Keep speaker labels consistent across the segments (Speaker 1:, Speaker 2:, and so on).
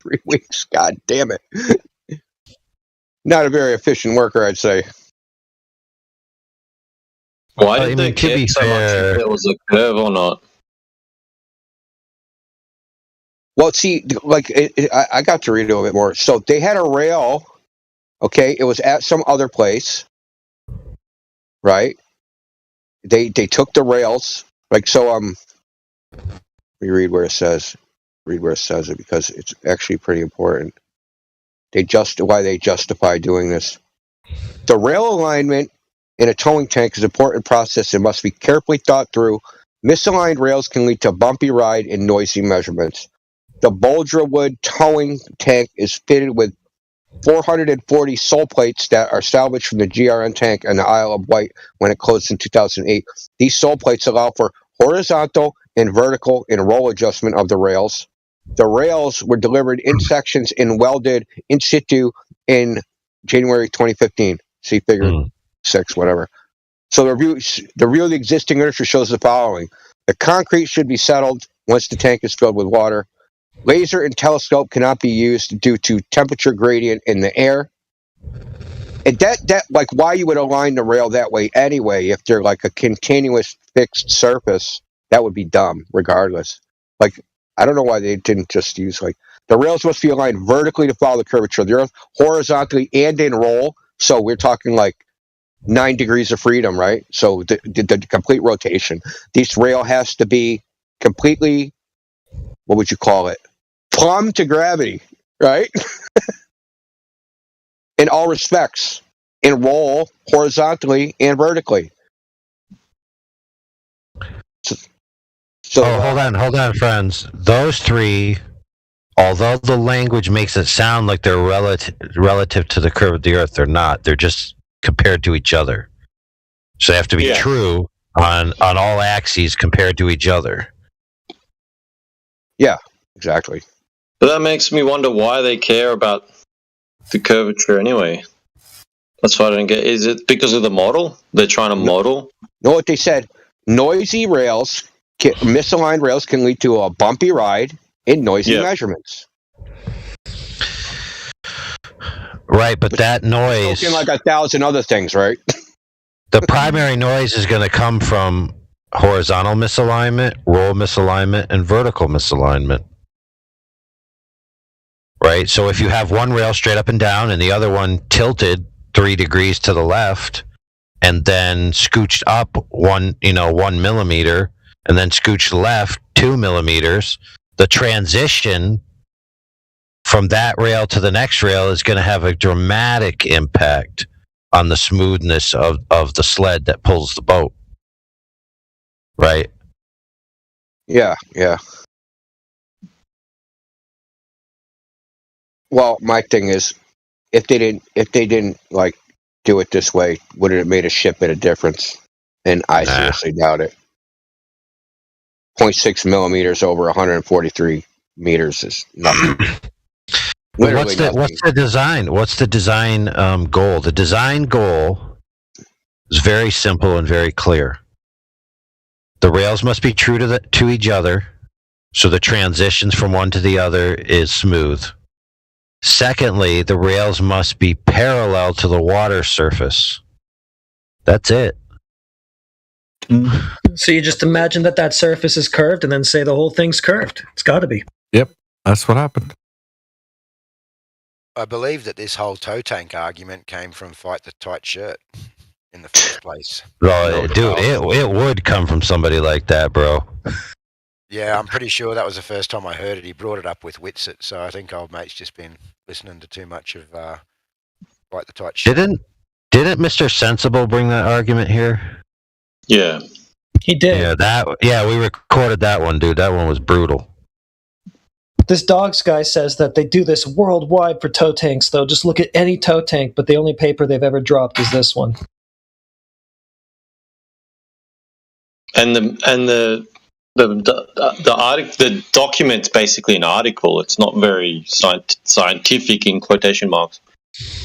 Speaker 1: 3 weeks. God damn it. Not a very efficient worker, I'd say.
Speaker 2: Why
Speaker 3: I
Speaker 2: did
Speaker 3: mean,
Speaker 2: they
Speaker 3: to
Speaker 2: care
Speaker 3: be
Speaker 2: so much
Speaker 3: fair-
Speaker 2: if it was a curve or not?
Speaker 1: Well, see, like I got to read a little bit more. So they had a rail. Okay, it was at some other place, right? They took the rails. Like so. Let me read where it says. Read where it says it because it's actually pretty important. Why they justify doing this. The rail alignment in a towing tank is an important process and must be carefully thought through. Misaligned rails can lead to bumpy ride and noisy measurements. The Boldrewood towing tank is fitted with 440 sole plates that are salvaged from the GRN tank on the Isle of Wight when it closed in 2008. These sole plates allow for horizontal and vertical and roll adjustment of the rails. The rails were delivered in sections and welded in situ in January 2015. See figure 6, whatever. So the review of the existing literature shows the following. The concrete should be settled once the tank is filled with water. Laser and telescope cannot be used due to temperature gradient in the air. And that like why you would align the rail that way anyway, if they're like a continuous fixed surface, that would be dumb regardless. Like I don't know why they didn't just use like the rails must be aligned vertically to follow the curvature of the earth, horizontally and in roll. So we're talking like 9 degrees of freedom, right? So the complete rotation. This rail has to be completely, what would you call it? Plumb to gravity, right? In all respects, and roll horizontally and vertically. So
Speaker 3: hold on, friends. Those three, although the language makes it sound like they're relative to the curve of the Earth, they're not. They're just compared to each other. So they have to be true on all axes compared to each other.
Speaker 1: Yeah, exactly.
Speaker 2: But that makes me wonder why they care about the curvature anyway. That's what I don't get. Is it because of the model? They're trying to model?
Speaker 1: Know what they said? Noisy rails, misaligned rails can lead to a bumpy ride and noisy measurements.
Speaker 3: Right, but that noise...
Speaker 1: Spoken like 1,000 other things, right?
Speaker 3: The primary noise is going to come from horizontal misalignment, roll misalignment, and vertical misalignment. Right? So if you have one rail straight up and down and the other one tilted 3 degrees to the left and then scooched up 1 millimeter and then scooched left 2 millimeters, the transition from that rail to the next rail is going to have a dramatic impact on the smoothness of the sled that pulls the boat. Right?
Speaker 1: Yeah. Well, my thing is, if they didn't like do it this way, would it have made a shit bit of difference? And I seriously doubt it. 0.6 millimeters over 143 meters is nothing.
Speaker 3: What's the design? What's the design goal? The design goal is very simple and very clear. The rails must be true to each other, so the transitions from one to the other is smooth. Secondly, the rails must be parallel to the water surface. That's it.
Speaker 4: So you just imagine that surface is curved and then say the whole thing's curved. It's got to be.
Speaker 5: Yep, that's what happened.
Speaker 6: I believe that this whole toe tank argument came from Fight the Tight Shirt in the first place.
Speaker 3: Well, dude, it would come from somebody like that, bro.
Speaker 6: Yeah, I'm pretty sure that was the first time I heard it. He brought it up with Whitsett, so I think old mate's just been listening to too much of Fight the Tight Shirt.
Speaker 3: Didn't Mr. Sensible bring that argument here?
Speaker 2: Yeah.
Speaker 4: He did.
Speaker 3: We recorded that one, dude. That one was brutal.
Speaker 4: This Dogs guy says that they do this worldwide for tow tanks, though. Just look at any tow tank, but the only paper they've ever dropped is this one.
Speaker 2: And the article, the document's basically an article. It's not very scientific in quotation marks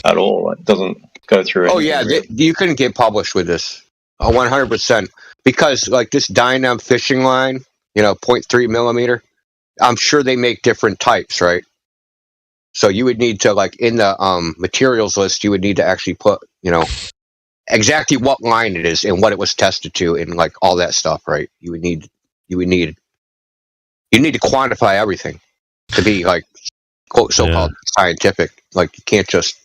Speaker 2: at all. It doesn't go through.
Speaker 1: Oh yeah, you couldn't get published with this, 100%, because like this Dynam fishing line, 0.3 millimeter. I'm sure they make different types, right? So you would need to, like, in the materials list, you would need to actually put, exactly what line it is and what it was tested to, and like all that stuff, right? You need to quantify everything to be like so-called scientific. Like, you can't just,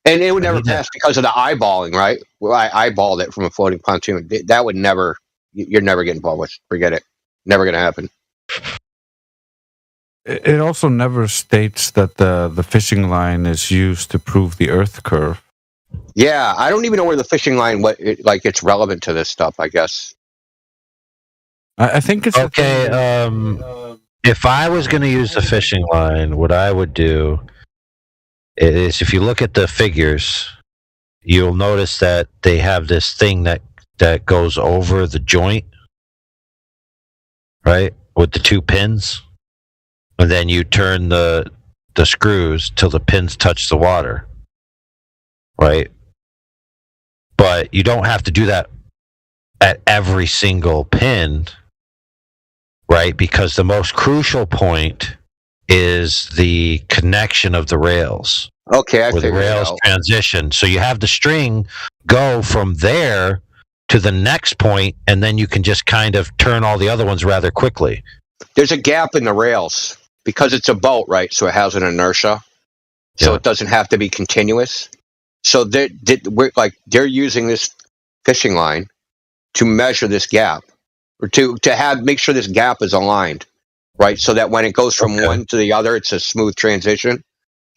Speaker 1: and it would never pass because of the eyeballing, right? Well, I eyeballed it from a floating pontoon. That would never. You're never getting published. Forget it. Never going to happen.
Speaker 5: It also never states that the fishing line is used to prove the Earth curve.
Speaker 1: Yeah, I don't even know where the fishing line, it's relevant to this stuff, I guess.
Speaker 5: I think it's
Speaker 3: okay. If I was going to use the fishing line, what I would do is, if you look at the figures, you'll notice that they have this thing that goes over the joint, right, with the two pins, and then you turn the screws till the pins touch the water, right? But you don't have to do that at every single pin, right? Because the most crucial point is the connection of the rails.
Speaker 1: Okay, I
Speaker 3: where the
Speaker 1: figured it
Speaker 3: rails
Speaker 1: out.
Speaker 3: transition. So you have the string go from there to the next point, and then you can just kind of turn all the other ones rather quickly.
Speaker 1: There's a gap in the rails because it's a boat, right? So it has an inertia, so it doesn't have to be continuous. So they're using this fishing line to measure this gap, or to make sure this gap is aligned, right? So that when it goes from one to the other, it's a smooth transition,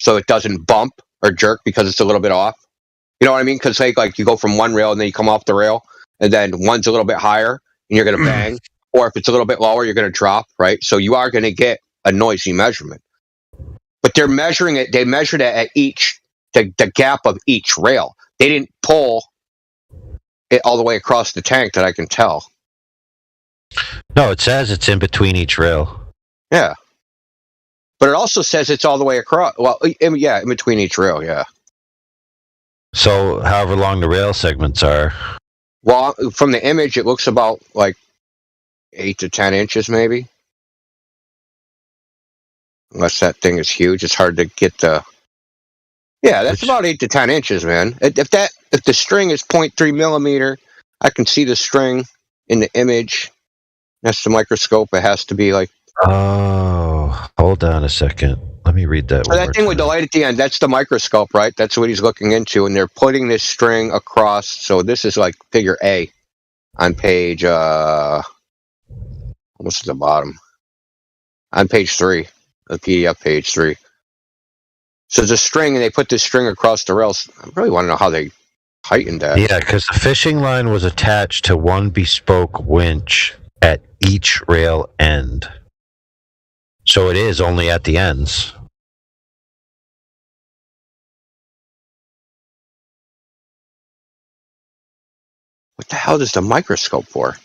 Speaker 1: so it doesn't bump or jerk because it's a little bit off. You know what I mean? Because like you go from one rail and then you come off the rail, and then one's a little bit higher and you're going to bang, or if it's a little bit lower, you're going to drop, right? So you are going to get a noisy measurement. But they're measuring it. They measured it at the gap of each rail. They didn't pull it all the way across the tank, that I can tell.
Speaker 3: No, it says it's in between each rail.
Speaker 1: Yeah. But it also says it's all the way across. Well, yeah, in between each rail, yeah.
Speaker 3: So however long the rail segments are.
Speaker 1: Well, from the image, it looks about like 8 to 10 inches, maybe. Unless that thing is huge, it's hard to get the. Yeah, that's about 8 to 10 inches, man. If the string is 0.3 millimeter, I can see the string in the image. That's the microscope. It has to be like.
Speaker 3: Oh, hold on a second. Let me read that.
Speaker 1: That thing with the light at the end, that's the microscope, right? That's what he's looking into, and they're putting this string across. So this is like figure A on page, almost at the bottom, on page 3, the PDF page 3. So there's a string, and they put this string across the rails. I really want to know how they heightened that.
Speaker 3: Yeah, because the fishing line was attached to one bespoke winch at each rail end. So it is only at the ends.
Speaker 1: What the hell is the microscope for?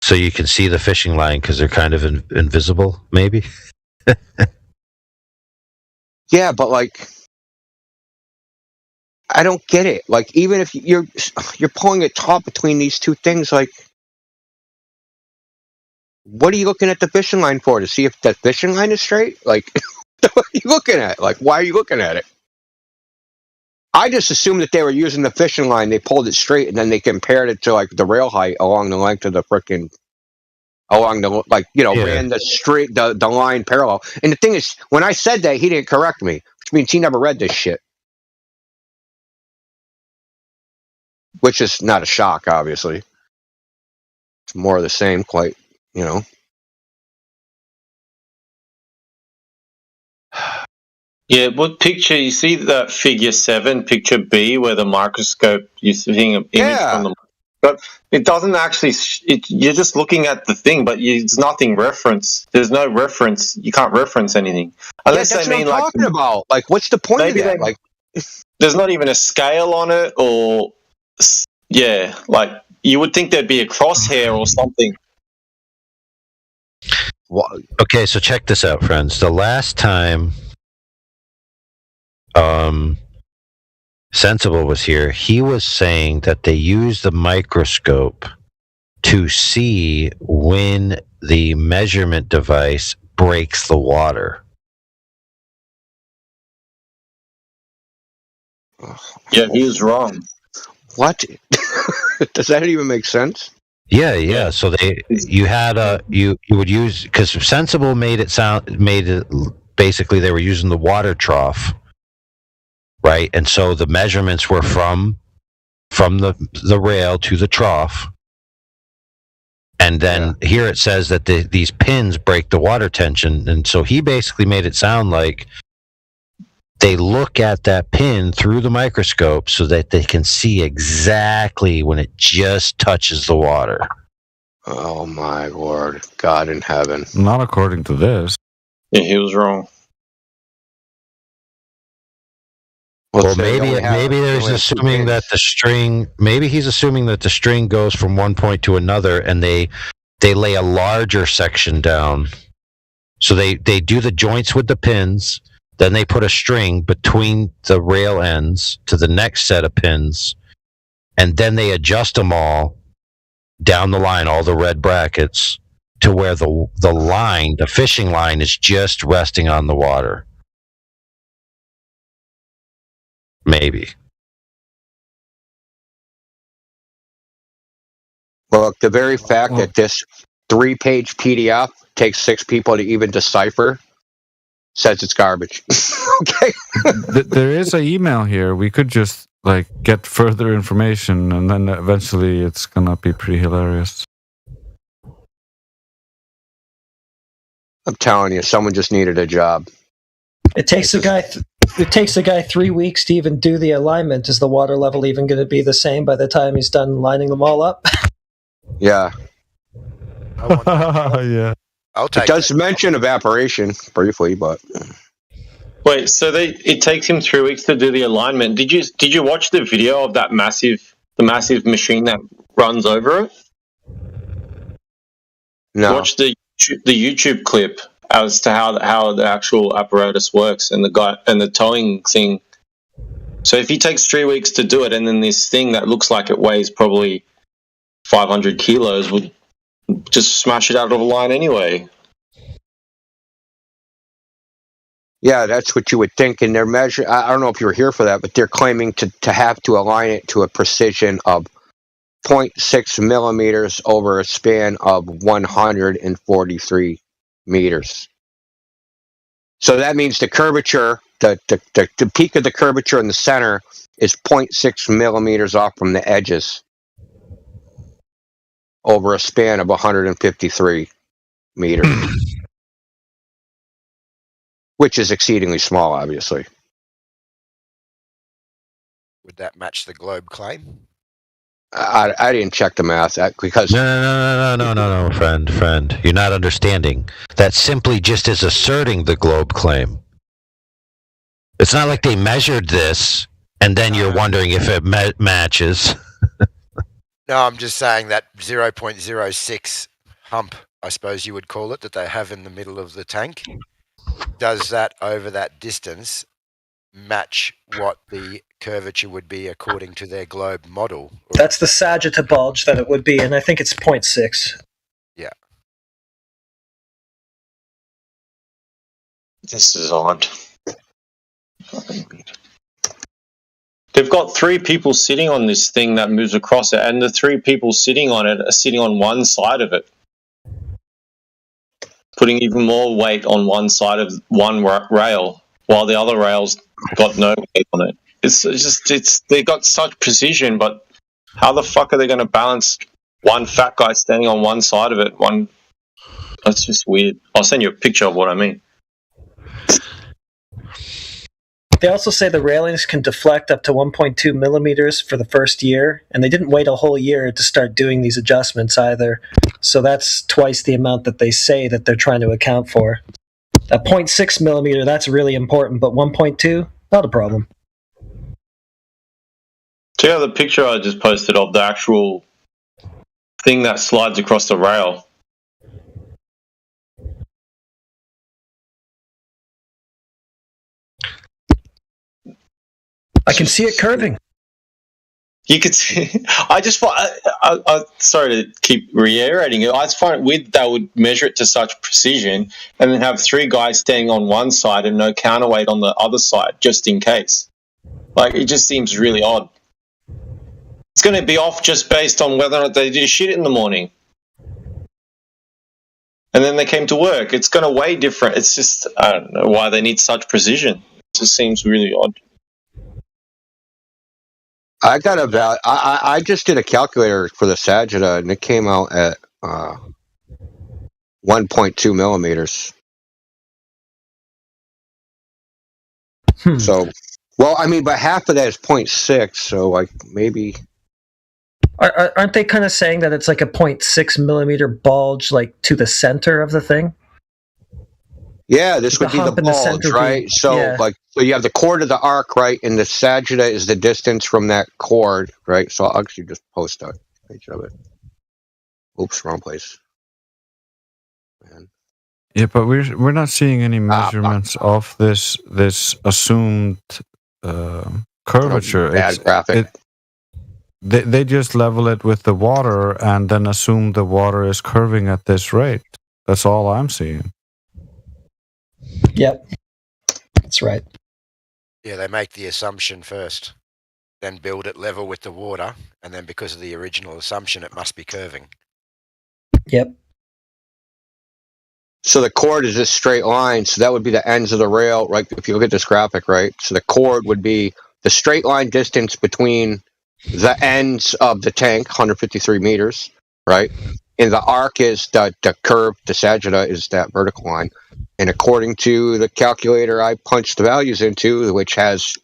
Speaker 3: So you can see the fishing line because they're kind of invisible, maybe?
Speaker 1: Yeah, but like, I don't get it. Like, even if you're pulling a top between these two things, like, what are you looking at the fishing line for? To see if that fishing line is straight? Like, what are you looking at? Like, why are you looking at it? I just assumed that they were using the fishing line. They pulled it straight, and then they compared it to like the rail height along the length of the frickin', ran the straight the line parallel. And the thing is, when I said that, he didn't correct me, which means he never read this shit. Which is not a shock, obviously. It's more of the same, quite,
Speaker 2: Yeah, what picture you see that figure 7, picture B, where the microscope you're seeing an image from the microscope. It doesn't actually. You're just looking at the thing, but there's nothing reference. There's no reference. You can't reference anything unless
Speaker 1: that's
Speaker 2: they mean
Speaker 1: what I'm talking about. Like, what's the point of that? Like,
Speaker 2: there's not even a scale on it, or like you would think there'd be a crosshair or something.
Speaker 3: Okay, so check this out, friends. The last time Sensible was here, he was saying that they use the microscope to see when the measurement device breaks the water.
Speaker 2: Yeah, he was wrong.
Speaker 1: What? Does that even make sense?
Speaker 3: Yeah.
Speaker 2: Yeah.
Speaker 3: So you would use, because Sensible made it basically they were using the water trough, right? And so the measurements were from the rail to the trough. And then here it says that these pins break the water tension. And so he basically made it sound like they look at that pin through the microscope so that they can see exactly when it just touches the water.
Speaker 1: Oh my Lord, God in heaven!
Speaker 5: Not according to this.
Speaker 2: Yeah, he was wrong.
Speaker 3: Well,
Speaker 1: so they
Speaker 3: maybe
Speaker 1: only have-
Speaker 3: maybe
Speaker 1: they
Speaker 3: there's
Speaker 1: only have two
Speaker 3: assuming that
Speaker 1: pins.
Speaker 3: the string. Maybe he's assuming that the string goes from one point to another, and they lay a larger section down. So they do the joints with the pins, then they put a string between the rail ends to the next set of pins, and then they adjust them all down the line, all the red brackets, to where the fishing line is just resting on the water. Maybe.
Speaker 1: Well, the very fact that this 3-page PDF takes 6 people to even decipher says it's garbage. Okay.
Speaker 5: There is an email here. We could just like get further information, and then eventually it's gonna be pretty hilarious.
Speaker 1: I'm telling you, someone just needed a job.
Speaker 4: It takes a guy. It takes a guy 3 weeks to even do the alignment. Is the water level even going to be the same by the time he's done lining them all up?
Speaker 1: Yeah.
Speaker 6: I want that.
Speaker 5: Yeah.
Speaker 6: I'll
Speaker 1: It
Speaker 6: take
Speaker 1: does
Speaker 6: that.
Speaker 1: mention evaporation briefly, but
Speaker 2: Wait, so it takes him 3 weeks to do the alignment. Did you watch the video of that massive machine that runs over it?
Speaker 1: no.
Speaker 2: Watch the YouTube clip as to how the actual apparatus works and the towing thing. So if he takes 3 weeks to do it, and then this thing that looks like it weighs probably 500 kilos would just smash it out of a line anyway.
Speaker 1: Yeah, that's what you would think. And they're measuring, I don't know if you were here for that, but they're claiming to have to align it to a precision of 0.6 millimeters over a span of 143 meters. So that means the curvature, the peak of the curvature in the center is 0.6 millimeters off from the edges over a span of 153 meters, which is exceedingly small, obviously.
Speaker 6: Would that match the globe claim?
Speaker 1: I didn't check the math because
Speaker 3: No, friend. You're not understanding. That simply just is asserting the globe claim. It's not like they measured this and then you're wondering if it matches.
Speaker 6: No, I'm just saying that 0.06 hump, I suppose you would call it, that they have in the middle of the tank. Does that over that distance match what the curvature would be according to their globe model?
Speaker 4: That's the Sagitta bulge that it would be, and I think it's 0.6.
Speaker 6: Yeah.
Speaker 2: This is odd. They've got 3 people sitting on this thing that moves across it, and the 3 people sitting on it are sitting on one side of it, putting even more weight on one side of one rail, while the other rail's got no weight on it. They got such precision, but how the fuck are they going to balance one fat guy standing on one side of it? That's just weird. I'll send you a picture of what I mean.
Speaker 4: They also say the railings can deflect up to 1.2 millimeters for the first year, and they didn't wait a whole year to start doing these adjustments either. So that's twice the amount that they say that they're trying to account for. That 0.6 millimeter, that's really important, but 1.2, not a problem.
Speaker 2: Check out the picture I just posted of the actual thing that slides across the rail.
Speaker 4: I can see it curving.
Speaker 2: You could see. I just find. Sorry to keep reiterating it. I just find it weird that they would measure it to such precision, and then have 3 guys standing on one side and no counterweight on the other side, just in case. Like, it just seems really odd. It's going to be off just based on whether or not they did shit in the morning, and then they came to work. It's going to weigh different. It's just, I don't know why they need such precision. It just seems really odd.
Speaker 1: I got about. I just did a calculator for the Sagita, and it came out at 1.2 millimeters. So, well, I mean, but half of that is 0.6. So, like, maybe.
Speaker 4: Aren't they kind of saying that it's like a 0.6 millimeter bulge, like to the center of the thing?
Speaker 1: Yeah, this would be the
Speaker 4: hump in the
Speaker 1: bulge,
Speaker 4: center
Speaker 1: right?
Speaker 4: being-
Speaker 1: So,
Speaker 4: yeah.
Speaker 1: so you have the chord of the arc, right? And the Sagita is the distance from that chord, right? So I'll actually just post a picture of it. Oops, wrong place. Man.
Speaker 5: Yeah, but we're not seeing any measurements of this assumed curvature.
Speaker 1: Bad graphic.
Speaker 5: They just level it with the water and then assume the water is curving at this rate. That's all I'm seeing.
Speaker 4: Yep, that's right.
Speaker 6: Yeah, they make the assumption first, then build it level with the water, and then because of the original assumption, it must be curving.
Speaker 4: Yep.
Speaker 1: So the chord is this straight line. So that would be the ends of the rail, right? If you look at this graphic, right? So the chord would be the straight line distance between the ends of the tank, 153 meters, right? And the arc is the curve, the Sagita is that vertical line. And according to the calculator I punched the values into, which has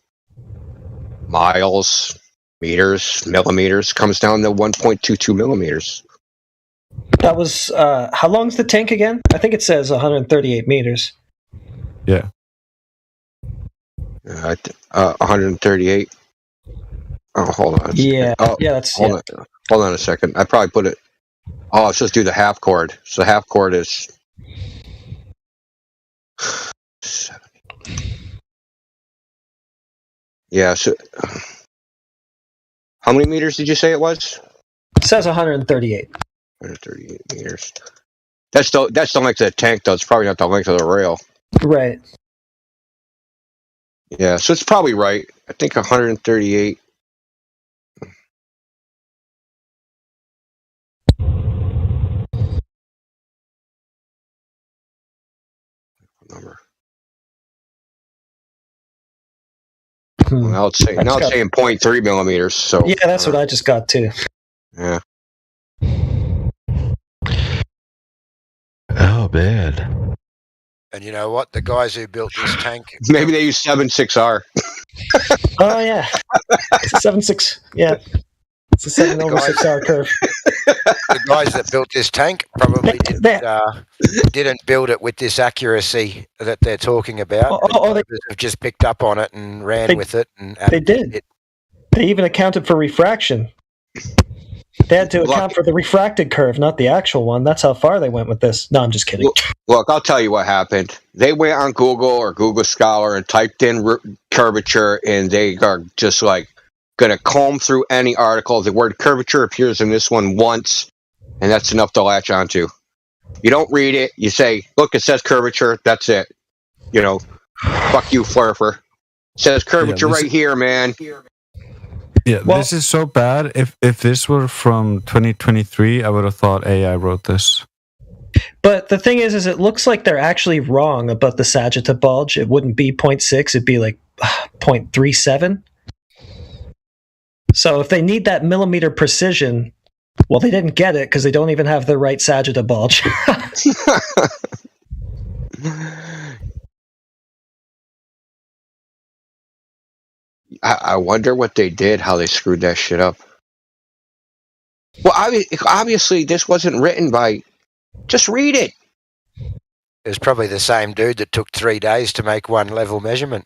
Speaker 1: miles, meters, millimeters, comes down to 1.22 millimeters.
Speaker 4: That was how long's the tank again? I think it says 138 meters.
Speaker 5: Yeah.
Speaker 1: 138. Oh, hold on.
Speaker 4: Yeah.
Speaker 1: Oh,
Speaker 4: Yeah, that's
Speaker 1: hold on a second. I probably put it. Oh, let's just do the half chord. So the half chord is 70. Yeah. So how many meters did you say it was?
Speaker 4: It says 138.
Speaker 1: 138 meters. That's the length of the tank, though. It's probably not the length of the rail.
Speaker 4: Right.
Speaker 1: Yeah, so it's probably right. I think 138. Number. Now it's saying 0.3 millimeters. So
Speaker 4: yeah, that's what I just got too.
Speaker 1: Yeah.
Speaker 3: Oh, bad.
Speaker 6: And you know what? The guys who built this tank,
Speaker 1: Maybe they use 7.6R.
Speaker 4: Oh yeah, it's a 7.6. Yeah, it's a 7/6R curve.
Speaker 6: the guys that built this tank probably didn't build it with this accuracy that they're talking about. They have just picked up on it and ran with it. And
Speaker 4: they did. They even accounted for refraction. They had to account for the refracted curve, not the actual one. That's how far they went with this. No, I'm just kidding.
Speaker 1: Look, I'll tell you what happened. They went on Google or Google Scholar and typed in curvature, and they are just like going to comb through any article. The word curvature appears in this one once, and that's enough to latch onto. You don't read it. You say, look, it says curvature. That's it. You know, fuck you, Flurfer. It says curvature right here, man.
Speaker 5: Yeah, this is so bad. If this were from 2023, I would have thought AI wrote this.
Speaker 4: But the thing is it looks like they're actually wrong about the Sagita bulge. It wouldn't be 0.6, it'd be like 0.37. So if they need that millimeter precision, well, they didn't get it because they don't even have the right Sagita bulge.
Speaker 1: I wonder what they did, how they screwed that shit up. Well, obviously, this wasn't written by... Just read it.
Speaker 6: It was probably the same dude that took 3 days to make one level measurement.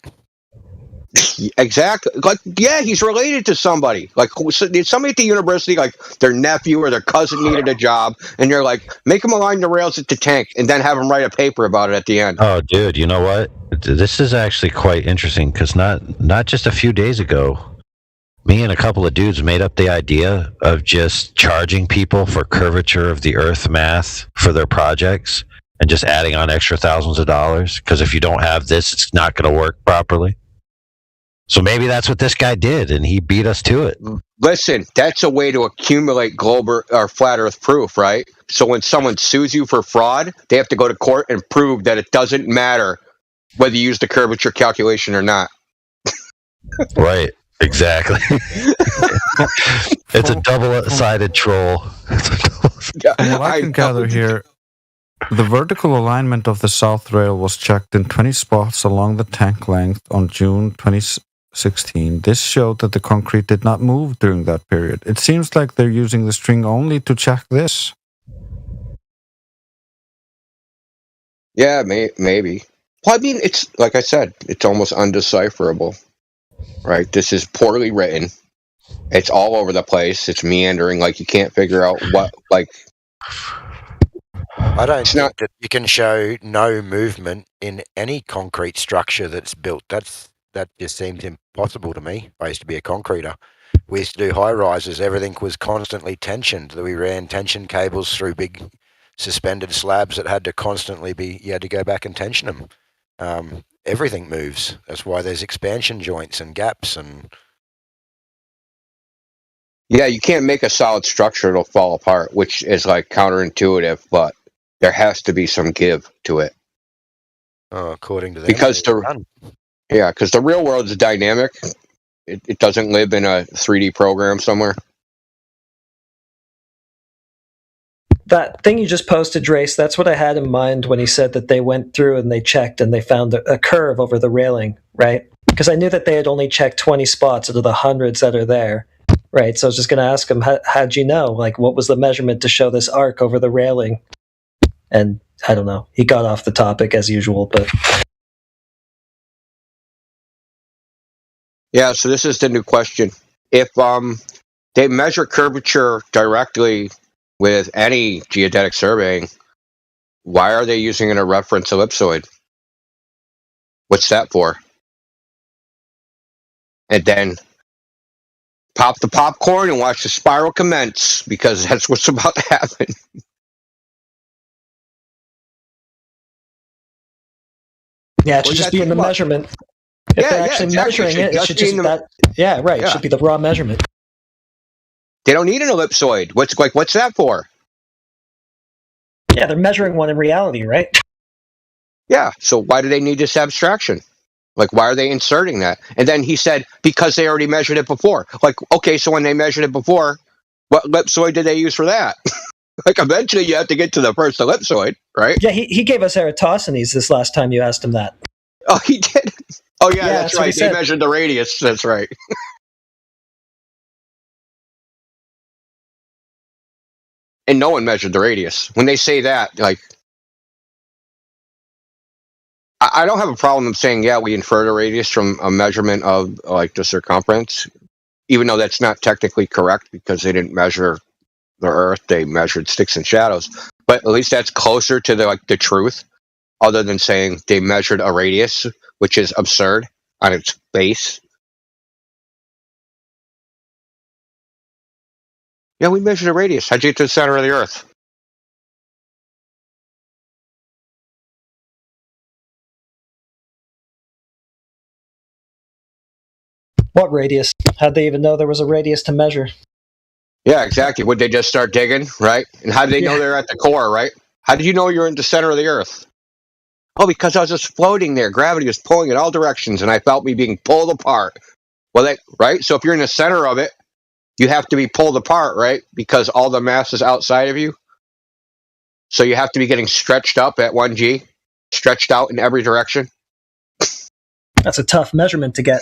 Speaker 1: Exactly. Like, yeah, he's related to somebody. Like, somebody at the university, like their nephew or their cousin needed a job, and you're like, make him align the rails at the tank, and then have him write a paper about it at the end.
Speaker 3: Oh, dude, you know what? This is actually quite interesting because not just a few days ago, Me and a couple of dudes made up the idea of just charging people for curvature of the Earth math for their projects and just adding on extra thousands of dollars. Because if you don't have this, it's not going to work properly. So maybe that's what this guy did, and he beat us to it.
Speaker 1: Listen, that's a way to accumulate global or flat Earth proof, right? So when someone sues you for fraud, they have to go to court and prove that it doesn't matter whether you use the curvature calculation or not.
Speaker 3: Right. Exactly. It's a double-sided troll.
Speaker 5: From what I can gather here, the vertical alignment of the south rail was checked in 20 spots along the tank length on June 2016. This showed that the concrete did not move during that period. It seems like they're using the string only to check this.
Speaker 1: Yeah, maybe. Well, I mean, it's like I said, it's almost undecipherable, right? This is poorly written. It's all over the place. It's meandering, like you can't figure out what, like.
Speaker 6: I don't think that you can show no movement in any concrete structure that's built. That just seems impossible to me. I used to be a concreter. We used to do high rises. Everything was constantly tensioned. We ran tension cables through big suspended slabs that had to constantly be. You had to go back and tension them. Everything moves. That's why there's expansion joints and gaps and.
Speaker 1: Yeah, you can't make a solid structure; it'll fall apart, which is like counterintuitive, but there has to be some give to it.
Speaker 6: According to them,
Speaker 1: because the real world is dynamic. It doesn't live in a 3D program somewhere.
Speaker 4: That thing you just posted, Drace, that's what I had in mind when he said that they went through and they checked and they found a curve over the railing, right? Because I knew that they had only checked 20 spots out of the hundreds that are there, right? So I was just going to ask him, how'd you know? Like, what was the measurement to show this arc over the railing? And I don't know. He got off the topic as usual, but...
Speaker 1: Yeah, so this is the new question. If they measure curvature directly with any geodetic surveying, why are they using a reference ellipsoid? What's that for? And then pop the popcorn and watch the spiral commence, because that's what's about to happen.
Speaker 4: Yeah, it should just be in the measurement. If they're actually measuring it, it should just be that. Yeah, right. It should be the raw measurement.
Speaker 1: They don't need an ellipsoid. What's that for?
Speaker 4: Yeah, they're measuring one in reality, right?
Speaker 1: Yeah. So why do they need this abstraction? Like, why are they inserting that? And then he said, because they already measured it before. Like, okay, so when they measured it before, what ellipsoid did they use for that? Like, eventually you have to get to the first ellipsoid, right?
Speaker 4: Yeah, he gave us Eratosthenes this last time you asked him that.
Speaker 1: Oh, he did? Oh, yeah, that's right. They measured the radius. That's right. And no one measured the radius. When they say that, like, I don't have a problem saying, yeah, we inferred a radius from a measurement of, like, the circumference, even though that's not technically correct because they didn't measure the Earth. They measured sticks and shadows. But at least that's closer to the truth, other than saying they measured a radius, which is absurd on its base. Yeah, we measured a radius. How'd you get to the center of the Earth?
Speaker 4: What radius? How'd they even know there was a radius to measure?
Speaker 1: Yeah, exactly. Would they just start digging, right? And how did they know they're at the core, right? How did you know you're in the center of the Earth? Oh, because I was just floating there. Gravity was pulling in all directions, and I felt me being pulled apart. Well, right? So if you're in the center of it, you have to be pulled apart, right? Because all the mass is outside of you. So you have to be getting stretched up at 1G, stretched out in every direction.
Speaker 4: That's a tough measurement to get.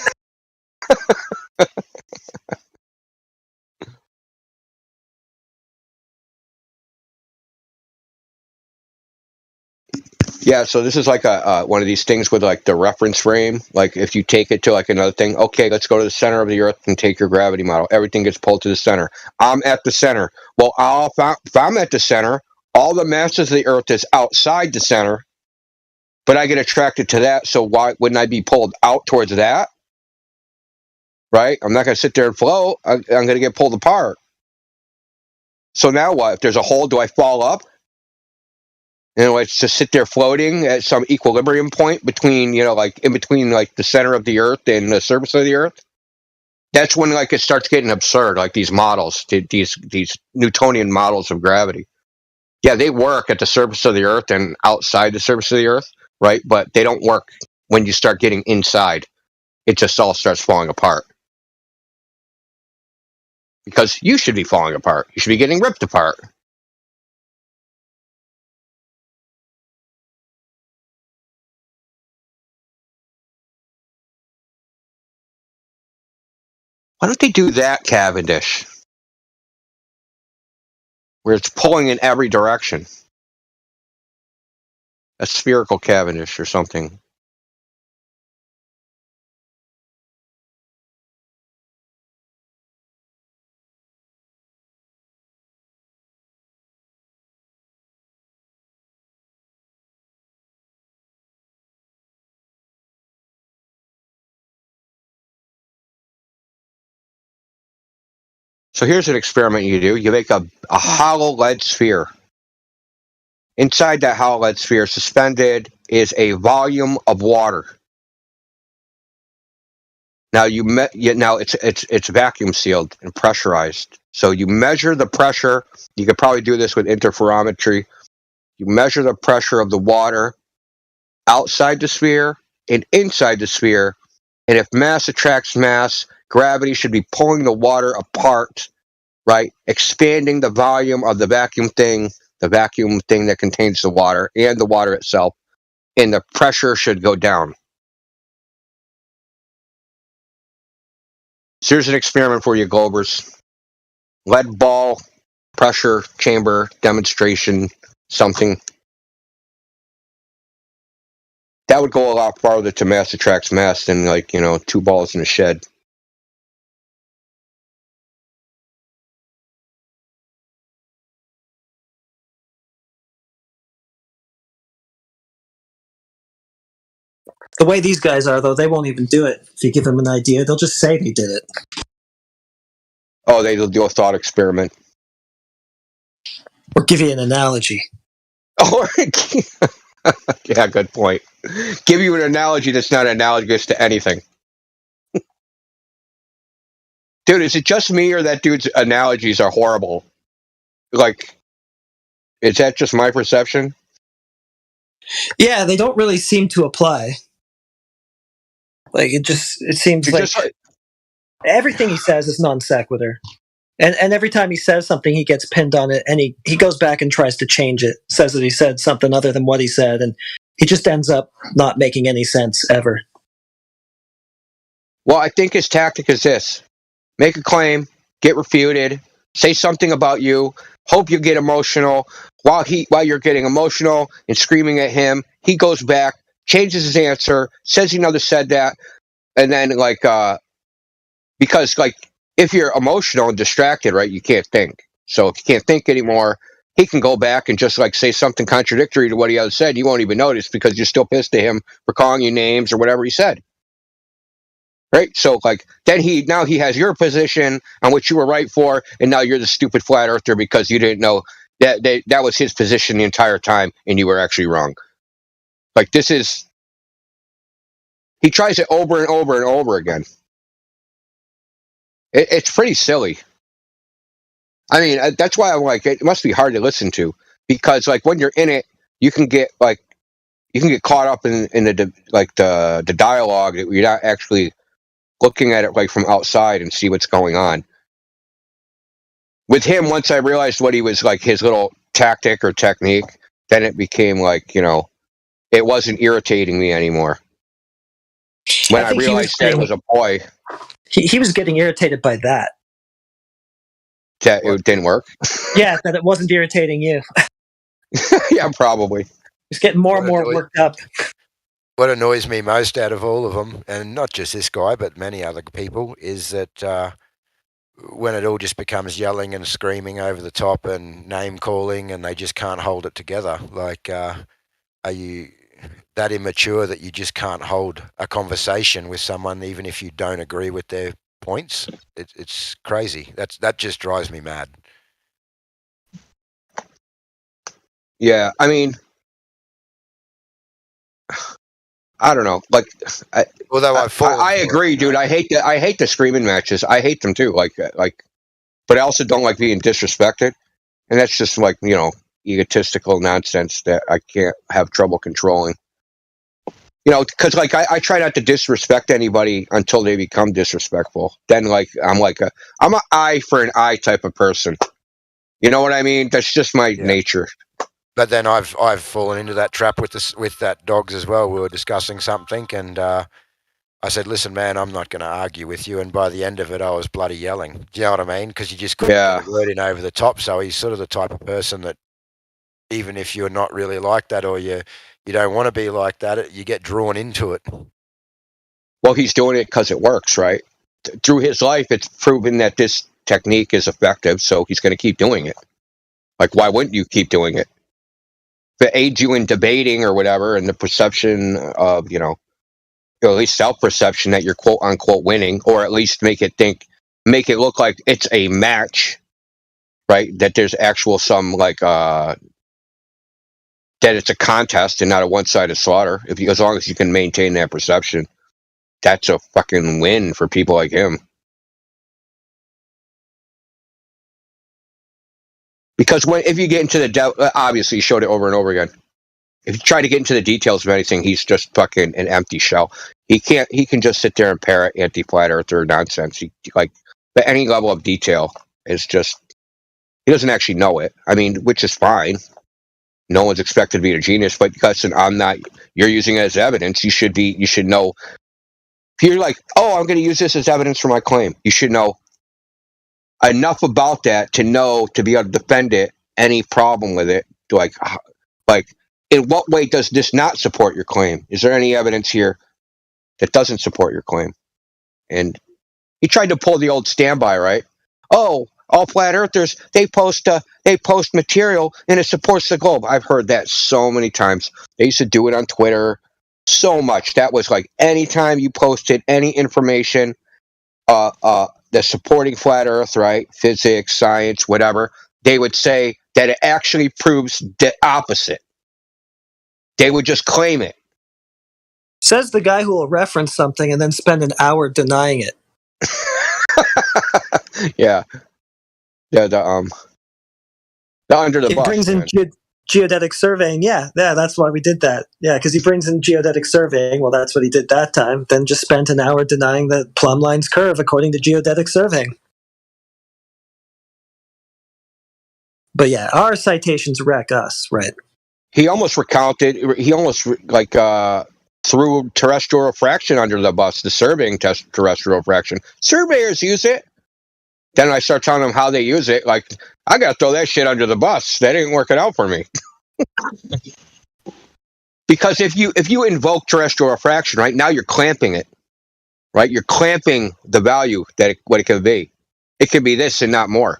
Speaker 1: Yeah, so this is like a one of these things with like the reference frame. Like if you take it to like another thing, okay, let's go to the center of the Earth and take your gravity model. Everything gets pulled to the center. I'm at the center. Well, if I'm at the center, all the mass of the Earth is outside the center, but I get attracted to that. So why wouldn't I be pulled out towards that? right? I'm not going to sit there and float. I'm going to get pulled apart. So now what? If there's a hole, do I fall up? It's just sit there floating at some equilibrium point between, like in between like the center of the Earth and the surface of the Earth. That's when like it starts getting absurd, like these models, these Newtonian models of gravity. Yeah, they work at the surface of the Earth and outside the surface of the Earth, right? But they don't work when you start getting inside. It just all starts falling apart. Because you should be falling apart. You should be getting ripped apart. Why don't they do that, Cavendish? Where it's pulling in every direction. A spherical Cavendish or something. So here's an experiment you do. You make a hollow lead sphere. Inside that hollow lead sphere, suspended, is a volume of water. Now now it's vacuum sealed and pressurized. So you measure the pressure. You could probably do this with interferometry. You measure the pressure of the water outside the sphere and inside the sphere. And if mass attracts mass, gravity should be pulling the water apart, right? Expanding the volume of the vacuum thing that contains the water and the water itself, and the pressure should go down. So here's an experiment for you, Globers. Lead ball pressure chamber demonstration, something. That would go a lot farther to mass attracts mass than two balls in a shed.
Speaker 4: The way these guys are, though, they won't even do it. If you give them an idea, they'll just say they did it.
Speaker 1: Oh, they'll do a thought experiment.
Speaker 4: Or give you an analogy.
Speaker 1: Oh, yeah, good point. Give you an analogy that's not analogous to anything. Dude, is it just me or that dude's analogies are horrible? Like, is that just my perception?
Speaker 4: Yeah, they don't really seem to apply. Like, it seems like everything he says is non sequitur. And every time he says something, he gets pinned on it, and he goes back and tries to change it, says that he said something other than what he said, and he just ends up not making any sense ever.
Speaker 1: Well, I think his tactic is this. Make a claim, get refuted, say something about you, hope you get emotional. While you're getting emotional and screaming at him, he goes back, changes his answer, says he never said that, and then because if you're emotional and distracted, right, you can't think. So if you can't think anymore, he can go back and just say something contradictory to what he has said. You won't even notice because you're still pissed at him for calling you names or whatever he said. Right? So then he has your position on what you were right for, and now you're the stupid flat earther because you didn't know that was his position the entire time and you were actually wrong. He tries it over and over and over again. It's pretty silly. I mean, that's why I'm it must be hard to listen to, because when you're in it, you can get caught up in the dialogue that you're not actually looking at it from outside and see what's going on. With him, once I realized what he was his little tactic or technique, then it became it wasn't irritating me anymore. When I realized that it was a boy.
Speaker 4: He was getting irritated by that.
Speaker 1: That it didn't work?
Speaker 4: Yeah, that it wasn't irritating you.
Speaker 1: Yeah, probably.
Speaker 4: He's getting more and more worked up.
Speaker 6: What annoys me most out of all of them, and not just this guy, but many other people, is that when it all just becomes yelling and screaming over the top and name calling, and they just can't hold it together. Are you that immature that you just can't hold a conversation with someone, even if you don't agree with their points. It's crazy. That just drives me mad.
Speaker 1: Yeah, I mean, I don't know. Like,
Speaker 6: Although I've fallen
Speaker 1: I
Speaker 6: for
Speaker 1: agree,
Speaker 6: it, you know.
Speaker 1: dude. I hate the screaming matches. I hate them too. Like, but I also don't like being disrespected, and that's just like egotistical nonsense that I can't have trouble controlling. Because like I try not to disrespect anybody until they become disrespectful. Then I'm an eye for an eye type of person. You know what I mean? That's just my nature.
Speaker 6: But then I've fallen into that trap with that dogs as well. We were discussing something, and I said, "Listen, man, I'm not going to argue with you." And by the end of it, I was bloody yelling. Do you know what I mean? Because you just couldn't get a word in over the top. So he's sort of the type of person that, even if you're not really like that, or you don't want to be like that, you get drawn into it.
Speaker 1: Well, he's doing it because it works, right? Through his life, it's proven that this technique is effective, so he's going to keep doing it. Like, why wouldn't you keep doing it? If it aids you in debating or whatever, and the perception of, at least self-perception that you're quote unquote winning, or at least make it look like it's a match, right? That there's actual that it's a contest and not a one-sided slaughter. As long as you can maintain that perception, that's a fucking win for people like him. Because if you get into obviously he showed it over and over again. If you try to get into the details of anything, he's just fucking an empty shell. He can just sit there and parrot anti-flat earther nonsense. But any level of detail is just, he doesn't actually know it. I mean, which is fine. No one's expected to be a genius, but because you're using it as evidence, you should know. If you're like, oh, I'm going to use this as evidence for my claim, you should know enough about that to be able to defend it, any problem with it. Like, in what way does this not support your claim? Is there any evidence here that doesn't support your claim? And he tried to pull the old standby, right? Oh, all flat earthers, they post material and it supports the globe. I've heard that so many times. They used to do it on Twitter so much. That was like anytime you posted any information, the supporting flat earth, right? Physics, science, whatever, they would say that it actually proves the opposite. They would just claim it.
Speaker 4: Says the guy who will reference something and then spend an hour denying it.
Speaker 1: Yeah. Yeah, the under the bus.
Speaker 4: He brings in geodetic surveying. Yeah, that's why we did that. Yeah, because he brings in geodetic surveying. Well, that's what he did that time. Then just spent an hour denying that plumb line's curve according to geodetic surveying. But yeah, our citations wreck us, right?
Speaker 1: He almost recounted. He almost threw terrestrial refraction under the bus. The surveying terrestrial refraction. Surveyors use it. Then I start telling them how they use it. Like, I got to throw that shit under the bus. That didn't work it out for me. Because if you invoke terrestrial refraction, right, now you're clamping it. Right? You're clamping the value what it can be. It can be this and not more.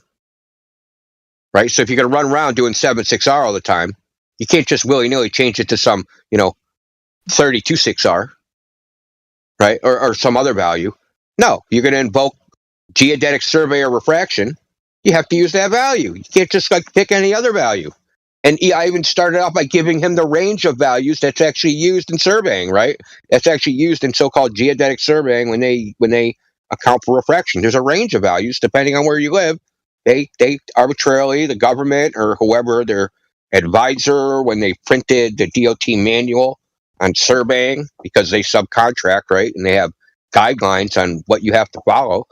Speaker 1: Right? So if you're going to run around doing 7/6R all the time, you can't just willy-nilly change it to some, 32/6R, right? Or some other value. No, you're going to invoke geodetic survey or refraction. You have to use that value. You can't just pick any other value. And I even started out by giving him the range of values that's actually used in surveying, right? That's actually used in so-called geodetic surveying when they account for refraction. There's a range of values depending on where you live. They arbitrarily, the government or whoever, their advisor, when they printed the DOT manual on surveying, because they subcontract, right? And they have guidelines on what you have to follow,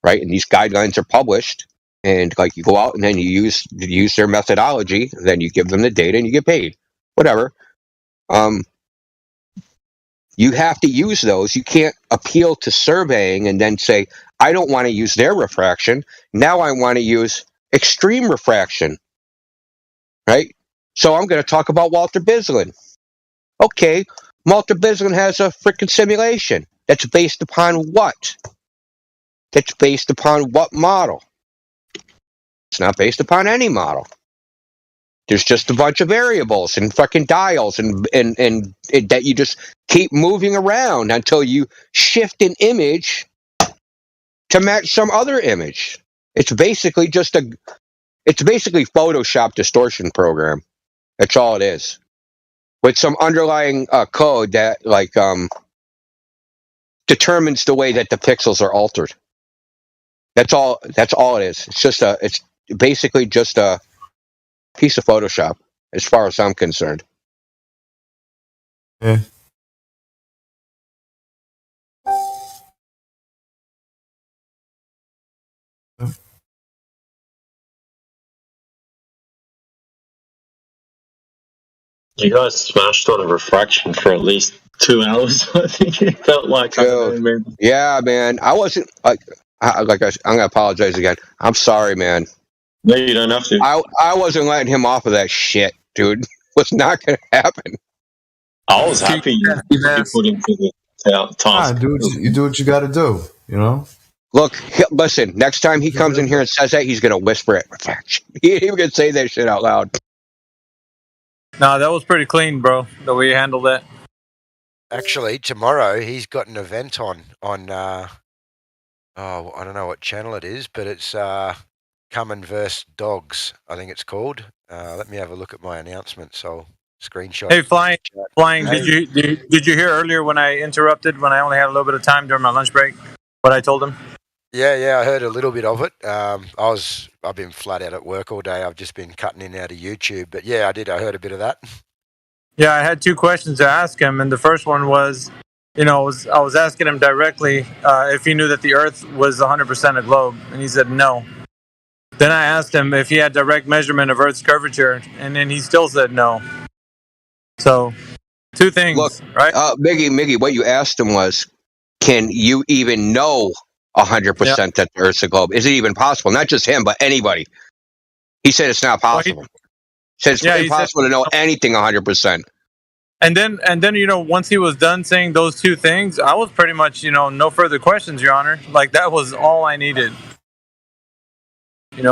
Speaker 1: right? And these guidelines are published. And you go out and then you use their methodology, then you give them the data and you get paid. Whatever. You have to use those. You can't appeal to surveying and then say, I don't want to use their refraction. Now I want to use extreme refraction. Right? So I'm going to talk about Walter Bislin. Okay, Walter Bislin has a freaking simulation. That's based upon what? That's based upon what model? It's not based upon any model. There's just a bunch of variables and fucking dials and that you just keep moving around until you shift an image to match some other image. It's basically Photoshop distortion program. That's all it is, with some underlying code that determines the way that the pixels are altered. That's all it is. It's basically just a piece of Photoshop, as far as I'm concerned.
Speaker 7: Yeah.
Speaker 2: You guys smashed on a refraction for at least 2 hours. I think it felt like.
Speaker 1: Man. Yeah, man. I wasn't I'm gonna apologize again. I'm sorry, man.
Speaker 2: No, you don't have to.
Speaker 1: I wasn't letting him off of that shit, dude. Was not gonna happen.
Speaker 2: I was happy you put him to the task.
Speaker 7: You do what you got to do. You know.
Speaker 1: Look, listen. Next time he comes in here and says that, he's gonna whisper it. He ain't even gonna say that shit out loud.
Speaker 8: No, that was pretty clean, bro. The way you handled that.
Speaker 6: Actually, tomorrow he's got an event on I don't know what channel it is, but it's Come and Verse Dogs, I think it's called. Let me have a look at my announcements. I'll screenshot.
Speaker 8: Hey, Flying.
Speaker 6: Hey.
Speaker 8: Did you hear earlier when I interrupted, when I only had a little bit of time during my lunch break, what I told him?
Speaker 6: Yeah, I heard a little bit of it. I've been flat out at work all day. I've just been cutting in and out of YouTube, but yeah, I heard a bit of that.
Speaker 8: Yeah, I had two questions to ask him, and the first one was, I was asking him directly if he knew that the Earth was 100% a globe, and he said no. Then I asked him if he had direct measurement of Earth's curvature, and then he still said no. So, two things,
Speaker 1: Look,
Speaker 8: right?
Speaker 1: Miggy, what you asked him was, can you even know 100% that the Earth's a globe? Is it even possible? Not just him, but anybody. He said it's not possible. He said it's impossible to know anything 100%.
Speaker 8: And then, once he was done saying those two things, I was pretty much, no further questions, Your Honor. Like, that was all I needed.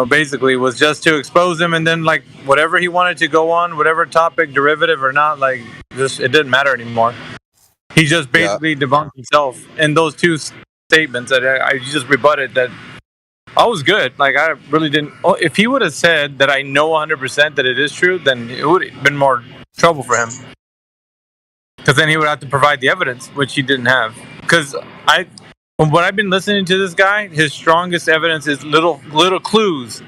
Speaker 8: Basically was just to expose him, and then like whatever he wanted to go on, whatever topic, derivative or not, like just it didn't matter anymore. He just basically debunked himself in those two statements that I just rebutted that I was good. Like I really didn't. If he would have said that I know 100% that it is true, then it would have been more trouble for him. Because then he would have to provide the evidence, which he didn't have. Because from what I've been listening to this guy, his strongest evidence is little clues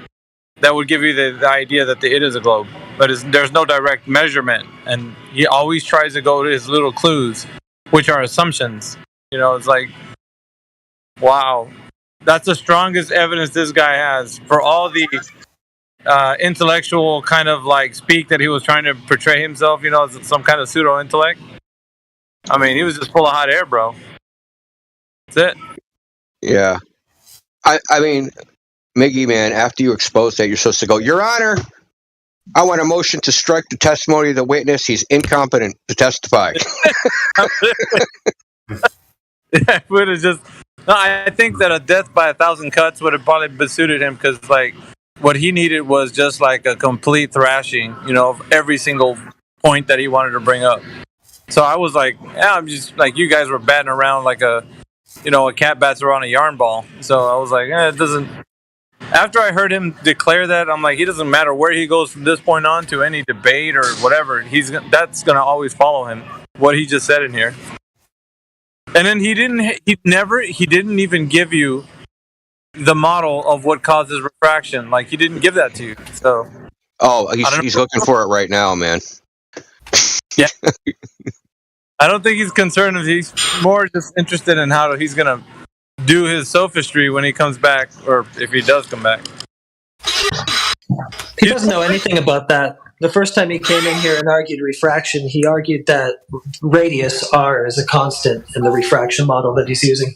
Speaker 8: that would give you the idea that it is a globe. But there's no direct measurement. And he always tries to go to his little clues, which are assumptions. It's like, wow. That's the strongest evidence this guy has for all the intellectual kind of like speak that he was trying to portray himself, as some kind of pseudo-intellect. I mean, he was just full of hot air, bro. That's it.
Speaker 1: Yeah. I mean, Miggy, man, after you expose that, you're supposed to go, Your Honor, I want a motion to strike the testimony of the witness. He's incompetent to testify.
Speaker 8: Would have just... No, I think that a death by 1,000 cuts would have probably besuited him because, like, what he needed was just like a complete thrashing, of every single point that he wanted to bring up. So I was like, I'm just like, you guys were batting around like a cat bats around a yarn ball. So I was like, it doesn't. After I heard him declare that, I'm like, he doesn't matter where he goes from this point on to any debate or whatever. That's gonna always follow him. What he just said in here. And then he didn't even give you the model of what causes refraction. Like he didn't give that to you. So.
Speaker 1: Oh, he's looking for it right now, man.
Speaker 8: Yeah. I don't think he's concerned. He's more just interested in how he's gonna do his sophistry when he comes back, or if he does come back.
Speaker 4: He doesn't know anything about that. The first time he came in here and argued refraction, he argued that radius r is a constant in the refraction model that he's using.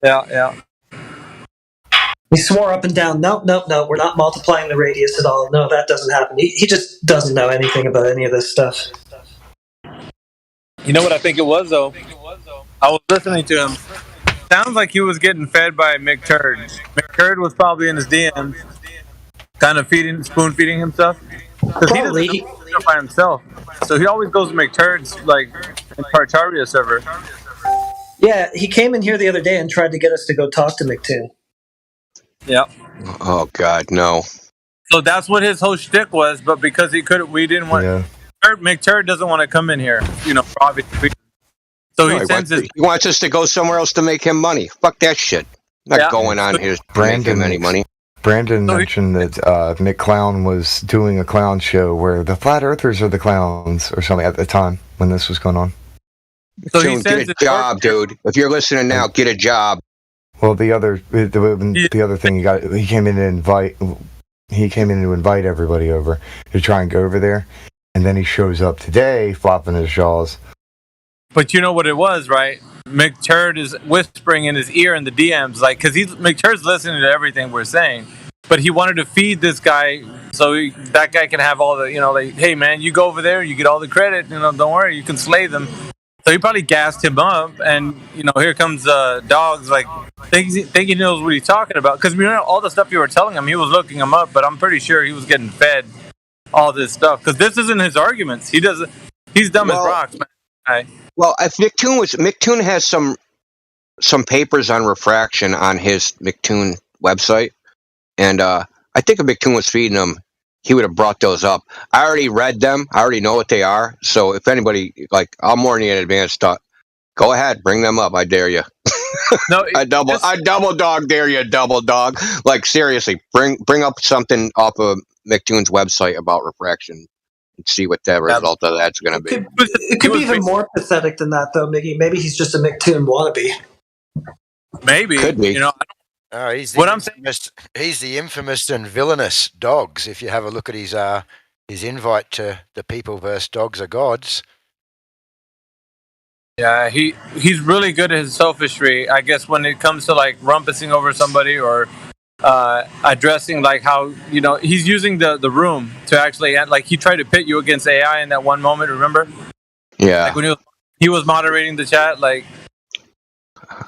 Speaker 8: Yeah.
Speaker 4: He swore up and down, no, we're not multiplying the radius at all. No, that doesn't happen. He just doesn't know anything about any of this stuff.
Speaker 8: You know what I think it was, though? I was listening to him. Sounds like he was getting fed by McTurd. McTurd was probably in his DMs, kind of spoon feeding himself. Because he doesn't know stuff by himself. So he always goes to McTurd's, like, in Tartaria server.
Speaker 4: Yeah, he came in here the other day and tried to get us to go talk to McToon.
Speaker 8: Yeah.
Speaker 1: Oh God, no.
Speaker 8: So that's what his whole shtick was, but because he couldn't, we didn't want.
Speaker 9: Yeah.
Speaker 8: McTurd doesn't want to come in here, for obvious reasons. So
Speaker 1: No,
Speaker 8: he sends his.
Speaker 1: he wants us to go somewhere else to make him money. Fuck that shit. Not going on here to make him any money.
Speaker 9: Brandon mentioned that McClown was doing a clown show where the flat earthers are the clowns or something at the time when this was going on.
Speaker 8: So
Speaker 1: June, get a job, dude. If you're listening now, get a job.
Speaker 9: Well, the other thing he came in to invite everybody over to try and go over there, and then he shows up today flopping his jaws.
Speaker 8: But you know what it was, right? McTurd is whispering in his ear in the DMs, like, because McTurd's listening to everything we're saying, but he wanted to feed this guy so that guy can have all the, like, hey man, you go over there, you get all the credit, don't worry, you can slay them. So he probably gassed him up, and here comes Dogs, like think he knows what he's talking about, because all the stuff you were telling him, he was looking him up, but I'm pretty sure he was getting fed all this stuff, because this isn't his arguments. He's dumb as rocks, man.
Speaker 1: Well, if McToon has some papers on refraction on his McToon website, and I think if McToon was feeding them, he would have brought those up. I already read them. I already know what they are. So if anybody, I'm warning you in advance, go ahead, bring them up. I dare you.
Speaker 8: No,
Speaker 1: I double dog dare you, double dog. Like seriously, bring up something off of McToon's website about refraction. See what the result of that's going to be.
Speaker 4: It could be even more pathetic than that, though, Mickey. Maybe he's just a McToon wannabe.
Speaker 8: Maybe.
Speaker 1: Could be.
Speaker 6: He's the infamous and villainous Dogs. If you have a look at his invite to the People vs. Dogs are Gods.
Speaker 8: Yeah, he's really good at his sophistry. I guess when it comes to rumpusing over somebody or addressing how he's using the room to actually he tried to pit you against AI in that one moment, remember?
Speaker 1: Yeah,
Speaker 8: when he was moderating the chat,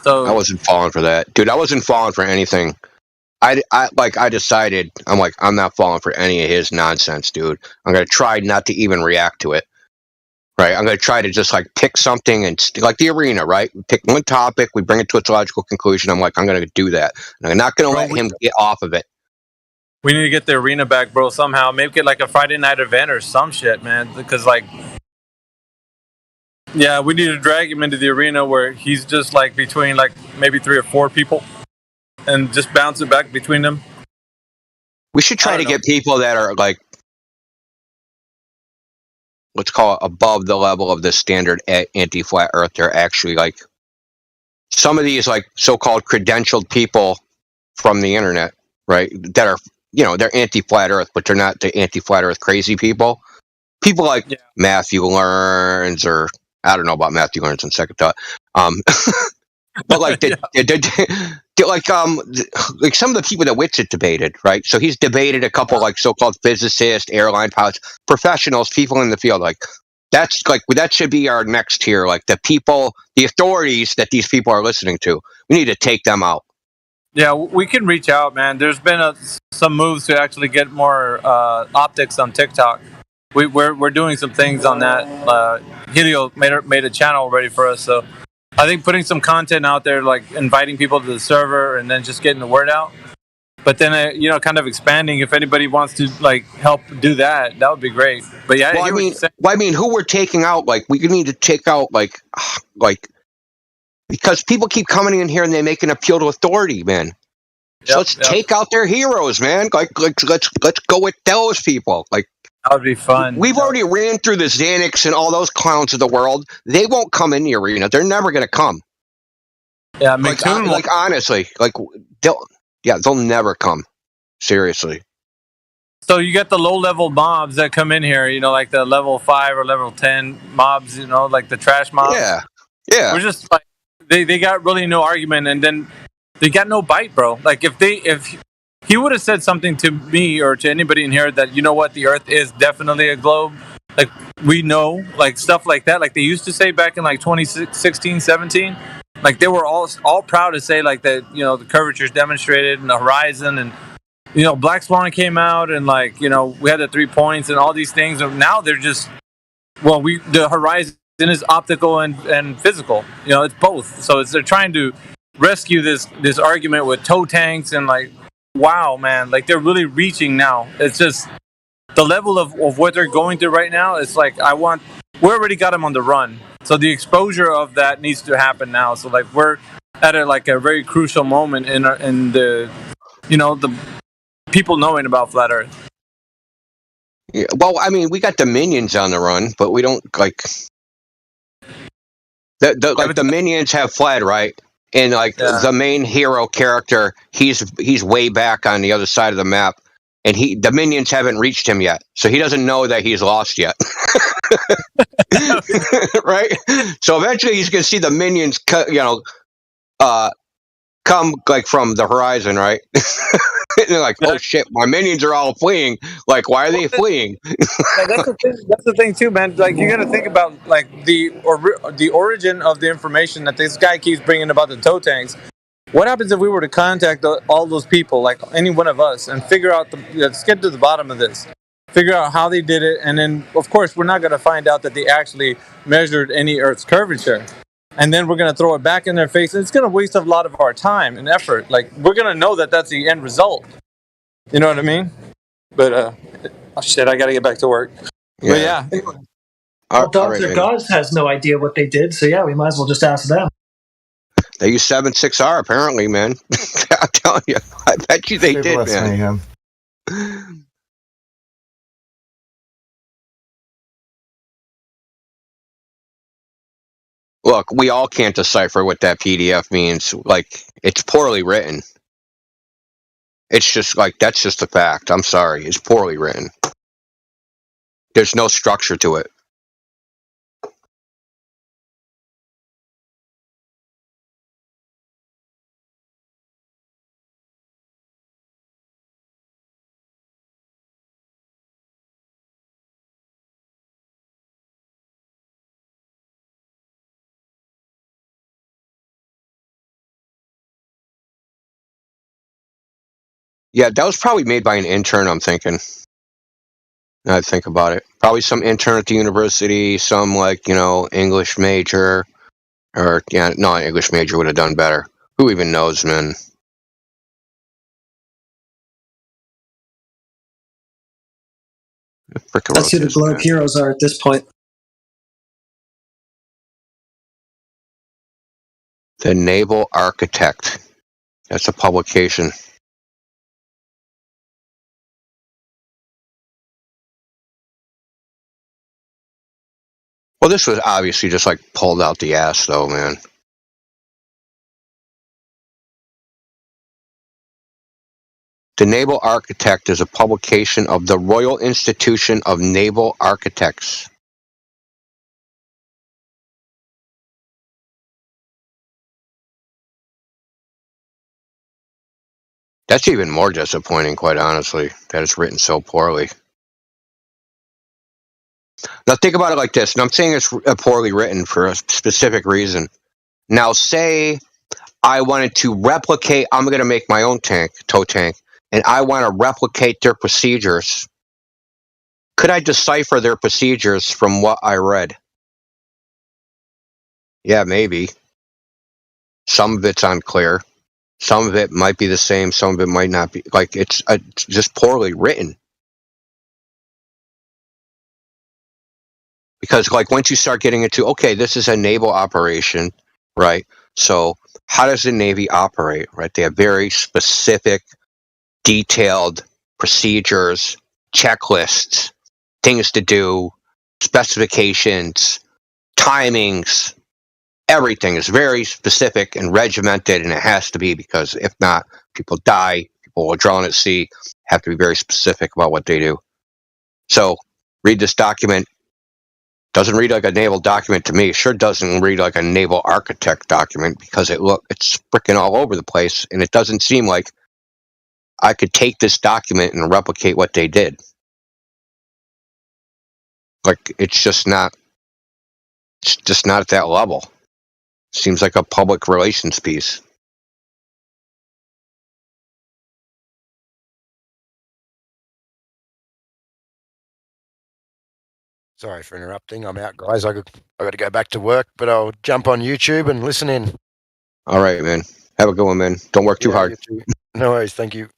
Speaker 8: so
Speaker 1: I wasn't falling for that, dude. I wasn't falling for anything. I decided I'm not falling for any of his nonsense, dude. I'm gonna try not to even react to it. Right, I'm going to try to just pick something and like the arena, right? Pick one topic, we bring it to its logical conclusion. I'm going to do that. And I'm not going to let him get off of it.
Speaker 8: We need to get the arena back, bro. Somehow, maybe get a Friday night event or some shit, man. Because we need to drag him into the arena where he's just between maybe 3 or 4 people, and just bounce it back between them.
Speaker 1: We should try to get people that are let's call it above the level of the standard anti-flat earth. They're actually some of these so-called credentialed people from the internet, right? That are, they're anti-flat earth, but they're not the anti-flat earth crazy people. People Matthew Learns, or I don't know about Matthew Learns on second thought. But some of the people that Witsit debated, right? So he's debated a couple so-called physicists, airline pilots, professionals, people in the field. That's that should be our next tier. The people, the authorities that these people are listening to. We need to take them out.
Speaker 8: Yeah, we can reach out, man. There's been some moves to actually get more optics on TikTok. We're doing some things on that. Helio made a channel ready for us, so I think putting some content out there, inviting people to the server and then just getting the word out. But then, kind of expanding. If anybody wants to help do that, that would be great. But yeah,
Speaker 1: I mean, who we're taking out? We need to take out because people keep coming in here and they make an appeal to authority, man. So let's take out their heroes, man. Let's go with those people.
Speaker 8: That would be fun.
Speaker 1: We've already ran through the Xanax and all those clowns of the world. They won't come in the arena. They're never going to come.
Speaker 8: Yeah, McToon.
Speaker 1: Honestly, they'll never come. Seriously.
Speaker 8: So you get the low-level mobs that come in here. The level 5 or level 10 mobs. The trash mobs.
Speaker 1: Yeah.
Speaker 8: We're just they got really no argument, and then they got no bite, bro. If he would have said something to me or to anybody in here that, the Earth is definitely a globe. We know, stuff like that. They used to say back in 2016, 17. They were all proud to say that, the curvature is demonstrated in the horizon, and Black Swan came out, and we had the 3 points and all these things. And now they're just the horizon and it's optical and physical. You know, it's both. So they're trying to rescue this argument with toe tanks and like, wow, man, like they're really reaching now. It's just the level of what they're going through right now. It's like we already got them on the run. So the exposure of that needs to happen now. So like we're at a very crucial moment in the the people knowing about flat Earth.
Speaker 1: Yeah, well, I mean, we got the minions on the run, but we don't like the minions have fled, right? And like the main hero character, he's way back on the other side of the map, and the minions haven't reached him yet, so he doesn't know that he's lost yet. Right? So eventually he's gonna see the minions, come like from the horizon, right? And they're like, "Oh shit, my minions are all fleeing! Like, why are they fleeing?"
Speaker 8: That's the thing. That's the thing too, man. Like you got to think about like the origin of the information that this guy keeps bringing about the toe tanks. What happens if we were to contact all those people, like any one of us, and figure out let's get to the bottom of this, figure out how they did it, and then of course we're not going to find out that they actually measured any Earth's curvature, and then we're going to throw it back in their face, and it's going to waste a lot of our time and effort. Like we're going to know that that's the end result. You know what I mean? But oh shit, I got to get back to work.
Speaker 1: Yeah.
Speaker 8: But yeah.
Speaker 4: Well, Dogs or Gods has no idea what they did, so yeah, we might as well just ask them.
Speaker 1: They use 7.6R apparently, man. I'm telling you, I bet you they did, man. Look, we all can't decipher what that PDF means. Like, it's poorly written. It's just like, that's just a fact. I'm sorry. It's poorly written. There's no structure to it. Yeah, that was probably made by an intern, I'm thinking. Now I think about it. Probably some intern at the university, some English major. Or, yeah, no, an English major would have done better. Who even knows, man?
Speaker 4: That's who the Globe Heroes are at this point.
Speaker 1: The Naval Architect. That's a publication. Well, this was obviously just like pulled out the ass, though, man. The Naval Architect is a publication of the Royal Institution of Naval Architects. That's even more disappointing, quite honestly, that it's written so poorly. Now, think about it like this, and I'm saying it's poorly written for a specific reason. Now, say I wanted to replicate, I'm going to make my own toe tank, and I want to replicate their procedures. Could I decipher their procedures from what I read? Yeah, maybe. Some of it's unclear. Some of it might be the same. Some of it might not be. Like, it's just poorly written. Because, like, once you start getting into, okay, this is a naval operation, right? So how does the Navy operate, right? They have very specific, detailed procedures, checklists, things to do, specifications, timings. Everything is very specific and regimented, and it has to be, because if not, people die, people are drawn at sea, have to be very specific about what they do. So read this document. Doesn't read like a naval document to me. It sure doesn't read like a naval architect document, because it's freaking all over the place, and it doesn't seem like I could take this document and replicate what they did. Like, it's just not at that level. Seems like a public relations piece.
Speaker 6: Sorry for interrupting. I'm out, guys. I got to go back to work, but I'll jump on YouTube and listen in.
Speaker 1: All right, man. Have a good one, man. Don't work too hard.
Speaker 6: You too. No worries. Thank you.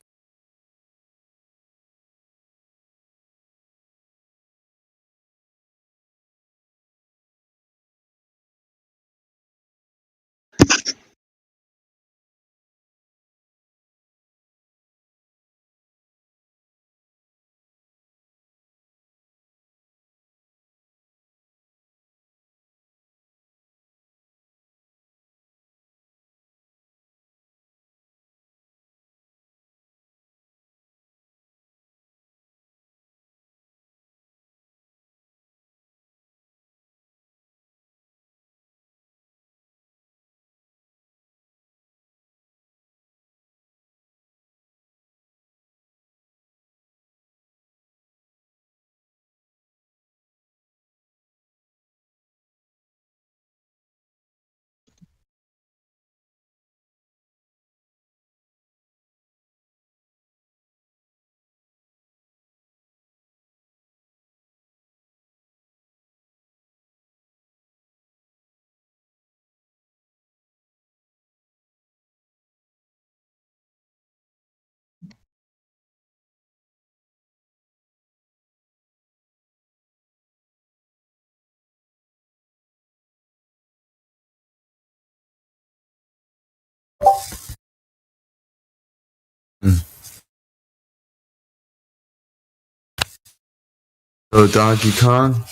Speaker 7: So Donkey Kong.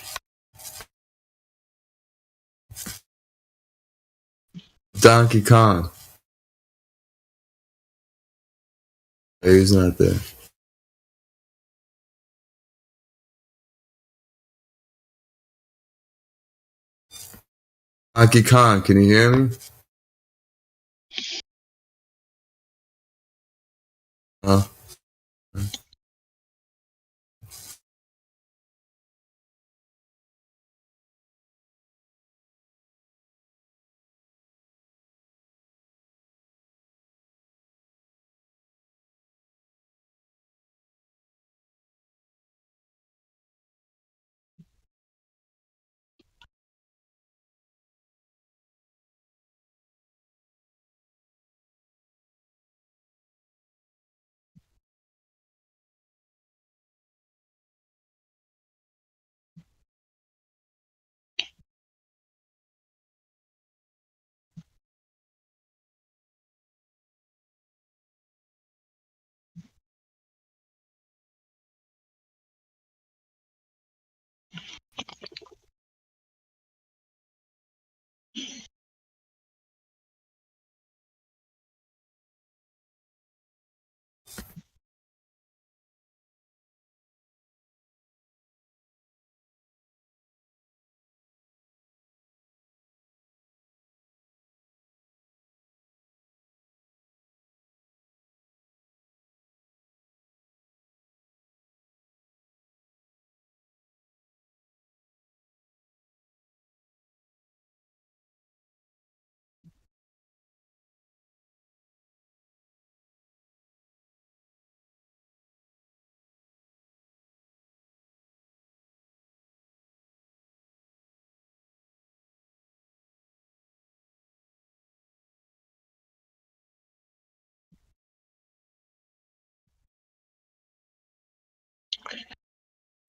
Speaker 7: Donkey Kong. Hey, he's not there. Donkey Kong, can you hear me? Huh?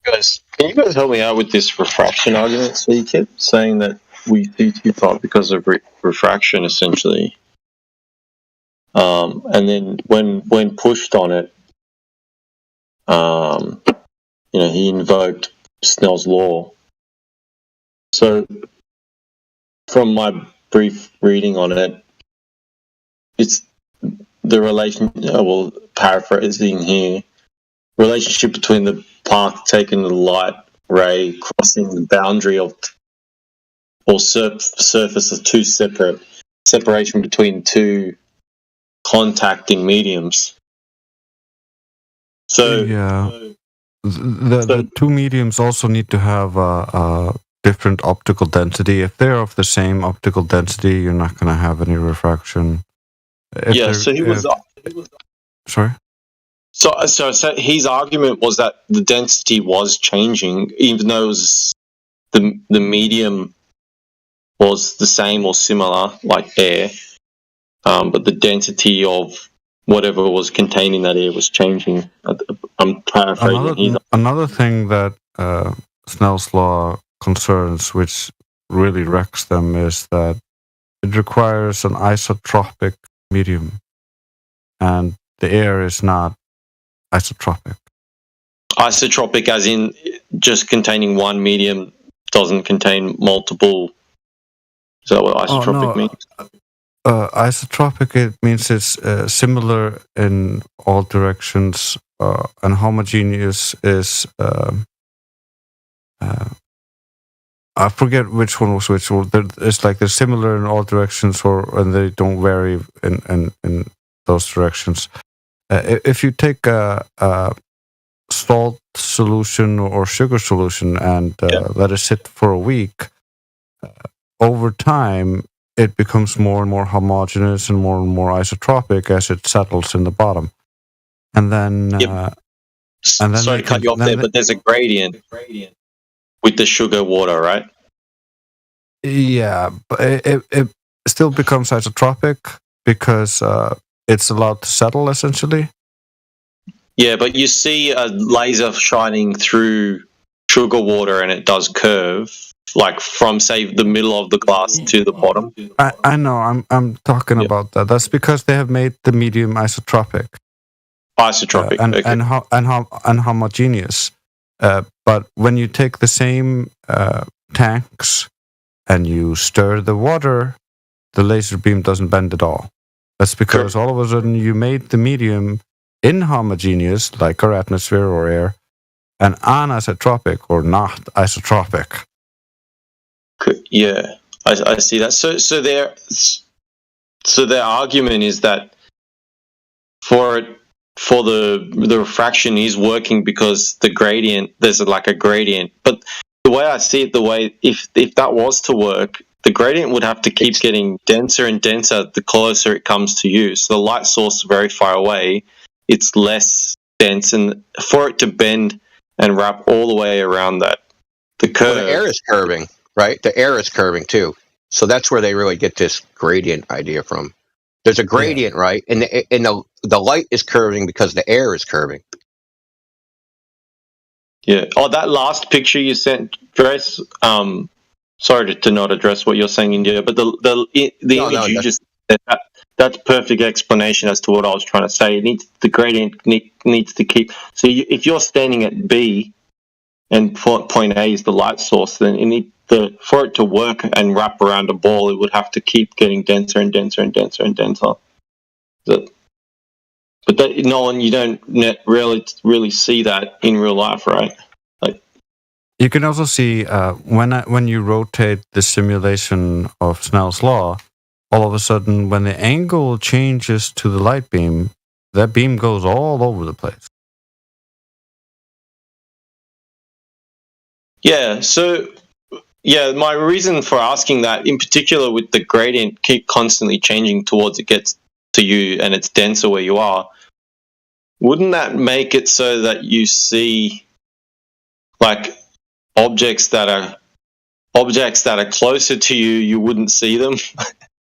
Speaker 2: Guys, can you guys help me out with this refraction argument? So you kept saying that we see too far because of refraction, essentially. And then when pushed on it, he invoked Snell's law. So from my brief reading on it, it's the relation. Well, paraphrasing here, relationship between the path taken to the light ray crossing the boundary of or surface of two separation between two contacting mediums. So
Speaker 5: yeah, the two mediums also need to have a different optical density. If they're of the same optical density, you're not going to have any refraction.
Speaker 2: So he was.
Speaker 5: Sorry.
Speaker 2: So his argument was that the density was changing, even though it was the medium was the same or similar, like air, but the density of whatever was contained in that air was changing. I'm paraphrasing here.
Speaker 5: Another thing that Snell's law concerns, which really wrecks them, is that it requires an isotropic medium, and the air is not isotropic.
Speaker 2: Isotropic, as in just containing one medium, doesn't contain multiple. Is that what isotropic means?
Speaker 5: Isotropic, it means it's similar in all directions, and homogeneous is I forget which one was which. It's like they're similar in all directions, and they don't vary in those directions. If you take a salt solution or sugar solution and let it sit for a week, over time it becomes more and more homogeneous and more isotropic as it settles in the bottom. And then,
Speaker 2: sorry to cut you off there, but there's a gradient with the sugar water, right?
Speaker 5: Yeah, but it still becomes isotropic because it's allowed to settle, essentially.
Speaker 2: Yeah, but you see a laser shining through sugar water and it does curve, like from, say, the middle of the glass to the bottom.
Speaker 5: I know, I'm talking about that. That's because they have made the medium isotropic.
Speaker 2: Isotropic,
Speaker 5: and homogeneous. But when you take the same tanks and you stir the water, the laser beam doesn't bend at all. That's because all of a sudden you made the medium inhomogeneous, like our atmosphere or air, and anisotropic or not isotropic.
Speaker 2: Yeah, I see that. So their argument is that for the refraction is working because the gradient, there's like a gradient. But the way I see it, if that was to work, the gradient would have to keep getting denser and denser the closer it comes to you. So the light source is very far away, it's less dense, and for it to bend and wrap all the way around the curve.
Speaker 1: Well, the air is curving, right? The air is curving too. So that's where they really get this gradient idea from. There's a gradient, right? And the light is curving because the air is curving.
Speaker 2: Yeah. Oh, that last picture you sent, Dres. Sorry to not address what you're saying, India, but the image you just said, that's perfect explanation as to what I was trying to say. The gradient needs to keep. So if you're standing at B, and point A is the light source, then for it to work and wrap around a ball, it would have to keep getting denser and denser and denser and denser. But Nolan, you don't really see that in real life, right?
Speaker 5: You can also see when you rotate the simulation of Snell's law, all of a sudden, when the angle changes to the light beam, that beam goes all over the place.
Speaker 2: Yeah, so my reason for asking that, in particular with the gradient keep constantly changing towards it gets to you and it's denser where you are, wouldn't that make it so that you see like objects that are closer to you, you wouldn't see them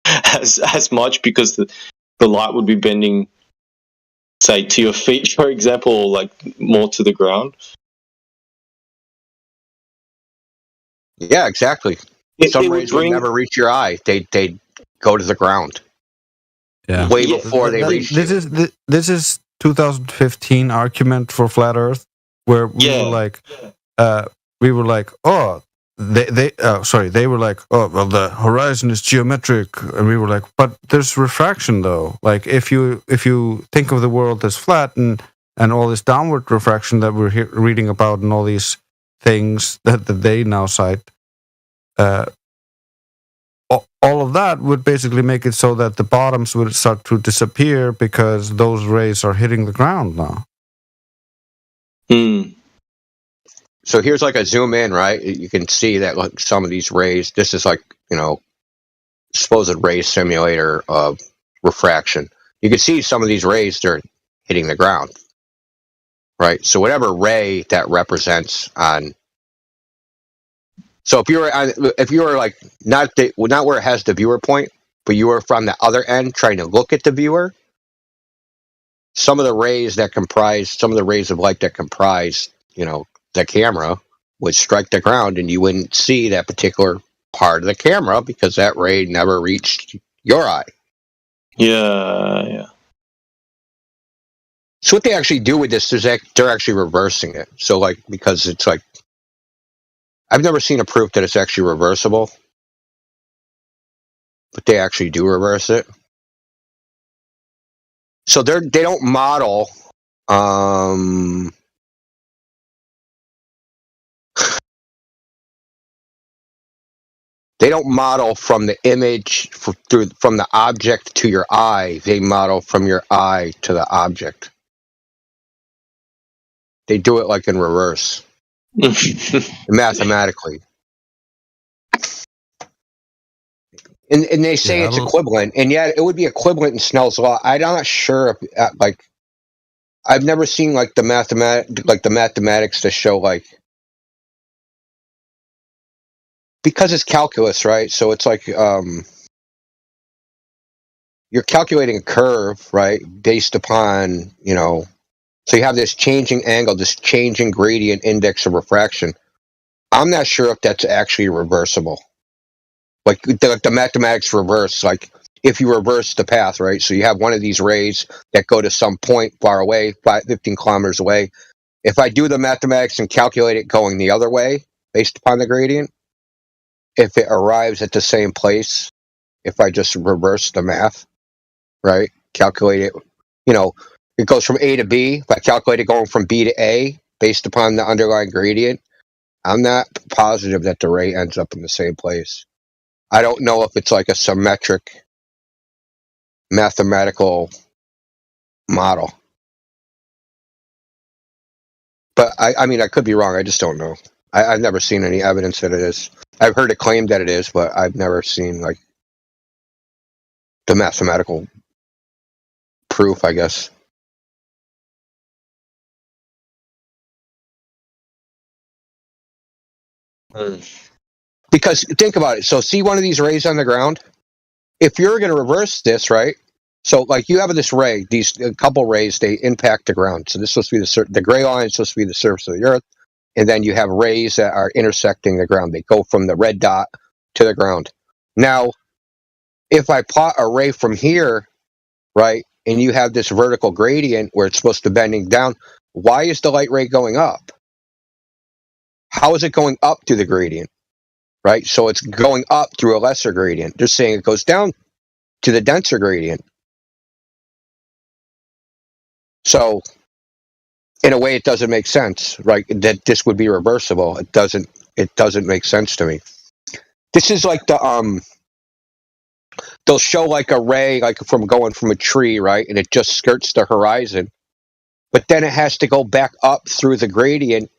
Speaker 2: as much because the light would be bending, say, to your feet, for example, or like more to the ground?
Speaker 1: Yeah, exactly. Some rays would never reach your eye. They'd go to the ground.
Speaker 5: Yeah.
Speaker 1: Way before they reach you.
Speaker 5: This is 2015 argument for flat Earth, where we were like, oh, they were like, oh, well, the horizon is geometric, and we were like, but there's refraction though. Like if you think of the world as flat and all this downward refraction that we're reading about and all these things that they now cite, all of that would basically make it so that the bottoms would start to disappear because those rays are hitting the ground now.
Speaker 1: So here's like a zoom in, right? You can see that like some of these rays, this is like, supposed ray simulator of refraction. You can see some of these rays, they're hitting the ground, right? So whatever ray that represents on So if you were like not where it has the viewer point, but you were from the other end trying to look at the viewer, some of the rays of light that comprise, the camera would strike the ground, and you wouldn't see that particular part of the camera because that ray never reached your eye.
Speaker 2: Yeah.
Speaker 1: So what they actually do with this is they're actually reversing it. So like, because it's like, I've never seen a proof that it's actually reversible, but they actually do reverse it. So they don't model. They don't model from the image from the object to your eye. They model from your eye to the object. They do it like in reverse, mathematically. And they say it's equivalent, and yet it would be equivalent in Snell's law. I'm not sure if I've never seen like the mathematics to show like, because it's calculus, right? So it's like you're calculating a curve, right, based upon, so you have this changing angle, this changing gradient index of refraction. I'm not sure if that's actually reversible. Like the mathematics reverse, like if you reverse the path, right? So you have one of these rays that go to some point far away, 15 kilometers away. If I do the mathematics and calculate it going the other way based upon the gradient, if it arrives at the same place, if I just reverse the math, right? Calculate it, it goes from A to B. If I calculate it going from B to A based upon the underlying gradient, I'm not positive that the ray ends up in the same place. I don't know if it's like a symmetric mathematical model. But I mean, I could be wrong. I just don't know. I've never seen any evidence that it is. I've heard it claimed that it is, but I've never seen like the mathematical proof, I guess. Because think about it. So see one of these rays on the ground? If you're going to reverse this, right? So like you have this ray, a couple rays, they impact the ground. So this is supposed to be the gray line is supposed to be the surface of the earth. And then you have rays that are intersecting the ground. They go from the red dot to the ground. Now, if I plot a ray from here, right, and you have this vertical gradient where it's supposed to be bending down, why is the light ray going up? How is it going up through the gradient? Right? So it's going up through a lesser gradient. They're saying it goes down to the denser gradient. So in a way, it doesn't make sense, right? That this would be reversible. It doesn't make sense to me. This is like they'll show like a ray, like from going from a tree, right? And it just skirts the horizon, but then it has to go back up through the gradient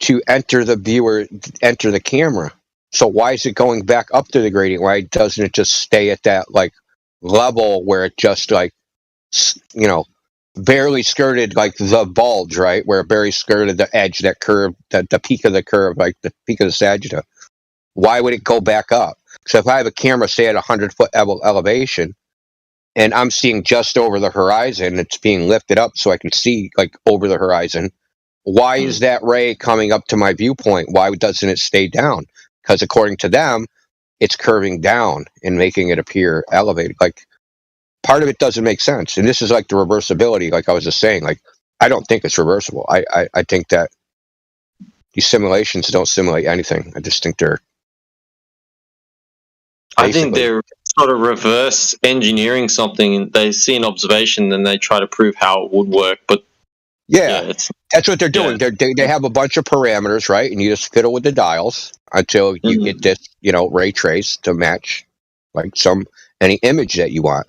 Speaker 1: to enter the camera. So why is it going back up to the gradient? Why doesn't it just stay at that like level where it just like, barely skirted like the bulge, right? Where it barely skirted the edge, that curve, the peak of the curve, like the peak of the sagitta. Why would it go back up? So if I have a camera, say at 100-foot elevation, and I'm seeing just over the horizon, it's being lifted up so I can see like over the horizon. Why is that ray coming up to my viewpoint? Why doesn't it stay down? Because according to them, it's curving down and making it appear elevated. Like part of it doesn't make sense. And this is like the reversibility, like I was just saying, like I don't think it's reversible. I think that these simulations don't simulate anything. I just think they're
Speaker 2: I think they're sort of reverse engineering something. They see an observation, then they try to prove how it would work. But
Speaker 1: that's what they're doing.
Speaker 2: Yeah.
Speaker 1: They have a bunch of parameters, right? And you just fiddle with the dials until you get this, ray trace to match like any image that you want.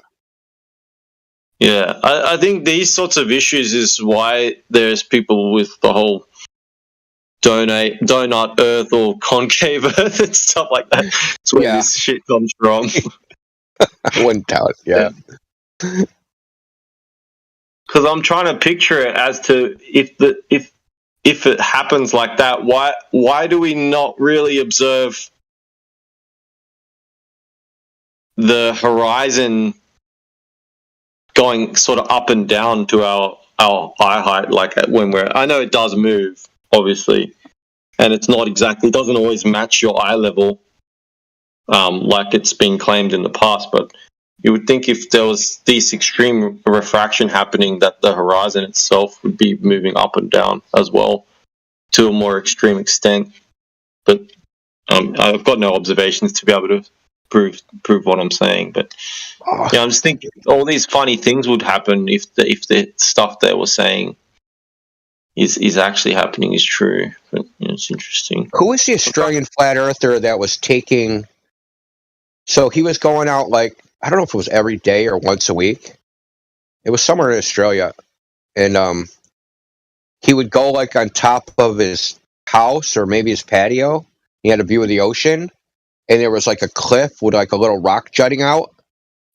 Speaker 2: Yeah, I think these sorts of issues is why there's people with the whole donut Earth or concave Earth and stuff like that. That's where this shit comes from.
Speaker 1: I wouldn't doubt it. Yeah. Because
Speaker 2: I'm trying to picture it as to if if it happens like that, why do we not really observe the horizon going sort of up and down to our eye height? Like when I know it does move, obviously, and it doesn't always match your eye level, like it's been claimed in the past. But you would think if there was this extreme refraction happening, that the horizon itself would be moving up and down as well to a more extreme extent. But I've got no observations to be able to prove what I'm saying. But yeah, I'm just thinking all these funny things would happen if the stuff they were saying is actually happening is true. But it's interesting.
Speaker 1: Who was the Australian flat earther that was taking? So he was going out like, I don't know if it was every day or once a week. It was somewhere in Australia, and he would go like on top of his house or maybe his patio. He had a view of the ocean, and there was like a cliff with like a little rock jutting out,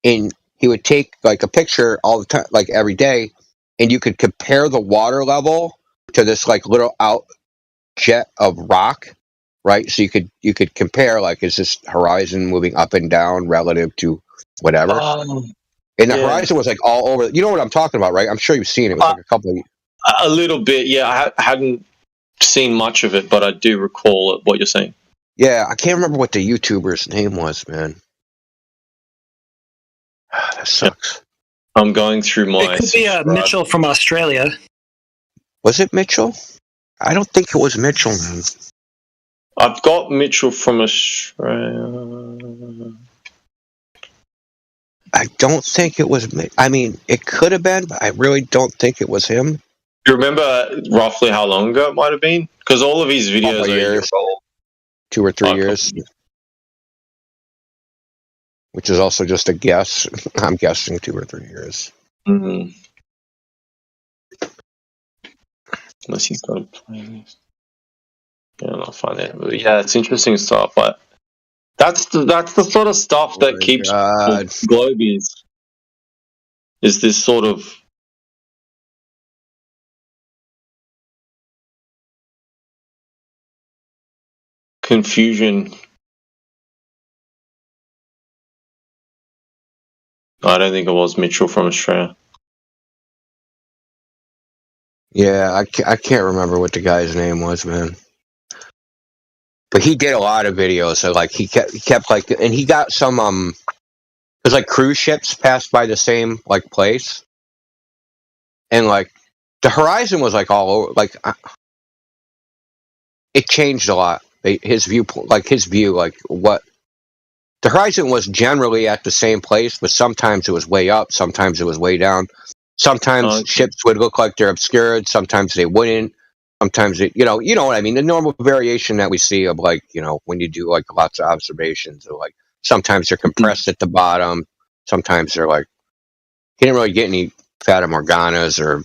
Speaker 1: and he would take like a picture all the time, like every day, and you could compare the water level to this like little out jet of rock, right? So you could compare, like, is this horizon moving up and down relative to whatever? And the horizon was like all over. You know what I'm talking about, right? I'm sure you've seen it. It was like a couple of...
Speaker 2: A little bit, yeah. I hadn't seen much of it, but I do recall what you're saying.
Speaker 1: Yeah, I can't remember what the YouTuber's name was, man. That sucks.
Speaker 2: I'm going through my...
Speaker 4: It could be Mitchell from Australia.
Speaker 1: Was it Mitchell? I don't think it was Mitchell, man.
Speaker 2: I've got Mitchell from Australia.
Speaker 1: I don't think it was... I mean, it could have been, but I really don't think it was him.
Speaker 2: Do you remember roughly how long ago it might have been? Because all of his videos are
Speaker 1: years. 2 or 3 years. Which is also just a guess. I'm guessing 2 or 3 years.
Speaker 2: Mm-hmm. Unless he's got a playlist. Yeah, I'll find it. But yeah, it's interesting stuff. But that's the sort of stuff that keeps the globe is this sort of confusion. I don't think it was Mitchell from Australia.
Speaker 1: Yeah, I can't remember what the guy's name was, man. But he did a lot of videos. So like he kept like, and he got some it was like cruise ships passed by the same like place, and like the horizon was like all over. Like it changed a lot. His view, like what the horizon was generally at the same place, but sometimes it was way up, sometimes it was way down. Sometimes ships would look like they're obscured, sometimes they wouldn't. Sometimes it, you know what I mean. The normal variation that we see of like, when you do like lots of observations, or like sometimes they're compressed at the bottom, sometimes they're like, he didn't really get any Fata Morganas or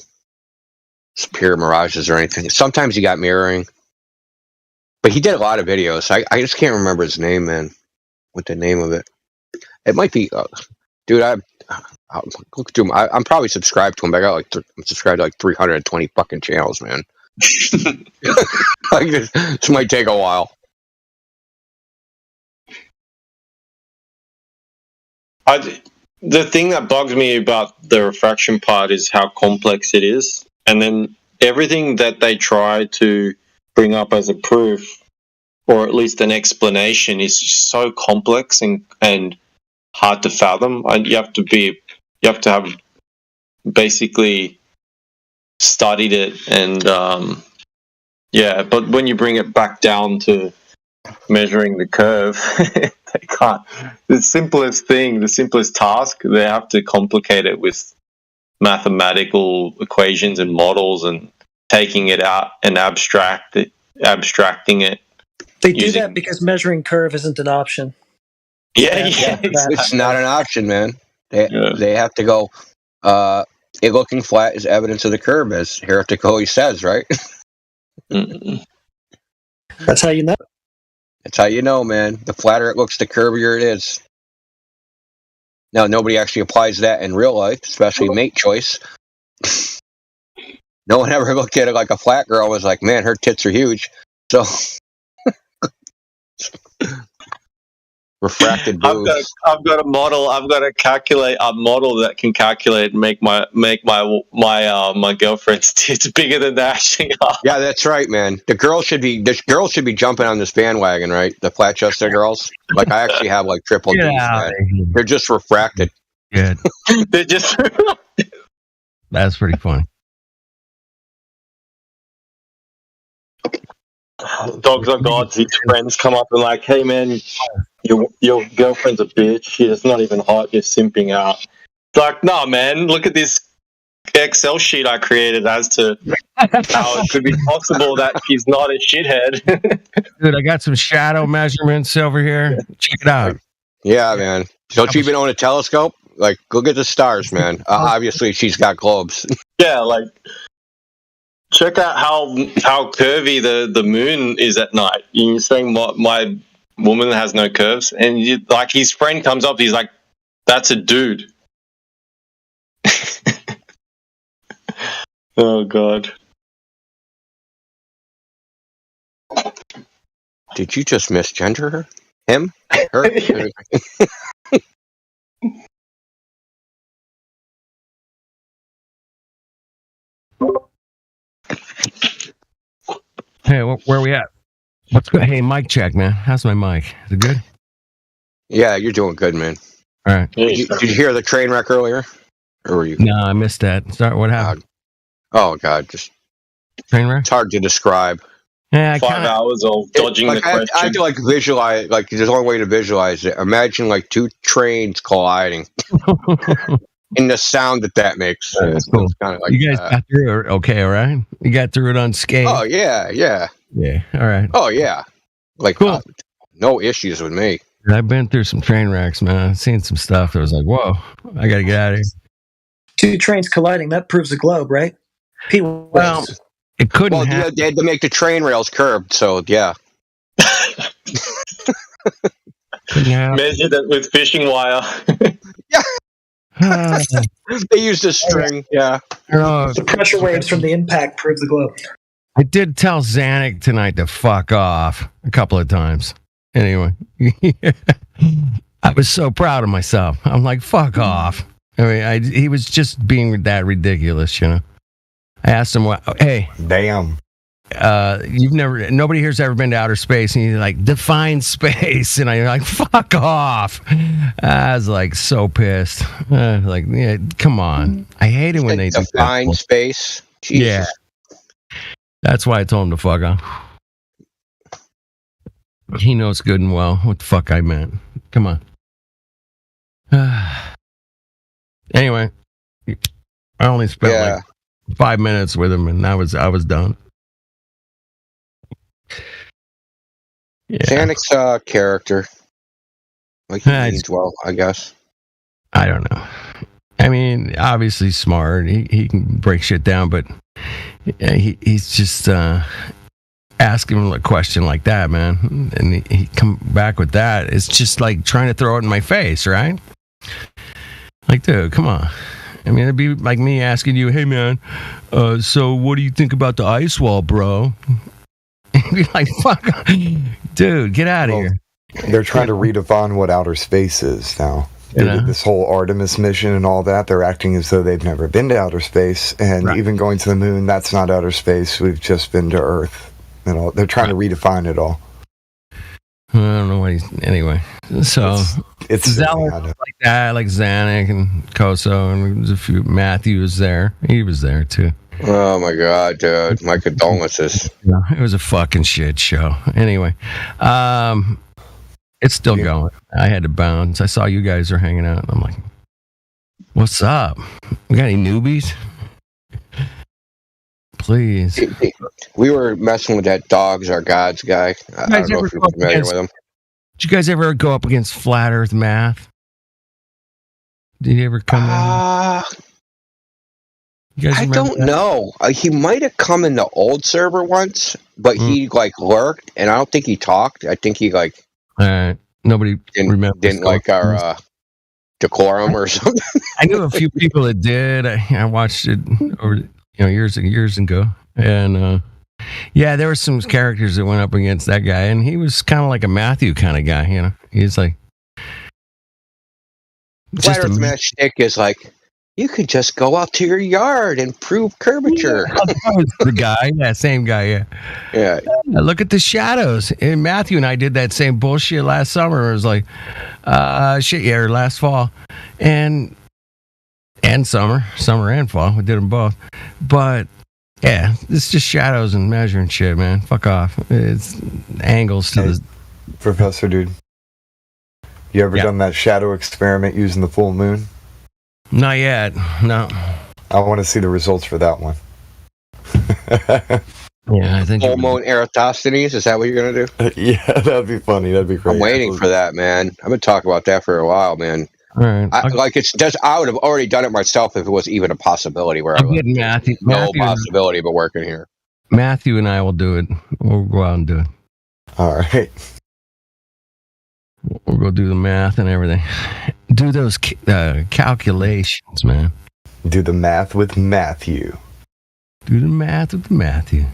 Speaker 1: superior mirages or anything. Sometimes he got mirroring, but he did a lot of videos. I just can't remember his name, man. What the name of it? It might be, dude. I'll look through him. I'm probably subscribed to him. But I got I'm subscribed to like 320 fucking channels, man. Like this might take a while.
Speaker 2: The thing that bugs me about the refraction part is how complex it is, and then everything that they try to bring up as a proof, or at least an explanation, is so complex and hard to fathom. You have to have basically studied it, and but when you bring it back down to measuring the curve, they can't. The simplest task, they have to complicate it with mathematical equations and models, and taking it out and abstracting it.
Speaker 4: They do that because measuring curve isn't an option.
Speaker 2: Yeah,
Speaker 1: it's not an option, man. They have to go. It looking flat is evidence of the curve, as Heretic always says, right?
Speaker 4: That's how you know.
Speaker 1: That's how you know, man. The flatter it looks, the curvier it is. Now, nobody actually applies that in real life, especially mate choice. No one ever looked at it like a flat girl and was like, man, her tits are huge. So refracted boobs.
Speaker 2: I've got a model. I've got a model that can calculate and make my girlfriend's tits bigger than they actually are.
Speaker 1: Yeah, that's right, man. The girls should be jumping on this bandwagon, right? The flat chested girls. Like I actually have like triple D's. They're just refracted.
Speaker 10: Good.
Speaker 2: They're just.
Speaker 10: That's pretty funny.
Speaker 2: Dogs are gods. His friends come up and like, hey man, your girlfriend's a bitch. She's not even hot. You're simping out. It's like, no man, look at this Excel sheet I created as to how it could be possible that she's not a shithead.
Speaker 10: Dude, I got some shadow measurements over here. Check it out.
Speaker 1: Yeah, man. Don't you even own a telescope? Like, look at the stars, man. Obviously, she's got globes.
Speaker 2: Yeah, like. Check out how curvy the moon is at night. You're saying my woman has no curves, and like his friend comes up, he's like, "That's a dude." Oh God!
Speaker 1: Did you just misgender her? Him? Her?
Speaker 10: Hey, where are we at? What's good? Hey, mic check, man. How's my mic? Is it good?
Speaker 1: Yeah, you're doing good, man.
Speaker 10: All right.
Speaker 1: Did you hear the train wreck earlier? Or were you?
Speaker 10: No, I missed that. What happened?
Speaker 1: Oh God, just
Speaker 10: train wreck.
Speaker 1: It's hard to describe.
Speaker 10: Yeah,
Speaker 2: 5 hours of dodging the question.
Speaker 1: I have to like visualize. Like, there's only way to visualize it. Imagine like two trains colliding. And the sound that makes.
Speaker 10: That's cool. Kind of like, you guys got through it okay, all right? You got through it unscathed?
Speaker 1: Oh, yeah.
Speaker 10: Yeah, all right.
Speaker 1: Oh, yeah. Like, cool. No issues with me.
Speaker 10: I've been through some train wrecks, man. I've seen some stuff that was like, whoa, I got to get out of here.
Speaker 4: Two trains colliding, that proves a globe, right?
Speaker 10: Well, it couldn't happen.
Speaker 1: Yeah, they had to make the train rails curved, so, yeah.
Speaker 2: Measured it with fishing wire.
Speaker 1: Yeah. They used a string, yeah.
Speaker 4: The pressure waves from the impact prove the globe.
Speaker 10: I did tell Zanuck tonight to fuck off a couple of times. Anyway, I was so proud of myself. I'm like, fuck off. I mean, he was just being that ridiculous, you know. I asked him, hey,
Speaker 9: damn.
Speaker 10: Nobody here's ever been to outer space, and he's like, define space, and I'm like, fuck off. I was like so pissed. Like, yeah, come on. I hate it when they
Speaker 1: define space. Jesus.
Speaker 10: Yeah, that's why I told him to fuck off. He knows good and well what the fuck I meant. Come on. Anyway, I only spent like 5 minutes with him, and I was done.
Speaker 1: Yeah. Zanuck's character. Like, he means well, I guess.
Speaker 10: I don't know. I mean, obviously smart. He can break shit down, but he's just asking him a question like that, man. And he come back with that. It's just like trying to throw it in my face, right? Like, dude, come on. I mean, it'd be like me asking you, hey, man, so what do you think about the ice wall, bro? And be like, fuck, dude, get out of here.
Speaker 9: They're trying to redefine what outer space is now. This whole Artemis mission and all that, they're acting as though they've never been to outer space. And even going to the moon, that's not outer space. We've just been to Earth. You know, they're trying to redefine it all.
Speaker 10: I don't know what anyway. So it's zealous like that, like Zanuck and Koso, and there's a few. Matthew was there. He was there too.
Speaker 1: Oh my God, dude! My condolences.
Speaker 10: Yeah, it was a fucking shit show. Anyway, it's still going. I had to bounce. I saw you guys are hanging out. I'm like, what's up? We got any newbies? Please.
Speaker 1: We were messing with that Dogs Are Gods guy. I don't know if you're familiar with him.
Speaker 10: Did you guys ever go up against Flat Earth Math? Did he ever come in?
Speaker 1: I don't know. He might have come in the old server once, but he like lurked, and I don't think he talked. I think he like
Speaker 10: nobody
Speaker 1: didn't like our decorum or something.
Speaker 10: I knew a few people that did. I watched it over. years ago, and yeah, there were some characters that went up against that guy, and he was kind of like a Matthew kind of guy. He's like
Speaker 1: Flat Earth Match Stick is like, you could just go out to your yard and prove curvature.
Speaker 10: The guy, same guy,
Speaker 1: yeah.
Speaker 10: Look at the shadows. And Matthew and I did that same bullshit last summer. It was like, or last fall, and summer and fall. We did them both, but yeah, it's just shadows and measuring shit, man. Fuck off. It's angles to the
Speaker 9: Professor, dude. You ever done that shadow experiment using the full moon?
Speaker 10: Not yet. No.
Speaker 9: I want to see the results for that one.
Speaker 10: Yeah, I think
Speaker 1: full moon Eratosthenes. Is that what you're gonna do?
Speaker 9: Yeah, that'd be funny. That'd be great.
Speaker 1: I'm waiting for that, man. I've been talking about that for a while, man.
Speaker 10: All right.
Speaker 1: I would have already done it myself if it was even a possibility. Where
Speaker 10: I'm getting Matthew.
Speaker 1: No possibility of it working here.
Speaker 10: Matthew and I will do it. We'll go out and do it.
Speaker 9: All right.
Speaker 10: We'll go do the math and everything. Do those calculations, man.
Speaker 9: Do the math with Matthew.
Speaker 10: Do the math with Matthew.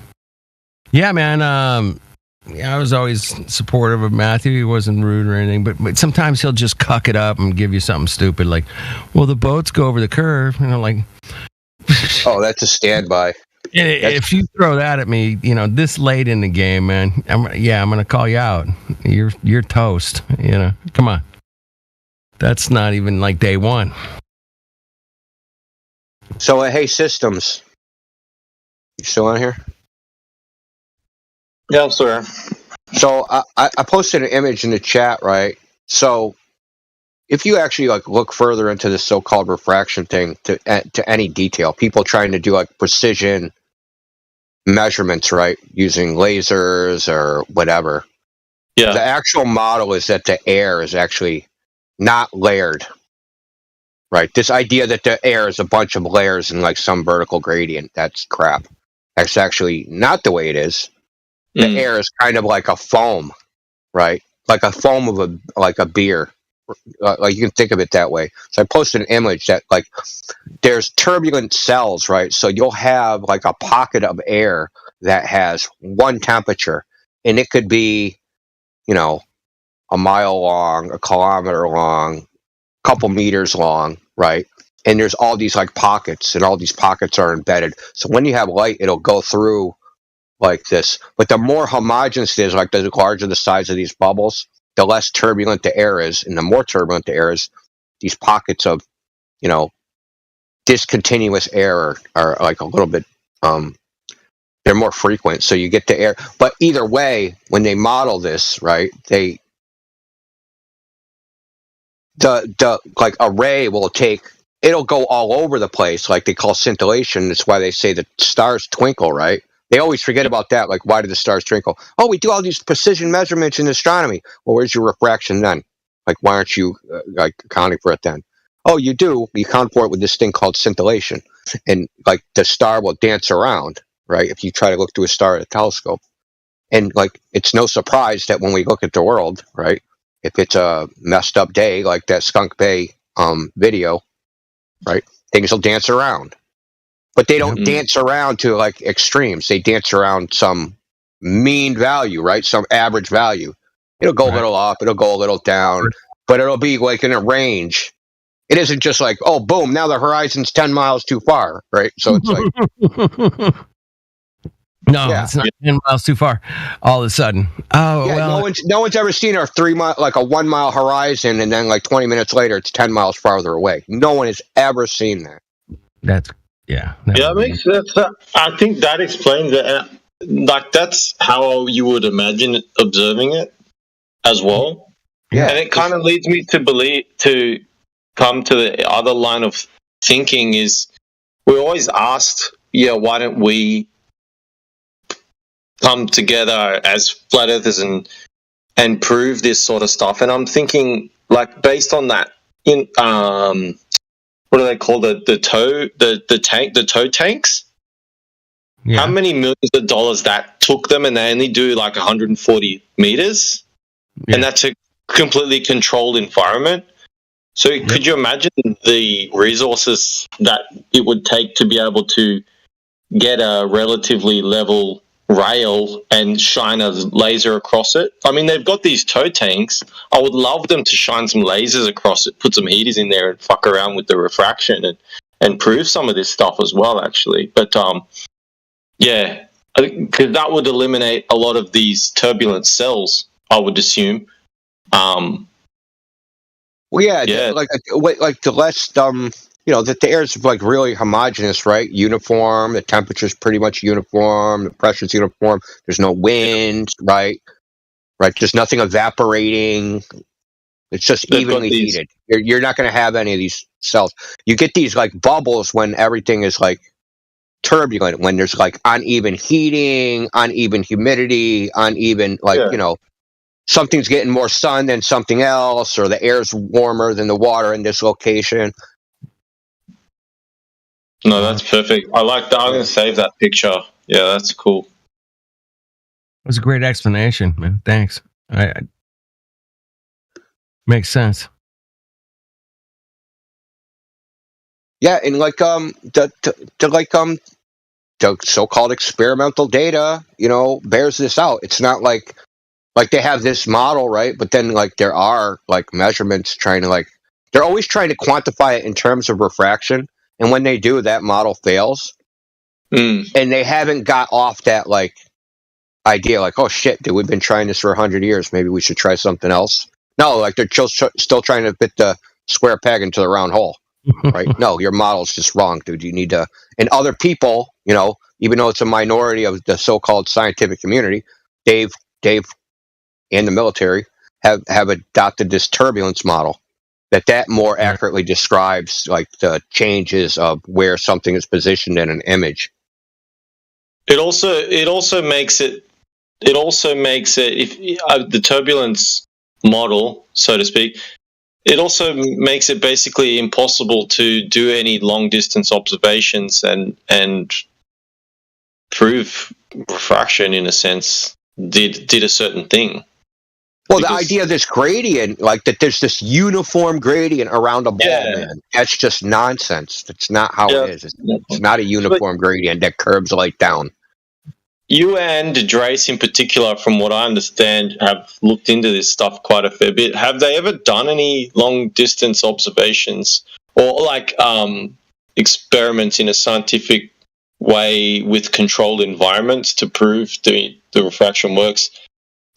Speaker 10: Yeah, man. I was always supportive of Matthew. He wasn't rude or anything, but sometimes he'll just cuck it up and give you something stupid like, well, the boats go over the curve. Like,
Speaker 1: oh, that's a standby.
Speaker 10: If you throw that at me, this late in the game, man, I'm going to call you out. You're toast. Come on. That's not even like day one.
Speaker 1: So, hey, Systems. You still on here?
Speaker 2: Yeah, sir.
Speaker 1: So I posted an image in the chat, right? So if you actually look further into the so-called refraction thing to any detail, people trying to do precision measurements, right, using lasers or whatever.
Speaker 2: Yeah.
Speaker 1: The actual model is that the air is actually not layered, right? This idea that the air is a bunch of layers in some vertical gradient, that's crap. That's actually not the way it is. The air is kind of like a foam, right? Like a foam of a beer. You can think of it that way. So I posted an image that there's turbulent cells, right? So you'll have a pocket of air that has one temperature, and it could be, a mile long, a kilometer long, a couple meters long, right? And there's all these pockets, and all these pockets are embedded. So when you have light, it'll go through like this. But the more homogeneous it is, the larger the size of these bubbles, the less turbulent the air is, and the more turbulent the air is, these pockets of, discontinuous air are a little bit, they're more frequent. So you get the air. But either way, when they model this, right, the array it'll go all over the place, like they call scintillation. That's why they say the stars twinkle, right? They always forget about that. Why do the stars twinkle? Oh, we do all these precision measurements in astronomy. Well, where's your refraction then? Why aren't you accounting for it then? Oh, you do. You account for it with this thing called scintillation. And the star will dance around, right? If you try to look through a star at a telescope. And it's no surprise that when we look at the world, right? If it's a messed up day, like that Skunk Bay video, right? Things will dance around. But they don't dance around to extremes. They dance around some mean value, right? Some average value. It'll go a little up, it'll go a little down, but it'll be in a range. It isn't just oh, boom, now the horizon's 10 miles too far, right? So it's
Speaker 10: it's not 10 miles too far all of a sudden. Oh,
Speaker 1: yeah,
Speaker 10: well.
Speaker 1: No one's ever seen a 3 mile, a 1 mile horizon, and then 20 minutes later it's 10 miles farther away. No one has ever seen that.
Speaker 10: That's
Speaker 2: it makes sense. I think that explains it. That's how you would imagine observing it as well.
Speaker 1: Yeah,
Speaker 2: and it kind of leads me to come to the other line of thinking is we always asked, why don't we come together as flat earthers and prove this sort of stuff? And I'm thinking based on that what do they call the tow tanks? Yeah. How many millions of dollars that took them, and they only do 140 meters, and that's a completely controlled environment. So could you imagine the resources that it would take to be able to get a relatively level rail and shine a laser across it. I mean, they've got these tow tanks. I would love them to shine some lasers across it, put some heaters in there and fuck around with the refraction and prove some of this stuff as well, actually. But yeah, because that would eliminate a lot of these turbulent cells, I would assume.
Speaker 1: Well, yeah. like the less that the air is like really homogeneous, right? Uniform. The temperature's pretty much uniform. The pressure's uniform. There's no wind, right? Right. There's nothing evaporating. It's just evenly heated. You're not going to have any of these cells. You get these like bubbles when everything is like turbulent, when there's like uneven heating, uneven humidity, uneven something's getting more sun than something else, or the air's warmer than the water in this location.
Speaker 2: No, that's perfect. I like that. I'm going to save that picture. Yeah, that's cool.
Speaker 10: It was a great explanation, man. Thanks. Makes sense.
Speaker 1: Yeah, and like the so-called experimental data, bears this out. It's not like they have this model, right? But then like there are like measurements trying to they're always trying to quantify it in terms of refraction, and when they do, that model fails. And they haven't got off that like idea, like, oh shit, dude, we've been trying this for 100 years. Maybe we should try something else. No, like they're still trying to fit the square peg into the round hole, right? No, your model's just wrong, dude. You need to, and other people, even though it's a minority of the so-called scientific community, Dave, and the military have adopted this turbulence model that more accurately describes like the changes of where something is positioned in an image.
Speaker 2: It also makes it if the turbulence model, so to speak, it also makes it basically impossible to do any long distance observations and prove refraction in a sense did a certain thing.
Speaker 1: Well, the idea of this gradient, like that there's this uniform gradient around a ball, man, that's just nonsense. That's not how it is. It's not a uniform gradient that curves light down.
Speaker 2: You and Drace in particular, from what I understand, have looked into this stuff quite a fair bit. Have they ever done any long-distance observations or like experiments in a scientific way with controlled environments to prove the refraction works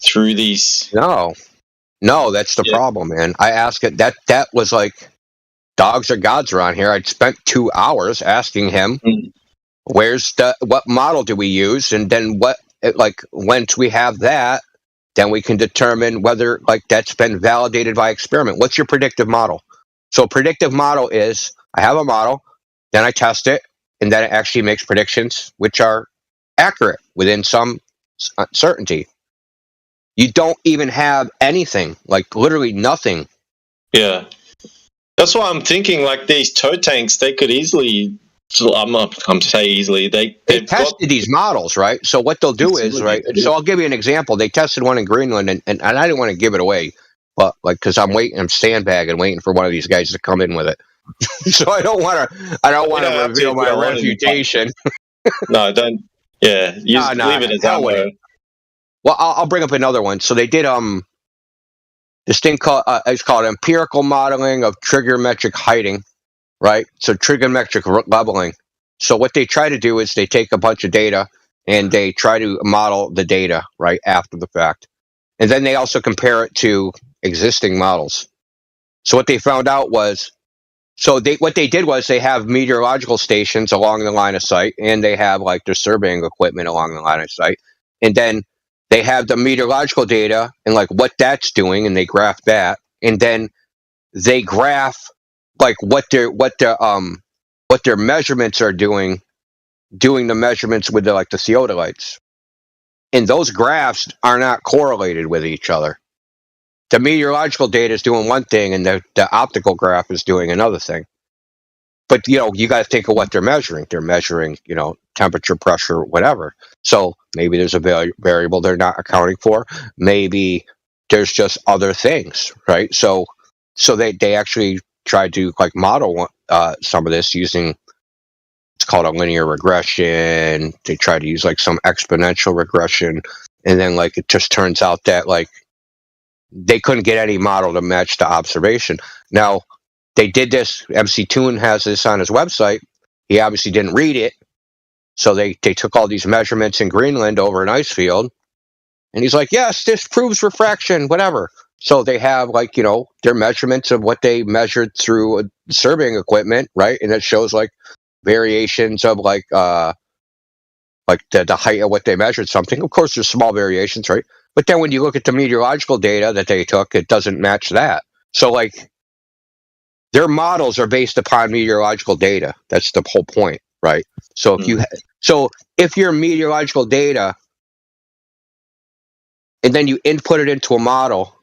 Speaker 2: through these?
Speaker 1: No, that's the problem, man. I asked it. That was like dogs or gods around here. I'd spent 2 hours asking him. What model do we use, and then once we have that, then we can determine whether like that's been validated by experiment. What's your predictive model? So a predictive model is I have a model, then I test it, and then it actually makes predictions which are accurate within some certainty. You don't even have anything, like literally nothing.
Speaker 2: Yeah, that's why I'm thinking like these tow tanks, they could easily. So I'm say easily. They've
Speaker 1: tested these models, right? So what they'll do is, right? So I'll give you an example. They tested one in Greenland, and I didn't want to give it away, but like because I'm sandbagging, waiting for one of these guys to come in with it. So I don't want to reveal my reputation.
Speaker 2: No, don't. Yeah, leave it as that way.
Speaker 1: Well, I'll bring up another one. So they did this thing called it's called empirical modeling of trigonometric heighting. Right? So trigonometric leveling. So what they try to do is they take a bunch of data and they try to model the data right after the fact. And then they also compare it to existing models. So what they found out was, what they did was they have meteorological stations along the line of sight, and they have like their surveying equipment along the line of sight. And then they have the meteorological data and like what that's doing, and they graph that. And then they graph like what their measurements are doing the measurements with the theodolites, and those graphs are not correlated with each other. The meteorological data is doing one thing, and the optical graph is doing another thing. But you got to think of what they're measuring. They're measuring temperature, pressure, whatever. So maybe there's a variable they're not accounting for. Maybe there's just other things, right? So they actually tried to model some of this using it's called a linear regression. They try to use like some exponential regression, and then like it just turns out that like they couldn't get any model to match the observation. Now they did this. MC Toon has this on his website. He obviously didn't read it, so they took all these measurements in Greenland over an ice field, and he's like, yes, this proves refraction, whatever. So they have like, you know, their measurements of what they measured through surveying equipment, right? And it shows like variations of like the height of what they measured something. Of course, there's small variations, right? But then when you look at the meteorological data that they took, it doesn't match that. So like their models are based upon meteorological data. That's the whole point, right? So if your meteorological data and then you input it into a model,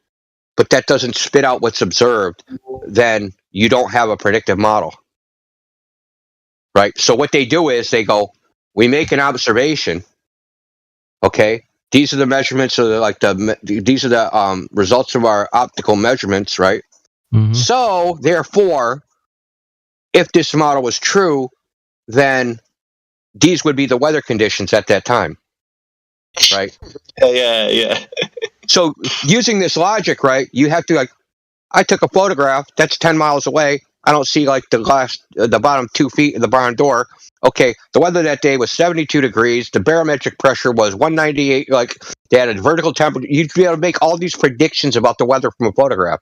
Speaker 1: but that doesn't spit out what's observed, then you don't have a predictive model, right? So what they do is they go, we make an observation, okay? These are the measurements of these are the results of our optical measurements, right?
Speaker 10: Mhm.
Speaker 1: So therefore, if this model was true, then these would be the weather conditions at that time, right?
Speaker 2: Yeah.
Speaker 1: So using this logic, right, you have to like, I took a photograph that's 10 miles away. I don't see like the bottom 2 feet of the barn door. Okay, the weather that day was 72 degrees. The barometric pressure was 198. Like they had a vertical temperature. You'd be able to make all these predictions about the weather from a photograph.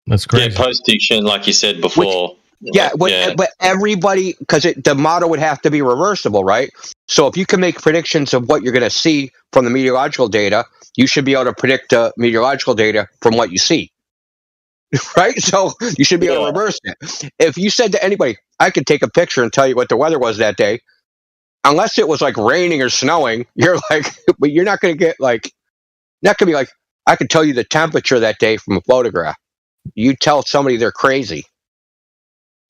Speaker 10: That's crazy.
Speaker 2: Yeah, post-diction, like you said before.
Speaker 1: But everybody, because the model would have to be reversible, right? So if you can make predictions of what you're going to see from the meteorological data, you should be able to predict the meteorological data from what you see, right? So you should be able to reverse it. If you said to anybody, I could take a picture and tell you what the weather was that day, unless it was like raining or snowing, you're like, but you're not going to get like, not going to be like, I could tell you the temperature that day from a photograph. You tell somebody they're crazy.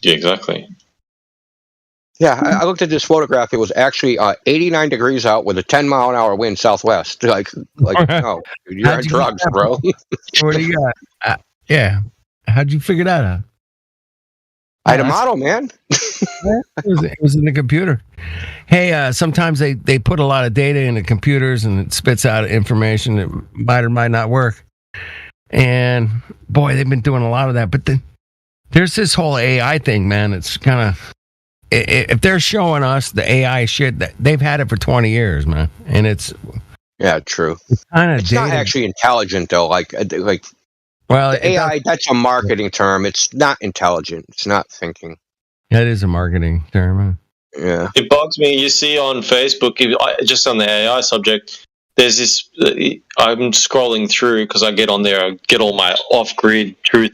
Speaker 2: Yeah, exactly.
Speaker 1: Yeah, I looked at this photograph. It was actually 89 degrees out with a 10-mile-an-hour wind southwest. Like no, dude, you're on drugs, bro.
Speaker 10: What do you got? Yeah. How'd you figure that out?
Speaker 1: I had a model, man.
Speaker 10: It was in the computer. Hey, sometimes they put a lot of data into computers and it spits out information that might or might not work. And boy, they've been doing a lot of that. But there's this whole AI thing, man. It's kind of, if they're showing us the AI shit, they've had it for 20 years, man. And it's
Speaker 1: true.
Speaker 10: It's kind of
Speaker 1: not actually intelligent though. Like well, the AI, that's a marketing term. It's not intelligent. It's not thinking.
Speaker 10: That is a marketing term.
Speaker 1: Yeah.
Speaker 2: It bugs me. You see on Facebook, just on the AI subject, there's this. I'm scrolling through because I get on there. I get all my off-grid truth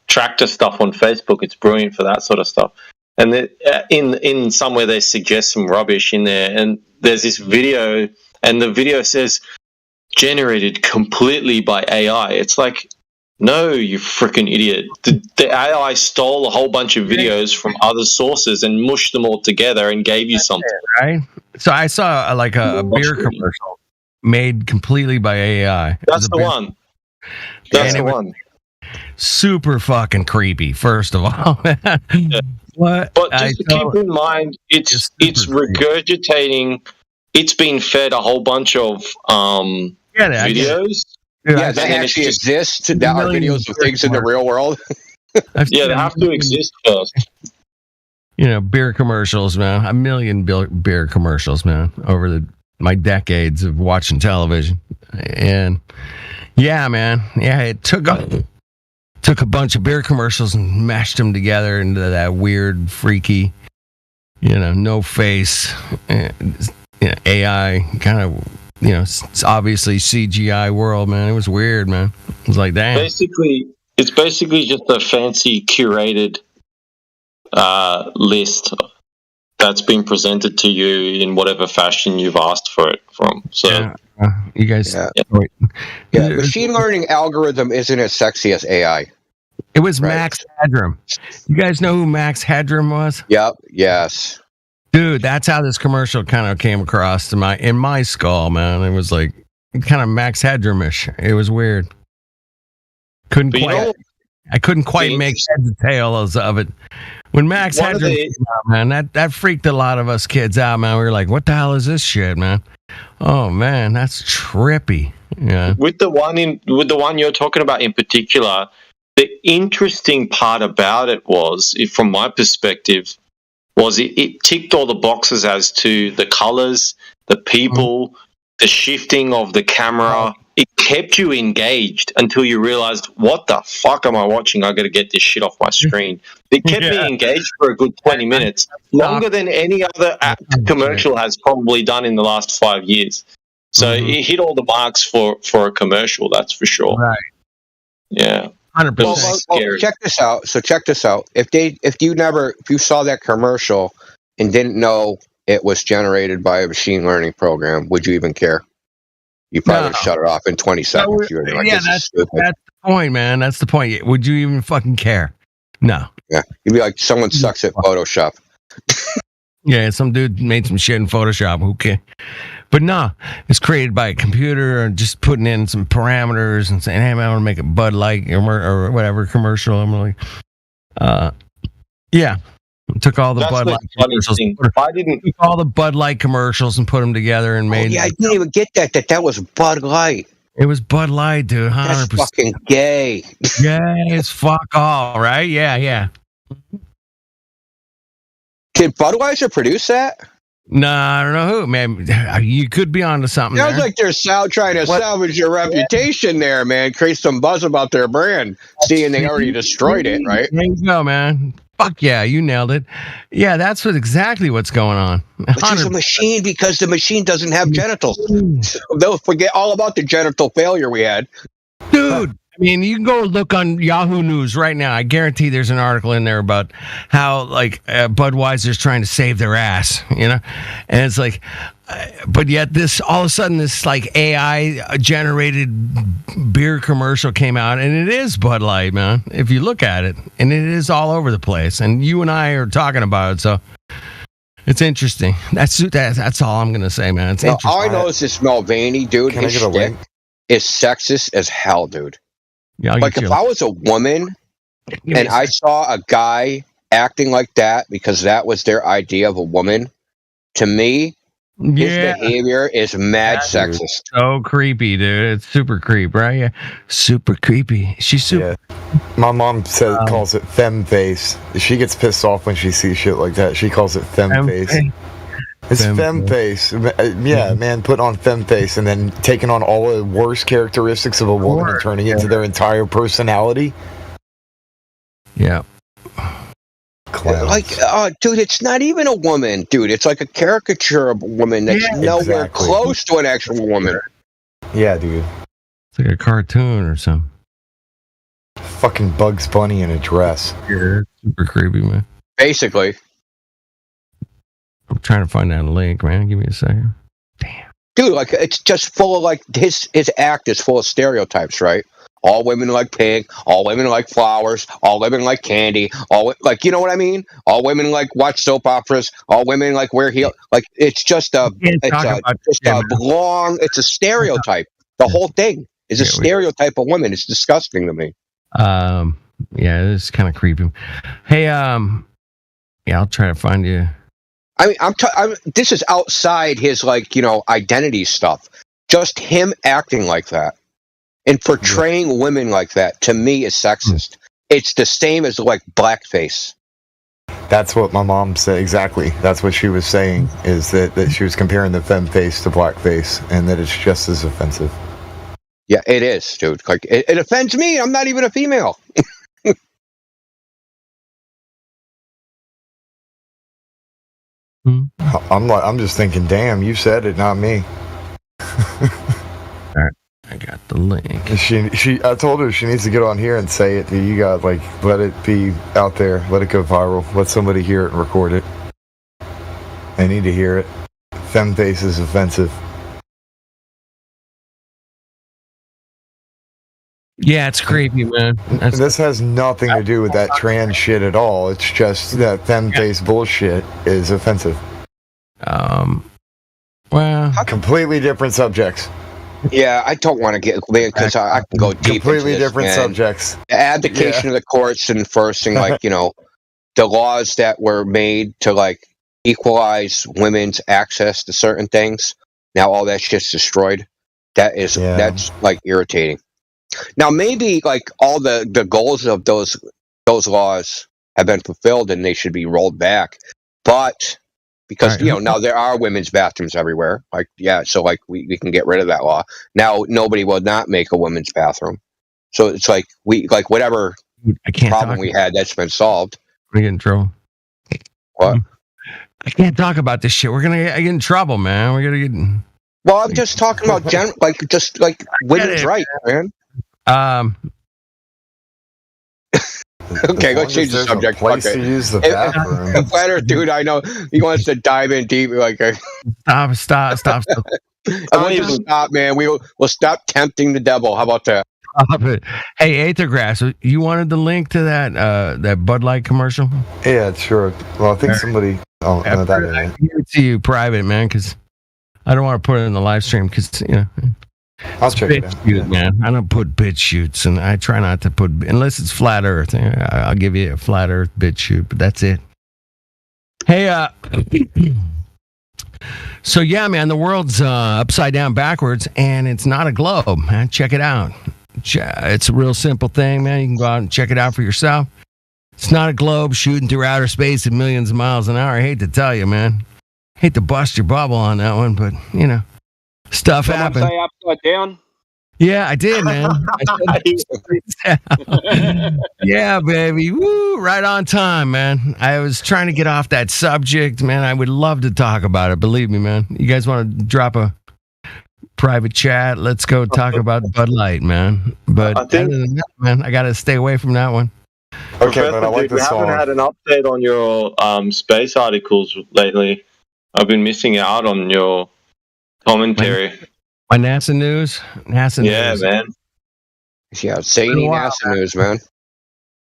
Speaker 2: tractor stuff on Facebook. It's brilliant for that sort of stuff. And in somewhere they suggest some rubbish in there, and there's this video, and the video says generated completely by AI. It's like, no, you freaking idiot. The AI stole a whole bunch of videos from other sources and mushed them all together and gave you something.
Speaker 10: Right? So I saw a beer commercial made completely by AI.
Speaker 2: That's the one. That's the one.
Speaker 10: Super fucking creepy, first of all.
Speaker 2: Yeah. But just keep in mind, it's regurgitating. It's been fed a whole bunch of videos.
Speaker 1: Yeah, that actually exist. That are videos of things in the real world.
Speaker 2: Yeah, they have to exist first.
Speaker 10: You know, beer commercials, man. A million beer commercials, man, over my decades of watching television. And yeah, man. Yeah, it took a bunch of beer commercials and mashed them together into that weird, freaky, no face, AI kind of, it's obviously CGI world, man. It was weird, man. It was like, damn.
Speaker 2: It's basically just a fancy curated list that's been presented to you in whatever fashion you've asked for it from. So
Speaker 10: you guys,
Speaker 1: machine learning algorithm isn't as sexy as AI.
Speaker 10: It was Max Headroom. You guys know who Max Headroom was?
Speaker 1: Yep. Yes.
Speaker 10: Dude, that's how this commercial kind of came across to in my skull, man. It was like kind of Max Headroom-ish. It was weird. I couldn't quite make heads and tails of it, When Max
Speaker 2: One of
Speaker 10: Headroom
Speaker 2: the-
Speaker 10: came out, man, that freaked a lot of us kids out, man. We were like, what the hell is this shit, man? Oh man, that's trippy. Yeah.
Speaker 2: With the one you're talking about in particular, the interesting part about it was, from my perspective, was it ticked all the boxes as to the colors, the people, the shifting of the camera. It kept you engaged until you realized, what the fuck am I watching? I got to get this shit off my screen. It kept me engaged for a good 20 minutes, longer than any other commercial has probably done in the last 5 years. So it hit all the marks for a commercial, that's for sure.
Speaker 10: Right.
Speaker 2: Yeah.
Speaker 10: 100%.
Speaker 1: Well, check this out. So check this out. If you saw that commercial and didn't know it was generated by a machine learning program, would you even care? You probably would shut it off in 20 seconds. You were like, that's the
Speaker 10: point, man. That's the point. Would you even fucking care? No.
Speaker 1: Yeah. You'd be like, someone sucks at Photoshop.
Speaker 10: Yeah, some dude made some shit in Photoshop. Who cares? But no, it's created by a computer and just putting in some parameters and saying, hey, man, I want to make a Bud Light or whatever commercial. I'm like, yeah. Took all the Bud Light commercials. Took all the Bud Light commercials and put them together and made.
Speaker 1: I didn't even get that was Bud Light.
Speaker 10: It was Bud Light, dude. 100%.
Speaker 1: That's fucking gay.
Speaker 10: Yeah, it's fuck all, right? Yeah.
Speaker 1: Did Budweiser produce that?
Speaker 10: No, I don't know who, man. You could be onto something.
Speaker 1: Sounds like they're trying to salvage your reputation there, man. Create some buzz about their brand, seeing they already destroyed it, right?
Speaker 10: There you go, man. Fuck yeah, you nailed it. Yeah, that's exactly what's going on.
Speaker 1: Which is a machine, because the machine doesn't have genitals. So they'll forget all about the genital failure we had.
Speaker 10: Dude, I mean, you can go look on Yahoo News right now. I guarantee there's an article in there about how, like, Budweiser's trying to save their ass, you know? And it's like, but yet this, all of a sudden, this, like, AI-generated beer commercial came out, and it is Bud Light, man, if you look at it. And it is all over the place. And you and I are talking about it, so it's interesting. That's all I'm going to say, man. It's interesting.
Speaker 1: All I know is this Mulvaney, dude, his shtick is sexist as hell, dude.
Speaker 10: Yeah,
Speaker 1: like, if I was a woman and I saw a guy acting like that because that was their idea of a woman, to me, his behavior is mad sexist.
Speaker 10: So creepy, dude. It's super creep, right? Yeah. Super creepy. She's super.
Speaker 9: Yeah. My mom calls it femme face. She gets pissed off when she sees shit like that. She calls it femme face. It's femme face. Yeah, man, put on femme face and then taking on all the worst characteristics of a woman and turning it into their entire personality.
Speaker 10: Yeah.
Speaker 9: Clowns.
Speaker 1: Like, dude, it's not even a woman, dude. It's like a caricature of a woman that's nowhere close to an actual woman.
Speaker 9: Yeah, dude.
Speaker 10: It's like a cartoon or something.
Speaker 9: Fucking Bugs Bunny in a dress.
Speaker 10: Yeah, super creepy, man.
Speaker 1: Basically.
Speaker 10: I'm trying to find that link, man. Give me a second. Damn.
Speaker 1: Dude, like, it's just full of, like, his act is full of stereotypes, right? All women like pink, all women like flowers, all women like candy, like, you know what I mean? All women like watch soap operas, all women like wear heels. Like, it's just a stereotype. The whole thing is a stereotype of women. It's disgusting to me.
Speaker 10: Yeah, it's kind of creepy. Hey, I'll try to find you.
Speaker 1: I mean, this is outside his, like, you know, identity stuff. Just him acting like that and portraying women like that, to me, is sexist. It's the same as, like, blackface.
Speaker 9: That's what my mom said, exactly. That's what she was saying, is that she was comparing the femme face to blackface, and that it's just as offensive.
Speaker 1: Yeah, it is, dude. Like, it offends me. I'm not even a female.
Speaker 9: I'm just thinking, damn, you said it, not me.
Speaker 10: All right, I got the link.
Speaker 9: I told her she needs to get on here and say it. You got, like, let it be out there, let it go viral, let somebody hear it and record it. I need to hear it. Femme face is offensive.
Speaker 10: Yeah, it's creepy, man.
Speaker 9: This has nothing to do with that trans shit at all. It's just that femme face bullshit is offensive.
Speaker 10: Well,
Speaker 9: completely different subjects.
Speaker 1: Yeah, I don't want to get because I can go deep.
Speaker 9: Completely
Speaker 1: into this,
Speaker 9: different
Speaker 1: man.
Speaker 9: subjects.
Speaker 1: The abdication of the courts and enforcing, like, you know, the laws that were made to like equalize women's access to certain things, now all that shit's destroyed. That's like irritating. Now maybe like all the goals of those laws have been fulfilled and they should be rolled back, but because now there are women's bathrooms everywhere, like so like we can get rid of that law. Now nobody will not make a women's bathroom, so it's like whatever problem we had, that's been solved.
Speaker 10: We're getting in trouble.
Speaker 1: What?
Speaker 10: I can't talk about this shit. We're gonna get in trouble, man. We're gonna get.
Speaker 1: Well, I'm just talking about just women's rights, man. Okay, let's change the subject.
Speaker 9: Place to use the bathroom.
Speaker 1: A flat Earth dude, I know he wants to dive in deep.
Speaker 10: Stop.
Speaker 1: Stop, man. We'll stop tempting the devil. How about that?
Speaker 10: Hey, Aethergrass, you wanted the link to that Bud Light commercial?
Speaker 9: Yeah, sure. Well, I think somebody. Oh, no, that ain't it.
Speaker 10: I'll give it to you private, man, because I don't want to put it in the live stream because
Speaker 9: I'll check it out.
Speaker 10: Shoot, man. I don't put bit shoots, and I try not to put unless it's flat Earth. I'll give you a flat Earth bit shoot, but that's it. Hey, so yeah, man, the world's upside down backwards, and it's not a globe, man. Check it out. It's a real simple thing, man. You can go out and check it out for yourself. It's not a globe shooting through outer space at millions of miles an hour. I hate to tell you, man. Hate to bust your bubble on that one, but stuff happens.
Speaker 11: Say upside down?
Speaker 10: Yeah, I did, man. Yeah, baby. Woo, right on time, man. I was trying to get off that subject, man. I would love to talk about it. Believe me, man. You guys want to drop a private chat? Let's go talk about Bud Light, man. But other than that, man, I got to stay away from that one.
Speaker 9: Okay, but I like this song.
Speaker 2: We haven't had an update on your space articles lately. I've been missing out on your commentary.
Speaker 10: My NASA news?
Speaker 2: Yeah, man.
Speaker 1: Yeah, zany NASA news, man.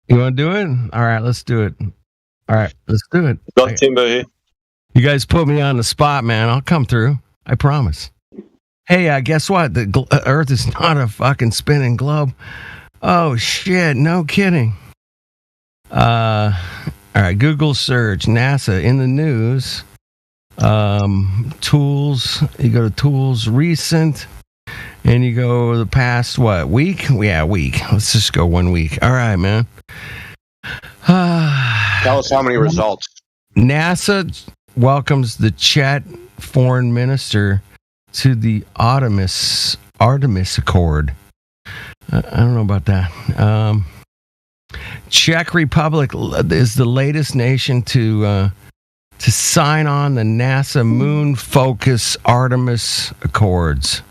Speaker 10: You want to do it? All right, let's do it.
Speaker 2: Got Timbo here.
Speaker 10: You guys put me on the spot, man. I'll come through. I promise. Hey, guess what? The Earth is not a fucking spinning globe. Oh, shit. No kidding. All right, Google search NASA in the news. Tools. You go to tools, recent, and you go the past week? Yeah, week. Let's just go 1 week. All right, man.
Speaker 1: Tell us how many results.
Speaker 10: NASA welcomes the Czech foreign minister to the Artemis Accord. I don't know about that. Czech Republic is the latest nation to sign on the NASA Moon Focus Artemis Accords.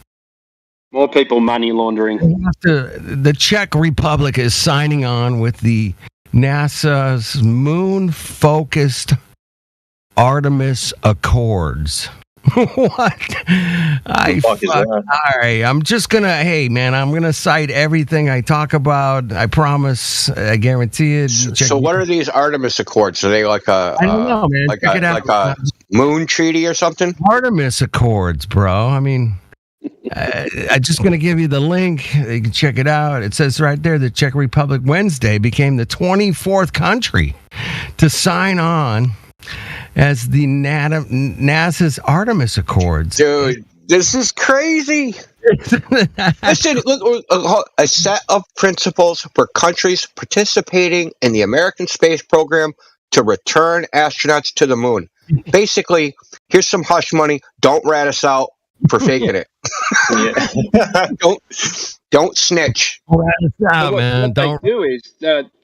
Speaker 11: More people money laundering.
Speaker 10: The Czech Republic is signing on with the NASA's Moon-focused Artemis Accords. What? All right, I'm just gonna. Hey, man, I'm gonna cite everything I talk about. I promise. I guarantee it.
Speaker 1: So, what are these Artemis Accords? Are they like a?
Speaker 10: I don't know, man.
Speaker 1: Like a moon treaty or something?
Speaker 10: Artemis Accords, bro. I mean, I'm just gonna give you the link. You can check it out. It says right there, the Czech Republic Wednesday became the 24th country to sign on as the NASA's Artemis Accords.
Speaker 1: Dude, this is crazy. Listen, look, a set of principles for countries participating in the American space program to return astronauts to the moon. Basically, here's some hush money. Don't rat us out for faking it. Don't snitch.
Speaker 10: Rat us out, man.
Speaker 11: What they do is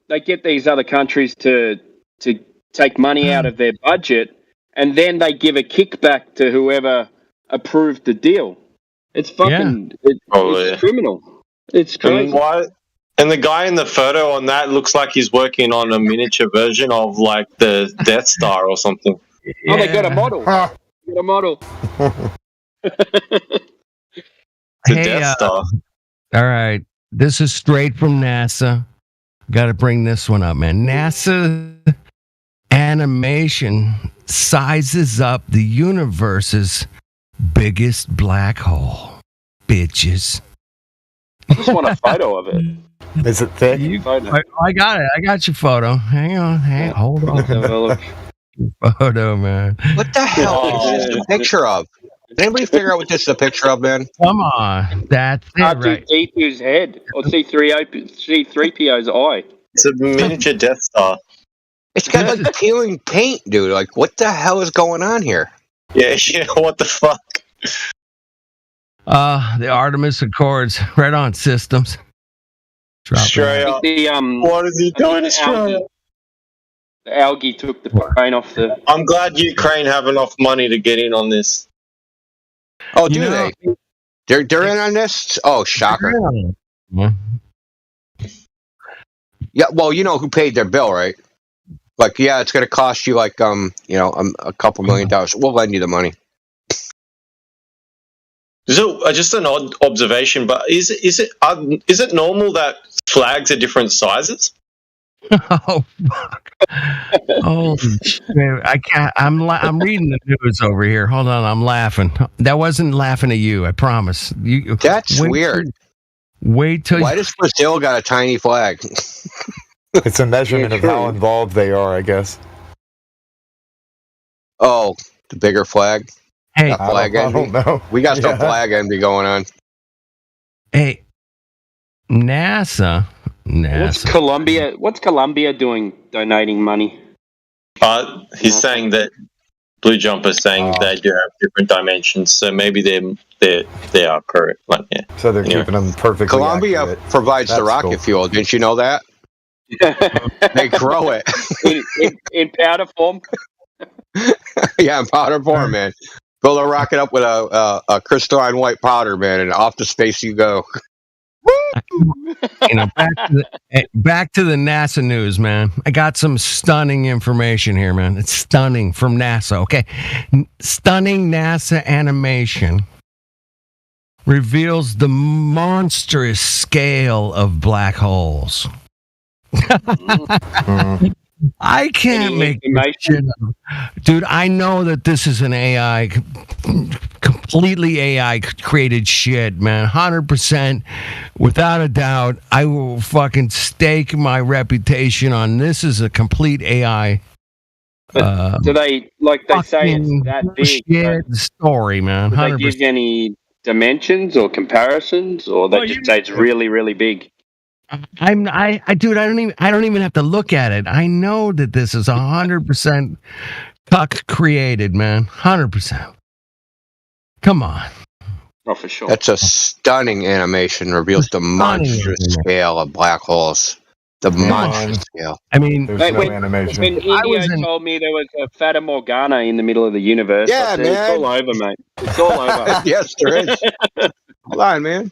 Speaker 11: they get these other countries to take money out of their budget, and then they give a kickback to whoever approved the deal. It's fucking it's criminal. It's crazy.
Speaker 2: And the guy in the photo on that looks like he's working on a miniature version of like the Death Star or something.
Speaker 11: Yeah. Oh, they got a model. Got a model.
Speaker 2: Death Star.
Speaker 10: All right. This is straight from NASA. Got to bring this one up, man. NASA animation sizes up the universe's biggest black hole. Bitches.
Speaker 11: I just want a photo of it.
Speaker 9: Is it thick?
Speaker 10: I got it. I got your photo. Hang on. Hold on. Photo, man.
Speaker 1: What the hell is this a picture of? Did anybody figure out what this is a picture of, man?
Speaker 10: Come on. That's it, right?
Speaker 11: R2D2's head or C3PO's eye.
Speaker 2: It's a miniature Death Star.
Speaker 1: It's got like peeling paint, dude. Like, what the hell is going on here?
Speaker 2: Yeah, what the fuck?
Speaker 10: The Artemis Accords, right on systems.
Speaker 2: Australia. What is he doing, Australia?
Speaker 11: The algae took the paint off the.
Speaker 2: I'm glad Ukraine have enough money to get in on this.
Speaker 1: Oh, do they? They're in on this? Oh, shocker. Yeah, well, you know who paid their bill, right? Like, yeah, it's going to cost you like, a couple $1,000,000. We'll lend you the money.
Speaker 2: So, just an odd observation, but is it normal that flags are different sizes?
Speaker 10: Oh fuck! Oh shit! I can't. I'm reading the news over here. Hold on, I'm laughing. That wasn't laughing at you. I promise.
Speaker 1: That's weird.
Speaker 10: Wait till.
Speaker 1: Why does Brazil got a tiny flag?
Speaker 9: It's a measurement of how involved they are, I guess.
Speaker 1: Oh, the bigger flag.
Speaker 10: Hey,
Speaker 1: flag
Speaker 9: I don't know.
Speaker 1: We got some flag envy going on.
Speaker 10: Hey, NASA.
Speaker 11: What's Colombia doing donating money?
Speaker 2: He's saying that Blue Jumper's saying they do have different dimensions, so maybe they are correct. Like, yeah.
Speaker 9: So they're keeping them perfectly
Speaker 1: Colombia
Speaker 9: accurate.
Speaker 1: provides the rocket fuel. Didn't you know that? They grow it
Speaker 11: in powder form.
Speaker 1: Yeah, in powder form, man. Fill a rocket up with a crystalline white powder, man, and off to space you go.
Speaker 10: Back to the NASA news, man. I got some stunning information here, man. It's stunning from NASA. Okay, stunning NASA animation reveals the monstrous scale of black holes. I can't make this shit up. Dude, I know that this is an AI, completely AI created shit, man. 100%, without a doubt. I will fucking stake my reputation on this is a complete AI.
Speaker 11: Do they, like they say it's that big?
Speaker 10: Shit story, man. 100%.
Speaker 11: Do they give any dimensions or comparisons, or they just say it's really, really big?
Speaker 10: Dude, I don't even have to look at it. I know that this is 100% cuck created, man. 100%. Come on.
Speaker 11: Oh, for sure.
Speaker 1: That's a stunning animation. Reveals the monstrous scale of black holes. The monstrous scale.
Speaker 10: I mean,
Speaker 9: there's no animation.
Speaker 11: When Indio told me there was a Fata Morgana in the middle of the universe,
Speaker 1: yeah, man.
Speaker 11: It's all over, mate. It's all over.
Speaker 1: Yes, there is. Hold on, man.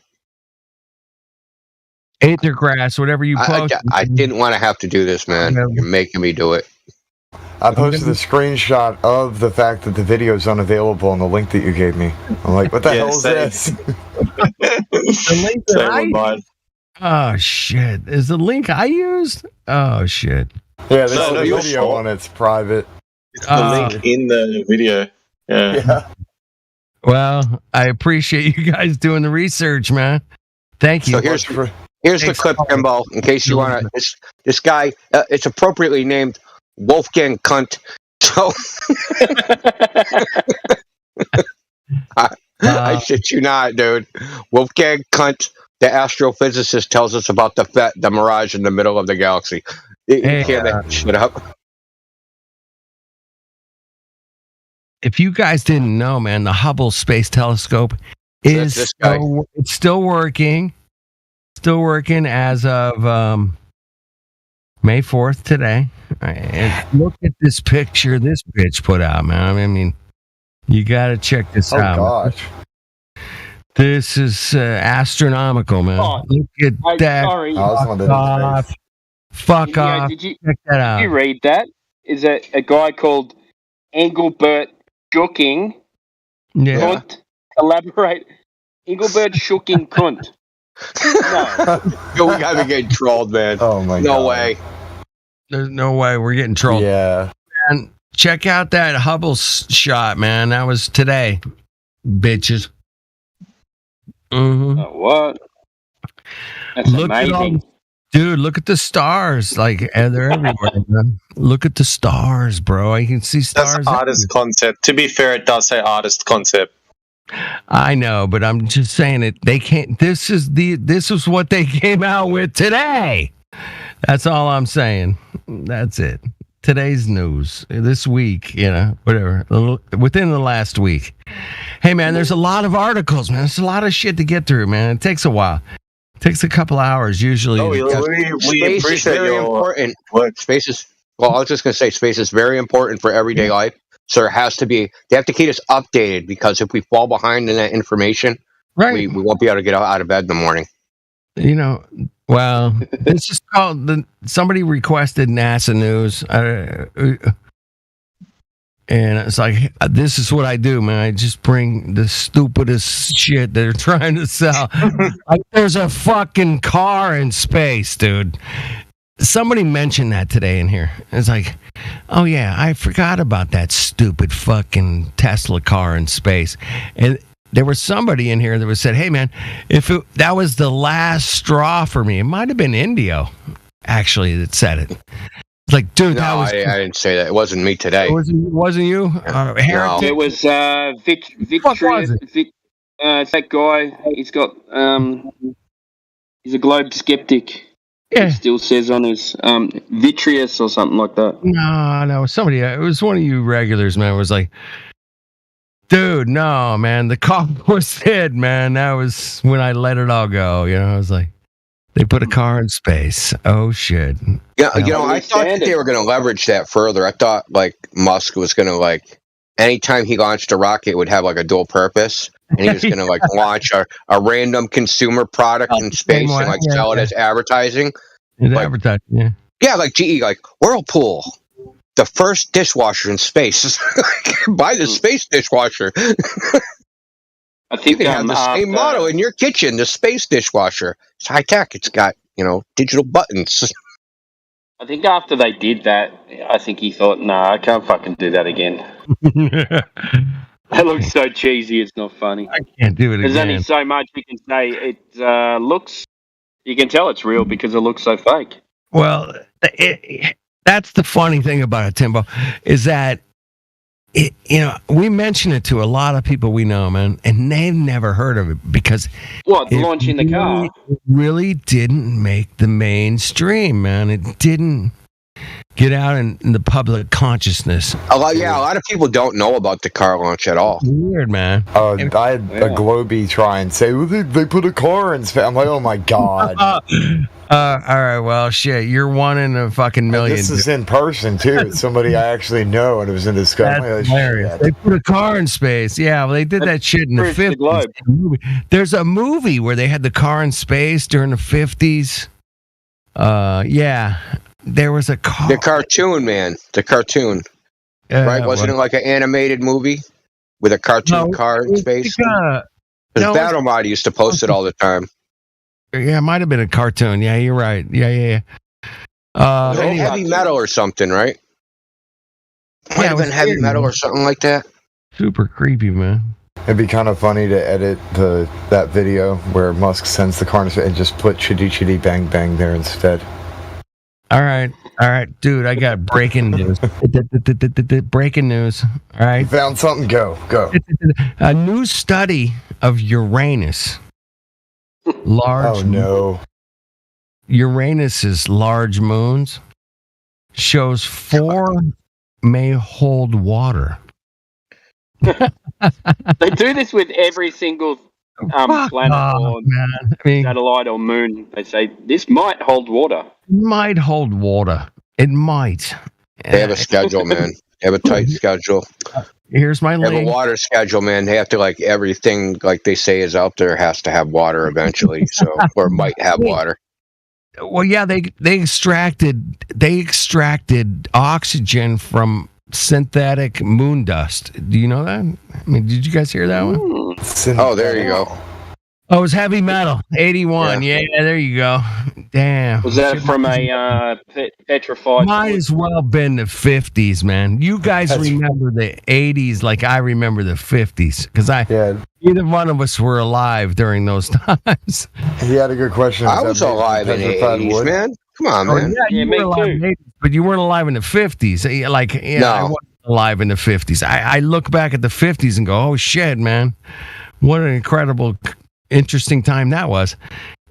Speaker 10: Aether grass, whatever you post.
Speaker 1: I didn't want to have to do this, man. You're making me do it.
Speaker 9: I posted a screenshot of the fact that the video is unavailable on the link that you gave me. I'm like, what the hell is this?
Speaker 10: The link that oh shit! Is the link I used? Oh shit!
Speaker 9: Yeah, there's a video on it's private.
Speaker 2: It's the link in the video. Yeah.
Speaker 10: Well, I appreciate you guys doing the research, man. Thank you.
Speaker 1: So here's the clip, Kimbo, in case you want to. This guy, it's appropriately named Wolfgang Kunt. So I shit you not, dude. Wolfgang Kunt, the astrophysicist, tells us about the mirage in the middle of the galaxy. You can't make that shit up.
Speaker 10: If you guys didn't know, man, the Hubble Space Telescope is it's still working. Still working as of May 4th today. And look at this picture this bitch put out, man. I mean, you got to check this out.
Speaker 9: Oh, gosh.
Speaker 10: This is astronomical, man. Look at that.
Speaker 11: Sorry.
Speaker 10: Fuck off. Check that out.
Speaker 11: Did you read that? Is it a guy called Engelbert Schucking?
Speaker 10: Yeah.
Speaker 11: Kunt? Elaborate. Engelbert Schucking Kunt. No.
Speaker 1: We gotta be getting trolled, man.
Speaker 9: Oh my god.
Speaker 1: No way.
Speaker 10: There's no way we're getting trolled.
Speaker 9: Yeah.
Speaker 10: And check out that Hubble shot, man. That was today, bitches.
Speaker 11: What? That's
Speaker 10: Look at all,
Speaker 11: amazing.
Speaker 10: dude. Look at the stars. Like, and they're everywhere. Man. Look at the stars, bro. I can see
Speaker 2: That's
Speaker 10: stars.
Speaker 2: artist
Speaker 10: everywhere.
Speaker 2: concept. To be fair, it does say artist concept.
Speaker 10: I know, but I'm just saying it. They can't. This is what they came out with today. That's all I'm saying. That's it. Today's news this week, whatever, within the last week. Hey, man, there's a lot of articles, man. There's a lot of shit to get through, man. It takes a while. It takes a couple hours usually.
Speaker 2: Oh, we
Speaker 1: Space is
Speaker 2: appreciate
Speaker 1: very
Speaker 2: your
Speaker 1: important.
Speaker 2: work.
Speaker 1: Space is, well, I was just going to say space is very important for everyday life. So there has to be, they have to keep us updated, because if we fall behind in that information,
Speaker 10: Right.
Speaker 1: we won't be able to get out of bed in the morning.
Speaker 10: Well, this is called somebody requested NASA news. And it's like, this is what I do, man. I just bring the stupidest shit they're trying to sell. Like, there's a fucking car in space, dude. Somebody mentioned that today in here. It's like, oh yeah, I forgot about that stupid fucking Tesla car in space. And there was somebody in here that was said, hey man, that was the last straw for me. It might have been Indio, actually, that said it. It's like, dude,
Speaker 1: No, I didn't say that. It wasn't me today.
Speaker 10: It wasn't you?
Speaker 1: No.
Speaker 11: It was Victory. It's that guy. He's got he's a globe skeptic.
Speaker 10: Yeah.
Speaker 11: He still says on his Vitreous or something like that.
Speaker 10: No, somebody. It was one of you regulars, man. Was like, dude, no, man, the car was dead, man. That was when I let it all go. I was like, they put a car in space. Oh shit.
Speaker 1: Yeah, I thought that they were going to leverage that further. I thought like Musk was going to like, anytime he launched a rocket, it would have like a dual purpose, and he was going to like launch a random consumer product in space and like sell it as advertising.
Speaker 10: Advertising, yeah.
Speaker 1: Yeah, like GE, like Whirlpool, the first dishwasher in space. Buy the space dishwasher.
Speaker 11: I think
Speaker 1: you can have the same model in your kitchen, the space dishwasher. It's high tech. It's got, digital buttons.
Speaker 11: I think after they did that, I think he thought, nah, I can't fucking do that again. That looks so cheesy, it's not funny.
Speaker 10: I can't do it
Speaker 11: There's
Speaker 10: again.
Speaker 11: only so much you can say. It looks, you can tell it's real because it looks so fake.
Speaker 10: Well, that's the funny thing about it, Timbo, is that we mention it to a lot of people we know, man, and they've never heard of it because
Speaker 11: launching the car
Speaker 10: really didn't make the mainstream, man. It didn't get out in the public consciousness.
Speaker 1: A lot of people don't know about the car launch at all.
Speaker 10: Weird, man.
Speaker 9: I had a Globie try and say, well, they put a car in space. I'm like, oh my god.
Speaker 10: All right, well, shit, you're one in a fucking million.
Speaker 9: This is in person too. It's somebody I actually know, and it was in this guy.
Speaker 10: That's hilarious. They put a car in space. Yeah, well, they did that shit in the 50s. There's a movie where they had the car in space during the 50s. Yeah, there was a car.
Speaker 1: The cartoon, man. The cartoon. Right? Wasn't it like an animated movie with a cartoon car in space? Because Battlemod used to post it all the time.
Speaker 10: Yeah, it might have been a cartoon. Yeah, you're right. Yeah.
Speaker 1: Heavy Metal or something, right? Might have been Heavy Metal or something like that.
Speaker 10: Super creepy, man.
Speaker 9: It'd be kind of funny to edit that video where Musk sends the car and just put Chitty Chitty Bang Bang there instead.
Speaker 10: All right, dude. I got breaking news. Breaking news. All right.
Speaker 9: You found something? Go.
Speaker 10: A new study of Uranus.
Speaker 9: Oh no.
Speaker 10: Uranus's large moons shows 4 may hold water.
Speaker 11: They do this with every single planet or satellite or moon. They say this might hold water.
Speaker 10: Might hold water. It might.
Speaker 1: They have a schedule, man. They have a tight schedule.
Speaker 10: Here's my link.
Speaker 1: They have a water schedule, man. They have to everything like they say is out there has to have water eventually, or might have water.
Speaker 10: Well, yeah, they extracted oxygen from synthetic moon dust. Do you know that? I mean, did you guys hear that one?
Speaker 1: Oh, there you go.
Speaker 10: Oh, it was heavy metal. 81. Yeah, there you go. Damn.
Speaker 11: Was that from a petrified?
Speaker 10: Might as well been the 50s, man. You guys remember the 80s like I remember the 50s, because neither one of us were alive during those times.
Speaker 9: He had a good question.
Speaker 1: I was alive in the 80s, man. Come on, man.
Speaker 10: Yeah, you were alive in the 80s, but you weren't alive in the 50s. Like,
Speaker 1: No.
Speaker 10: I wasn't alive in the 50s. I look back at the 50s and go, oh shit, man, what an incredible, interesting time that was.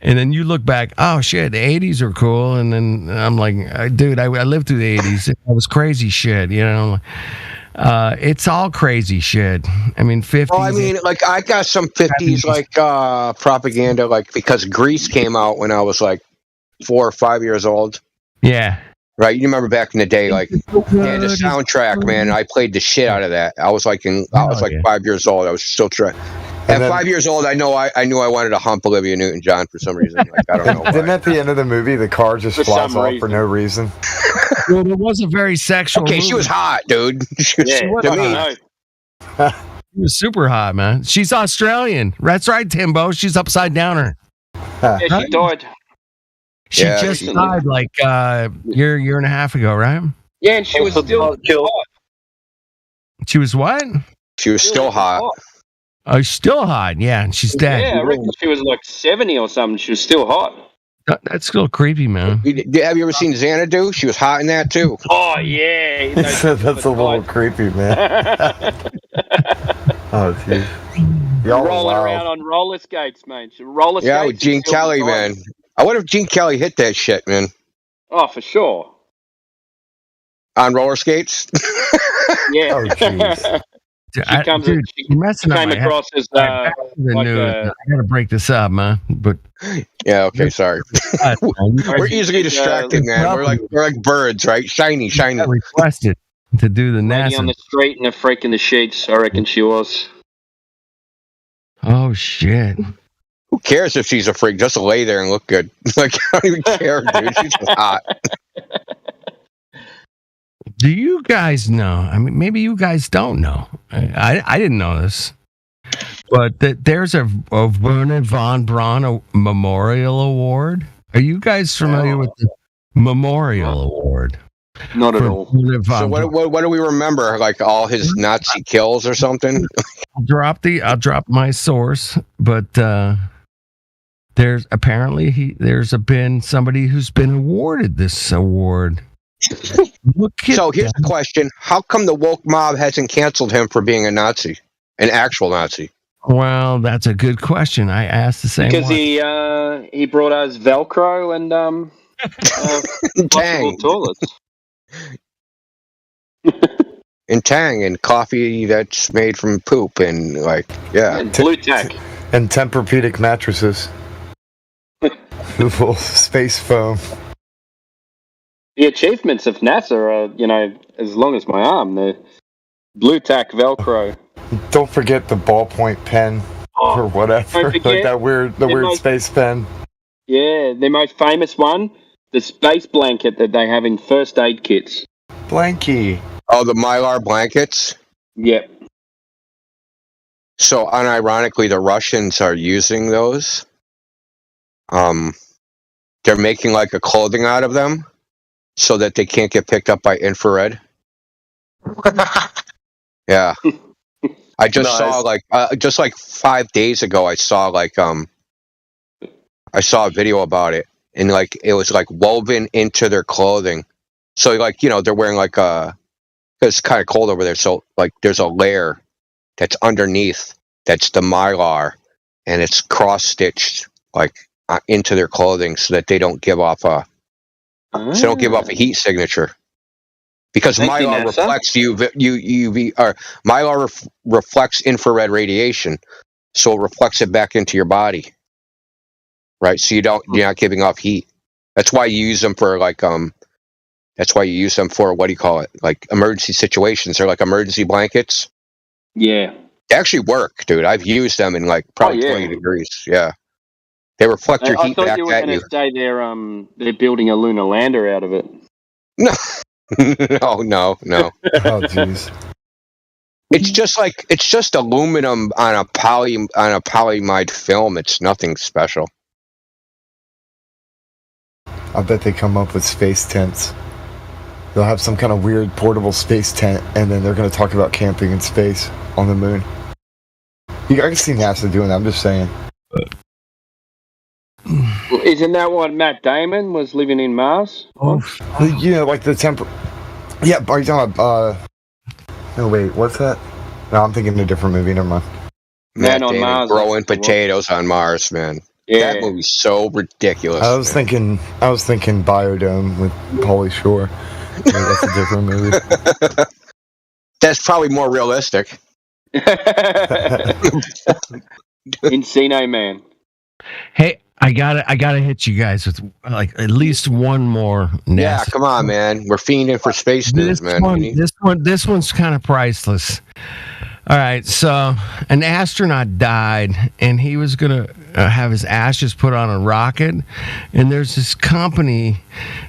Speaker 10: And then you look back, oh shit, the 80s are cool. And then I'm like, dude, I lived through the 80s. It was crazy shit, you know. It's all crazy shit. I mean, 50s.
Speaker 1: Well, I mean, like, I got some 50s, like, propaganda, like, because Grease came out when I was, like, 4 or 5 years old.
Speaker 10: Yeah.
Speaker 1: Right? You remember back in the day, like, yeah, the soundtrack, man, I played the shit out of that. I was, like, 5 years old. I was still trying. At 5 years old, I knew I wanted to hump Olivia Newton-John for some reason. Like, I don't know why.
Speaker 9: Didn't at the end of the movie the car just flies off for no reason?
Speaker 10: Well, it was a very sexual movie.
Speaker 1: She was hot, dude. She
Speaker 10: was super hot, man. She's Australian. That's right, Timbo. She's upside downer.
Speaker 11: Yeah, she died.
Speaker 10: She just died like year and a half ago, right?
Speaker 11: Yeah, and she was still hot.
Speaker 10: She was what?
Speaker 1: She was still hot.
Speaker 10: Oh, she's still hot. Yeah, and she's dead.
Speaker 11: Yeah, I reckon she was like 70 or something. She was still hot.
Speaker 10: That's still creepy, man.
Speaker 1: Have you ever seen Xanadu? She was hot in that too.
Speaker 11: Oh yeah,
Speaker 9: that's a little creepy, man. Oh jeez.
Speaker 11: Rolling around on roller skates, mate. Roller skates.
Speaker 1: Yeah, with Gene Kelly, man. I wonder if Gene Kelly hit that shit, man.
Speaker 11: Oh, for sure.
Speaker 1: On roller skates.
Speaker 11: Yeah.
Speaker 9: Oh jeez.
Speaker 11: She came across as
Speaker 10: I gotta break this up, man. But
Speaker 1: yeah, okay, sorry. We're easily distracted, man. We're like birds, right? Shiny.
Speaker 10: I requested to do the NASA
Speaker 11: on the street and a freak in the sheets. I reckon she was.
Speaker 10: Oh shit!
Speaker 1: Who cares if she's a freak? Just lay there and look good. Like, I don't even care, dude. She's hot.
Speaker 10: Do you guys know? I mean, maybe you guys don't know. I didn't know this, but there's a Wernher von Braun Memorial Award. Are you guys familiar with the Memorial Award?
Speaker 11: Not at all.
Speaker 1: So what do we remember? Like all his Nazi kills or something?
Speaker 10: I'll drop my source, but there's apparently been somebody who's been awarded this award.
Speaker 1: So here's the question: how come the woke mob hasn't canceled him for being a Nazi, an actual Nazi?
Speaker 10: Well, that's a good question. I asked the same
Speaker 11: because
Speaker 10: one.
Speaker 11: he brought us Velcro and
Speaker 1: Tang
Speaker 11: toilets.
Speaker 1: And Tang and coffee that's made from poop and
Speaker 11: and blue tack
Speaker 9: and Tempur-Pedic mattresses. Space foam.
Speaker 11: The achievements of NASA are, as long as my arm. The blue tack Velcro.
Speaker 9: Don't forget the ballpoint pen or whatever, like that weird space pen.
Speaker 11: Yeah, the most famous one, the space blanket that they have in first aid kits.
Speaker 9: Blankie.
Speaker 1: Oh, the Mylar blankets?
Speaker 11: Yep.
Speaker 1: So, unironically, the Russians are using those. They're making like a clothing out of them so that they can't get picked up by infrared. Yeah. I just saw just 5 days ago, I saw a video about it, and it was woven into their clothing. So they're wearing because it's kind of cold over there. So there's a layer that's underneath that's the Mylar, and it's cross stitched into their clothing so that they don't give off a heat signature. Because Mylar reflects UV or Mylar reflects infrared radiation, so it reflects it back into your body, right? So you're not giving off heat. That's why you use them for that's why you use them for emergency situations. They're like emergency blankets.
Speaker 11: Yeah,
Speaker 1: they actually work, dude. I've used them in probably 20 degrees. Yeah, they reflect your heat back at you. I thought you were going to
Speaker 11: say they're building a lunar lander out of it.
Speaker 1: No. No.
Speaker 9: Oh, jeez.
Speaker 1: It's just aluminum on a polyimide film. It's nothing special.
Speaker 9: I bet they come up with space tents. They'll have some kind of weird portable space tent, and then they're going to talk about camping in space on the moon. I can see NASA doing that. I'm just saying.
Speaker 11: Isn't that what Matt Damon was living in Mars?
Speaker 9: Like the Yeah, are you talking about? No, wait, what's that? No, I'm thinking of a different movie. Never mind.
Speaker 11: Man on Mars
Speaker 1: growing potatoes on Mars, man.
Speaker 11: Yeah.
Speaker 1: That movie's so ridiculous.
Speaker 9: I was thinking Biodome with Pauly Shore. Maybe that's a different movie.
Speaker 1: That's probably more realistic.
Speaker 11: Encino Man.
Speaker 10: Hey, I gotta hit you guys with like at least one more.
Speaker 1: Yeah, come on, man. We're fiending for space news, man.
Speaker 10: This one's kind of priceless. All right, so an astronaut died, and he was gonna have his ashes put on a rocket, and there's this company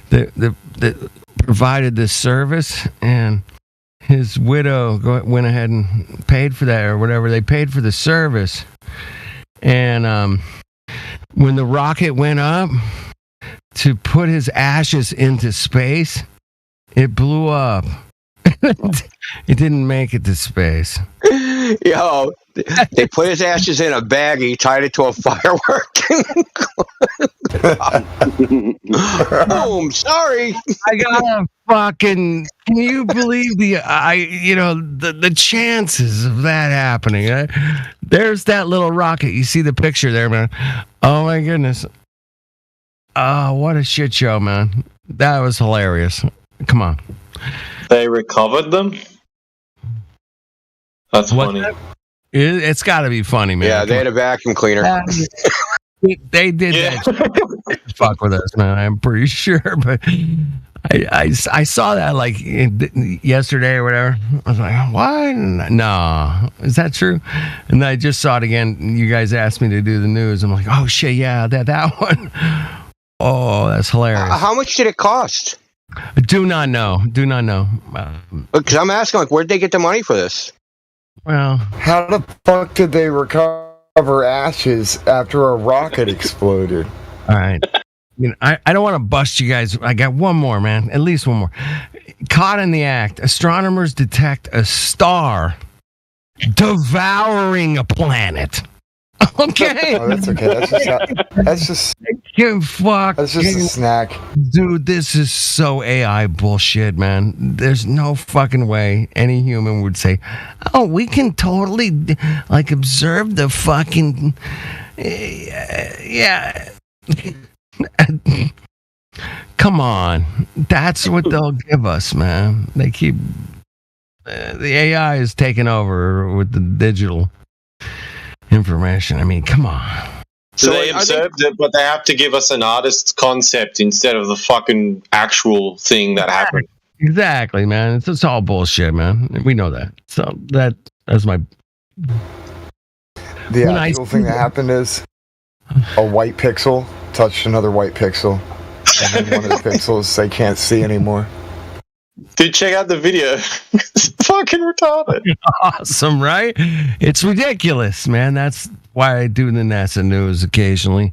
Speaker 10: that provided this service, and his widow went ahead and paid for that or whatever. They paid for the service, and when the rocket went up to put his ashes into space, it blew up. It didn't make it to space.
Speaker 1: Yo, they put his ashes in a baggie, tied it to a firework. Boom! Sorry,
Speaker 10: I gotta fucking. Can you believe the chances of that happening? There's that little rocket. You see the picture there, man. Oh my goodness. Oh, what a shit show, man. That was hilarious. Come on.
Speaker 2: They recovered them? That's funny.
Speaker 10: It's got to be funny, man.
Speaker 1: Yeah, they had a vacuum cleaner.
Speaker 10: They did that. Fuck with us, man. I'm pretty sure, but I saw that like yesterday or whatever. I was like, what? No, is that true? And I just saw it again. You guys asked me to do the news. I'm like, oh shit, yeah, that one. Oh, that's hilarious.
Speaker 1: How much did it cost?
Speaker 10: Do not know.
Speaker 1: Because I'm asking, like, where'd they get the money for this?
Speaker 10: Well,
Speaker 9: how the fuck did they recover ashes after a rocket exploded?
Speaker 10: All right. I don't want to bust you guys. I got one more, man. At least one more. Caught in the act. Astronomers detect a star devouring a planet. Okay.
Speaker 9: Oh, that's okay. That's just a snack.
Speaker 10: Dude, this is so AI bullshit, man. There's no fucking way any human would say, oh, we can totally like observe the fucking yeah. Come on. That's what they'll give us, man. They keep the AI is taking over with the digital information. I mean, come on.
Speaker 2: So they observed it, but they have to give us an artist's concept instead of the fucking actual thing that happened.
Speaker 10: Exactly, man. It's all bullshit, man. We know that. So that's my.
Speaker 9: The actual thing that happened is a white pixel touched another white pixel, and then one of the pixels they can't see anymore.
Speaker 2: Dude, check out the video. It's fucking retarded.
Speaker 10: Awesome, right? It's ridiculous, man. That's why I do the NASA news occasionally,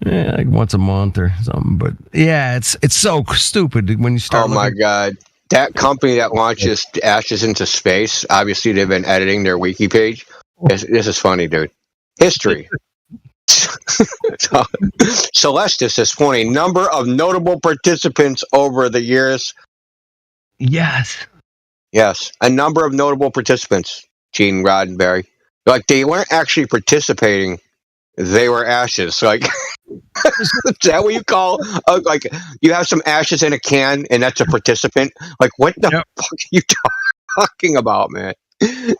Speaker 10: like once a month or something. But yeah, it's so stupid when you start.
Speaker 1: Oh my god, that company that launches ashes into space. Obviously, they've been editing their wiki page. This is funny, dude. History. Celestis has flown a number of notable participants over the years.
Speaker 10: Yes,
Speaker 1: a number of notable participants. Gene Roddenberry, like they weren't actually participating; they were ashes. Like, is that what you call? Like, you have some ashes in a can, and that's a participant. Like, what the fuck are you talking about, man?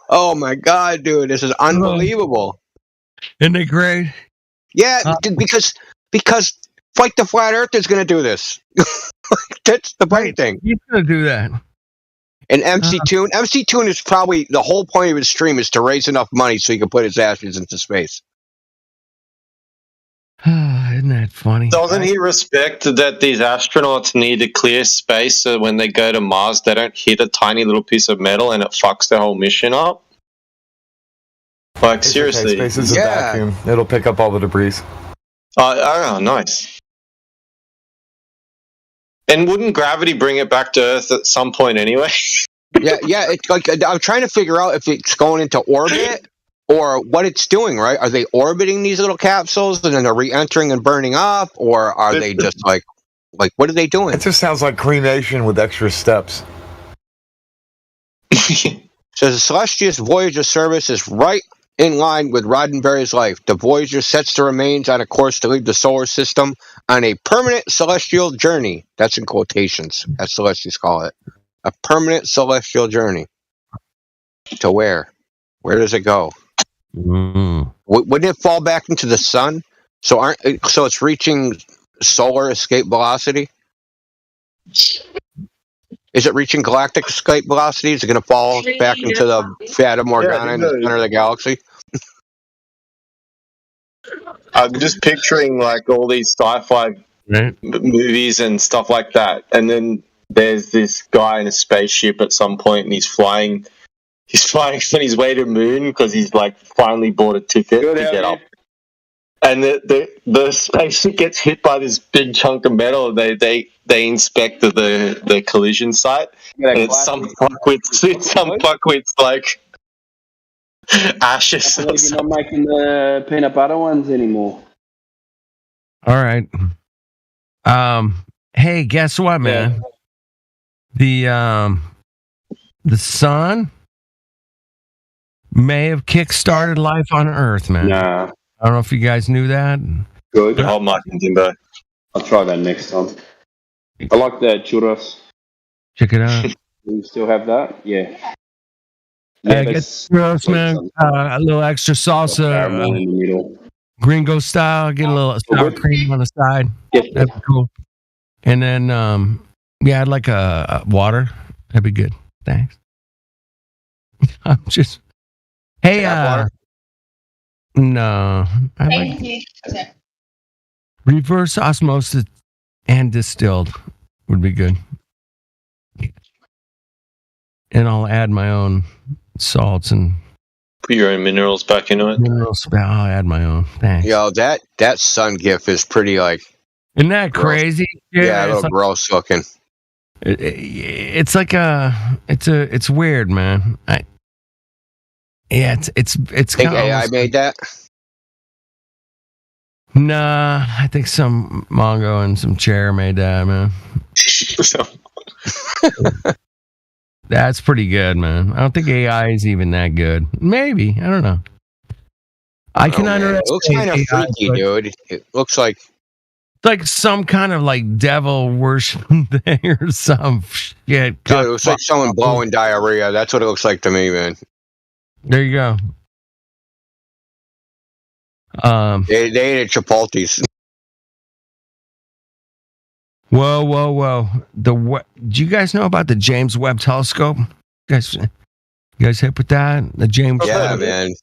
Speaker 1: Oh my god, dude, this is unbelievable.
Speaker 10: Isn't it great?
Speaker 1: Yeah, because like the flat Earth is going to do this. That's the funny thing.
Speaker 10: He's going to do that.
Speaker 1: And MC Toon is probably the whole point of his stream is to raise enough money so he can put his ashes into space.
Speaker 10: Isn't that funny?
Speaker 2: Doesn't he respect that these astronauts need to clear space so when they go to Mars, they don't hit a tiny little piece of metal and it fucks their whole mission up? Like,
Speaker 9: It's
Speaker 2: seriously.
Speaker 9: okay. Space is a vacuum. It'll pick up all the debris.
Speaker 2: Oh, nice. And wouldn't gravity bring it back to Earth at some point anyway?
Speaker 1: Yeah. It's like I'm trying to figure out if it's going into orbit or what it's doing. Right? Are they orbiting these little capsules and then they're re-entering and burning up, or are they just like what are they doing?
Speaker 9: It just sounds like cremation with extra steps.
Speaker 1: So the Celestia's Voyager service is right in line with Roddenberry's life. The Voyager sets the remains on a course to leave the solar system on a permanent celestial journey. That's in quotations, as Celestials call it. A permanent celestial journey. To where? Where does it go? Wouldn't it fall back into the sun? So it's reaching solar escape velocity? Is it reaching galactic escape velocity? Is it going to fall back into the Fata Morgana in the center of the galaxy?
Speaker 2: I'm just picturing like all these sci-fi movies and stuff like that, and then there's this guy in a spaceship at some point, and he's flying on his way to the moon because he's like finally bought a ticket to get up. And the spaceship gets hit by this big chunk of metal. They inspect the collision site, and it's some fuckwits like ashes.
Speaker 11: I believe you're not making the peanut butter ones anymore.
Speaker 10: All right. Hey, guess what, man? The sun may have kickstarted life on Earth, man.
Speaker 11: Nah.
Speaker 10: I don't know if you guys knew that.
Speaker 11: Good.
Speaker 2: Oh, Mike and Jimbo.
Speaker 11: I'll try that next time. I like the churros.
Speaker 10: Check it out.
Speaker 11: You still have that? Yeah.
Speaker 10: Get churros, man. A little extra salsa.
Speaker 11: In the middle.
Speaker 10: Gringo style. Get a little sour cream on the side. That'd be cool. And then, I'd like a water. That'd be good. Thanks. I'm just. Hey, no. I like reverse osmosis and distilled would be good. And I'll add my own salts and
Speaker 2: put your own minerals back into it.
Speaker 10: I'll add my own. Thanks.
Speaker 1: Yo, that sun gif is pretty like.
Speaker 10: Isn't that crazy?
Speaker 1: Yeah, a little gross looking.
Speaker 10: It's like it's weird, man. It's
Speaker 1: think AI made that?
Speaker 10: Nah, I think some Mongo and some Chair made that, man. That's pretty good, man. I don't think AI is even that good. Maybe. I don't know. I can underestimate.
Speaker 1: It looks kind of freaky, dude. It looks like
Speaker 10: it's like some kind of like devil worship thing or some shit.
Speaker 1: Dude, it looks like someone blowing diarrhea. That's what it looks like to me, man.
Speaker 10: There you go.
Speaker 1: They ate at Chipotle's.
Speaker 10: Whoa! Do you guys know about the James Webb Telescope? You guys hip with that? The James.
Speaker 1: Yeah,
Speaker 10: Webb?
Speaker 1: Man.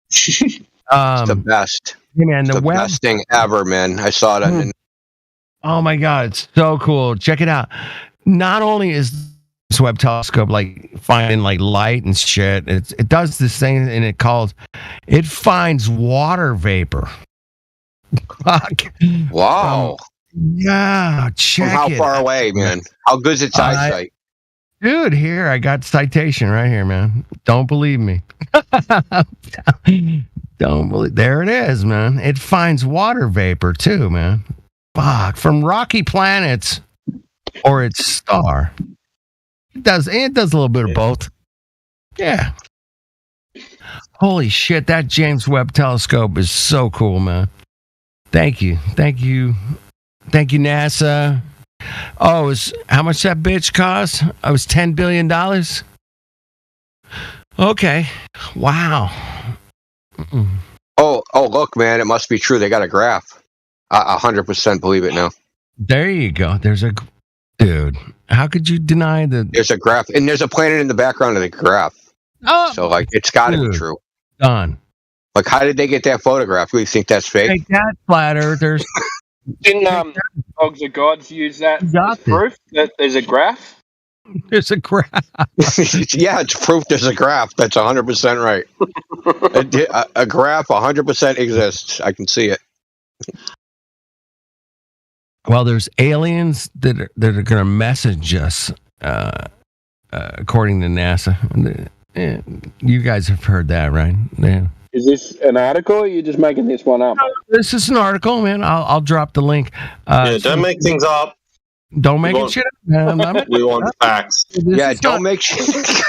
Speaker 1: It's the best.
Speaker 10: Hey, man,
Speaker 1: the
Speaker 10: Webb
Speaker 1: best thing ever, man. I saw it.
Speaker 10: Oh my god, it's so cool! Check it out. Not only is this Webb Telescope like finding like light and shit, it does this thing and it finds water vapor.
Speaker 1: Wow.
Speaker 10: Yeah, check
Speaker 1: From how
Speaker 10: it.
Speaker 1: far away, man? How good's its eyesight?
Speaker 10: Dude, here, I got citation right here, man. Don't believe me. Don't believe. There it is, man. It finds water vapor too, man. Fuck, from rocky planets or its star. It does a little bit of both. Yeah. Holy shit, that James Webb Telescope is so cool, man. Thank you, NASA. Oh, how much that bitch cost? It was $10 billion. Okay. Wow.
Speaker 1: Oh, look, man, it must be true. They got a graph. 100% believe it now.
Speaker 10: There you go. Dude, how could you deny that?
Speaker 1: There's a graph, and there's a planet in the background of the graph.
Speaker 10: Oh,
Speaker 1: so like it's got to be true.
Speaker 10: Done.
Speaker 1: Like, how did they get that photograph? Do you think that's fake?
Speaker 10: Take that, flat earthers.
Speaker 11: Didn't Dogs of Gods use that as proof that there's a graph?
Speaker 10: There's a graph.
Speaker 1: Yeah, it's proof there's a graph. That's 100% right. A graph 100% exists. I can see it.
Speaker 10: Well, there's aliens that are going to message us, according to NASA. You guys have heard that, right? Yeah.
Speaker 11: Is this an article, or are you just making this one up?
Speaker 10: This is an article, man. I'll drop the link.
Speaker 2: Don't make things up.
Speaker 10: Don't make it shit up.
Speaker 2: We want facts.
Speaker 1: Don't make shit.
Speaker 10: This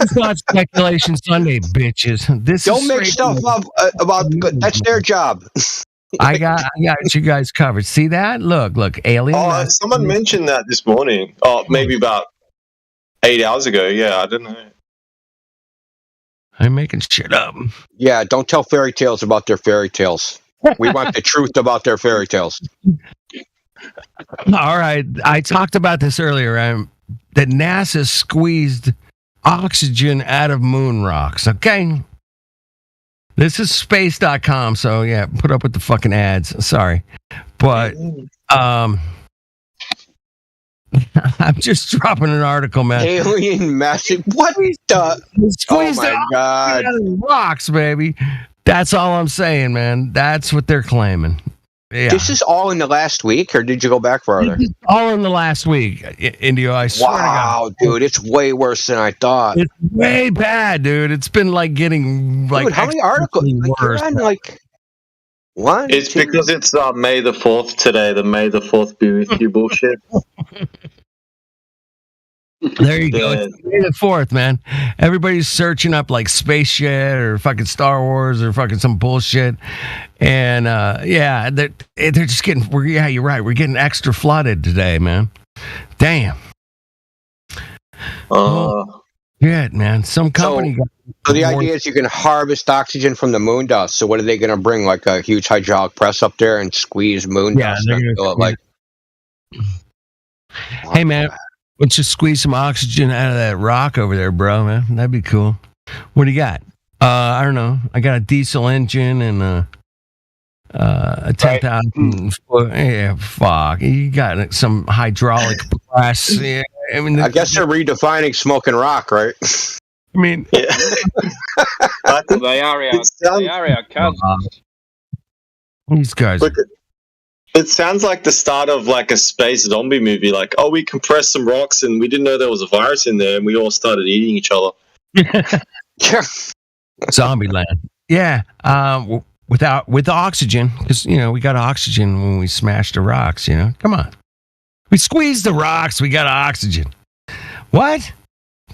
Speaker 10: is not Speculation Sunday, bitches.
Speaker 1: Don't make stuff up about. That's their job.
Speaker 10: I got you guys covered. See that? Look, alien.
Speaker 2: Oh, someone mentioned that this morning. Oh, maybe about 8 hours ago. Yeah, I don't know.
Speaker 10: I'm making shit up.
Speaker 1: Yeah, don't tell fairy tales about their fairy tales. We want the truth about their fairy tales.
Speaker 10: All right. I talked about this earlier. That NASA squeezed oxygen out of moon rocks. Okay. This is space.com. So, yeah, put up with the fucking ads. Sorry. But I'm just dropping an article, man.
Speaker 1: Alien massive. What the? Oh my God.
Speaker 10: Rocks, baby. That's all I'm saying, man. That's what they're claiming. Yeah.
Speaker 1: This is all in the last week, or did you go back further?
Speaker 10: All in the last week, Indio. I swear to God.
Speaker 1: Wow, dude, it's way worse than I thought.
Speaker 10: It's way bad, dude. It's been like getting like.
Speaker 1: Dude, how many articles? One.
Speaker 2: It's because it's May the 4th today. The May the 4th be with you bullshit.
Speaker 10: There you go. It's May the 4th, man. Everybody's searching up like space shit or fucking Star Wars or fucking some bullshit. And yeah, they're just getting. Yeah, you're right. We're getting extra flooded today, man. Damn. Yeah, man. Some company.
Speaker 1: So the idea is you can harvest oxygen from the moon dust. So what are they going to bring? Like a huge hydraulic press up there and squeeze moon dust?
Speaker 10: Hey, man. Why don't you squeeze some oxygen out of that rock over there, bro, man? That'd be cool. What do you got? I don't know. I got a diesel engine and a 10,000. Yeah, fuck. You got some hydraulic press. Yeah, I mean,
Speaker 1: I guess they're redefining smoking rock, right?
Speaker 10: I mean,
Speaker 11: they are our cousins.
Speaker 10: These guys.
Speaker 2: Look, it sounds like the start of like a space zombie movie. Like, oh, we compressed some rocks and we didn't know there was a virus in there, and we all started eating each other.
Speaker 10: Zombieland. Yeah. With oxygen, because we got oxygen when we smashed the rocks. Come on, we squeezed the rocks. We got oxygen. What?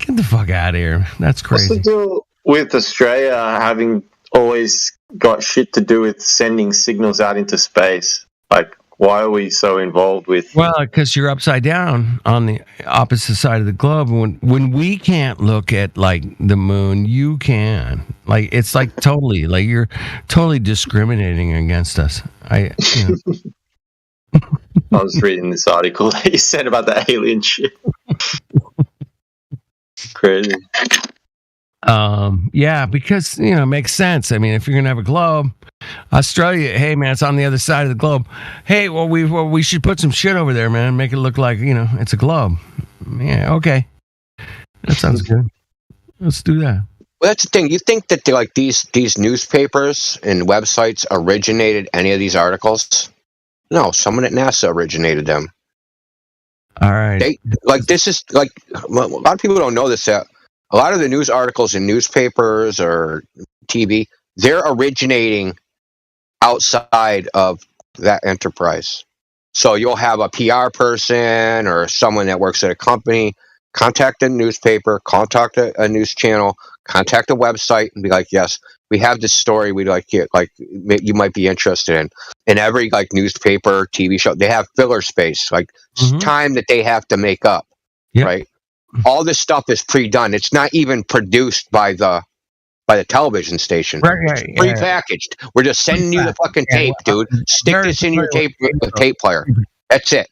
Speaker 10: Get the fuck out of here. That's crazy.
Speaker 2: What's the deal with Australia having always got shit to do with sending signals out into space? Like, why are we so involved with?
Speaker 10: Well, because you're upside down on the opposite side of the globe. When we can't look at like the moon, you can. Like, it's like totally like you're totally discriminating against us. I
Speaker 2: was reading this article that you said about the alien shit. Crazy.
Speaker 10: Yeah, because it makes sense. I mean, if you're gonna have a globe, Australia, hey man, it's on the other side of the globe. Hey, well we should put some shit over there, man. Make it look like it's a globe. Yeah, okay, that sounds good. Let's do that.
Speaker 1: Well, that's the thing. You think that these newspapers and websites originated any of these articles? No, someone at NASA originated them.
Speaker 10: All right.
Speaker 1: This is like a lot of people don't know this. A lot of the news articles in newspapers or TV, they're originating outside of that enterprise. So you'll have a PR person or someone that works at a company contact a newspaper, contact a news channel, contact a website, and be like, "Yes, we have this story. We'd like you might be interested in." And every newspaper, TV show, they have filler space, time that they have to make up, right? All this stuff is pre-done. It's not even produced by the television station.
Speaker 10: Right,
Speaker 1: it's pre-packaged. We're just sending you the fucking tape, dude. Stick this in your tape player. That's it.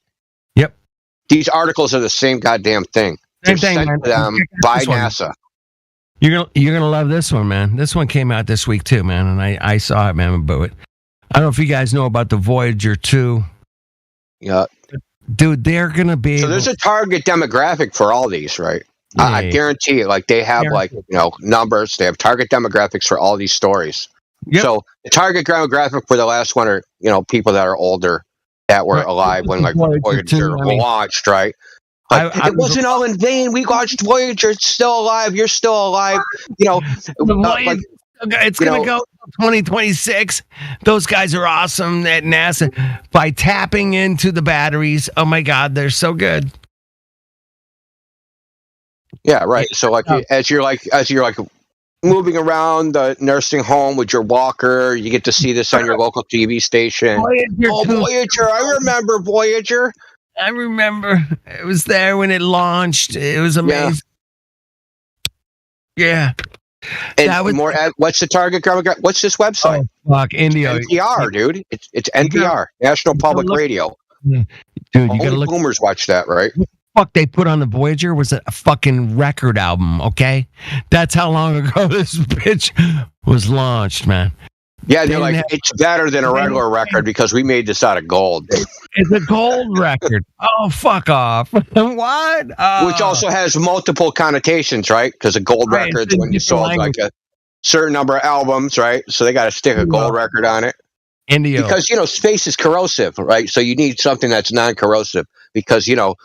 Speaker 10: Yep.
Speaker 1: These articles are the same goddamn thing. They're sent to them by NASA.
Speaker 10: You're gonna love this one, man. This one came out this week too, man, and I saw it, man. But I don't know if you guys know about the Voyager 2.
Speaker 1: Yeah,
Speaker 10: dude, they're gonna be.
Speaker 1: So there's a target demographic for all these, right?
Speaker 10: Yeah,
Speaker 1: I guarantee it. Like they have numbers. They have target demographics for all these stories.
Speaker 10: Yep.
Speaker 1: So the target demographic for the last one are people that are older that were alive when like Voyager launched, right? Like it wasn't all in vain. We watched Voyager. It's still alive. You're still alive.
Speaker 10: It's gonna go 2026. Those guys are awesome at NASA by tapping into the batteries. Oh my God, they're so good.
Speaker 1: Yeah, right. So like as you're moving around the nursing home with your walker, you get to see this on your local TV station. Voyager! I remember Voyager.
Speaker 10: I remember it was there when it launched. It was amazing. Yeah.
Speaker 1: And that was more. What's the target? What's this website?
Speaker 10: Oh, fuck, India.
Speaker 1: NPR, dude. It's NPR, National Public Radio.
Speaker 10: Dude, you
Speaker 1: gotta look. Boomers watch that, right?
Speaker 10: Fuck, they put on the Voyager was a fucking record album. Okay, that's how long ago this bitch was launched, man.
Speaker 1: Yeah, they're like, it's better than a regular record because we made this out of gold.
Speaker 10: It's a gold record. Oh, fuck off. What?
Speaker 1: Which also has multiple connotations, right? Because a gold record's when you sold like a certain number of albums, right? So they got to stick a gold record on it.
Speaker 10: India.
Speaker 1: Because, space is corrosive, right? So you need something that's non-corrosive because, you don't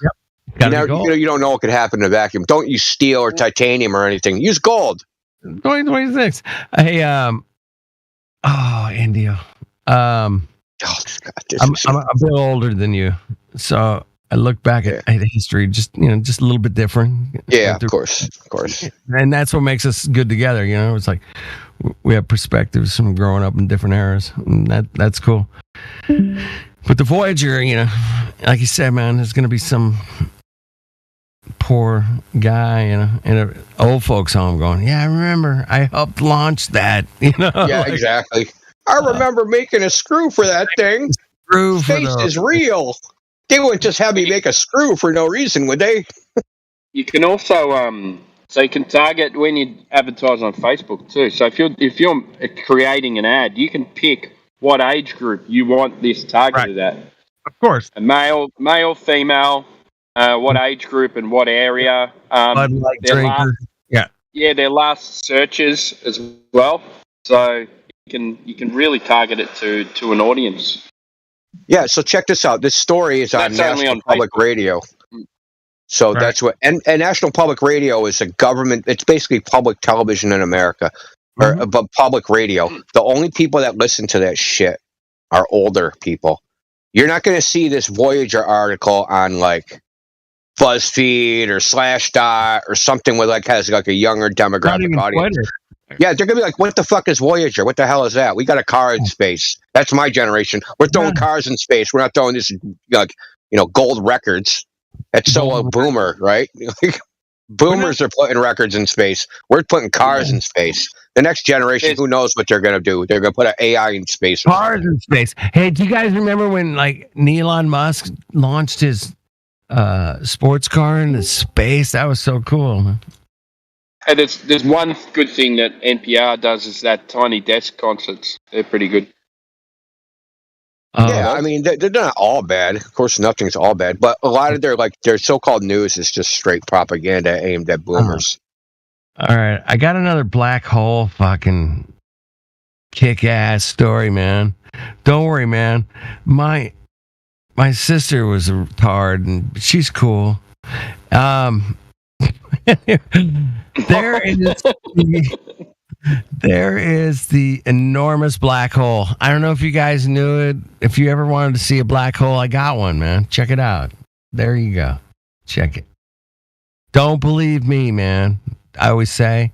Speaker 1: know what could happen in a vacuum. Don't use steel or titanium or anything. Use gold.
Speaker 10: 2026. Hey, India. I'm a bit older than you, so I look back at history just a little bit different.
Speaker 1: Yeah, of course.
Speaker 10: And that's what makes us good together. It's like we have perspectives from growing up in different eras, and that's cool. But the Voyager, like you said, man, there's gonna be some poor guy in an old folks home going, yeah, I remember I helped launch that.
Speaker 1: Yeah, exactly. I remember making a screw for that thing. Space is real. They wouldn't just have me make a screw for no reason, would they?
Speaker 11: You can also so you can target when you advertise on Facebook too. So if you're creating an ad, you can pick what age group you want this targeted at.
Speaker 10: Of course.
Speaker 11: A male, female, what age group and what area. Their last searches as well. So you can really target it to an audience.
Speaker 1: Yeah, so check this out. This story is on National Public Radio. So that's what, and National Public Radio is a government. It's basically public television in America, but public radio. The only people that listen to that shit are older people. You're not going to see this Voyager article on like BuzzFeed or Slashdot or something with has a younger demographic audience.
Speaker 10: Twitter.
Speaker 1: Yeah, they're gonna be like, "What the fuck is Voyager? What the hell is that? We got a car in space." That's my generation. We're throwing cars in space. We're not throwing this, gold records. That's so a boomer, right? Boomers are putting records in space. We're putting cars in space. The next generation, who knows what they're gonna do? They're gonna put an AI in space.
Speaker 10: Cars in space. Hey, do you guys remember when Elon Musk launched his sports car into space? That was so cool, man.
Speaker 11: Hey, there's one good thing that NPR does is that Tiny Desk concerts. They're pretty good.
Speaker 1: Yeah, I mean, they're not all bad. Of course, nothing's all bad. But a lot of their so-called news is just straight propaganda aimed at boomers.
Speaker 10: All right. I got another black hole fucking kick-ass story, man. Don't worry, man. My sister was a retard, and she's cool. There is the enormous black hole. I don't know if you guys knew it. If you ever wanted to see a black hole, I got one, man. Check it out. There you go. Check it. Don't believe me, man. I always say,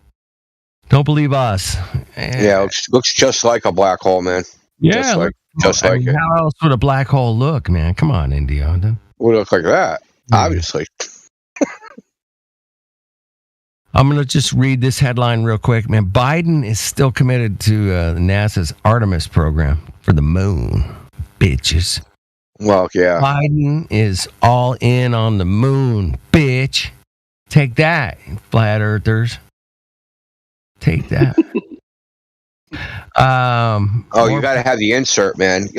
Speaker 10: don't believe us.
Speaker 1: Yeah, it looks just like a black hole, man.
Speaker 10: Yeah,
Speaker 1: just like it.
Speaker 10: How else would a black hole look, man? Come on, Indio.
Speaker 1: Would look like that, obviously.
Speaker 10: I'm going to just read this headline real quick, man. Biden is still committed to NASA's Artemis program for the moon, bitches.
Speaker 1: Well, yeah.
Speaker 10: Biden is all in on the moon, bitch. Take that, flat earthers. Take that.
Speaker 1: Oh, you got to have the insert, man.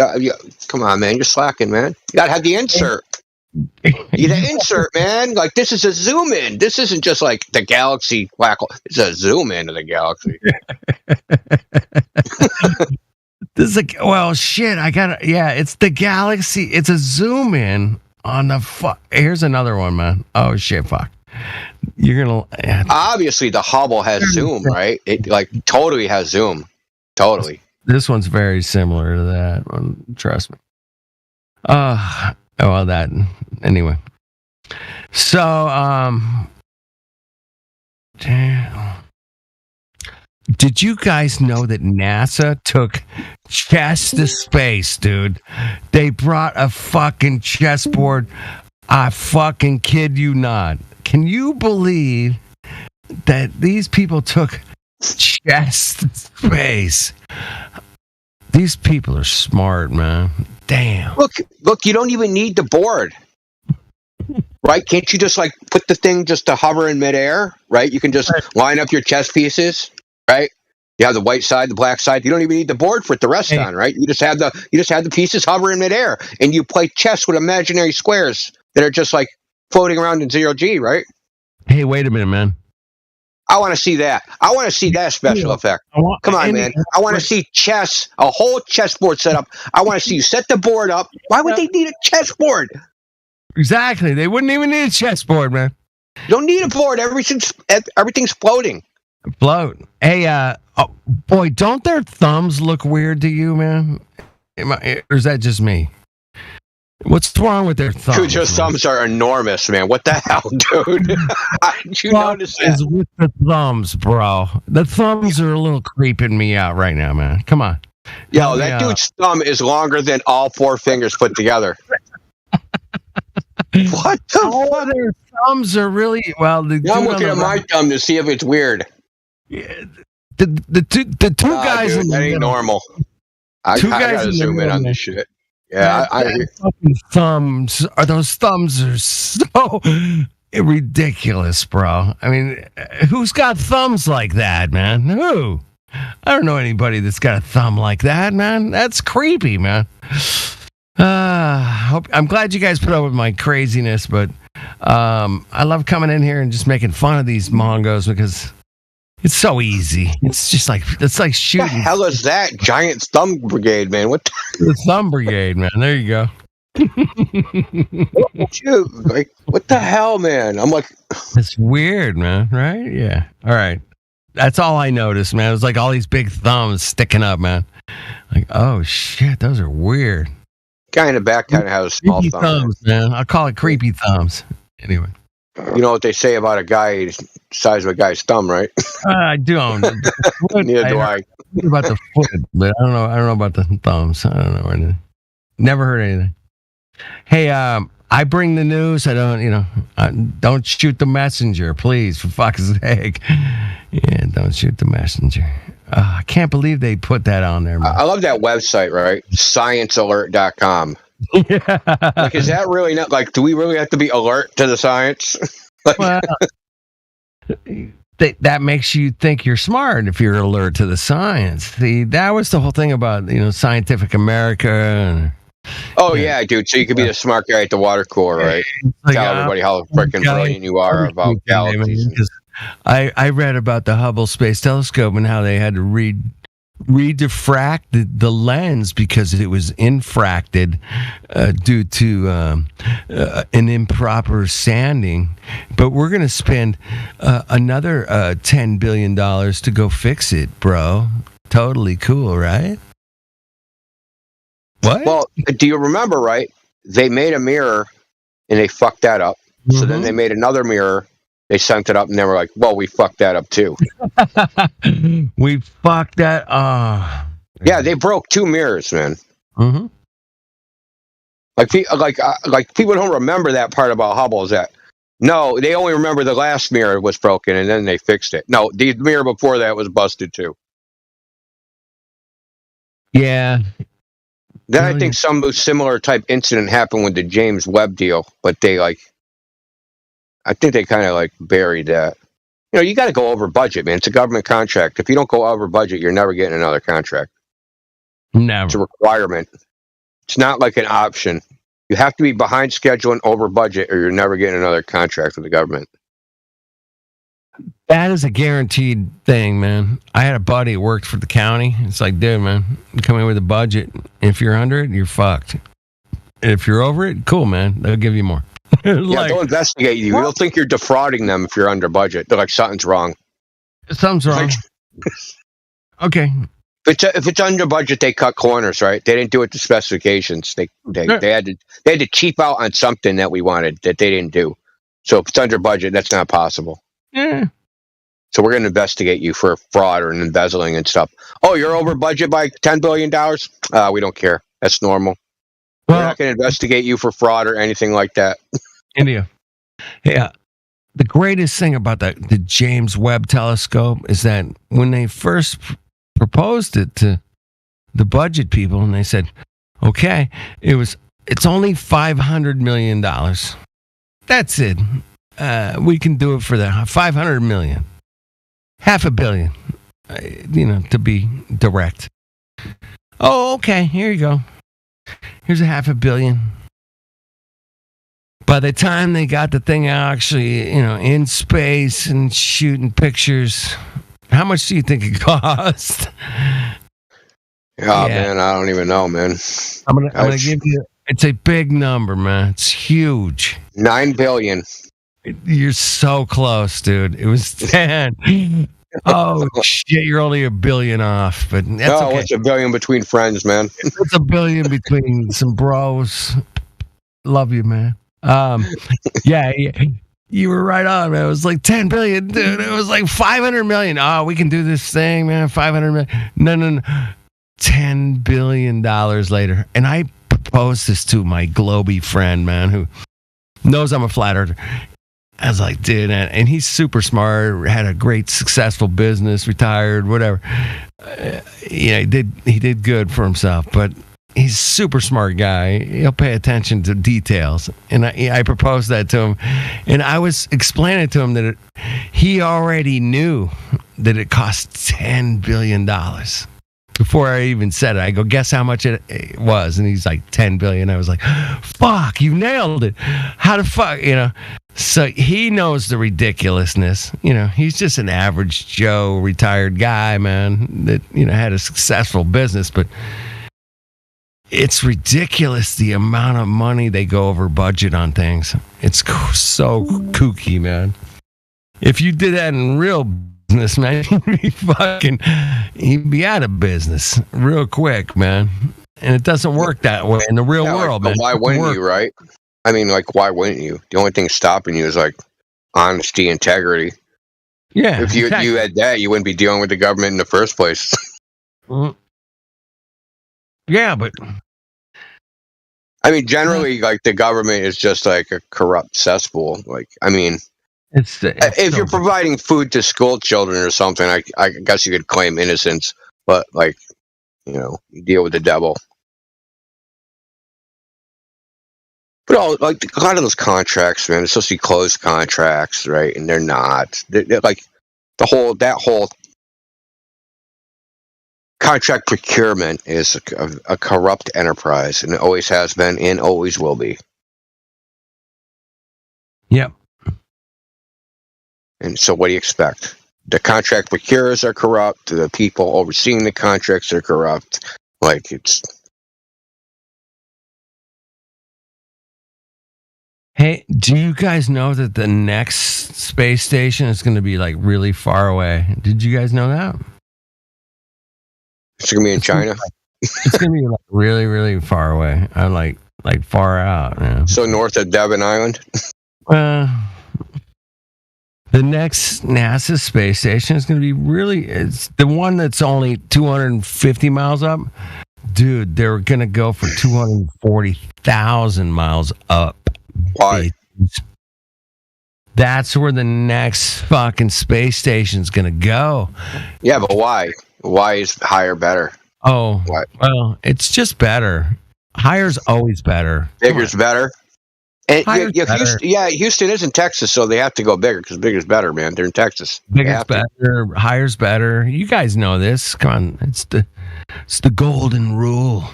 Speaker 1: Come on, man. You're slacking, man. You got to have the insert. You the insert, man. Like, this is a zoom in. This isn't just like the galaxy black hole. It's a zoom in of the galaxy.
Speaker 10: This is like, well, shit. It's the galaxy. It's a zoom in on the Here's another one, man. Oh shit, fuck. You're gonna
Speaker 1: obviously the Hubble has zoom, right? It like totally has zoom. Totally.
Speaker 10: This one's very similar to that one. Trust me. Well, that anyway. So, damn. Did you guys know that NASA took chess to space, dude? They brought a fucking chessboard. I fucking kid you not. Can you believe that these people took chess to space? These people are smart, man. Damn.
Speaker 1: Look, you don't even need the board. Right? Can't you just like put the thing just to hover in midair? Right? You can just line up your chess pieces, right? You have the white side, the black side. You don't even need the board for it to rest on, right? You just have the pieces hover in midair, and you play chess with imaginary squares that are just like floating around in 0G, right?
Speaker 10: Hey, wait a minute, man.
Speaker 1: I want to see that. I want to see that special effect. Come on, man. I want to see chess, a whole chessboard set up. I want to see you set the board up. Why would they need a chessboard?
Speaker 10: Exactly. They wouldn't even need a chessboard, man.
Speaker 1: You don't need a board. Everything's floating.
Speaker 10: Float. Hey, boy, don't their thumbs look weird to you, man? Or is that just me? What's wrong with their thumbs?
Speaker 1: Dude, your thumbs are enormous, man. What the hell, dude? Did you notice that?
Speaker 10: Is with the thumbs, bro. The thumbs are a little creeping me out right now, man. Come on.
Speaker 1: Yo, that dude's thumb is longer than all four fingers put together. What the fuck?
Speaker 10: Their thumbs are really well.
Speaker 1: I'm looking at my thumb to see if it's weird.
Speaker 10: Yeah, the two guys.
Speaker 1: Dude, that ain't normal. I gotta zoom in on this shit. Yeah,
Speaker 10: fucking thumbs are those thumbs are so ridiculous, bro. I mean, who's got thumbs like that, man? Who? I don't know anybody that's got a thumb like that, man. That's creepy, man. I'm glad you guys put up with my craziness, but I love coming in here and just making fun of these Mongos because it's so easy. It's like shooting.
Speaker 1: What the hell is that? Giant Thumb Brigade, man. What
Speaker 10: the Thumb Brigade, man. There you go.
Speaker 1: Dude, like, what the hell, man? I'm like,
Speaker 10: it's weird, man. Right? Yeah. All right. That's all I noticed, man. It was like all these big thumbs sticking up, man. Like, oh shit, those are weird.
Speaker 1: Guy in the back kind of has a small
Speaker 10: creepy thumbs, man. I'll call it creepy thumbs. Anyway.
Speaker 1: You know what they say about a guy the size of a guy's thumb, right?
Speaker 10: I don't.
Speaker 1: Neither do I.
Speaker 10: About the foot, but I don't know about the thumbs. I don't know anything. Never heard anything. Hey, I bring the news. I don't, don't shoot the messenger, please, for fuck's sake. Yeah, don't shoot the messenger. I can't believe they put that on there, man.
Speaker 1: I love that website, right? ScienceAlert.com.
Speaker 10: Yeah.
Speaker 1: Like, is that really not like? Do we really have to be alert to the science? Like,
Speaker 10: well, that makes you think you're smart if you're alert to the science. That was the whole thing about Scientific America. And,
Speaker 1: yeah, dude. So you could be the smart guy at the water cooler, right?
Speaker 10: Like,
Speaker 1: tell everybody how freaking brilliant you are about galaxies.
Speaker 10: I read about the Hubble Space Telescope and how they had to re-diffract the lens because it was infracted due to an improper sanding. But we're going to spend another $10 billion to go fix it, bro. Totally cool, right? What?
Speaker 1: Well, do you remember, right? They made a mirror and they fucked that up. Mm-hmm. So then they made another mirror. They sent it up and they were like, well, we fucked that up too.
Speaker 10: We fucked that
Speaker 1: Yeah, they broke two mirrors, man.
Speaker 10: Mm-hmm.
Speaker 1: Like people don't remember that part about Hubble is that. No, they only remember the last mirror was broken and then they fixed it. No, the mirror before that was busted too.
Speaker 10: Yeah.
Speaker 1: Then I think some similar type incident happened with the James Webb deal, but I think they kind of like buried that. you got to go over budget, man. It's a government contract. If you don't go over budget, you're never getting another contract.
Speaker 10: Never.
Speaker 1: It's a requirement. It's not like an option. You have to be behind schedule and over budget, or you're never getting another contract with the government.
Speaker 10: That is a guaranteed thing, man. I had a buddy who worked for the county. It's like, dude, man, you come in with a budget. If you're under it, you're fucked. If you're over it, cool, man. They'll give you more.
Speaker 1: Yeah, they'll investigate you. They'll think you're defrauding them if you're under budget. They're like, something's wrong.
Speaker 10: Something's wrong. Okay.
Speaker 1: If it's under budget, they cut corners, right? They didn't do it to specifications. They had to cheap out on something that we wanted that they didn't do. So if it's under budget, that's not possible.
Speaker 10: Yeah.
Speaker 1: So we're going to investigate you for fraud or embezzling and stuff. Oh, you're over budget by $10 billion? We don't care. That's normal. We're not going to investigate you for fraud or anything like that.
Speaker 10: India. Yeah. The greatest thing about the James Webb Telescope is that when they first proposed it to the budget people, and they said, okay, it's only $500 million. That's it. We can do it for that. $500 million. $500 million. To be direct. Oh, okay. Here you go. Here's $500 million. By the time they got the thing actually, in space and shooting pictures, how much do you think it cost?
Speaker 1: Yeah, man, I don't even know, man.
Speaker 10: I'm gonna give you. It's a big number, man. It's huge.
Speaker 1: $9 billion.
Speaker 10: You're so close, dude. It was 10. Oh shit! You're only $1 billion off, but that's okay.
Speaker 1: What's $1 billion between friends, man?
Speaker 10: It's $1 billion between some bros. Love you, man. Yeah, you were right on, man. It was like 10 billion, dude. It was like 500 million. Oh, we can do this thing, man. 500 million. No. $10 billion later. And I proposed this to my Globey friend, man, who knows I'm a flat earther. I was like, dude, and he's super smart, had a great successful business, retired, whatever. He did good for himself, but he's a super smart guy. He'll pay attention to details. And I proposed that to him. And I was explaining to him that he already knew that it cost $10 billion. Before I even said it, I go, guess how much it was? And he's like, $10 billion. I was like, fuck, you nailed it. How the fuck, So he knows the ridiculousness. He's just an average Joe retired guy, man, that, had a successful business. But it's ridiculous the amount of money they go over budget on things. It's so kooky, man. If you did that in real business, man, you'd be out of business real quick, man. And it doesn't work that way in the real world, man.
Speaker 1: Why wouldn't you, right? I mean, why wouldn't you? The only thing stopping you is honesty, integrity.
Speaker 10: Yeah.
Speaker 1: If you had that, you wouldn't be dealing with the government in the first place.
Speaker 10: Yeah, but
Speaker 1: I mean, generally, the government is just a corrupt cesspool. If you're providing food to school children or something, I guess you could claim innocence. But you deal with the devil. But a lot of those contracts, man, they're supposed to be closed contracts, right? And they're not. They're that whole contract procurement is a corrupt enterprise, and it always has been and always will be.
Speaker 10: Yep.
Speaker 1: And so what do you expect? The contract procurers are corrupt. The people overseeing the contracts are corrupt.
Speaker 10: Hey, do you guys know that the next space station is going to be really far away? Did you guys know that?
Speaker 1: It's going to be in China.
Speaker 10: It's going to be really, really far away. I'm like far out. Man.
Speaker 1: So north of Devon Island?
Speaker 10: The next NASA space station is going to be it's the one that's only 250 miles up. Dude, they're going to go for 240,000 miles up.
Speaker 1: Why?
Speaker 10: That's where the next fucking space station's going to go.
Speaker 1: Yeah, but why? Why is higher better?
Speaker 10: Oh,
Speaker 1: why?
Speaker 10: Well, it's just better. Higher's always better.
Speaker 1: Bigger's better? And
Speaker 10: Hire's
Speaker 1: Houston is in Texas, so they have to go bigger because bigger's better, man. They're in Texas.
Speaker 10: Bigger's better. Hire's better. You guys know this. Come on, it's the golden rule.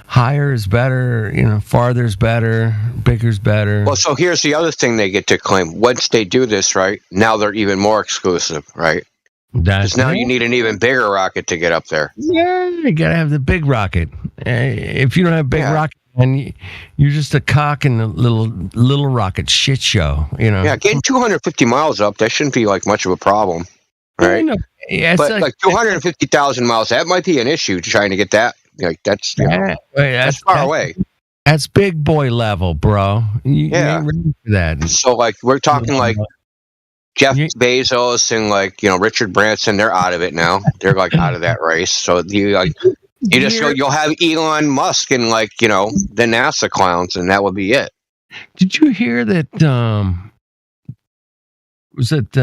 Speaker 10: Higher is better. Farther's better. Bigger's better.
Speaker 1: Well, so here's the other thing they get to claim. Once they do this, right, now they're even more exclusive, right? Because now you need an even bigger rocket to get up there.
Speaker 10: Yeah, you gotta have the big rocket. If you don't have big rocket, then you're just a cock in the little rocket shit show.
Speaker 1: Yeah, getting 250 miles up, that shouldn't be like much of a problem, right?
Speaker 10: Yeah,
Speaker 1: but like 250,000 miles, that might be an issue trying to get that. Like that's far away.
Speaker 10: That's big boy level, bro. You ain't ready for that.
Speaker 1: So like we're talking like Jeff Bezos and like Richard Branson, they're out of it now. They're like out of that race. So you'll have Elon Musk and like the NASA clowns, and that would be it.
Speaker 10: Did you hear that? Was it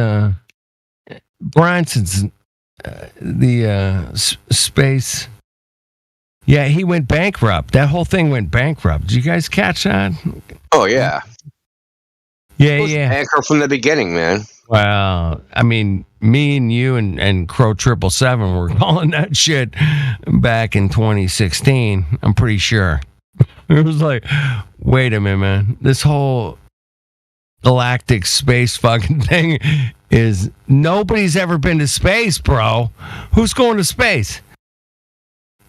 Speaker 10: Branson's space? Yeah, he went bankrupt. That whole thing went bankrupt. Did you guys catch that?
Speaker 1: Oh yeah.
Speaker 10: Yeah.
Speaker 1: Bankrupt from the beginning, man.
Speaker 10: Well, I mean, me and you and Crow 777 were calling that shit back in 2016. I'm pretty sure. It was like, wait a minute, man. This whole galactic space fucking thing is nobody's ever been to space, bro. Who's going to space?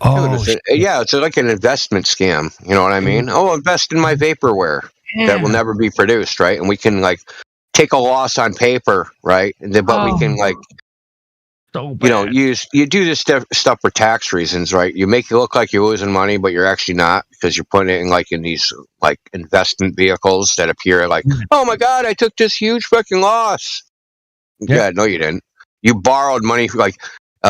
Speaker 1: It's like an investment scam. You know what I mean? Oh, invest in my vaporware that will never be produced, right? And we can like take a loss on paper, right? But we can like, you do this stuff for tax reasons, right? You make it look like you're losing money, but you're actually not because you're putting it in like in these like investment vehicles that appear like, oh my God, I took this huge fucking loss. Yeah, no, you didn't. You borrowed money for like.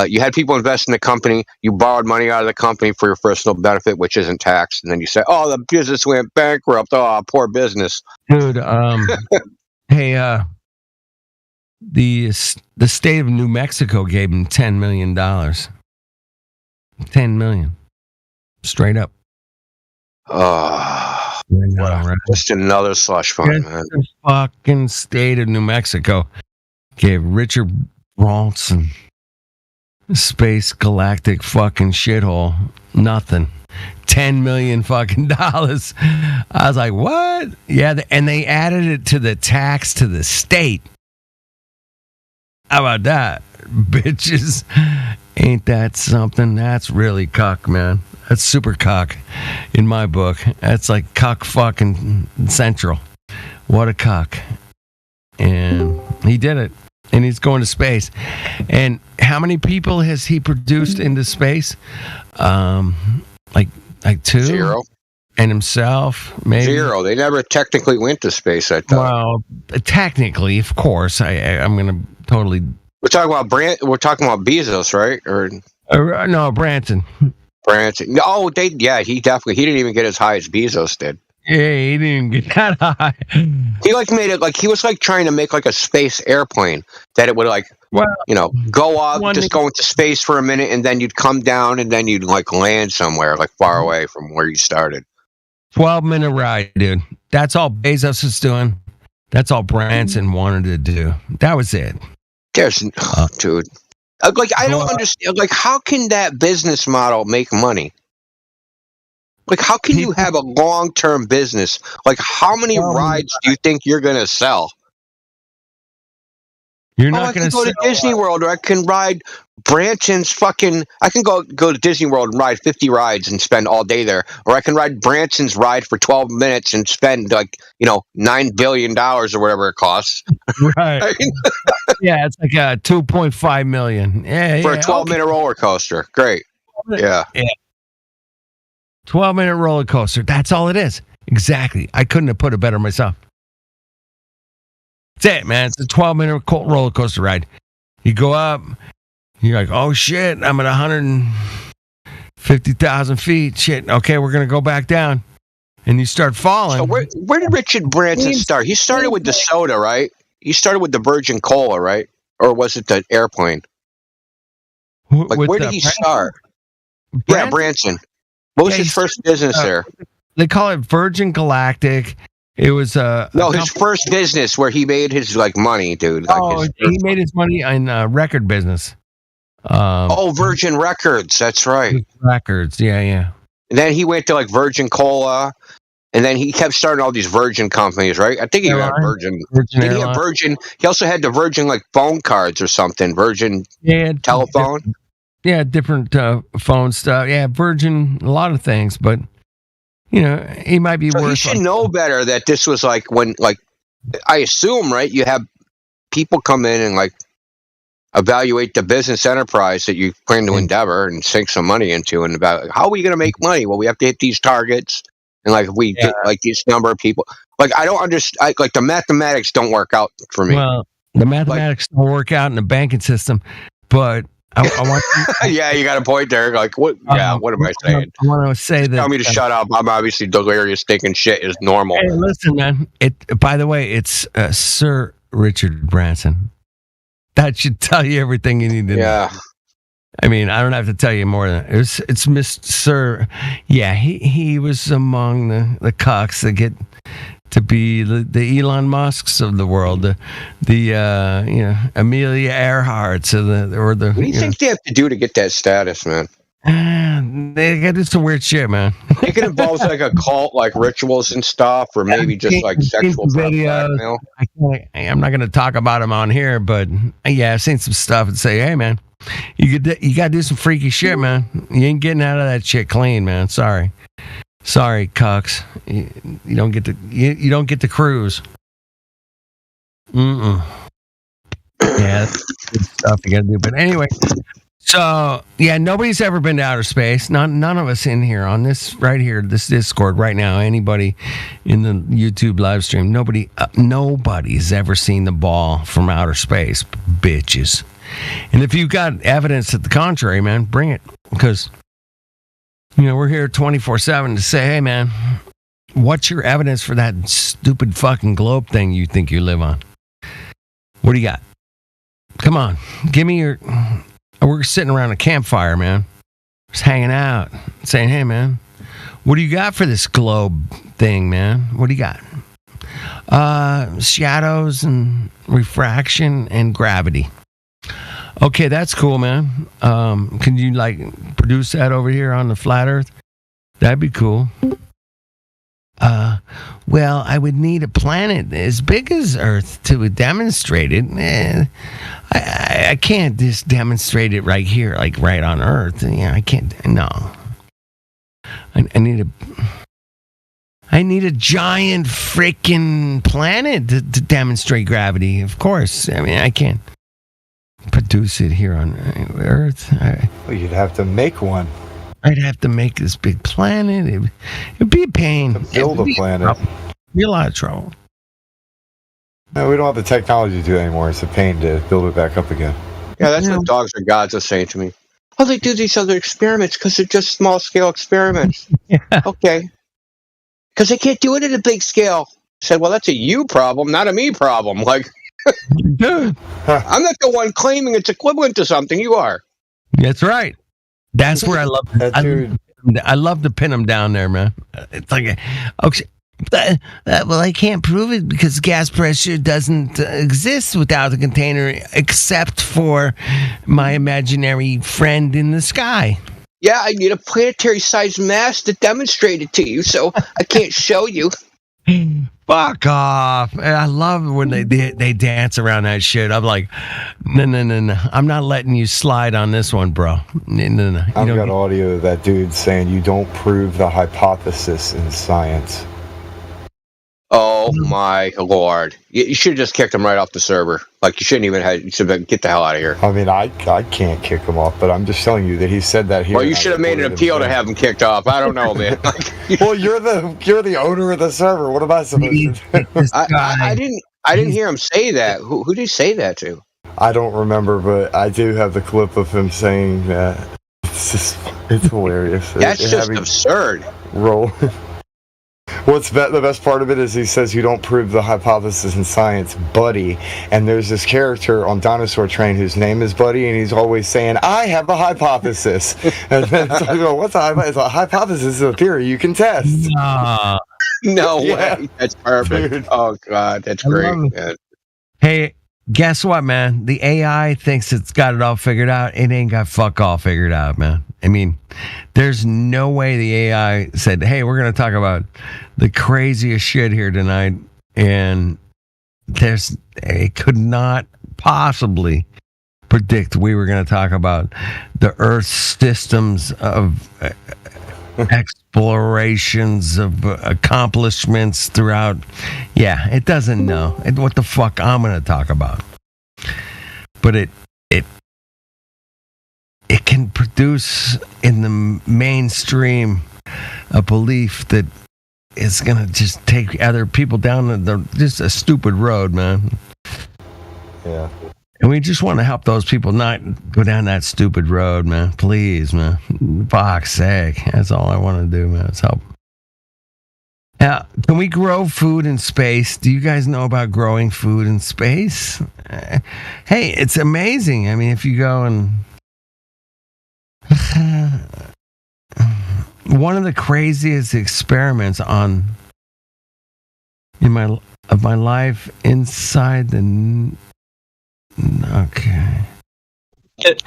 Speaker 1: You had people invest in the company. You borrowed money out of the company for your personal benefit, which isn't taxed. And then you say, "Oh, the business went bankrupt. Oh, poor business."
Speaker 10: Dude, hey, the state of New Mexico gave him $10 million. $10 million, straight up.
Speaker 1: Oh,
Speaker 10: right?
Speaker 1: Just another slush fund, man.
Speaker 10: The fucking state of New Mexico gave Richard Branson. Space galactic fucking shithole. Nothing. $10 million fucking dollars. I was like, what? Yeah, and they added it to the tax to the state. How about that, bitches? Ain't that something? That's really cuck, man. That's super cuck in my book. That's like cuck fucking central. What a cuck. And he did it. And he's going to space. And how many people has he produced into space? Like 2?
Speaker 1: 0.
Speaker 10: And himself, maybe
Speaker 1: 0. They never technically went to space, I thought.
Speaker 10: Well, technically, of course. I'm going to totally.
Speaker 1: We're talking about We're talking about Bezos, right? Or
Speaker 10: no, Branson.
Speaker 1: Branson. Oh, he definitely. He didn't even get as high as Bezos did.
Speaker 10: Yeah, he didn't get that high.
Speaker 1: He like made it like he was like trying to make like a space airplane that it would like go up, just go into space for a minute, and then you'd come down, and then you'd like land somewhere like far away from where you started.
Speaker 10: 12-minute ride, dude. That's all Bezos is doing. That's all Branson wanted to do. That was it.
Speaker 1: Dude. Like I don't understand. Like how can that business model make money? Like, how can you have a long-term business? Like, how many rides do you think you're going to sell?
Speaker 10: You're not going to
Speaker 1: go to Disney World, or I can ride Branson's fucking... I can go to Disney World and ride 50 rides and spend all day there. Or I can ride Branson's ride for 12 minutes and spend, like, $9 billion or whatever it costs.
Speaker 10: Right. Yeah, it's like $2.5 million. Yeah,
Speaker 1: for a 12-minute roller coaster. Great. Yeah.
Speaker 10: 12-minute roller coaster. That's all it is. Exactly. I couldn't have put it better myself. That's it, man. It's a 12-minute roller coaster ride. You go up. You're like, oh, shit. I'm at 150,000 feet. Shit. Okay, we're going to go back down. And you start falling.
Speaker 1: So where did Richard Branson start? He started with the soda, right? He started with the Virgin Cola, right? Or was it the airplane? Like, where did he start? Yeah, Branson. What was his first business there?
Speaker 10: They call it Virgin Galactic. It was
Speaker 1: his first business where he made his money, dude.
Speaker 10: He made his money in record business.
Speaker 1: Virgin Records. That's right.
Speaker 10: Records. Yeah.
Speaker 1: And then he went to Virgin Cola, and then he kept starting all these Virgin companies, right? I think he had Virgin. Did he have Virgin? He also had the Virgin phone cards or something. Virgin telephone.
Speaker 10: Different phone stuff. Yeah, Virgin, a lot of things, but he might be worth.
Speaker 1: He should know better that this was when I assume, right? You have people come in and evaluate the business enterprise that you plan to endeavor and sink some money into, and about how are we going to make money? Well, we have to hit these targets, and if we get this number of people, I don't understand. The mathematics don't work out for me.
Speaker 10: Well, the mathematics don't work out in the banking system, but I want.
Speaker 1: Yeah, you got a point there. What? Yeah, what am I saying?
Speaker 10: I want to say that.
Speaker 1: Tell me to shut up. I'm obviously delirious, thinking shit is normal.
Speaker 10: Hey, listen, man. By the way, it's Sir Richard Branson. That should tell you everything you need to know.
Speaker 1: Yeah.
Speaker 10: I mean, I don't have to tell you more than that. It's Mr. Sir. Yeah, he was among the cocks that get to be the Elon Musks of the world, the Amelia Earharts of the.
Speaker 1: What do you think they have to do to get that status, man?
Speaker 10: They got to do some weird shit, man.
Speaker 1: It could involve a cult, rituals and stuff, or maybe just sexual blackmail.
Speaker 10: I'm not going to talk about them on here, but I've seen some stuff and say, hey, man, you got to do some freaky shit, man. You ain't getting out of that shit clean, man. Sorry, cucks. You don't get to you don't get to cruise. Yeah, that's good stuff you got to do. But anyway. So, nobody's ever been to outer space. None of us in here on this right here, this Discord right now, anybody in the YouTube live stream, nobody's ever seen the ball from outer space, bitches. And if you've got evidence to the contrary, man, bring it. Because, we're here 24/7 to say, hey, man, what's your evidence for that stupid fucking globe thing you think you live on? What do you got? Come on, give me your... We're sitting around a campfire, man. Just hanging out, saying, hey, man, what do you got for this globe thing, man? What do you got? Shadows and refraction and gravity. Okay, that's cool, man. Can you, produce that over here on the flat Earth? That'd be cool. Well, I would need a planet as big as Earth to demonstrate it. I can't just demonstrate it right here, right on Earth. I can't. No. I need a giant freaking planet to demonstrate gravity. Of course. I mean, I can't produce it here on Earth.
Speaker 9: Well, you'd have to make one.
Speaker 10: I'd have to make this big planet. It'd be a pain.
Speaker 9: To build a planet.
Speaker 10: It'd be a lot of trouble.
Speaker 9: No, we don't have the technology to do it anymore. It's a pain to build it back up again.
Speaker 1: Yeah, that's what Dogs Are Gods are saying to me. Oh, they do these other experiments because they're just small-scale experiments. Okay. Because they can't do it at a big scale. I said, well, that's a you problem, not a me problem. I'm not the one claiming it's equivalent to something. You are.
Speaker 10: That's right. That's where I love that dude. I love to pin them down there, man. It's okay. Well, I can't prove it because gas pressure doesn't exist without the container, except for my imaginary friend in the sky.
Speaker 1: Yeah, I need a planetary-sized mass to demonstrate it to you, so I can't show you.
Speaker 10: Fuck off. I love when they dance around that shit. I'm like, no. I'm not letting you slide on this one, bro. No.
Speaker 9: I've got audio of that dude saying you don't prove the hypothesis in science.
Speaker 1: Oh my lord! You should have just kicked him right off the server. You shouldn't even have. You should have get the hell out of here.
Speaker 9: I mean, I can't kick him off, but I'm just telling you that he said that here.
Speaker 1: Well, you should have made an appeal to have him kicked off. I don't know, man.
Speaker 9: Well, you're the owner of the server. What am I supposed to do?
Speaker 1: I didn't hear him say that. Who did he say that to?
Speaker 9: I don't remember, but I do have the clip of him saying that. It's hilarious.
Speaker 1: That's just absurd.
Speaker 9: Roll. The best part of it is he says you don't prove the hypothesis in science, buddy. And there's this character on Dinosaur Train whose name is Buddy, and he's always saying, I have a hypothesis. And then it's like, well, what's a hypothesis? It's a hypothesis is a theory you can test.
Speaker 1: No way. That's perfect. Dude. Oh, God. That's great, man.
Speaker 10: Hey, guess what, man? The AI thinks it's got it all figured out. It ain't got fuck all figured out, man. I mean, there's no way the AI said, hey, we're going to talk about the craziest shit here tonight. And it could not possibly predict we were going to talk about the Earth's systems of explorations of accomplishments throughout. Yeah, it doesn't know what the fuck I'm going to talk about. But it can produce in the mainstream a belief that it's going to just take other people down just a stupid road, man.
Speaker 9: Yeah.
Speaker 10: And we just want to help those people not go down that stupid road, man. Please, man. Fuck's sake. That's all I want to do, man. It's help. Now, can we grow food in space? Do you guys know about growing food in space? Hey, it's amazing. I mean, if you go and... one of the craziest experiments in my life inside the... Okay.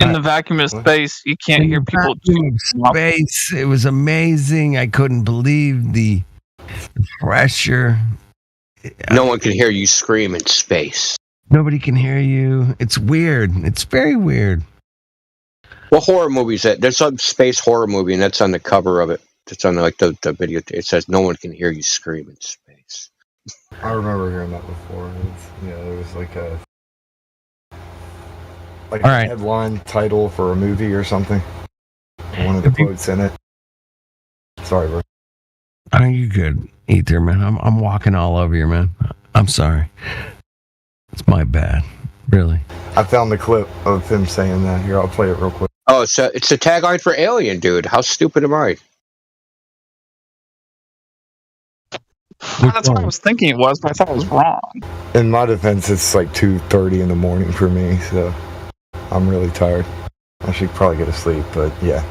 Speaker 12: In the vacuum of space, you can't hear people.
Speaker 10: Space, it was amazing. I couldn't believe the pressure.
Speaker 1: No one can hear you scream in space.
Speaker 10: Nobody can hear you. It's weird. It's very weird.
Speaker 1: What horror movie is that? There's some space horror movie, and that's on the cover of it. It's on like the video. It says no one can hear you scream in space.
Speaker 9: I remember hearing that before. There was like a headline title for a movie or something. One of the quotes in it. Sorry, bro.
Speaker 10: Are you good, Ether, man? I'm walking all over you, man. I'm sorry. It's my bad. Really.
Speaker 9: I found the clip of him saying that. Here, I'll play it real quick.
Speaker 1: Oh, it's a tagline for Alien, dude. How stupid am I?
Speaker 12: That's what I was thinking it was, but I thought it was wrong.
Speaker 9: In my defense, it's like 2:30 in the morning for me, so I'm really tired. I should probably get to sleep, but yeah.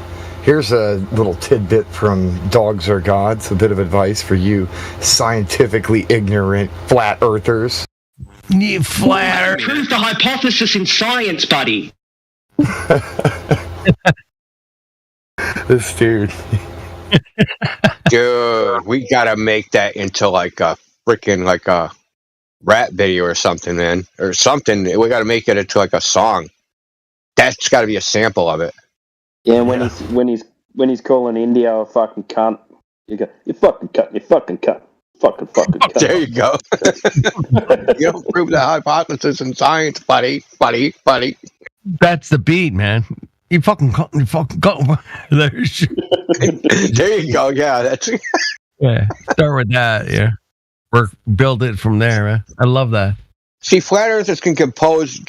Speaker 9: Here's a little tidbit from Dogs Are Gods, a bit of advice for you scientifically ignorant flat earthers.
Speaker 10: You flat
Speaker 13: Prove the hypothesis in science, buddy.
Speaker 9: This dude.
Speaker 1: Dude, we gotta make that into like a freaking like a rap video or something, man. Or something. We gotta make it into like a song. That's gotta be a sample of it.
Speaker 11: Yeah, when he's calling India a fucking cunt, you go, you fucking cunt, you fucking cunt. Fucking cunt.
Speaker 1: There you go. You don't prove the hypothesis in science, buddy.
Speaker 10: That's the beat, man. You fucking go. There
Speaker 1: you go. Yeah, that's.
Speaker 10: Yeah, start with that. Yeah, build it from there, man. I love that.
Speaker 1: See, flat earthers can compose.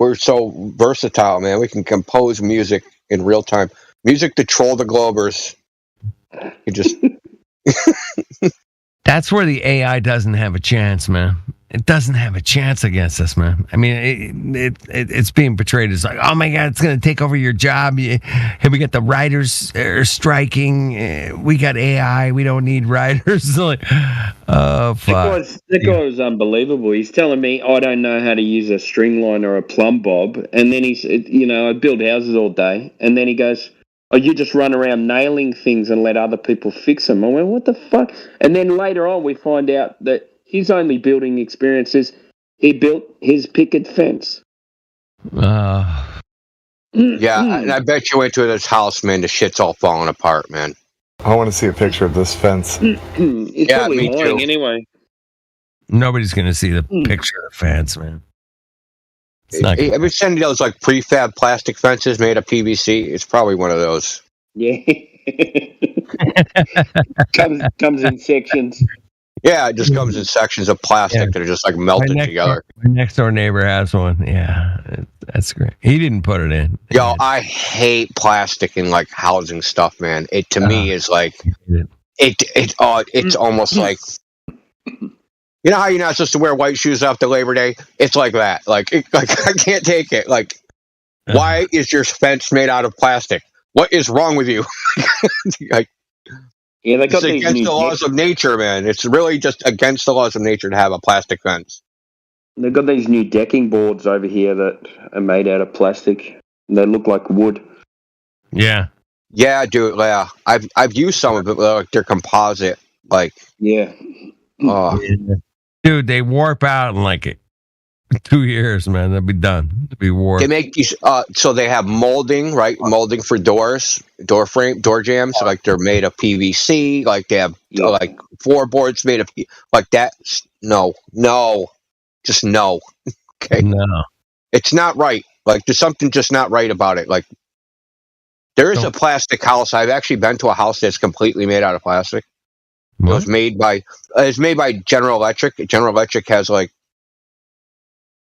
Speaker 1: We're so versatile, man. We can compose music in real time. Music to troll the Globers. You just.
Speaker 10: That's where the AI doesn't have a chance, man. It doesn't have a chance against us, man. I mean, it's being portrayed as like, oh my God, it's going to take over your job. Here we got the writers striking. We got AI. We don't need writers. Like, oh, fuck.
Speaker 11: That guy was unbelievable. He's telling me I don't know how to use a string line or a plumb bob. And then I build houses all day. And then he goes, oh, you just run around nailing things and let other people fix them. I went, what the fuck? And then later on, we find out that his only building experiences, he built his picket fence.
Speaker 1: Yeah, and I bet you went to this house, man. The shit's all falling apart, man.
Speaker 9: I want to see a picture of this fence.
Speaker 11: It's probably lying anyway.
Speaker 10: Nobody's going to see the picture of the fence, man.
Speaker 1: Have you seen those like prefab plastic fences made of PVC? It's probably one of those.
Speaker 11: Yeah. comes in sections.
Speaker 1: Yeah, it just comes in sections of plastic that are just like melted together.
Speaker 10: My next door neighbor has one. Yeah, that's great. He didn't put it in.
Speaker 1: Yo, I hate plastic in like housing stuff, man. It to me is like It's almost like, you know how you're not supposed to wear white shoes after Labor Day? It's like that. Like I can't take it. Like, why is your fence made out of plastic? What is wrong with you? Like,
Speaker 11: yeah, they got
Speaker 1: it's
Speaker 11: these
Speaker 1: against
Speaker 11: new
Speaker 1: the laws of nature, man. It's really just against the laws of nature to have a plastic fence.
Speaker 11: They've got these new decking boards over here that are made out of plastic. They look like wood.
Speaker 10: Yeah.
Speaker 1: Yeah, dude. Yeah, I've used some of it. Like they're composite. Like,
Speaker 11: yeah.
Speaker 10: Dude, they warp out in like 2 years, man. They'll be done. They'll be warped.
Speaker 1: They make these. So they have molding, right? Molding for doors, door frame, door jams. Like they're made of PVC. Like they have like floorboards made of like that. No, just no. Okay,
Speaker 10: no,
Speaker 1: it's not right. Like there's something just not right about it. Like there is a plastic house. I've actually been to a house that's completely made out of plastic.
Speaker 10: What?
Speaker 1: It was made by General Electric. General Electric has like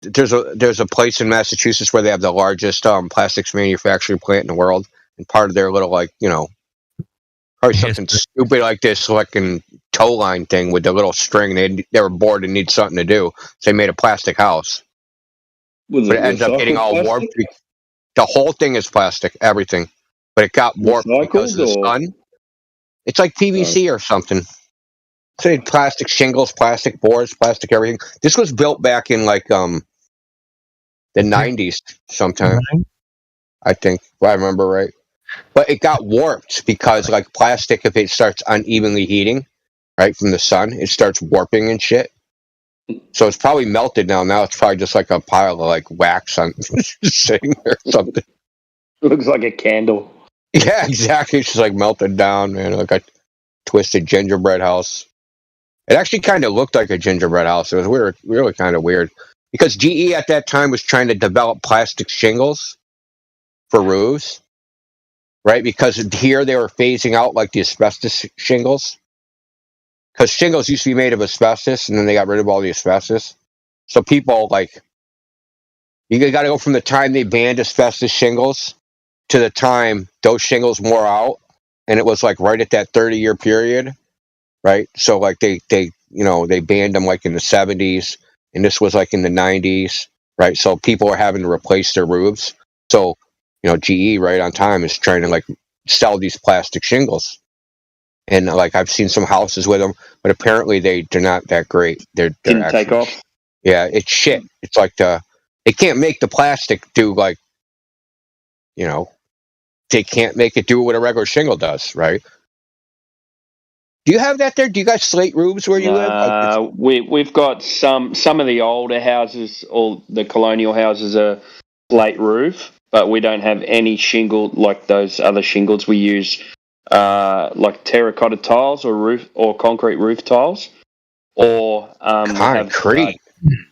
Speaker 1: there's a place in Massachusetts where they have the largest plastics manufacturing plant in the world, and part of their little probably something stupid like this fucking tow line thing with the little string. They were bored and need something to do, so they made a plastic house. But it ends up getting all warped. The whole thing is plastic, everything, but it got warped because of the sun. It's like PVC or something. So they had plastic shingles, plastic boards, plastic everything. This was built back in like the 90s sometime, I think, if I remember right. But it got warped because like plastic, if it starts unevenly heating, right, from the sun, it starts warping and shit. So it's probably melted now. Now it's probably just like a pile of like wax on sitting there or something.
Speaker 11: It looks like a candle.
Speaker 1: Yeah, exactly. It's just like melted down, man, like a twisted gingerbread house. It actually kind of looked like a gingerbread house. It was weird, really kind of weird. Because GE at that time was trying to develop plastic shingles for roofs, right? Because here they were phasing out like the asbestos shingles. Because shingles used to be made of asbestos, and then they got rid of all the asbestos. So people, like, you got to go from the time they banned asbestos shingles to the time those shingles wore out, and it was like right at that 30-year period, right? So like they banned them like in the 70s, and this was like in the 90s, right? So people are having to replace their roofs. So, GE right on time is trying to like sell these plastic shingles. And like I've seen some houses with them, but apparently they're not that great. They're
Speaker 11: Didn't
Speaker 1: actually,
Speaker 11: take off.
Speaker 1: Yeah, it's shit. It's like they can't make the plastic do like, they can't make it do what a regular shingle does, right? Do you have that there? Do you guys slate roofs where you live?
Speaker 11: We've got some of the older houses, all the colonial houses are slate roof, but we don't have any shingle like those other shingles. We use like terracotta tiles or concrete roof tiles, or
Speaker 1: concrete.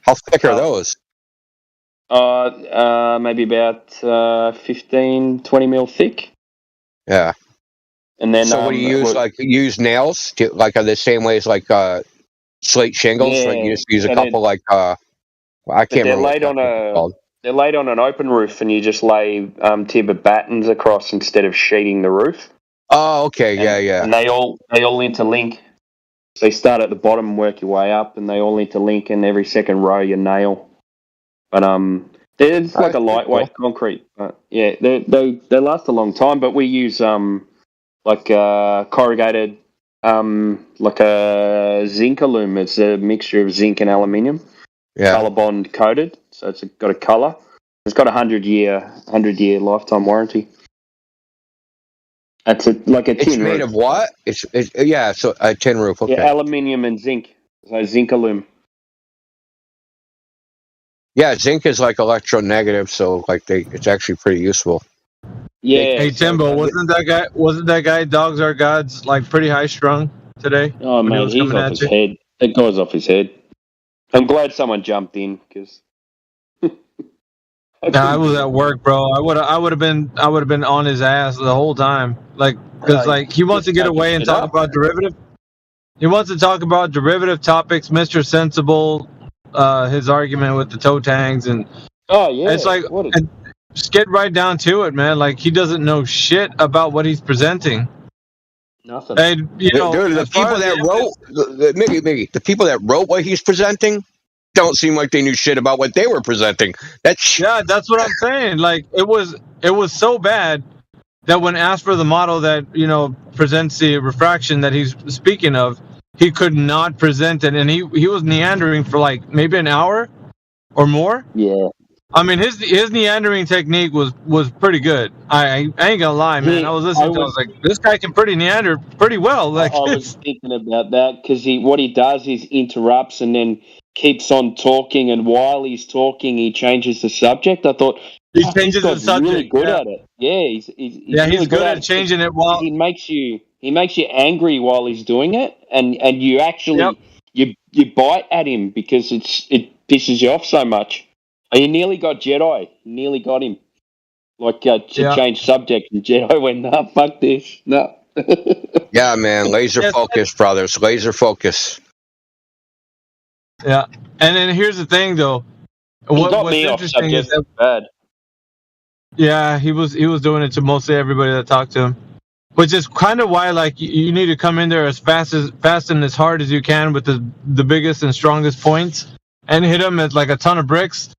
Speaker 1: How thick are those?
Speaker 11: Maybe about 15, 20 mil thick.
Speaker 1: Yeah.
Speaker 11: And then,
Speaker 1: so what do you use? Like use nails? Like are the same way as like slate shingles?
Speaker 11: Yeah,
Speaker 1: like you just use a couple I can't remember.
Speaker 11: They're laid on an open roof, and you just lay timber battens across instead of sheeting the roof.
Speaker 1: Oh, okay, yeah.
Speaker 11: And they all interlink. So you start at the bottom and work your way up, and they all interlink. And every second row you nail. But there's like a lightweight concrete. Yeah, they last a long time. But we use like corrugated, like a zinc aluminum. It's a mixture of zinc and aluminium.
Speaker 1: Yeah.
Speaker 11: Color bond coated, so it's got a color. It's got a 100-year lifetime warranty. It's like a tin
Speaker 1: It's made
Speaker 11: roof.
Speaker 1: of what? It's so a tin roof. Okay.
Speaker 11: Yeah, aluminium and zinc. So zinc aluminum.
Speaker 1: Yeah, zinc is like electronegative, so like it's actually pretty useful.
Speaker 11: Yeah.
Speaker 8: Hey Timbo, wasn't that guy Dogs Are Gods like pretty high strung today?
Speaker 11: Oh man, he's off his head. That guy's off his head. I'm glad someone jumped in because.
Speaker 8: I was at work, bro. I would have been on his ass the whole time, like because like he wants to get away and talk about derivative. He wants to talk about derivative topics, Mr. Sensible, his argument with the toe tangs, and it's like just get right down to it, man. Like he doesn't know shit about what he's presenting.
Speaker 11: Nothing.
Speaker 8: And
Speaker 1: Dude, the people that wrote Mickey, the people that wrote what he's presenting don't seem like they knew shit about what they were presenting. That's
Speaker 8: what I'm saying. Like it was so bad that when asked for the model that presents the refraction that he's speaking of, he could not present it, and he was meandering for like maybe an hour or more.
Speaker 11: Yeah.
Speaker 8: I mean, his meandering technique was pretty good. I ain't gonna lie, man. I was listening to it, I was like, this guy can meander pretty well. Like
Speaker 11: I was thinking about that because what he does is interrupts and then keeps on talking, and while he's talking, he changes the subject. I thought
Speaker 8: he changes the subject.
Speaker 11: Really good at it. Yeah,
Speaker 8: he's good at changing it. While
Speaker 11: he makes you angry while he's doing it, and you actually you bite at him because it pisses you off so much. You nearly got Jedi. You nearly got him. Like to change subject, and Jedi went, "Nah, fuck this, no."
Speaker 1: Yeah, man, laser focus, brothers, laser focus.
Speaker 8: Yeah, and then here's the thing, though. What's interesting is that
Speaker 11: bad.
Speaker 8: Yeah, he was doing it to mostly everybody that talked to him, which is kind of why like you need to come in there as fast and as hard as you can with the biggest and strongest points, and hit him at like a ton of bricks.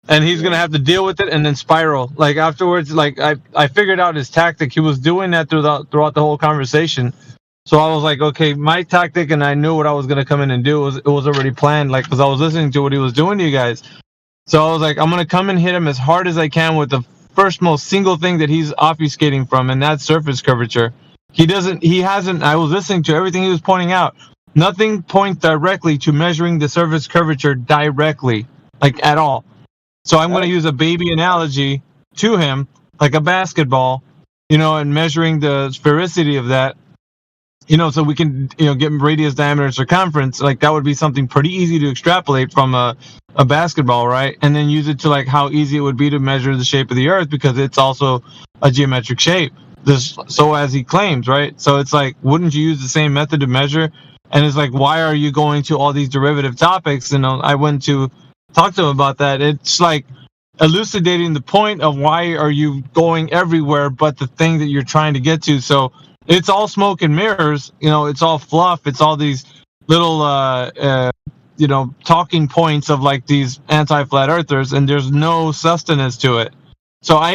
Speaker 8: And he's going to have to deal with it and then spiral. Like afterwards, like I figured out his tactic. He was doing that throughout the whole conversation. So I was like, okay, my tactic, and I knew what I was going to come in and do. It was already planned, like, because I was listening to what he was doing to you guys. So I was like, I'm going to come and hit him as hard as I can with the first most single thing that he's obfuscating from, and that's surface curvature. I was listening to everything he was pointing out. Nothing points directly to measuring the surface curvature directly, like at all. So I'm going to use a baby analogy to him, like a basketball, and measuring the sphericity of that, so we can, get radius, diameter, and circumference. Like that would be something pretty easy to extrapolate from a basketball, right? And then use it to like how easy it would be to measure the shape of the Earth because it's also a geometric shape. So as he claims, right? So it's like, wouldn't you use the same method to measure? And it's like, why are you going to all these derivative topics? And I went to talk to him about that. It's like elucidating the point of why are you going everywhere but the thing that you're trying to get to. So it's all smoke and mirrors, it's all fluff. It's all these little talking points of like these anti-flat earthers, and there's no sustenance to it. So I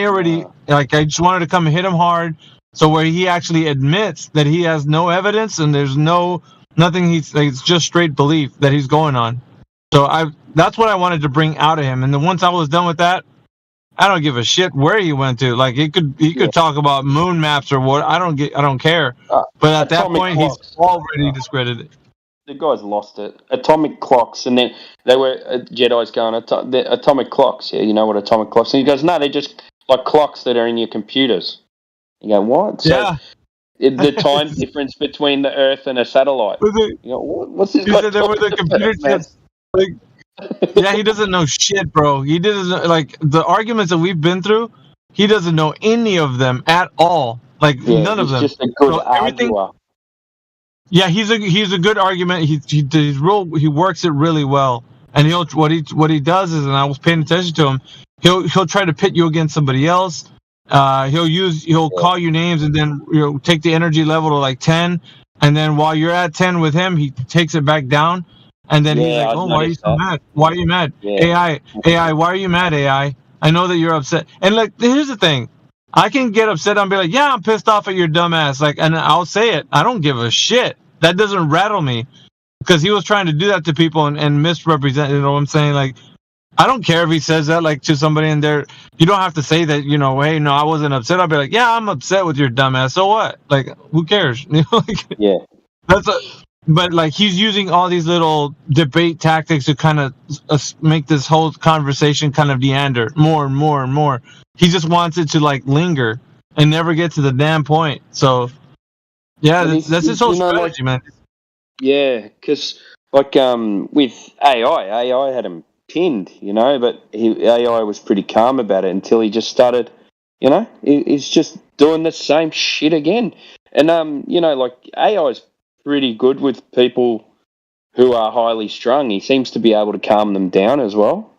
Speaker 8: just wanted to come and hit him hard, so where he actually admits that he has no evidence and there's nothing, it's just straight belief that he's going on. So that's what I wanted to bring out of him. And then once I was done with that, I don't give a shit where he went to. Like he could talk about moon maps or what. I don't care. But at that point, he's already discredited.
Speaker 11: The guys lost it. Atomic clocks, and then they were Jedi's going atomic clocks. Yeah, you know what atomic clocks? And he goes, no, they're just like clocks that are in your computers. You go, what? So the time difference between the Earth and a satellite. What's this?
Speaker 8: He said there were the computer chips. Like, yeah, he doesn't know shit, bro. He doesn't like the arguments that we've been through. He doesn't know any of them at all. Like none of them.
Speaker 11: Just a good arguer.
Speaker 8: Yeah, he's a good argument. He works it really well. And what he does is, and I was paying attention to him. He'll try to pit you against somebody else. He'll call you names and then take the energy level to like 10, and then while you're at 10 with him, he takes it back down. And then he's like, oh, why are you so mad? Why are you mad? Yeah. AI, why are you mad, AI? I know that you're upset. And like, here's the thing. I can get upset and be like, yeah, I'm pissed off at your dumbass. Like, and I'll say it. I don't give a shit. That doesn't rattle me. Because he was trying to do that to people and misrepresent, you know what I'm saying? Like, I don't care if he says that like to somebody in there. You don't have to say that, hey, no, I wasn't upset. I'll be like, yeah, I'm upset with your dumbass. So what? Like, who cares?
Speaker 11: Yeah.
Speaker 8: But like he's using all these little debate tactics to kind of make this whole conversation kind of meander more and more and more. He just wants it to like linger and never get to the damn point. So yeah, that's his whole strategy, man.
Speaker 11: Yeah, because like with AI had him pinned, but AI was pretty calm about it until he just started, he's just doing the same shit again. And like AI's pretty good with people who are highly strung. He seems to be able to calm them down as well.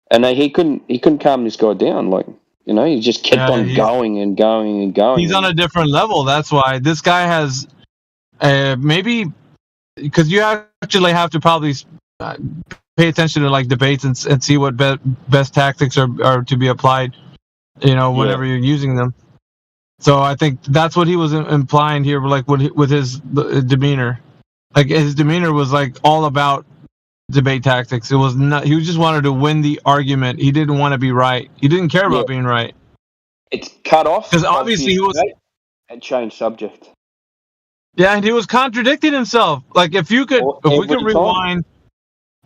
Speaker 11: And he couldn't calm this guy down. Like, he just kept on going and going and going.
Speaker 8: He's on a different level. That's why this guy has maybe because you actually have to probably pay attention to like debates and see what best tactics are to be applied, whenever you're using them. So I think that's what he was implying here, like with his demeanor. Like his demeanor was like all about debate tactics. It was not. He just wanted to win the argument. He didn't want to be right. He didn't care about being right.
Speaker 11: It's cut off
Speaker 8: because obviously he was
Speaker 11: and changed subject.
Speaker 8: Yeah, and he was contradicting himself. Like if we could rewind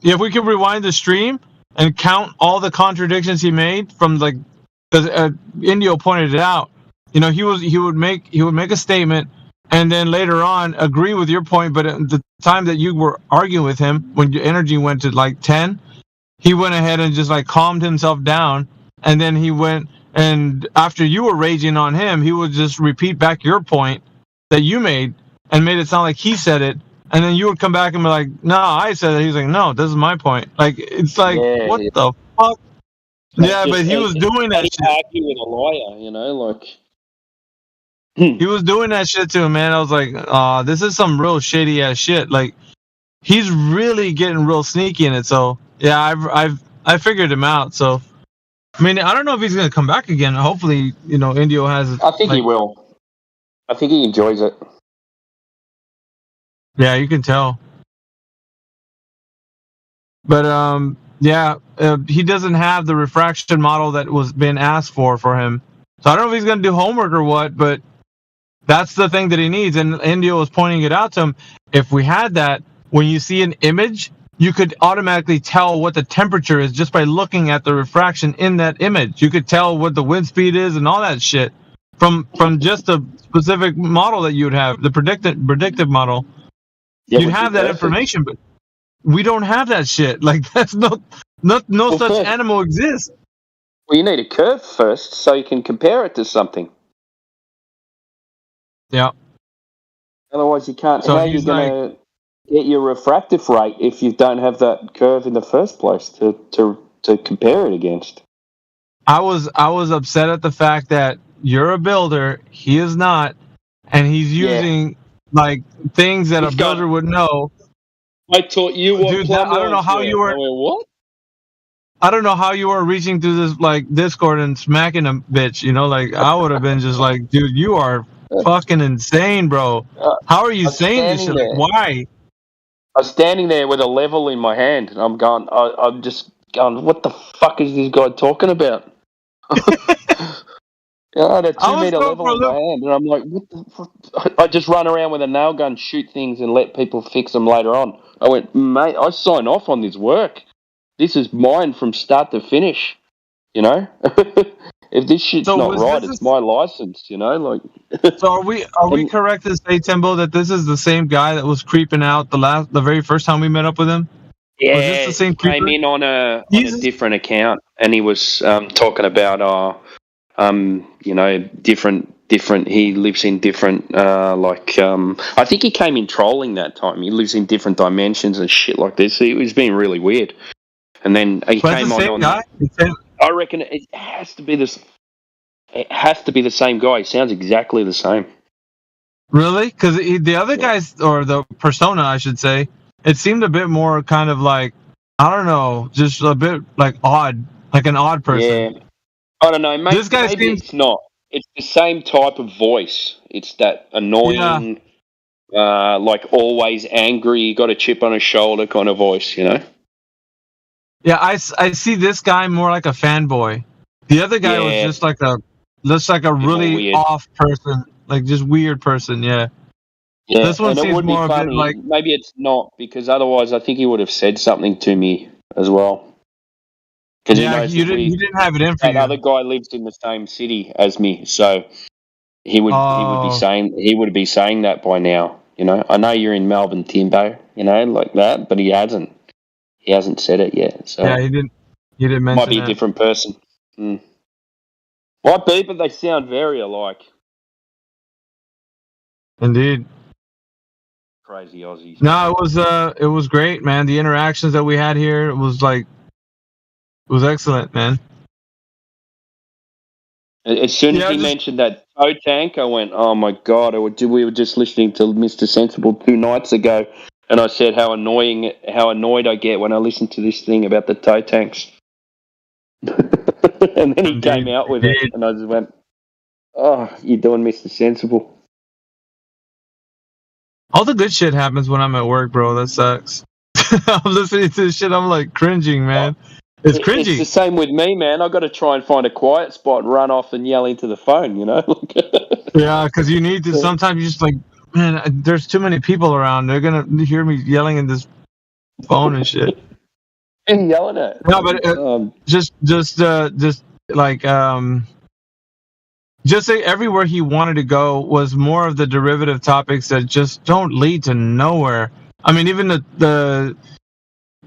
Speaker 8: the stream and count all the contradictions he made from like, because Indio pointed it out. He would make a statement and then later on agree with your point, but at the time that you were arguing with him, when your energy went to like 10, he went ahead and just like calmed himself down, and then he went and after you were raging on him, he would just repeat back your point that you made and made it sound like he said it, and then you would come back and be like, "No, I said it." He's like, "No, this is my point." Like it's like, what the fuck? But he was doing that shit.
Speaker 11: Argue with a lawyer, like.
Speaker 8: He was doing that shit to him, man. I was like, this is some real shady ass shit. Like, he's really getting real sneaky in it. So, yeah, I figured him out. So, I mean, I don't know if he's gonna come back again. Hopefully, Indio has.
Speaker 11: I think he will. I think he enjoys it.
Speaker 8: Yeah, you can tell. But he doesn't have the refraction model that was being asked for him. So I don't know if he's gonna do homework or what, but. That's the thing that he needs, and Indio was pointing it out to him. If we had that, when you see an image, you could automatically tell what the temperature is just by looking at the refraction in that image. You could tell what the wind speed is and all that shit from just a specific model that you'd have, the predictive model.
Speaker 11: Yeah,
Speaker 8: you'd have that information, but we don't have that shit. Like that's no such animal exists.
Speaker 11: Well, you need a curve first so you can compare it to something.
Speaker 8: Yeah.
Speaker 11: Otherwise, you can't.
Speaker 8: So
Speaker 11: how are you going to get your refractive rate if you don't have that curve in the first place to compare it against?
Speaker 8: I was upset at the fact that you're a builder, he is not, and he's using like things that a builder would know.
Speaker 11: I taught you what.
Speaker 8: Dude, I don't know how you were.
Speaker 11: What?
Speaker 8: I don't know how you were reaching through this like Discord and smacking a bitch. Like I would have been just like, dude, you are fucking insane, bro. How are you saying this shit? Like, why?
Speaker 11: I was standing there with a level in my hand, and I'm just going, what the fuck is this guy talking about? I had a 2 meter level in my hand, and I'm like, what the fuck? I just run around with a nail gun, shoot things, and let people fix them later on. I went, mate, I sign off on this work. This is mine from start to finish, If this shit's not right, it's my license, like.
Speaker 8: So are we correct to say, Timbo, that this is the same guy that was creeping out the very first time we met up with him?
Speaker 11: Yeah,
Speaker 8: was this the same
Speaker 11: he came in on a different account, and he was talking about different. He lives in different I think he came in trolling that time. He lives in different dimensions and shit like this. It was being really weird. And then he came on.
Speaker 8: Guy?
Speaker 11: I reckon it has to be this. It has to be the same guy. He sounds exactly the same.
Speaker 8: Really? Because the other guys, or the persona, I should say, it seemed a bit more kind of like, I don't know, just a bit like odd, like an odd person.
Speaker 11: Yeah. I don't know. Maybe
Speaker 8: it's
Speaker 11: not. It's the same type of voice. It's that annoying, like always angry, got a chip on his shoulder kind of voice,
Speaker 8: Yeah, I see this guy more like a fanboy. The other guy was just like a really off person, like just weird person. Yeah. This one seems more a bit like.
Speaker 11: Maybe it's not, because otherwise I think he would have said something to me as well. Because
Speaker 8: you didn't have it in for you.
Speaker 11: That other guy lives in the same city as me, so he would be saying that by now. I know you're in Melbourne, Timbo. Like that, but he hasn't. He hasn't said it yet. So
Speaker 8: yeah, he didn't mention.
Speaker 11: Might be a different person. Might be, but they sound very alike.
Speaker 8: Indeed.
Speaker 11: Crazy Aussies.
Speaker 8: No, it was great, man. The interactions that we had here, it was excellent, man.
Speaker 11: As soon as he mentioned that tow tank, I went, "Oh my god!" We were just listening to Mr. Sensible 2 nights ago, and I said how annoyed I get when I listen to this thing about the tow tanks. And then he came out with it, and I just went, "Oh, you're doing Mr. Sensible."
Speaker 12: All the good shit happens when I'm at work, bro. That sucks. I'm listening to this shit. I'm like cringing, man. It's cringy.
Speaker 11: It's the same with me, man. I got to try and find a quiet spot and run off and yell into the phone, you know?
Speaker 12: Yeah, because you need to. Sometimes you just like, man, there's too many people around. They're going to hear me yelling in this phone and shit.
Speaker 11: And yelling at.
Speaker 12: No, but just say everywhere he wanted to go was more of the derivative topics that just don't lead to nowhere. I mean, even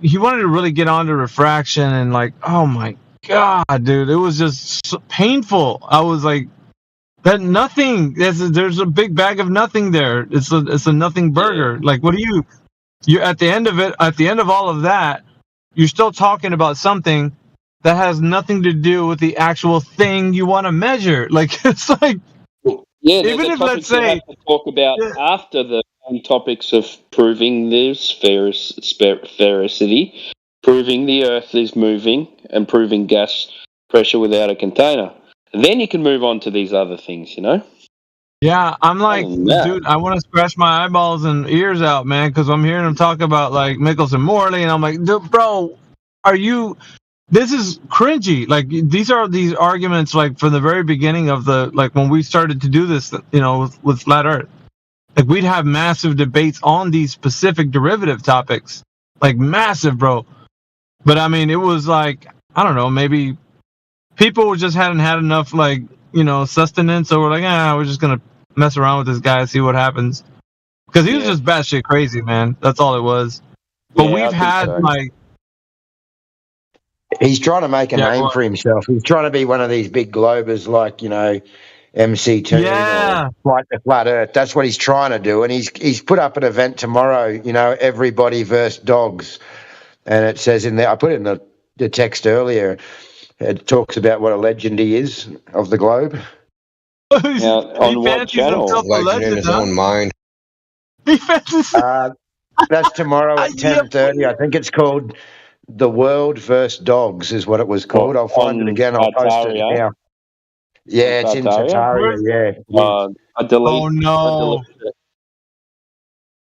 Speaker 12: he wanted to really get onto refraction and like, oh my god, dude, it was just so painful. I was like, that nothing. There's a big bag of nothing there. It's a nothing burger. Like, what do you at the end of it? At the end of all of that, you're still talking about something that has nothing to do with the actual thing you want to measure. Like, it's like,
Speaker 11: even if let's say you have to talk about after the topics of proving this sphericity, proving the Earth is moving, and proving gas pressure without a container. And then you can move on to these other things, you know?
Speaker 12: Yeah, I'm like, dude, I want to scratch my eyeballs and ears out, man, because I'm hearing him talk about like Mickelson Morley, and I'm like, dude, bro, this is cringy. Like, these are these arguments like from the very beginning of when we started to do this, you know, with Flat Earth. Like, we'd have massive debates on these specific derivative topics, like massive, bro. But I mean, it was like, I don't know, maybe people just hadn't had enough, like, you know, sustenance, so we're like, we're just gonna mess around with this guy and see what happens. Because he was just batshit crazy, man. That's all it was. But we've had like.
Speaker 14: He's trying to make a name for himself. He's trying to be one of these big globers, like, you know, MC2 or Flight to Flat Earth. That's what he's trying to do. And he's put up an event tomorrow, you know, everybody versus dogs. And it says in there, I put it in the text earlier, it talks about what a legend he is of the globe.
Speaker 11: On what channel?
Speaker 1: Legend in his own mind.
Speaker 14: That's tomorrow at 10:30. I think it's called The World vs. Dogs is what it was called. I'll find it again. I'll post it now. Yeah, it's in Tartaria, yeah.
Speaker 11: I deleted.
Speaker 12: Oh no,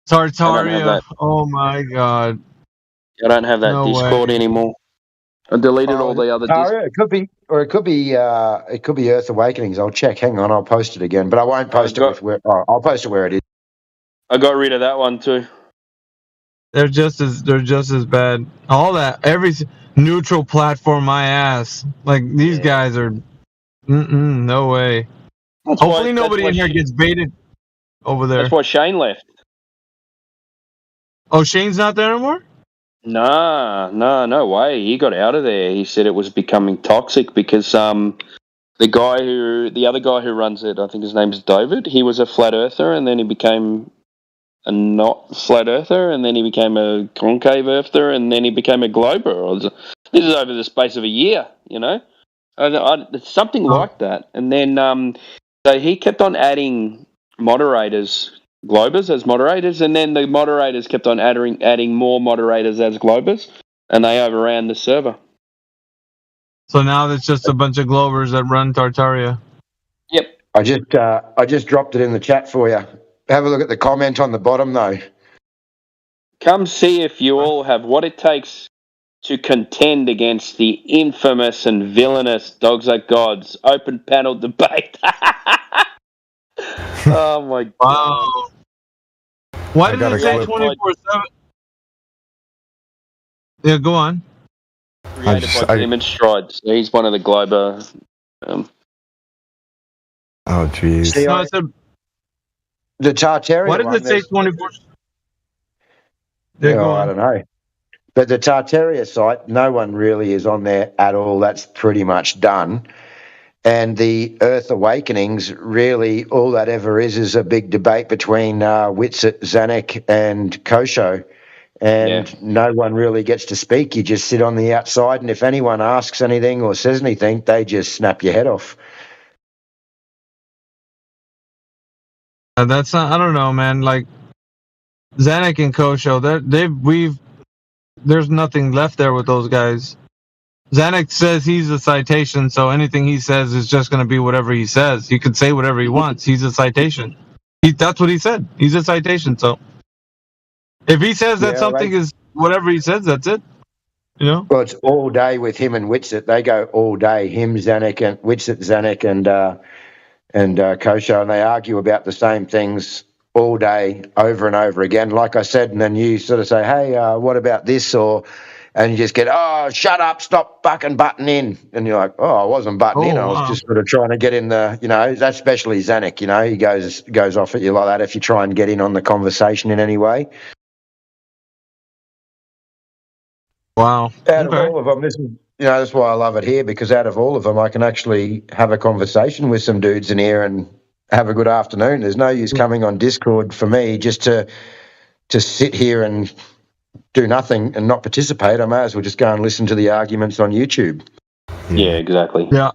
Speaker 12: Tartaria! Oh my god!
Speaker 11: I don't have that Discord anymore. I deleted all the other Discord.
Speaker 14: It could be Earth Awakenings. I'll check. Hang on, I'll post it again. But I won't post it I'll post it where it is.
Speaker 11: I got rid of that one too.
Speaker 12: They're just as bad. All that, every neutral platform, my ass. Like, these guys are. No way. Hopefully nobody in here gets baited over there.
Speaker 11: That's why Shane left.
Speaker 12: Oh, Shane's not there anymore?
Speaker 11: Nah, no way. He got out of there. He said it was becoming toxic because the other guy who runs it, I think his name is David, he was a flat earther, and then he became a not flat earther, and then he became a concave earther, and then he became a glober. This is over the space of a year, you know? It's something like that. And then so he kept on adding moderators, globers as moderators, and then the moderators kept on adding more moderators as globers, and they overran the server.
Speaker 12: So now there's just a bunch of globers that run Tartaria.
Speaker 11: Yep.
Speaker 14: I just dropped it in the chat for you. Have a look at the comment on the bottom, though.
Speaker 11: Come see if you all have what it takes to contend against the infamous and villainous Dogs Like Gods open panel debate. Oh my god!
Speaker 12: Wow. Why did it say 24/7? Yeah, go on.
Speaker 11: Created by Demon Stride. So he's one of the Glober.
Speaker 9: Oh jeez.
Speaker 14: The Tartaria.
Speaker 12: Why did it say 24?
Speaker 14: Yeah, I don't know. But the Tartaria site, no one really is on there at all. That's pretty much done. And the Earth Awakenings, really, all that ever is a big debate between Witsit, Zanuck, and Kosho. And no one really gets to speak. You just sit on the outside, and if anyone asks anything or says anything, they just snap your head off.
Speaker 12: that's not. I don't know, man. Like Zanuck and Kosho, there's nothing left there with those guys. Zanuck says he's a citation, so anything he says is just going to be whatever he says. He could say whatever he wants. He's a citation. That's what he said. He's a citation. So if he says that something is whatever he says, that's it. You know.
Speaker 14: Well, it's all day with him and Whitsitt. They go all day. Him, Zanuck, and Whitsitt, Zanuck, and Kosho, and they argue about the same things all day, over and over again. Like I said, and then you sort of say, "Hey, what about this?" And you just get, "Oh, shut up! Stop fucking butting in." And you're like, "Oh, I wasn't butting in. I was just sort of trying to get in the, that's especially Zanuck. He goes off at you like that if you try and get in on the conversation in any way."
Speaker 12: Wow.
Speaker 14: Out of all of them, this is, that's why I love it here, because out of all of them, I can actually have a conversation with some dudes in here and have a good afternoon. There's no use coming on Discord for me just to sit here and do nothing and not participate. I may as well just go and listen to the arguments on YouTube.
Speaker 11: Yeah, exactly.
Speaker 12: Yeah.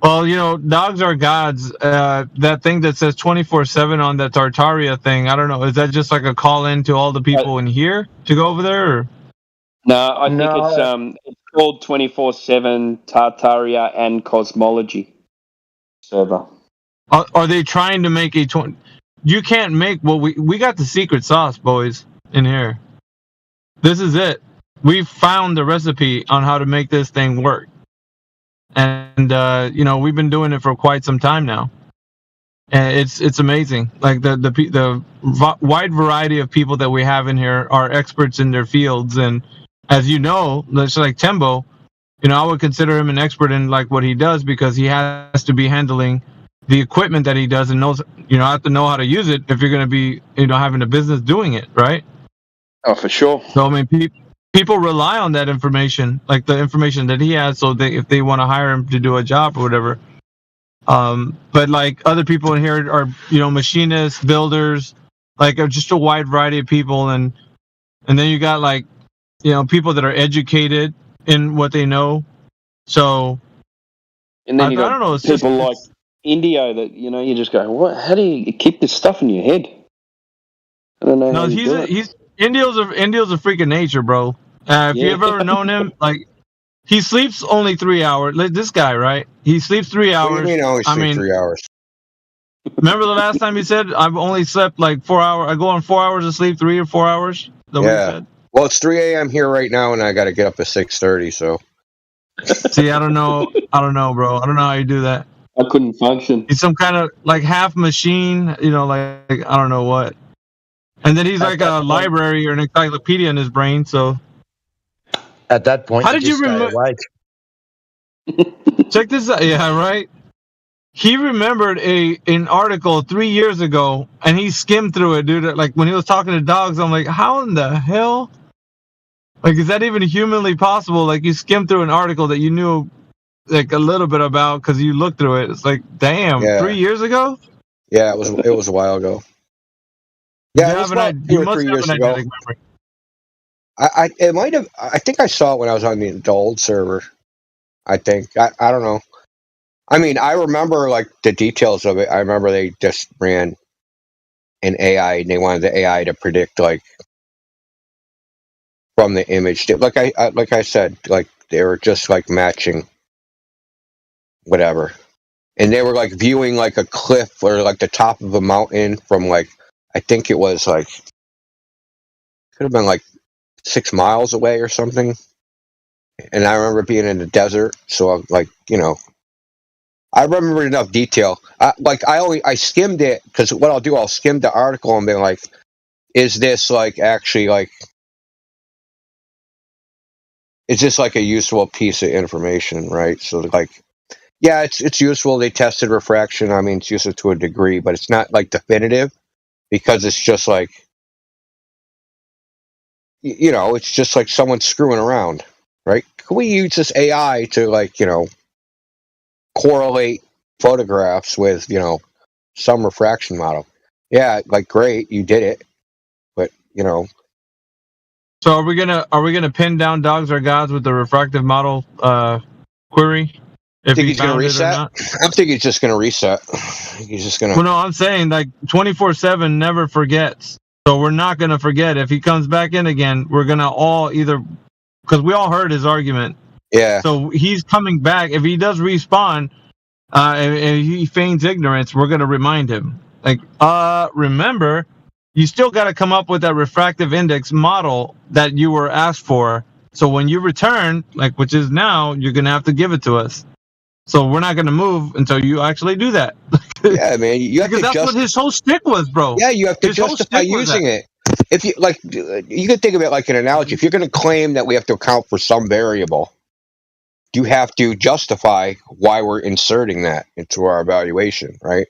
Speaker 12: Well, dogs are gods. That thing that says 24/7 on the Tartaria thing, I don't know. Is that just like a call in to all the people in here to go over there? Or?
Speaker 11: No, I think it's called 24/7 Tartaria and Cosmology server.
Speaker 12: Are they trying to make a 20? You can't make we got the secret sauce, boys, in here. This is it. We've found the recipe on how to make this thing work. And we've been doing it for quite some time now, and it's amazing. Like the wide variety of people that we have in here are experts in their fields, and as you know, just like Tembo, I would consider him an expert in like what he does, because he has to be handling the equipment that he does and knows, have to know how to use it if you're going to be, having a business doing it, right?
Speaker 11: Oh, for sure.
Speaker 12: So I mean, people rely on that information, like the information that he has, so if they want to hire him to do a job or whatever. But like other people in here are, machinists, builders, like just a wide variety of people, and then you got like, people that are educated in what they know. So,
Speaker 11: and then you got
Speaker 12: I don't know,
Speaker 11: people like Indio that you just go, what? How do you keep this stuff in your head? I don't know.
Speaker 12: No, Indio's a freak of nature, bro. If you've ever known him, like, he sleeps only 3 hours. Like, this guy, right? He sleeps 3 hours.
Speaker 1: What do you mean only sleep 3 hours?
Speaker 12: Remember the last time he said, I've only slept like 4 hours. I go on 4 hours of sleep, 3 or 4 hours?
Speaker 1: Yeah. Well, it's 3 a.m. here right now, and I got to get up at 6:30, so.
Speaker 12: See, I don't know, bro. I don't know how you do that.
Speaker 11: I couldn't function.
Speaker 12: He's some kind of, like, half machine, like I don't know what. And then he's like a library or an encyclopedia in his brain, so.
Speaker 14: At that point,
Speaker 12: how did you remember? Check this out. Yeah, right. He remembered an article 3 years ago, and he skimmed through it, dude. Like when he was talking to dogs, I'm like, how in the hell? Like, is that even humanly possible? Like, you skimmed through an article that you knew like a little bit about because you looked through it. It's like, damn, 3 years ago?
Speaker 1: Yeah, it was a while ago. Yeah, it was about 2 or 3 years ago. It might have. I think I saw it when I was on the old server. I think I don't know. I mean, I remember like the details of it. I remember they just ran an AI and they wanted the AI to predict like from the image. Like I said, like they were just like matching whatever, and they were like viewing like a cliff or like the top of a mountain from like I think it was like could have been like 6 miles away or something. And I remember being in the desert, so I'm like, I remember enough detail. I skimmed it because what I'll do, I'll skim the article and be like, is this like actually like, is this like a useful piece of information, right? So like, yeah, it's useful. They tested refraction. I mean, it's useful to a degree, but it's not like definitive because it's just like, it's just like someone screwing around, right? Can we use this AI to like, correlate photographs with, some refraction model? Yeah, like great, you did it, but
Speaker 12: So are we gonna pin down dogs are gods with the refractive model query? if
Speaker 1: think
Speaker 12: he
Speaker 1: he's going to
Speaker 12: found it or
Speaker 1: reset?
Speaker 12: not.
Speaker 1: I think he's just going to reset. He's just going to.
Speaker 12: Well, no, I'm saying like 24/7 never forgets. So we're not going to forget. If he comes back in again, we're going to all either, because we all heard his argument.
Speaker 1: Yeah.
Speaker 12: So he's coming back. If he does respawn, and he feigns ignorance, we're going to remind him. Like, remember, you still got to come up with that refractive index model that you were asked for. So when you return, like which is now, you're going to have to give it to us. So we're not going to move until you actually do that.
Speaker 1: Yeah, man. You have
Speaker 12: Because
Speaker 1: to
Speaker 12: that's what his whole stick was, bro.
Speaker 1: Yeah, you have to
Speaker 12: His whole
Speaker 1: justify
Speaker 12: stick was
Speaker 1: using
Speaker 12: that.
Speaker 1: it. If you like, you can think of it like an analogy. If you're going to claim that we have to account for some variable, you have to justify why we're inserting that into our evaluation, right?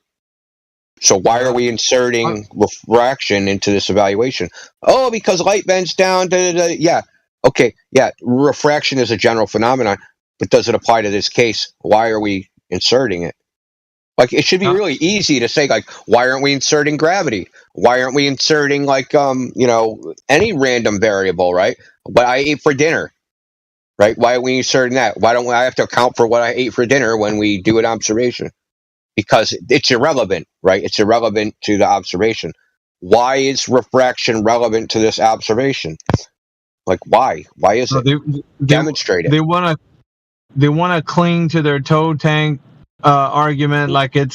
Speaker 1: So why are we inserting refraction into this evaluation? Oh, because light bends down. Da, da, da. Yeah. Okay. Yeah. Refraction is a general phenomenon, but does it apply to this case? Why are we inserting it? Like, it should be really easy to say, like, why aren't we inserting gravity? Why aren't we inserting, like, any random variable, right? What I ate for dinner, right? Why are we inserting that? Why don't I have to account for what I ate for dinner when we do an observation? Because it's irrelevant, right? It's irrelevant to the observation. Why is refraction relevant to this observation? Like, why? Why is it? Demonstrate it.
Speaker 12: They want to cling to their toe tank argument like I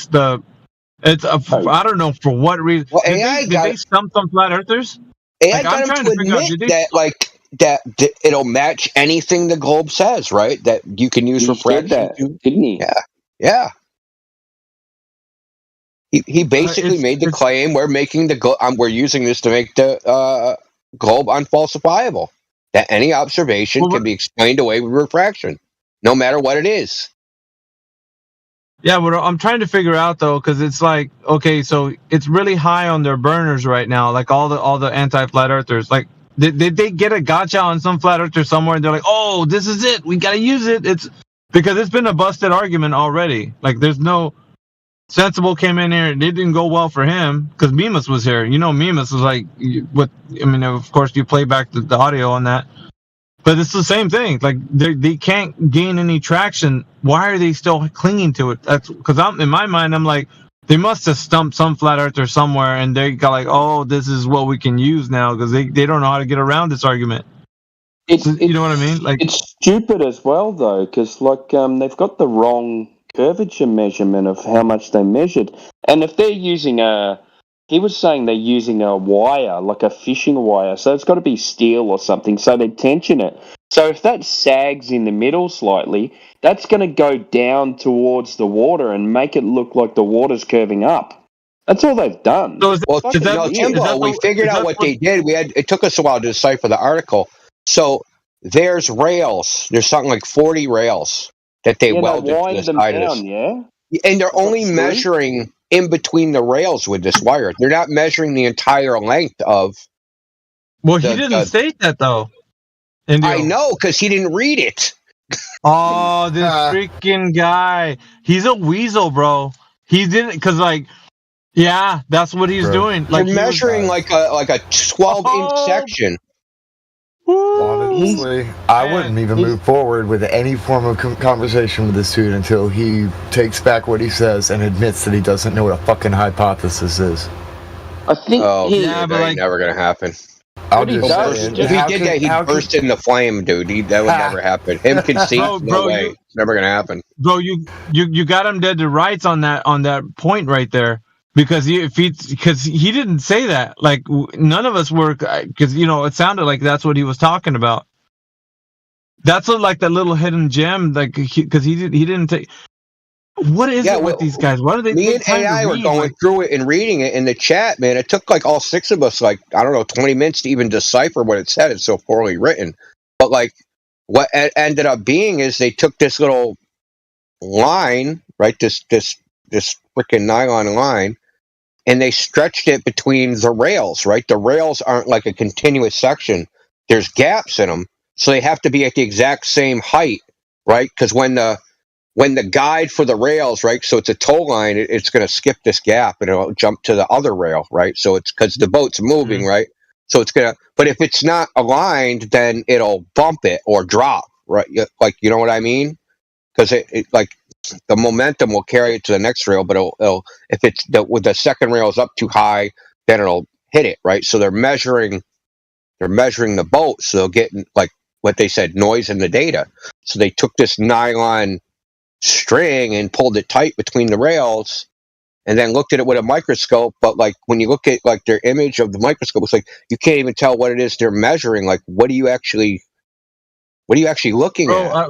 Speaker 12: don't know for what reason.
Speaker 1: Well,
Speaker 12: did they stump some flat earthers?
Speaker 1: AI got him to admit that it'll match anything the globe says, right? That you can use refraction.
Speaker 11: Didn't he?
Speaker 1: Yeah. Yeah. He basically made the claim we're making we're using this to make the globe unfalsifiable. That any observation can be explained away with refraction, no matter what it is.
Speaker 12: Yeah, what I'm trying to figure out though, because it's like, okay, so it's really high on their burners right now, like all the anti-flat earthers. Like, did they get a gotcha on some flat earther somewhere, and they're like, oh, this is it, we gotta use it. It's because it's been a busted argument already. Like, there's no Sensible came in here, and it didn't go well for him because Mimas was here. You know, Mimas was like, of course, you play back the audio on that. But it's the same thing. Like, they can't gain any traction. Why are they still clinging to it? That's because in my mind, I'm like, they must have stumped some flat earther somewhere, and they got like, oh, this is what we can use now because they don't know how to get around this argument. You know what I mean? Like,
Speaker 11: it's stupid as well, though, because they've got the wrong curvature measurement of how much they measured, and if they're using he was saying they're using a wire, like a fishing wire, so it's got to be steel or something, so they tension it. So if that sags in the middle slightly, that's going to go down towards the water and make it look like the water's curving up. That's all they've done.
Speaker 1: Timbo, we figured out what they did. It took us a while to decipher the article. So there's rails. There's something like 40 rails that they welded to the side of this.
Speaker 11: Yeah.
Speaker 1: And they're only measuring in between the rails with this wire. They're not measuring the entire length of.
Speaker 12: Well, he didn't state that though.
Speaker 1: I know, because he didn't read it.
Speaker 12: Oh, this freaking guy! He's a weasel, bro. He didn't, because that's what he's doing.
Speaker 1: Like, you're measuring like a 12-inch section.
Speaker 9: Honestly, I wouldn't even move forward with any form of conversation with this dude until he takes back what he says and admits that he doesn't know what a fucking hypothesis is.
Speaker 11: I think
Speaker 1: that ain't never gonna happen.
Speaker 9: I'll just say,
Speaker 1: if he did that, he'd burst in the flame, dude. That would never happen. Him concede, no way. It's never gonna happen.
Speaker 12: Bro, you got him dead to rights on that point right there. Because he didn't say that. Like, none of us were, because it sounded like that's what he was talking about. That's like that little hidden gem, like, because he didn't take. What is it with these guys? What are they?
Speaker 1: Me and AI were going through it and reading it in the chat, man. It took like all 6 of us, 20 minutes to even decipher what it said. It's so poorly written. But what it ended up being is they took this little line, right? This freaking nylon line, and they stretched it between the rails, right? The rails aren't like a continuous section. There's gaps in them, so they have to be at the exact same height, right? Because when the guide for the rails, right, so it's a tow line, it's going to skip this gap and it'll jump to the other rail, right? So it's because the boat's moving, right? So it's going to, but if it's not aligned, then it'll bump it or drop, right? Like, you know what I mean? Because it the momentum will carry it to the next rail, but it'll if it's with the second rail is up too high, then it'll hit it, right? So they're measuring the boat, so they'll get like what they said, noise in the data. So they took this nylon string and pulled it tight between the rails, and then looked at it with a microscope. But like when you look at like their image of the microscope, it's like you can't even tell what it is they're measuring. Like what are you actually looking at?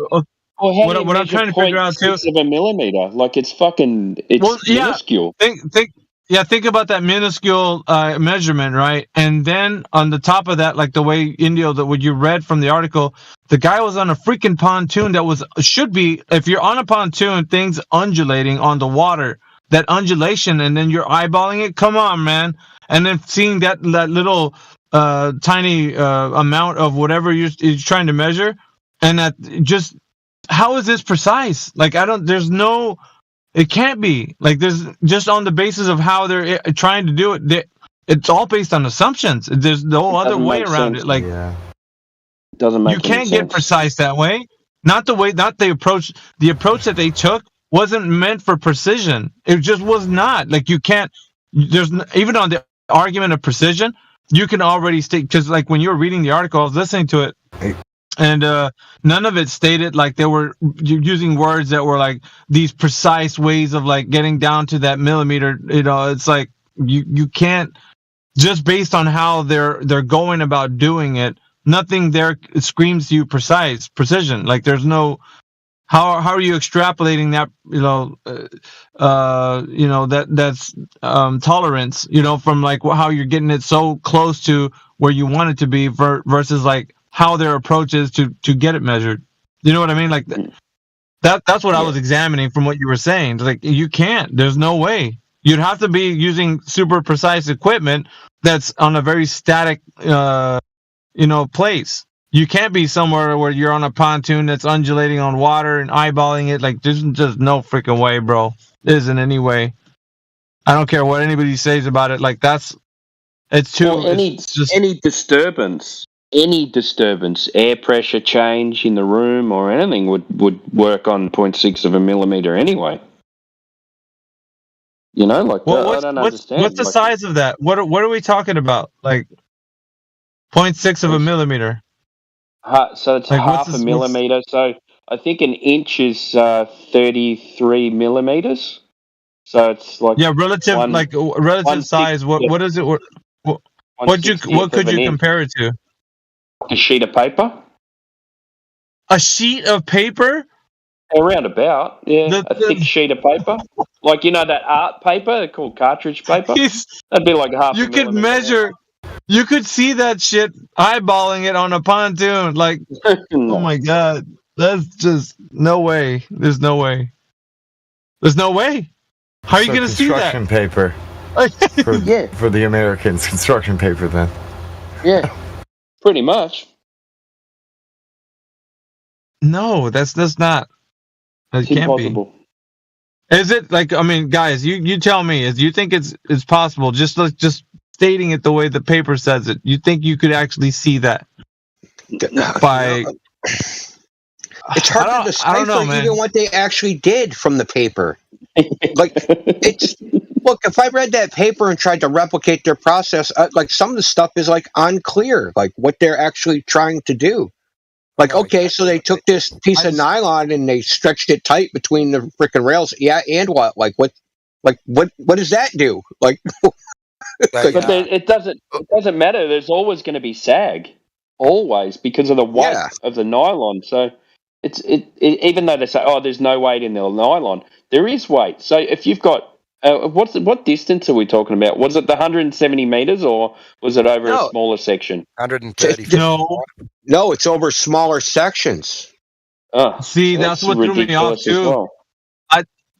Speaker 11: Well, how
Speaker 12: what I'm trying to figure out too
Speaker 11: of a millimeter, like it's minuscule.
Speaker 12: Think about that minuscule measurement, right? And then on the top of that, like the way Indio, that what you read from the article, the guy was on a freaking pontoon that should be, if you're on a pontoon, things undulating on the water, that undulation, and then you're eyeballing it. Come on, man! And then seeing that little tiny amount of whatever you're trying to measure, and that just. How is this precise? Like, it can't be. Like, there's just on the basis of how they're trying to do it. It's all based on assumptions. There's no other way around it. Like,
Speaker 11: doesn't make
Speaker 12: you can't
Speaker 11: any
Speaker 12: get
Speaker 11: sense.
Speaker 12: precise that way. Not the approach. The approach that they took wasn't meant for precision. It just was not. Like, you can't. Even on the argument of precision, you can already state, because like when you were reading the article, I was listening to it. And none of it stated like they were using words that were like these precise ways of like getting down to that millimeter. You know, it's like you can't, just based on how they're going about doing it. Nothing there screams to you precision. Like there's no. How are you extrapolating that? That's tolerance. From like how you're getting it so close to where you want it to be versus like. How their approach is to get it measured. You know what I mean? Like that's what I was examining from what you were saying. Like you can't. There's no way. You'd have to be using super precise equipment that's on a very static, place. You can't be somewhere where you're on a pontoon that's undulating on water and eyeballing it. Like there's just no freaking way, bro. There isn't any way. I don't care what anybody says about it. Like it's too.
Speaker 11: Well, any disturbance, air pressure change in the room or anything would work on 0.6 of a millimeter anyway. I don't understand.
Speaker 12: What's the size of that? What are we talking about? Like 0.6 of a millimeter.
Speaker 11: So it's like half a millimeter. So I think an inch is 33 millimeters. So it's like
Speaker 12: relative size. What is it? What could you compare it to?
Speaker 11: A sheet of paper.
Speaker 12: A sheet of paper?
Speaker 11: Around about, yeah. A thick sheet of paper. Like, that art paper, they're called cartridge paper. That'd be like half a millimeter.
Speaker 12: You could measure, you could see that shit eyeballing it on a pontoon. Like, Oh my God. That's just no way. There's no way. There's no way. How are you going to see that?
Speaker 9: Construction paper. For the Americans, construction paper then.
Speaker 11: Yeah. Pretty much.
Speaker 12: No, that's not. It can't
Speaker 11: impossible.
Speaker 12: Be. Is it like? I mean, guys, you tell me. Do you think it's possible? Just stating it the way the paper says it. You think you could actually see that? By
Speaker 1: it's hard to decipher even what they actually did from the paper. Like look, if I read that paper and tried to replicate their process, like some of the stuff is like unclear, like what they're actually trying to do. Like, okay, so they took this piece of nylon and they stretched it tight between the freaking rails. Yeah, and what? Like what does that do? Like,
Speaker 11: but it doesn't matter. There's always going to be sag, always, because of the weight of the nylon. So it's even though they say, oh, there's no weight in the nylon, there is weight. So if you've got what distance are we talking about? Was it the 170 meters or was it over a smaller section?
Speaker 6: 130.
Speaker 1: No, it's over smaller sections.
Speaker 12: See, that's what threw me off too. Well.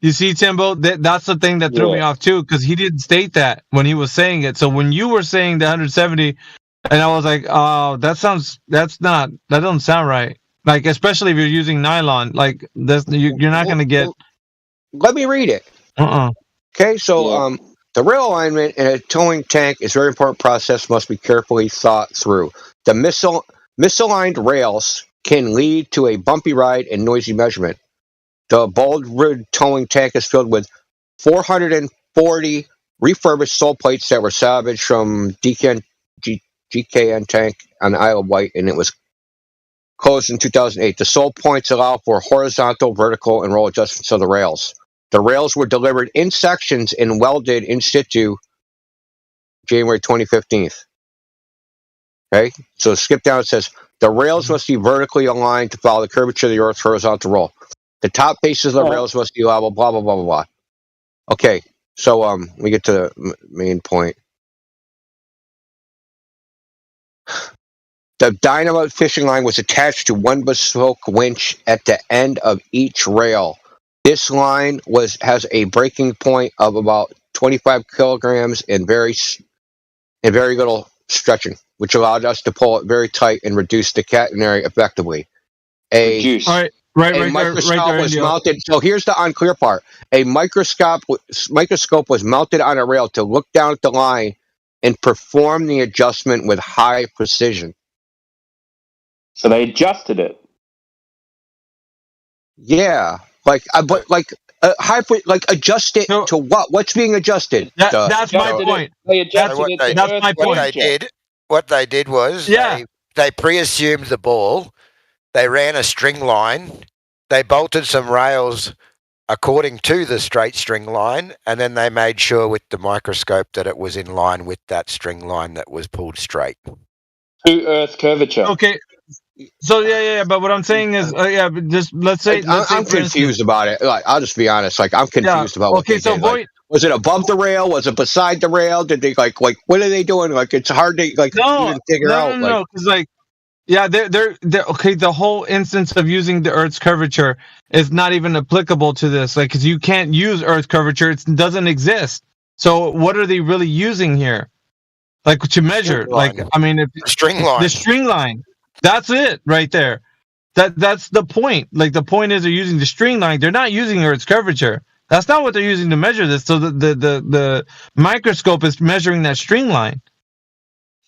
Speaker 12: You see, Timbo, that's the thing that threw me off too, because he didn't state that when he was saying it. So when you were saying the 170, and I was like, oh, that doesn't sound right. Like, especially if you're using nylon, like you're not going to get.
Speaker 1: Let me read it. Okay, so the rail alignment in a towing tank is a very important process, must be carefully thought through. The misaligned rails can lead to a bumpy ride and noisy measurement. The bolt-rid towing tank is filled with 440 refurbished sole plates that were salvaged from GKN tank on the Isle of Wight, and it was closed in 2008. The sole points allow for horizontal, vertical, and roll adjustments of the rails. The rails were delivered in sections and welded in situ January 2015. Okay, so skip down. It says the rails must be vertically aligned to follow the curvature of the Earth's horizontal roll. The top faces of the rails must be level. Blah blah blah blah blah. Okay, so we get to the main point. The dynamite fishing line was attached to one bespoke winch at the end of each rail. This line has a breaking point of about 25 kilograms and very little stretching, which allowed us to pull it very tight and reduce the catenary effectively.
Speaker 12: Right there,
Speaker 1: was mounted. So here's the unclear part. A microscope was mounted on a rail to look down at the line and perform the adjustment with high precision.
Speaker 11: So they adjusted it.
Speaker 1: Yeah, adjust it to what? What's being adjusted?
Speaker 12: That's my point. That's my point.
Speaker 6: What they did was they pre-assumed the ball. They ran a string line. They bolted some rails according to the straight string line, and then they made sure with the microscope that it was in line with that string line that was pulled straight.
Speaker 11: To Earth curvature.
Speaker 12: Okay. So but what I'm saying is, just let's say
Speaker 1: I'm confused about it. Like, I'll just be honest. Like, I'm confused about what they did. Like, was it above the rail? Was it beside the rail? Did they like what are they doing? Like, it's hard to even figure out.
Speaker 12: No, because they're okay. The whole instance of using the Earth's curvature is not even applicable to this. Like, because you can't use Earth curvature; it doesn't exist. So, what are they really using here? Like to measure? Like, I mean,
Speaker 6: the string line.
Speaker 12: The string line. That's it right there. That's the point. Like the point is they're using the string line. They're not using Earth's curvature. That's not what they're using to measure this. So the microscope is measuring that string line.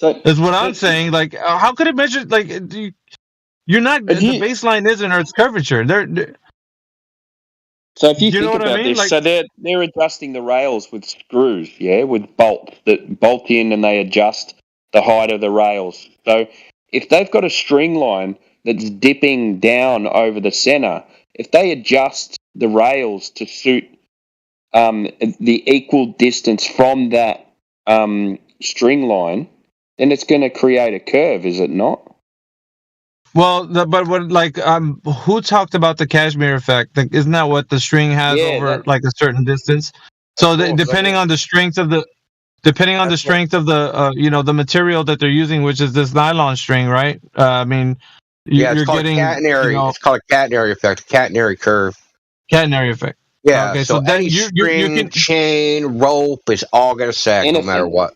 Speaker 12: Is what I'm saying. Like how could it measure? Like you're not. The baseline isn't Earth's curvature.
Speaker 11: So if you think about this, so they're adjusting the rails with screws, with bolts that bolt in and they adjust the height of the rails. So if they've got a string line that's dipping down over the center, if they adjust the rails to suit the equal distance from that string line, then it's going to create a curve, is it not?
Speaker 12: Well, who talked about the Kashmir effect? Like, isn't that what the string has over like a certain distance? So depending on the strength of the the material that they're using, which is this nylon string, right? I mean, you're getting
Speaker 1: catenary. It's called a catenary effect, catenary curve.
Speaker 12: Catenary effect.
Speaker 1: Yeah.
Speaker 12: Okay,
Speaker 1: so then string, chain, rope is all going to sag no matter what.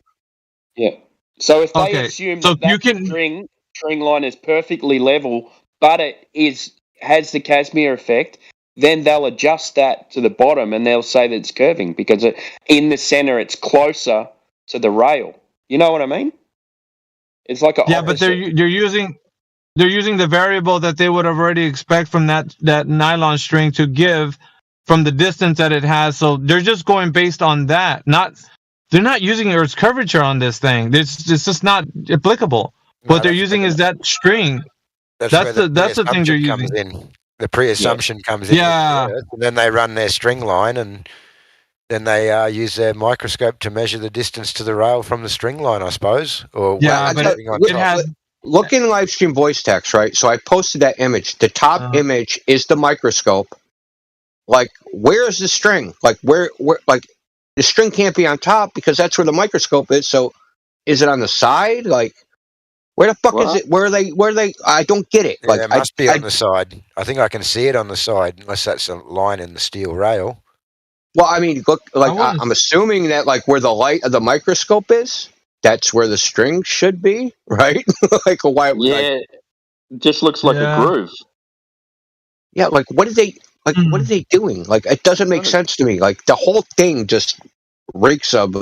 Speaker 11: Yeah. So if they assume that string line is perfectly level, but it has the Kashmir effect, then they'll adjust that to the bottom and they'll say that it's curving because in the center it's closer to the rail. You know what I mean? It's like
Speaker 12: but they're using the variable that they would already expect from that nylon string to give from the distance that it has. So they're just going based on that. They're not using Earth's curvature on this thing. It's just not applicable. What they're using is that string. That's the thing they're using.
Speaker 6: The pre-assumption comes in.
Speaker 12: Yeah.
Speaker 6: And then they run their string line and then they use their microscope to measure the distance to the rail from the string line, I suppose. Or
Speaker 1: look in live stream voice text, right? So I posted that image. The top image is the microscope. Like, where is the string? Like, where like the string can't be on top because that's where the microscope is. So is it on the side? Like, where the fuck is it? Where are they? I don't get it. Like,
Speaker 6: it must be on the side. I think I can see it on the side, unless that's a line in the steel rail.
Speaker 1: Well, I mean, look, I'm assuming that where the light of the microscope is, that's where the string should be, right?
Speaker 11: It just looks like a groove.
Speaker 1: Yeah, what are they what are they doing? Like, it doesn't make sense to me. Like, the whole thing just reeks of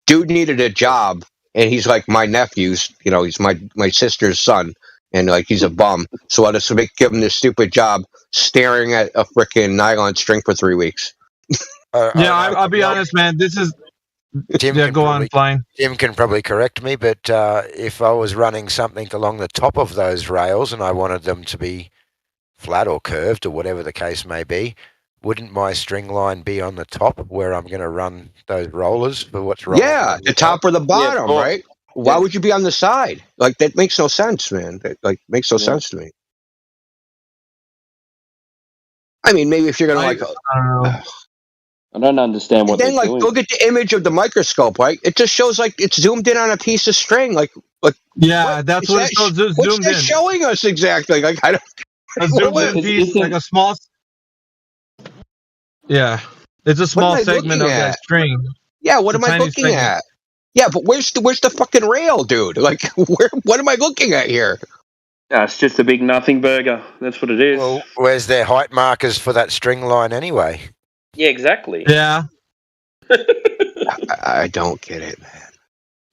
Speaker 1: dude needed a job, and he's like my nephew's. He's my sister's son, and he's a bum. So I'll just give him this stupid job. staring at a freaking nylon string for 3 weeks.
Speaker 12: I'll be honest, man. This is
Speaker 6: Tim
Speaker 12: go on, flying.
Speaker 6: Tim can probably correct me, but if I was running something along the top of those rails and I wanted them to be flat or curved or whatever the case may be, wouldn't my string line be on the top where I'm going to run those rollers for what's rolling?
Speaker 1: Yeah, the top or the bottom, right? Why would you be on the side? Like, that makes no sense, man. That makes no sense to me. I mean, maybe if you're going to
Speaker 11: I don't understand what
Speaker 1: then
Speaker 11: they're doing.
Speaker 1: Go get the image of the microscope, right? It just shows like it's zoomed in on a piece of string. Like
Speaker 12: that's what it shows.
Speaker 1: What's
Speaker 12: Zoomed
Speaker 1: that
Speaker 12: in.
Speaker 1: showing us exactly? Like, I don't.
Speaker 12: A zoomed in piece, like a small. Yeah, it's a small segment of that string.
Speaker 1: Yeah, what am I looking at? Yeah, but where's the fucking rail, dude? Like, what am I looking at here?
Speaker 11: Yeah, it's just a big nothing burger. That's what it is.
Speaker 6: Well, where's their height markers for that string line anyway?
Speaker 11: Yeah, exactly.
Speaker 12: Yeah.
Speaker 1: I don't get it, man.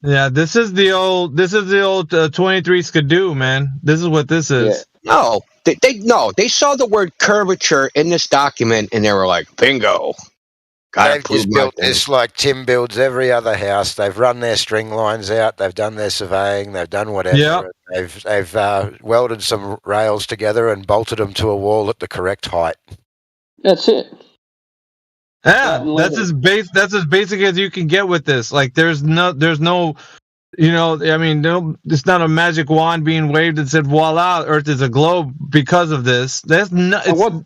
Speaker 12: Yeah, this is the old 23 Skidoo, man. This is what this is.
Speaker 1: Yeah. No, they saw the word curvature in this document and they were like, bingo.
Speaker 6: They've just built this like Tim builds every other house. They've run their string lines out. They've done their surveying. They've done whatever.
Speaker 12: Yep.
Speaker 6: They've welded some rails together and bolted them to a wall at the correct height.
Speaker 11: That's it.
Speaker 12: Yeah, that's as basic as you can get with this. Like, there's no, I mean, it's not a magic wand being waved and said, voila, Earth is a globe because of this. It's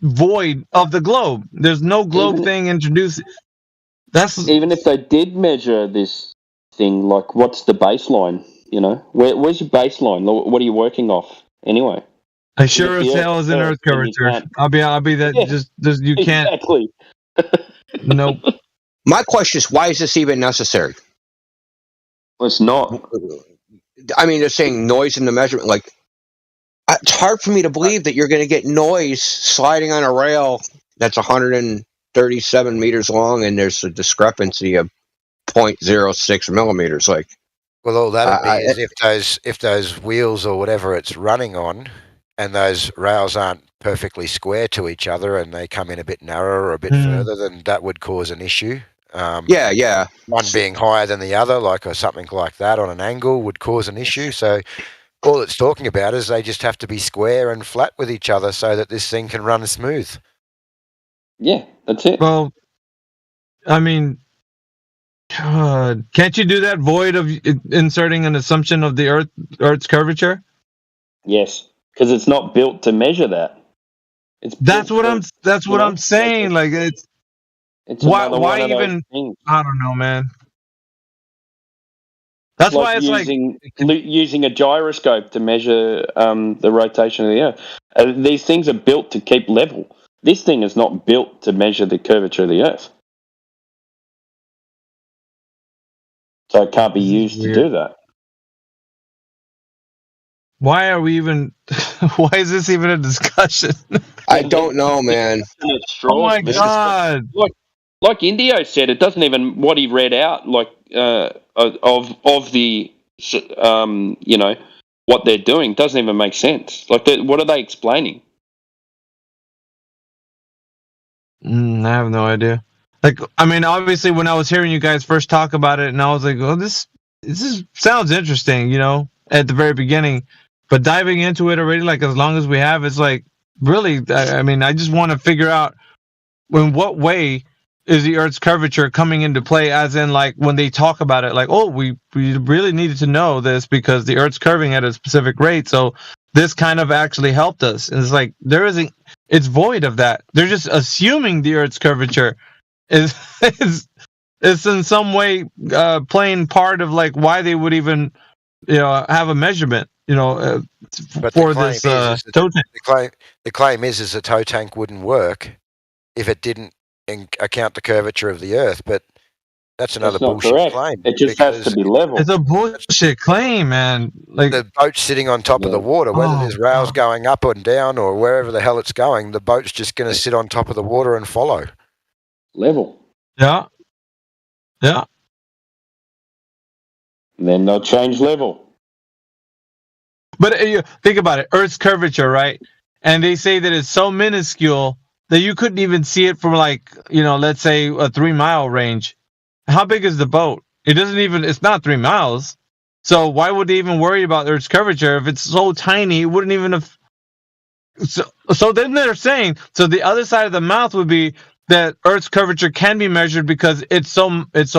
Speaker 12: void of the globe. There's no globe thing introduced.
Speaker 11: Even if they did measure this thing, like, what's the baseline? You know, where's your baseline? What are you working off anyway?
Speaker 12: I sure as hell is an Earth curvature. I'll be that. Yeah, just you can't.
Speaker 11: Exactly.
Speaker 12: Nope.
Speaker 1: My question is, why is this even necessary?
Speaker 11: Well, it's not.
Speaker 1: I mean, they're saying noise in the measurement. Like, it's hard for me to believe that you're going to get noise sliding on a rail that's 137 meters long, and there's a discrepancy of 0.06 millimeters. Like,
Speaker 6: well, all that'd be is if those wheels or whatever it's running on, and those rails aren't perfectly square to each other, and they come in a bit narrower or a bit further, then that would cause an issue.
Speaker 1: Yeah.
Speaker 6: One being higher than the other, or something like that on an angle, would cause an issue. So all it's talking about is they just have to be square and flat with each other so that this thing can run smooth.
Speaker 11: Yeah, that's it.
Speaker 12: Well, I mean, can't you do that void of inserting an assumption of the Earth's curvature?
Speaker 11: Yes, because it's not built to measure that.
Speaker 12: That's what I'm saying. Like, it's why even? I don't know, man. That's why it's
Speaker 11: using a gyroscope to measure the rotation of the Earth. These things are built to keep level. This thing is not built to measure the curvature of the Earth, so it can't be used to do that.
Speaker 12: Why are we even? Why is this even a discussion?
Speaker 1: I don't know, man.
Speaker 12: Oh my god!
Speaker 11: Like Indio said, it doesn't even what he read out of the what they're doing doesn't even make sense. Like, what are they explaining?
Speaker 12: I have no idea. Like, I mean, obviously, when I was hearing you guys first talk about it, and I was like, "Oh, this sounds interesting," at the very beginning. But diving into it already, like, as long as we have, it's like, really, I mean, I just want to figure out in what way is the Earth's curvature coming into play, as in, like, when they talk about it, like, oh, we really needed to know this because the Earth's curving at a specific rate, so this kind of actually helped us. And it's like, it's void of that. They're just assuming the Earth's curvature is in some way playing part of, like, why they would even, have a measurement. For this tow tank.
Speaker 6: The claim is the tow tank wouldn't work if it didn't account the curvature of the Earth, but that's another bullshit claim.
Speaker 11: It just has to be level.
Speaker 12: It's a bullshit claim, man. Like,
Speaker 6: the boat's sitting on top of the water, whether there's rails going up and down or wherever the hell it's going, the boat's just going to sit on top of the water and follow.
Speaker 11: Level.
Speaker 12: Yeah. And
Speaker 11: then they'll change level.
Speaker 12: But think about it. Earth's curvature, right? and they say that it's so minuscule that you couldn't even see it from like, let's say a 3 mile range. How big is the boat? It's not 3 miles. So why would they even worry about Earth's curvature if it's so tiny? It wouldn't even have. So then they're saying, so the other side of the mouth would be that Earth's curvature can be measured because it's so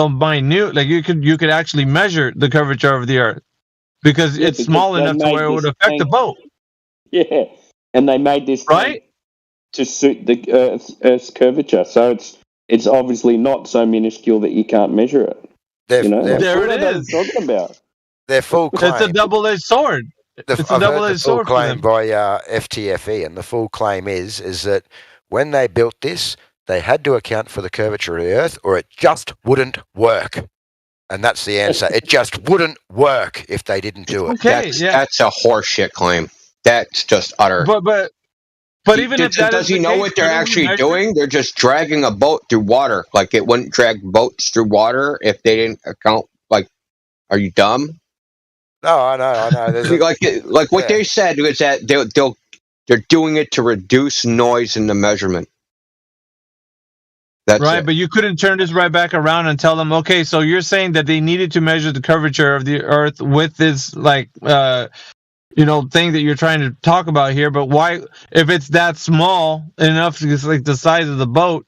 Speaker 12: minute. Like you could actually measure the curvature of the Earth because it's small enough to where it would affect the boat.
Speaker 11: Yeah, and they made this
Speaker 12: right
Speaker 11: to suit the Earth's curvature. So it's obviously not so minuscule that you can't measure it.
Speaker 12: There
Speaker 11: what
Speaker 12: it
Speaker 11: are
Speaker 12: is.
Speaker 11: they talking about?
Speaker 6: Their full claim.
Speaker 12: It's a double-edged sword. It's a double-edged sword for them.
Speaker 6: By FTFE, and the full claim is that when they built this, they had to account for the curvature of the Earth, or it just wouldn't work. And that's the answer. It just wouldn't work if they didn't do it.
Speaker 12: Okay,
Speaker 1: that's a horseshit claim. That's just utter.
Speaker 12: But even if that
Speaker 1: does he know what they're actually doing? They're just dragging a boat through water. Like it wouldn't drag boats through water if they didn't account. Like, are you dumb?
Speaker 6: No, I know.
Speaker 1: Like what they said is that they're doing it to reduce noise in the measurement. That's
Speaker 12: right,
Speaker 1: it.
Speaker 12: but you couldn't turn this right back around and tell them, okay, so you're saying that they needed to measure the curvature of the Earth with this, thing that you're trying to talk about here, but why, if it's that small enough, it's like the size of the boat,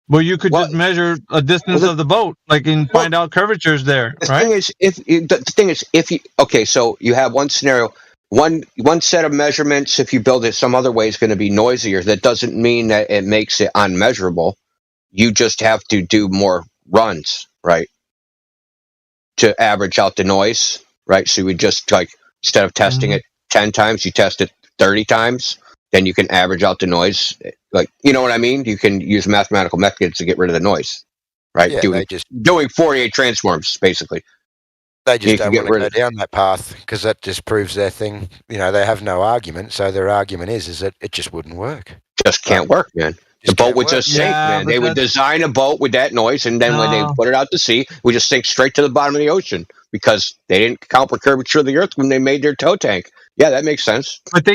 Speaker 12: well, you could just measure a distance of the boat, and find out curvatures there, right?
Speaker 1: The thing is, so you have one scenario, one set of measurements, if you build it some other way, is going to be noisier. That doesn't mean that it makes it unmeasurable. You just have to do more runs, right, to average out the noise, right? So you would just, instead of testing it 10 times, you test it 30 times, then you can average out the noise. You know what I mean? You can use mathematical methods to get rid of the noise, right?
Speaker 6: Yeah,
Speaker 1: doing Fourier transforms, basically.
Speaker 6: They just don't want to go down that path because that just proves their thing. They have no argument, so their argument is that it just wouldn't work.
Speaker 1: Just can't work, man. The boat would just sink, man. They would design a boat with that noise, and then when they put it out to sea, it would just sink straight to the bottom of the ocean because they didn't account for curvature of the Earth when they made their tow tank. Yeah, that makes sense.
Speaker 12: But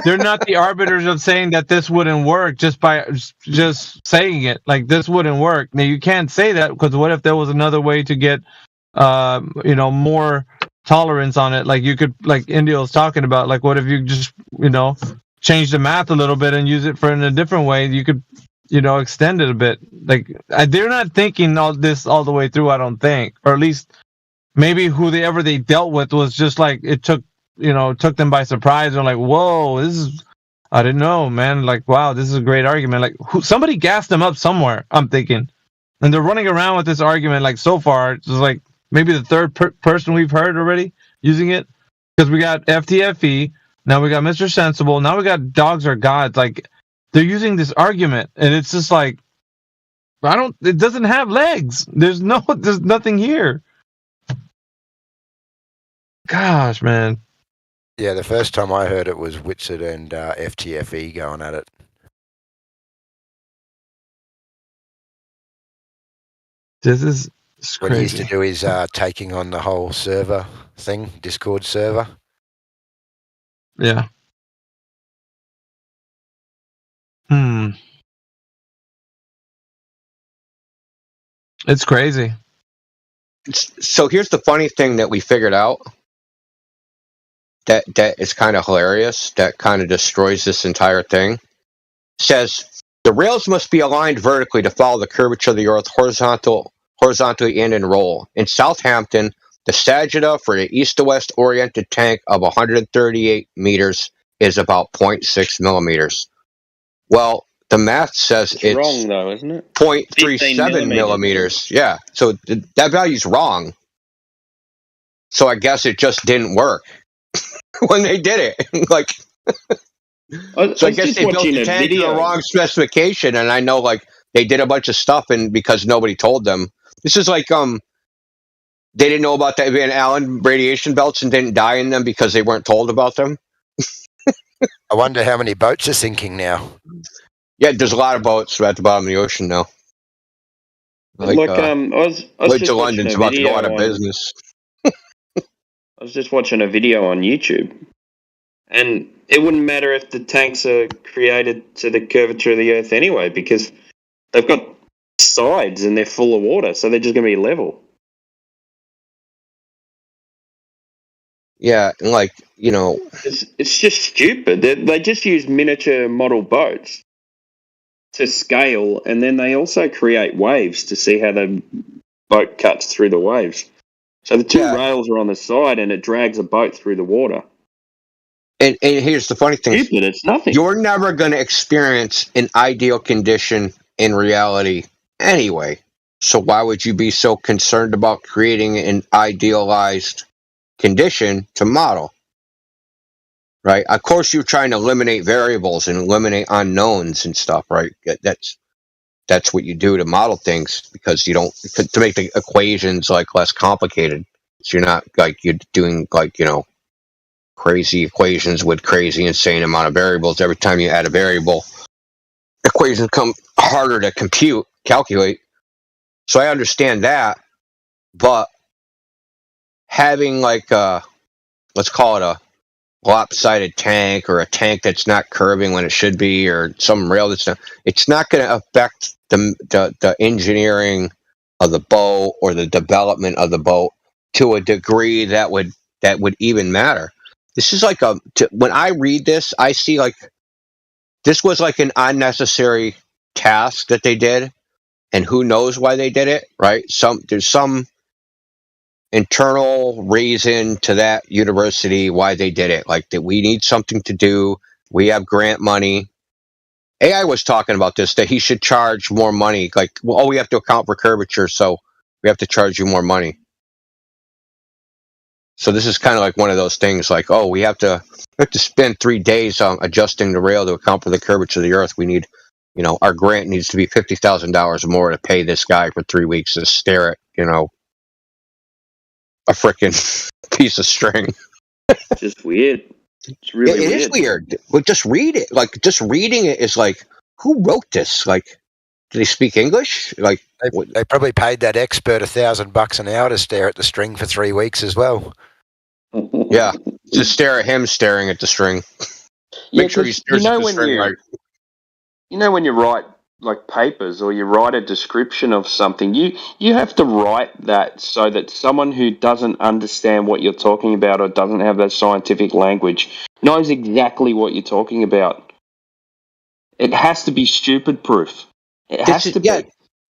Speaker 12: they're not the arbiters of saying that this wouldn't work just by just saying it. Like, this wouldn't work. Now, you can't say that because what if there was another way to get, more tolerance on it? Like, you could, like India was talking about, like, what if you just, change the math a little bit and use it in a different way? You could, extend it a bit. Like, they're not thinking all this all the way through, I don't think. Or at least maybe whoever they dealt with was just like, it took them by surprise. They're like, whoa, I didn't know, man. Like, wow, this is a great argument. Like, somebody gassed them up somewhere, I'm thinking. And they're running around with this argument, like, so far, it's just like maybe the third person we've heard already using it. Because we got FTFE, now we got Mr. Sensible, now we got Dogs Are Gods. Like, they're using this argument, and it's just like, it doesn't have legs. There's nothing here. Gosh, man.
Speaker 6: Yeah, the first time I heard it was Whitsett and FTFE going at it.
Speaker 12: This is crazy.
Speaker 6: When he used to do his taking on the whole server thing, Discord server.
Speaker 12: Yeah. It's crazy.
Speaker 1: So here's the funny thing that we figured out that is kind of hilarious, that kind of destroys this entire thing. It says the rails must be aligned vertically to follow the curvature of the Earth horizontally and in roll. In Southampton, the sagita for the east to west oriented tank of 138 meters is about 0.6 millimeters. Well, the math says it's
Speaker 11: wrong, though, isn't it?
Speaker 1: 0.37 millimeters. Yeah, so that value's wrong. So I guess it just didn't work when they did it. Like, so I guess they built the tank to the wrong specification, and I know, like, they did a bunch of stuff, and because nobody told them. This is like they didn't know about the Van Allen radiation belts and didn't die in them because they weren't told about them.
Speaker 6: I wonder how many boats are sinking now.
Speaker 1: Yeah, there's a lot of boats at the bottom of the ocean now.
Speaker 11: Like, I was
Speaker 1: Lloyd's
Speaker 11: just
Speaker 1: of London's about to go out of business.
Speaker 11: I was just watching a video on YouTube, and it wouldn't matter if the tanks are created to the curvature of the Earth anyway, because they've got sides and they're full of water, so they're just going to be level.
Speaker 1: Yeah, and like, you know,
Speaker 11: it's just stupid. They just use miniature model boats to scale, and then they also create waves to see how the boat cuts through the waves. So the two rails are on the side, and it drags a boat through the water.
Speaker 1: And here's the funny thing:
Speaker 11: stupid. It's nothing.
Speaker 1: You're never going to experience an ideal condition in reality anyway. So why would you be so concerned about creating an idealized condition to model? Right? Of course, you're trying to eliminate variables and eliminate unknowns and stuff, right? That's what you do to model things, because you don't, to make the equations like less complicated. So you're not like you're doing like, you know, crazy equations with crazy insane amount of variables. Every time you add a variable, equations come harder to calculate. So I understand that, but having like let's call it a lopsided tank, or a tank that's not curving when it should be, or some rail that's not, it's not going to affect the engineering of the boat or the development of the boat to a degree that would even matter. This is like when I read this, I see like this was like an unnecessary task that they did, and who knows why they did it, right? There's some internal reason to that university why they did it, like that we need something to do, we have grant money. AI was talking about this, that he should charge more money, like, well, we have to account for curvature, so we have to charge you more money. So this is kind of like one of those things, like, oh, we have to spend 3 days adjusting the rail to account for the curvature of the Earth. We need, you know, our grant needs to be $50,000 more to pay this guy for 3 weeks to stare at, you know, a freaking piece of string.
Speaker 11: Just weird. It's really
Speaker 1: weird. It is weird. But just read it. Like, just reading it is like, who wrote this? Like, do they speak English? Like,
Speaker 6: they probably paid that expert $1,000 an hour to stare at the string for 3 weeks as well.
Speaker 1: Yeah, just stare at him staring at the string. Make sure he stares at the string right.
Speaker 11: You know, when you write like papers, or you write a description of something, you have to write that so that someone who doesn't understand what you're talking about, or doesn't have that scientific language, knows exactly what you're talking about. It has to be stupid proof. It has to be.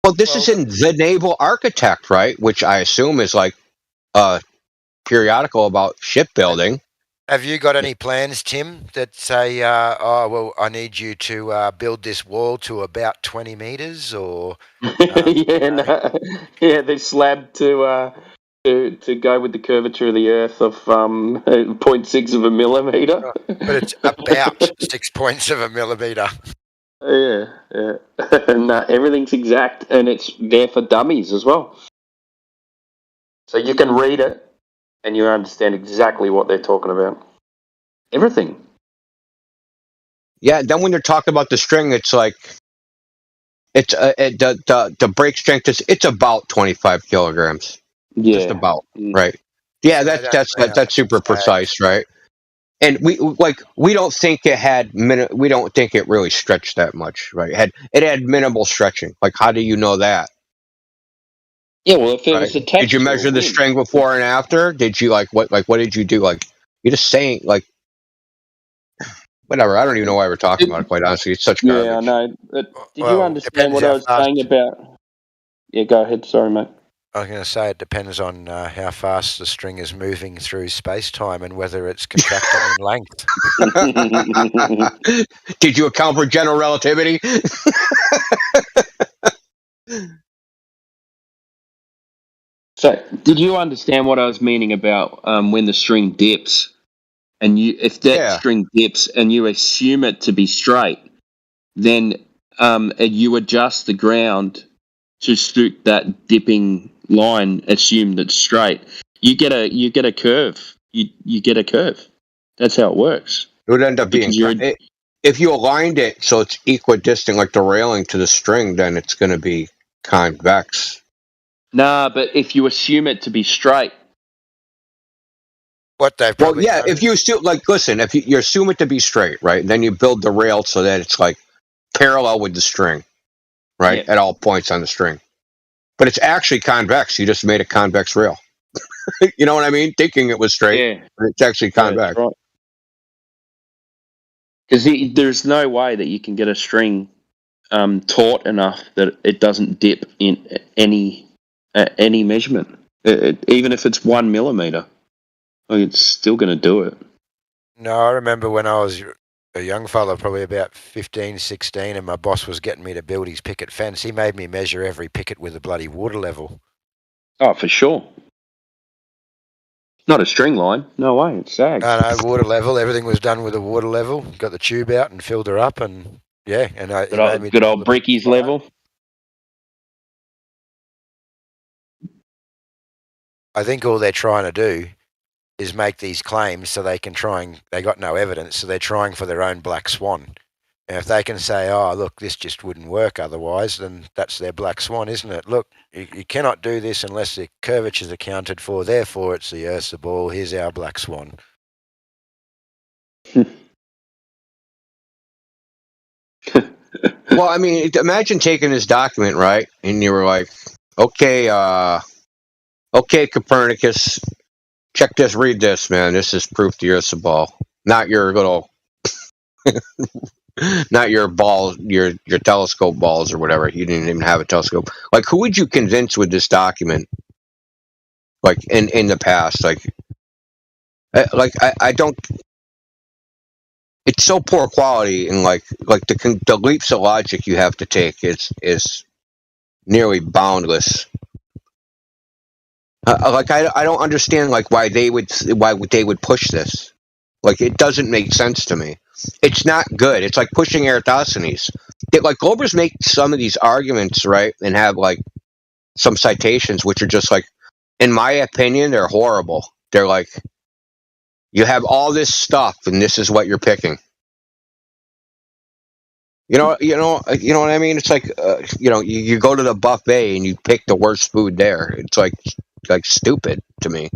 Speaker 1: Well, this is in The Naval Architect, right? Which I assume is like a periodical about shipbuilding.
Speaker 6: Have you got any plans, Tim, that say, oh, well, I need you to build this wall to about 20 meters, or?
Speaker 11: They're slabbed to go with the curvature of the Earth of 0.6 of a millimeter.
Speaker 6: But it's about 6 points of a millimeter.
Speaker 11: Yeah. And everything's exact, and it's there for dummies as well. So you can read it, and you understand exactly what they're talking about. Everything.
Speaker 1: Yeah, then when they're talking about the string, it's like, it's the brake strength it's about 25 kilograms.
Speaker 11: Yeah.
Speaker 1: Just about, right? Yeah, that's super precise, right? And we don't think it really stretched that much, right? It had minimal stretching. Like, how do you know that?
Speaker 11: Yeah, well, if it was attached,
Speaker 1: did you measure the string before and after? Did you what did you do? Like, you're just saying, like, whatever. I don't even know why we're talking about it, quite honestly. It's such garbage.
Speaker 11: Yeah, I know. But did you understand what I was saying about? Yeah, go ahead. Sorry, mate.
Speaker 6: I was going to say it depends on how fast the string is moving through space-time and whether it's contracting in length.
Speaker 1: Did you account for general relativity?
Speaker 11: So, did you understand what I was meaning about when the string dips? And if that string dips and you assume it to be straight, then you adjust the ground to suit that dipping line, assume that's straight. You get a curve. You get a curve. That's how it works.
Speaker 1: It would end up being, if you aligned it so it's equidistant, like the railing to the string, then it's going to be convex.
Speaker 11: Nah, but if you assume it to be straight.
Speaker 6: What they've
Speaker 1: Well,
Speaker 6: probably
Speaker 1: yeah,
Speaker 6: done.
Speaker 1: if you assume, like, listen, if you assume it to be straight, right, then you build the rail so that it's like parallel with the string, right, at all points on the string. But it's actually convex. You just made a convex rail. You know what I mean? Thinking it was straight, but it's actually convex.
Speaker 11: Right. Because there's no way that you can get a string taut enough that it doesn't dip in any measurement, even if it's 1 millimeter. It's still going to do it.
Speaker 6: No, I remember when I was a young fella, probably about 15, 16, and my boss was getting me to build his picket fence. He made me measure every picket with a bloody water level.
Speaker 11: Oh, for sure. Not a string line. No way. It's sagged.
Speaker 6: No, water level. Everything was done with a water level. Got the tube out and filled her up, and yeah, and
Speaker 11: good old brickies level.
Speaker 6: I think all they're trying to do is make these claims so they can they got no evidence, so they're trying for their own black swan. And if they can say, oh, look, this just wouldn't work otherwise, then that's their black swan, isn't it? Look, you cannot do this unless the curvature is accounted for, therefore it's the Earth's a ball, here's our black swan.
Speaker 1: Well, I mean, imagine taking this document, right, and you were like, okay, Copernicus, check this, read this, man. This is proof the Earth's a ball, not your little, not your ball, your telescope balls or whatever. You didn't even have a telescope. Like, who would you convince with this document? Like in the past, I don't. It's so poor quality, and like the leaps of logic you have to take is nearly boundless. I don't understand why they would push this. Like, it doesn't make sense to me. It's not good. It's like pushing Eratosthenes. Like, Globers make some of these arguments, right, and have like some citations which are just like, in my opinion, they're horrible. They're like, you have all this stuff and this is what you're picking. You know what I mean? It's like, you go to the buffet and you pick the worst food there. It's like stupid to me.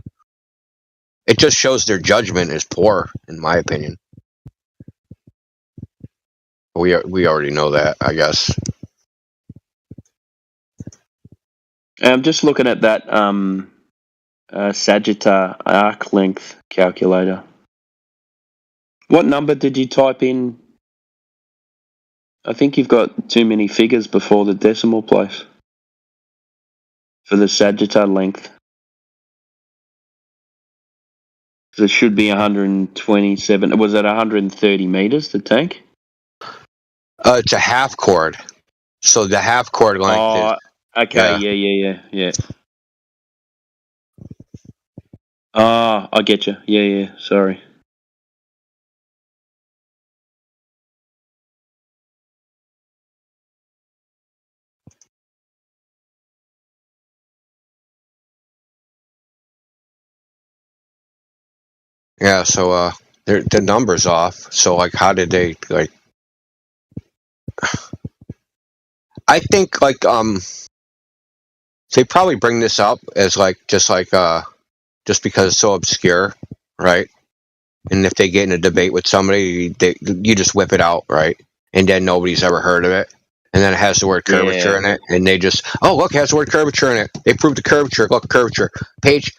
Speaker 1: It just shows their judgment is poor, in my opinion. We already know that, I guess.
Speaker 11: I'm just looking at that Sagittarius arc length calculator. What number did you type in? I think you've got too many figures before the decimal place for the Sagittarius length. So it should be 127. Was it 130 meters, the tank?
Speaker 1: It's a half chord. So the half chord length is...
Speaker 11: Okay, yeah. Ah, I get you. Yeah, sorry.
Speaker 1: Yeah, so the number's off. So like, how did they like? I think like they probably bring this up as like just because it's so obscure, right? And if they get in a debate with somebody, you just whip it out, right? And then nobody's ever heard of it. And then it has the word curvature in it, and they just, oh, look, it has the word curvature in it. They proved the curvature. Look, curvature. Page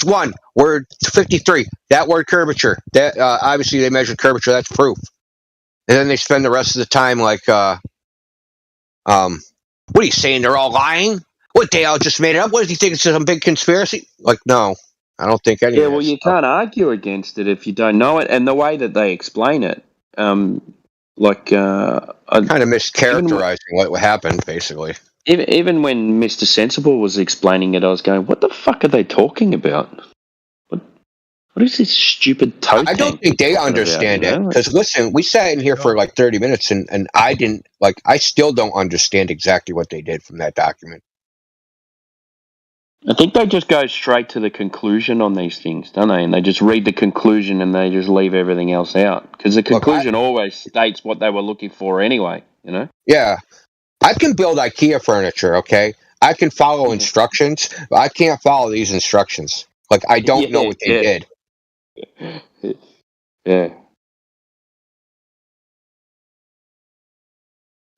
Speaker 1: 1, word 53. That word curvature. That obviously they measured curvature. That's proof. And then they spend the rest of the time like, what are you saying? They're all lying? What, they all just made it up? What, do you think it's some big conspiracy? Like, no, I don't think any.
Speaker 11: Yeah, well, you can't argue against it if you don't know it, and the way that they explain it, kind
Speaker 1: of mischaracterizing what happened, basically.
Speaker 11: Even when Mr. Sensible was explaining it, I was going, "What the fuck are they talking about? What is this stupid toe?"
Speaker 1: I don't think they understand it, because listen, we sat in here for like 30 minutes, and I still don't understand exactly what they did from that document.
Speaker 11: I think they just go straight to the conclusion on these things, don't they? And they just read the conclusion and they just leave everything else out. Because the conclusion always states what they were looking for anyway, you know?
Speaker 1: Yeah. I can build IKEA furniture, okay? I can follow instructions, but I can't follow these instructions. Like, I don't know what they did.
Speaker 11: Yeah.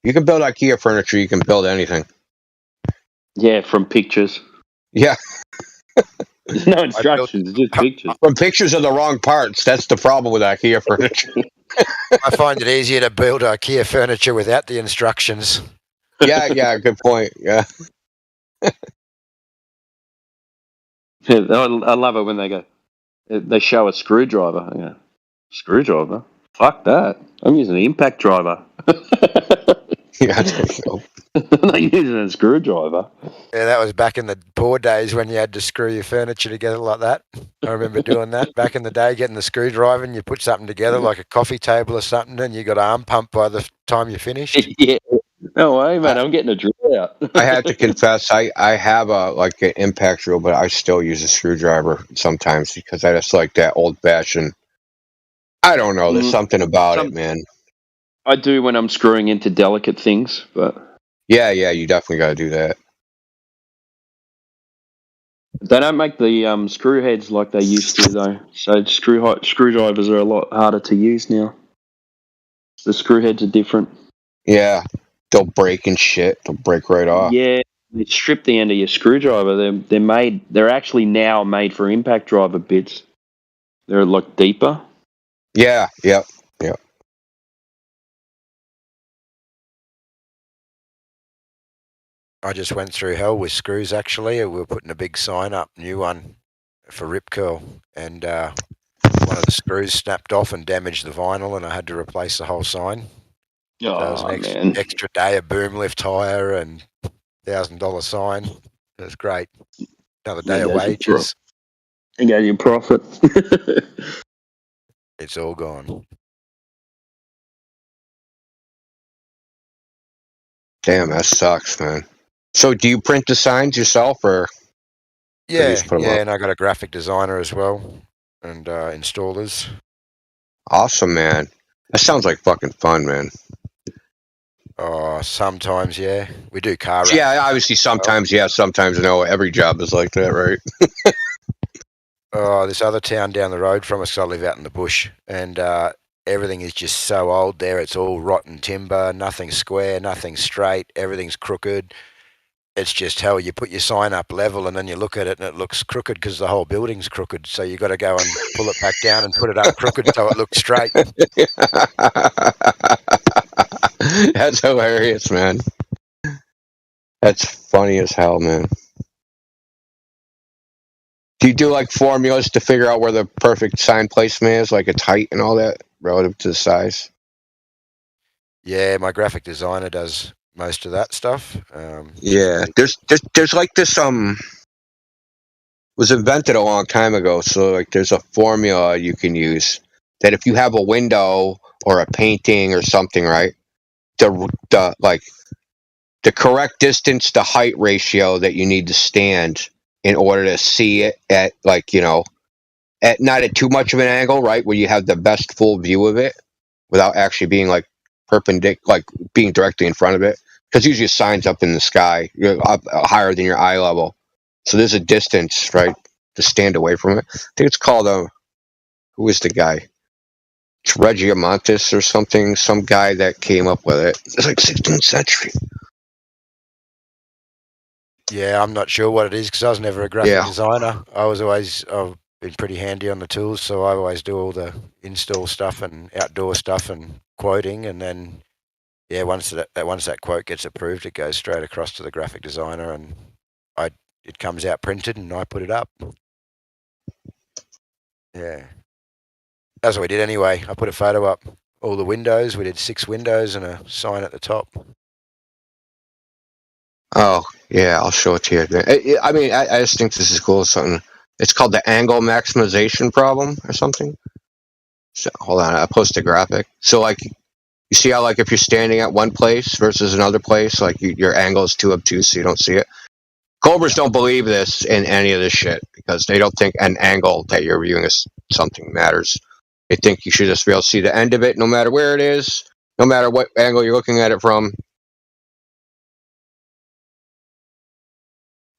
Speaker 1: You can build IKEA furniture. You can build anything.
Speaker 11: Yeah, from pictures.
Speaker 1: Yeah.
Speaker 11: There's no instructions, just pictures.
Speaker 1: From pictures of the wrong parts. That's the problem with IKEA furniture.
Speaker 6: I find it easier to build IKEA furniture without the instructions.
Speaker 1: Yeah, good point. Yeah.
Speaker 11: I love it when they show a screwdriver. I go, screwdriver? Fuck that. I'm using an impact driver.
Speaker 1: Yeah, there you go.
Speaker 11: I'm not using a screwdriver.
Speaker 6: Yeah, that was back in the poor days when you had to screw your furniture together like that. I remember doing that back in the day, getting the screwdriver and you put something together like a coffee table or something and you got arm pump by the time you finished.
Speaker 11: Yeah. No way, man. I'm getting a drill out.
Speaker 1: I had to confess, I have an impact drill, but I still use a screwdriver sometimes because I just like that old fashioned. I don't know. There's something about it, man.
Speaker 11: I do when I'm screwing into delicate things, but
Speaker 1: yeah, you definitely got to do that.
Speaker 11: They don't make the screw heads like they used to, though. So screwdrivers are a lot harder to use now. The screw heads are different.
Speaker 1: Yeah, they'll break and shit. They'll break right off.
Speaker 11: Yeah, they strip the end of your screwdriver. They're actually now made for impact driver bits. They're a lot deeper.
Speaker 1: Yeah.
Speaker 6: I just went through hell with screws, actually. We were putting a big sign up, new one, for Rip Curl. And one of the screws snapped off and damaged the vinyl, and I had to replace the whole sign. So it was an extra day of boom lift hire and $1,000 sign. It was great. Another day of wages.
Speaker 11: And go your profit.
Speaker 6: It's all gone.
Speaker 1: Damn, that sucks, man. So, do you print the signs yourself, or?
Speaker 6: Yeah, and I got a graphic designer as well, and installers.
Speaker 1: Awesome, man. That sounds like fucking fun, man.
Speaker 6: Oh, sometimes, yeah. We do car wrap.
Speaker 1: Yeah, obviously, sometimes, sometimes no. Every job is like that, right?
Speaker 6: Oh, this other town down the road from us, I live out in the bush, and everything is just so old there. It's all rotten timber, nothing square, nothing straight, everything's crooked. It's just hell. You put your sign up level and then you look at it and it looks crooked because the whole building's crooked. So you got to go and pull it back down and put it up crooked so it looks straight.
Speaker 1: That's hilarious, man. That's funny as hell, man. Do you do like formulas to figure out where the perfect sign placement is, like its height and all that relative to the size?
Speaker 6: Yeah, my graphic designer does most of that stuff.
Speaker 1: Yeah, there's like this was invented a long time ago. So like there's a formula you can use that if you have a window or a painting or something, right? The correct distance to height ratio that you need to stand in order to see it at at not at too much of an angle, right? Where you have the best full view of it without actually being like perpendicular, like being directly in front of it. Because usually a sign's up in the sky, up higher than your eye level. So there's a distance, right, to stand away from it. I think it's called who is the guy? It's Regiomontanus or something. Some guy that came up with it. It's like 16th century.
Speaker 6: Yeah, I'm not sure what it is because I was never a graphic designer. I've been pretty handy on the tools, so I always do all the install stuff and outdoor stuff and quoting, and then once that quote gets approved, it goes straight across to the graphic designer, and it comes out printed, and I put it up. Yeah, that's what we did anyway. I put a photo up, all the windows. We did 6 windows and a sign at the top.
Speaker 1: Oh yeah, I'll show it to you. I mean, I just think this is cool. It's called the angle maximization problem or something. So hold on, I post a graphic. So like, you see how like if you're standing at one place versus another place, like your angle is too obtuse, so you don't see it. Cobras don't believe this in any of this shit because they don't think an angle that you're viewing as something matters. They think you should just be able to see the end of it, no matter where it is, no matter what angle you're looking at it from.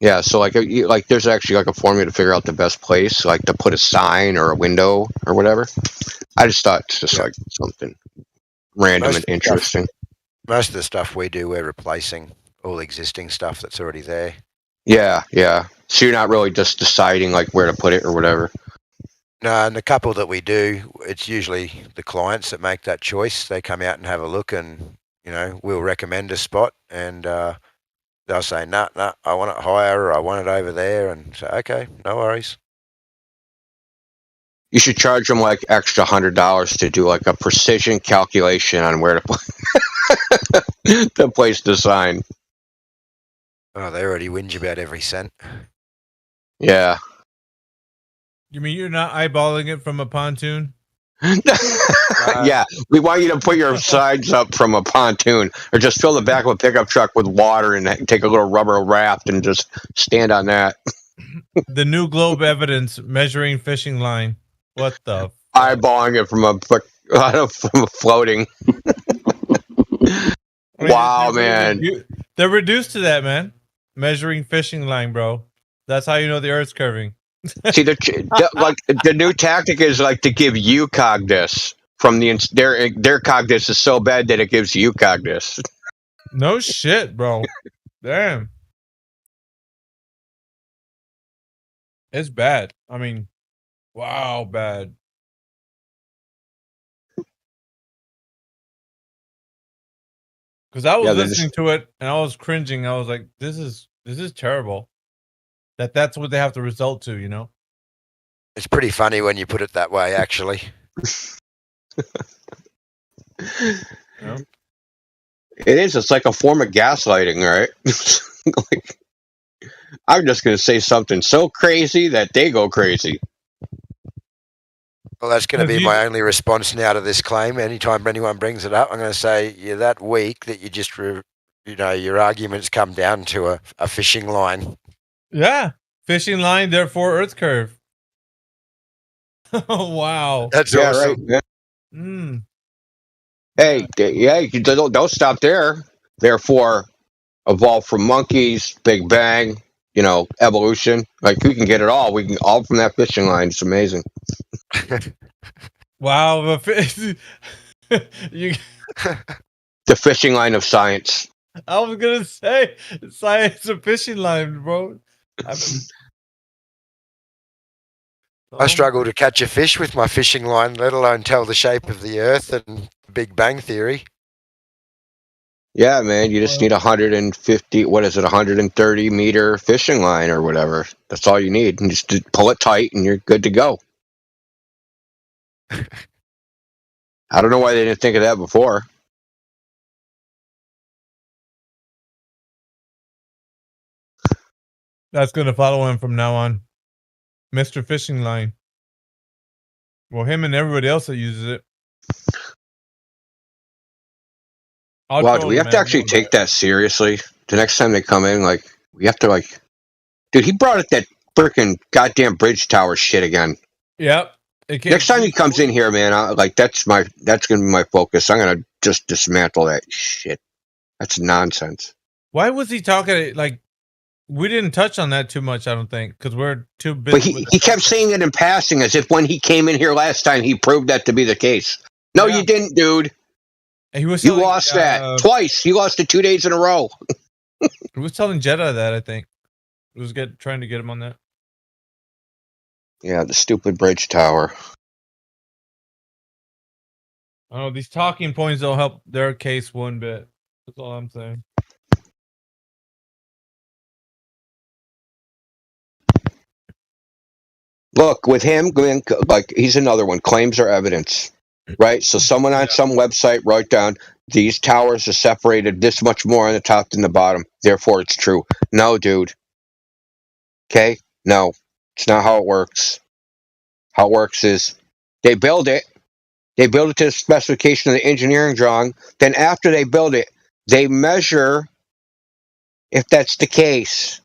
Speaker 1: Yeah, so like there's actually like a formula to figure out the best place, like to put a sign or a window or whatever. I just thought it's just like something random and interesting.
Speaker 6: Most of the stuff we do, we're replacing all existing stuff that's already there.
Speaker 1: Yeah. So you're not really just deciding like where to put it or whatever.
Speaker 6: No, and the couple that we do, it's usually the clients that make that choice. They come out and have a look, and we'll recommend a spot, and they'll say, "No, I want it higher, or I want it over there," and say, "Okay, no worries."
Speaker 1: You should charge them like extra $100 to do like a precision calculation on where to put to place the sign.
Speaker 6: Oh, they already whinge about every cent.
Speaker 1: Yeah.
Speaker 12: You mean you're not eyeballing it from a pontoon?
Speaker 1: Yeah, we want you to put your sides up from a pontoon, or just fill the back of a pickup truck with water and take a little rubber raft and just stand on that.
Speaker 12: The new globe evidence measuring fishing line. What the?
Speaker 1: Eyeballing it from a floating. Wow, man.
Speaker 12: They're reduced to that, man. Measuring fishing line, bro. That's how you know the Earth's curving.
Speaker 1: See, the new tactic is like to give you cognis from their cognis is so bad that it gives you cognis.
Speaker 12: No shit, bro. Damn. It's bad. I mean, wow, bad. Because I was listening to it and I was cringing. I was like, this is terrible. That's what they have to result to,
Speaker 6: It's pretty funny when you put it that way, actually.
Speaker 1: Yeah. It is. It's like a form of gaslighting, right? Like, I'm just going to say something so crazy that they go crazy.
Speaker 6: Well, that's going to be my only response now to this claim. Anytime anyone brings it up, I'm going to say you're that weak that you just, your arguments come down to a fishing line.
Speaker 12: Yeah, fishing line, therefore Earth curve. Oh, wow.
Speaker 6: That's awesome.
Speaker 1: Right. Hey, don't stop there. Therefore, evolved from monkeys, Big Bang, evolution. Like, we can get it all. We can all from that fishing line. It's amazing.
Speaker 12: Wow.
Speaker 1: The fishing line of science.
Speaker 12: I was going to say science of fishing line, bro.
Speaker 6: I struggle to catch a fish with my fishing line, let alone tell the shape of the Earth and Big Bang Theory.
Speaker 1: Yeah, man, you just need 130 meter fishing line or whatever. That's all you need. And just pull it tight and you're good to go. I don't know why they didn't think of that before.
Speaker 12: That's going to follow him from now on. Mr. Fishing Line. Well, him and everybody else that uses it.
Speaker 1: Well, do we have to actually take that seriously? The next time they come in, we have to, dude, he brought up that freaking goddamn bridge tower shit again.
Speaker 12: Yep.
Speaker 1: Next time he comes in here, man, that's going to be my focus. I'm going to just dismantle that shit. That's nonsense.
Speaker 12: Why was he talking, we didn't touch on that too much, I don't think, because we're too busy.
Speaker 1: But he kept saying it in passing as if when he came in here last time, he proved that to be the case. No, you didn't, dude.
Speaker 12: You
Speaker 1: lost that twice. You lost it 2 days in a row.
Speaker 12: He was telling Jeddah that, I think. He was trying to get him on that.
Speaker 1: Yeah, the stupid bridge tower.
Speaker 12: I don't know, these talking points don't help their case one bit. That's all I'm saying.
Speaker 1: Look, with him, he's another one. Claims are evidence, right? So someone on some website wrote down, these towers are separated this much more on the top than the bottom. Therefore, it's true. No, dude. Okay? No. It's not how it works. How it works is they build it. They build it to the specification of the engineering drawing. Then after they build it, they measure if that's the case.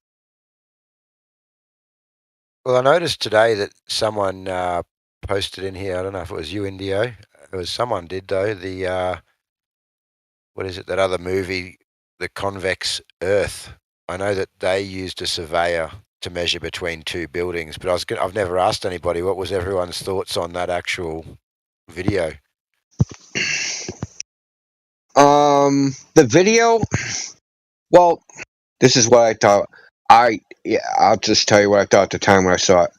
Speaker 6: Well, I noticed today that someone posted in here. I don't know if it was you, Indio. It was someone did though. The what is it? That other movie, The Convex Earth. I know that they used a surveyor to measure between two buildings, but I've never asked anybody what was everyone's thoughts on that actual video.
Speaker 1: The video. Well, this is what I thought. I'll just tell you what I thought at the time when I saw it.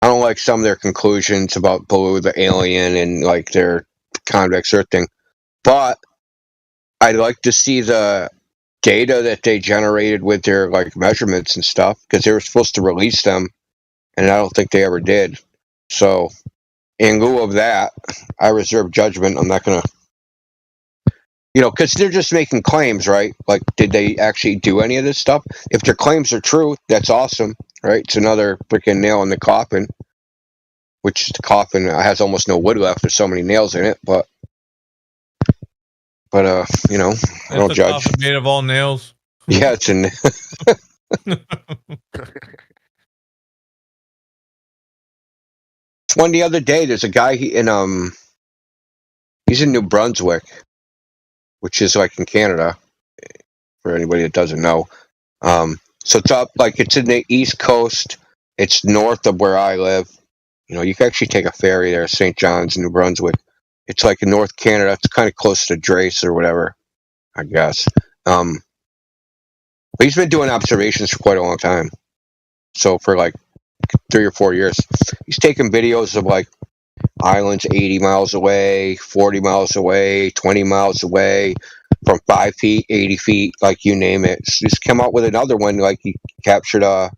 Speaker 1: I don't like some of their conclusions about Blue the alien and like their convex Earth thing, but I'd like to see the data that they generated with their like measurements and stuff, because they were supposed to release them, and I don't think they ever did. So, in lieu of that, I reserve judgment. I'm not gonna, because they're just making claims, right? Like, did they actually do any of this stuff? If their claims are true, that's awesome, right? It's another freaking nail in the coffin, which the coffin has almost no wood left. There's so many nails in it, but I don't judge.
Speaker 15: Coffin made of all nails.
Speaker 1: Yeah, it's in. One the other day, there's a guy he's in New Brunswick, which is like in Canada, for anybody that doesn't know. So it's up, like, it's in the East Coast. It's north of where I live. You can actually take a ferry there, St. John's, New Brunswick. It's like in North Canada. It's kind of close to Drace or whatever, I guess. But he's been doing observations for quite a long time. So for like 3 or 4 years, he's taking videos of like islands 80 miles away, 40 miles away, 20 miles away, from 5 feet, 80 feet, like you name it. Just come out with another one, like he captured a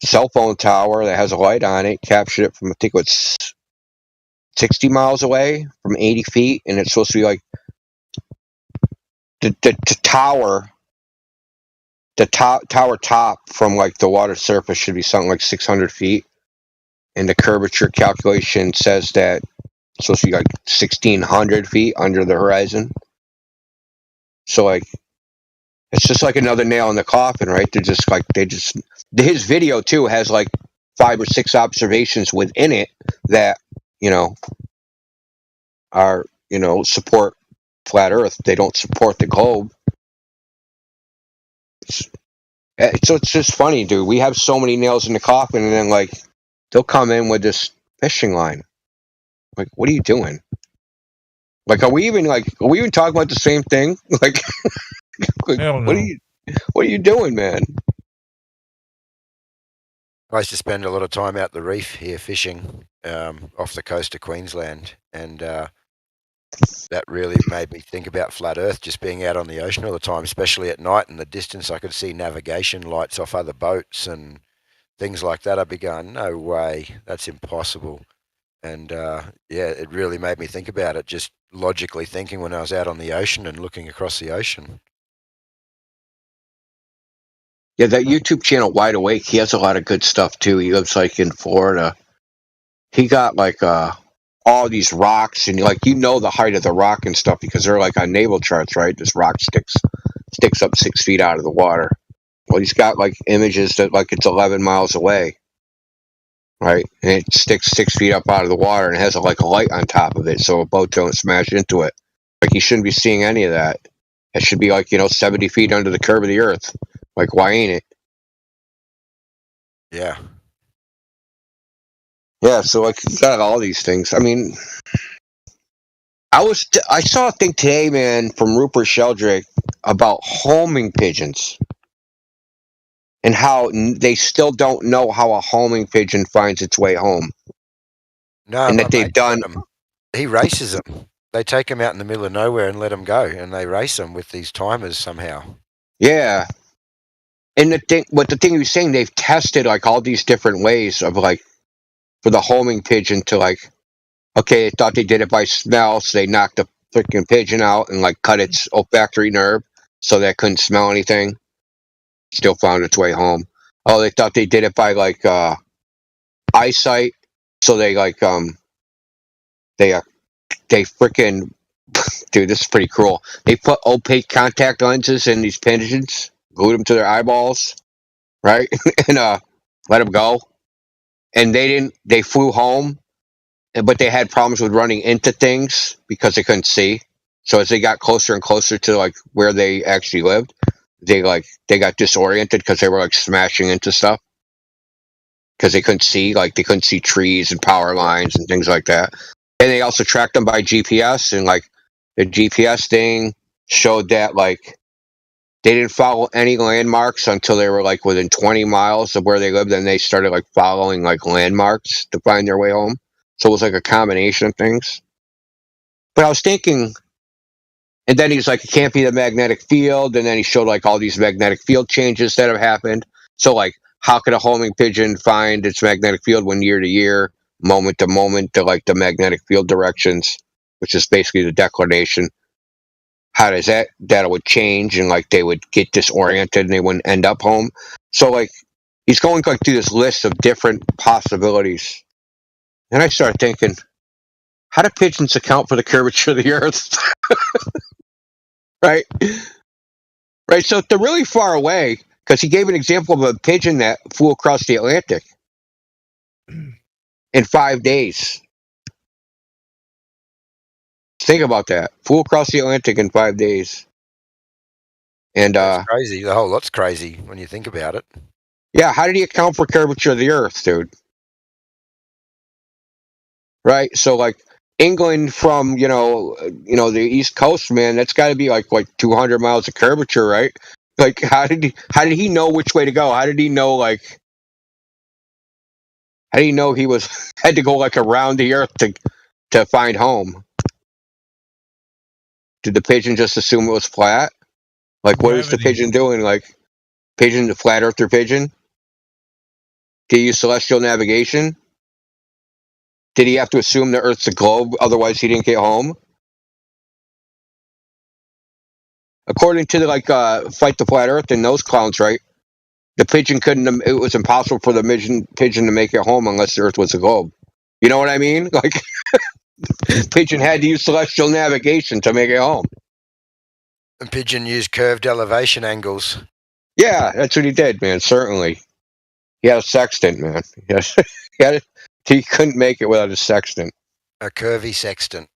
Speaker 1: cell phone tower that has a light on it, captured it from, I think it was 60 miles away from 80 feet, and it's supposed to be like the tower top from like the water surface should be something like 600 feet, and the curvature calculation says that it's supposed to be like 1,600 feet under the horizon. So like, it's just like another nail in the coffin, right? His video too has like 5 or 6 observations within it that are support flat Earth. They don't support the globe. So it's just funny, dude. We have so many nails in the coffin, and then like they'll come in with this fishing line. Like, what are you doing? Like, are we even talking about the same thing? Like, what are you doing, man?
Speaker 6: I used to spend a lot of time out the reef here fishing off the coast of Queensland, and that really made me think about flat Earth, just being out on the ocean all the time, especially at night. In the distance, I could see navigation lights off other boats and things like that. I'd be going, no way, that's impossible. And it really made me think about it, just logically thinking when I was out on the ocean and looking across the ocean.
Speaker 1: Yeah, that YouTube channel Wide Awake, he has a lot of good stuff too. He lives like in Florida. He got like all these rocks, and like the height of the rock and stuff, because they're like on naval charts, right? This rock sticks up 6 feet out of the water. Well, he's got like images that like it's 11 miles away, right? And it sticks 6 feet up out of the water, and it has like a light on top of it, so a boat don't smash into it. Like, he shouldn't be seeing any of that. It should be like 70 feet under the curve of the Earth. Like, why ain't it?
Speaker 6: Yeah.
Speaker 1: Yeah, so like, you got all these things. I mean, I saw a thing today, man, from Rupert Sheldrake about homing pigeons and how they still don't know how a homing pigeon finds its way home.
Speaker 6: No,
Speaker 1: and that they've done.
Speaker 6: He races them. They take them out in the middle of nowhere and let them go, and they race them with these timers somehow.
Speaker 1: Yeah. And the thing he was saying, they've tested like all these different ways of like, for the homing pigeon to like, okay, they thought they did it by smell, so they knocked the freaking pigeon out and like cut its olfactory nerve so that it couldn't smell anything. Still found its way home. Oh, they thought they did it by like eyesight, so they like they freaking dude, this is pretty cruel. They put opaque contact lenses in these pigeons, glued them to their eyeballs, right, and let them go. And they flew home, but they had problems with running into things because they couldn't see. So as they got closer and closer to like where they actually lived, they got disoriented because they were like smashing into stuff because they couldn't see trees and power lines and things like that. And they also tracked them by GPS, and like the GPS thing showed that like they didn't follow any landmarks until they were like within 20 miles of where they lived. Then they started like following like landmarks to find their way home. So it was like a combination of things. But I was thinking, and then he's like, it can't be the magnetic field. And then he showed like all these magnetic field changes that have happened. So like, how could a homing pigeon find its magnetic field when year to year, moment to moment, to like the magnetic field directions, which is basically the declination? How does that would change, and like they would get disoriented and they wouldn't end up home? So like he's going like through this list of different possibilities, and I started thinking, how do pigeons account for the curvature of the Earth? right. So if they're really far away, because he gave an example of a pigeon that flew across the Atlantic in 5 days. Think about that. Flew across the Atlantic in 5 days. And
Speaker 6: that's crazy. The whole lot's crazy when you think about it.
Speaker 1: Yeah, how did he account for curvature of the Earth, dude? Right? So like England from, the East Coast, man, that's got to be like 200 miles of curvature, right? Like how did he know which way to go? How did he know he had to go like around the Earth to find home? Did the pigeon just assume it was flat? Like, what is the pigeon doing? Like, pigeon, the flat earther pigeon? Did he use celestial navigation? Did he have to assume the Earth's a globe, otherwise he didn't get home? According to the Fight the Flat Earth and those clowns, right? The pigeon couldn't. It was impossible for the pigeon to make it home unless the Earth was a globe. You know what I mean? Like, pigeon had to use celestial navigation to make it home.
Speaker 6: And pigeon used curved elevation angles.
Speaker 1: Yeah, that's what he did, man. Certainly, he had a sextant, man. He couldn't make it without a sextant.
Speaker 6: A curvy sextant.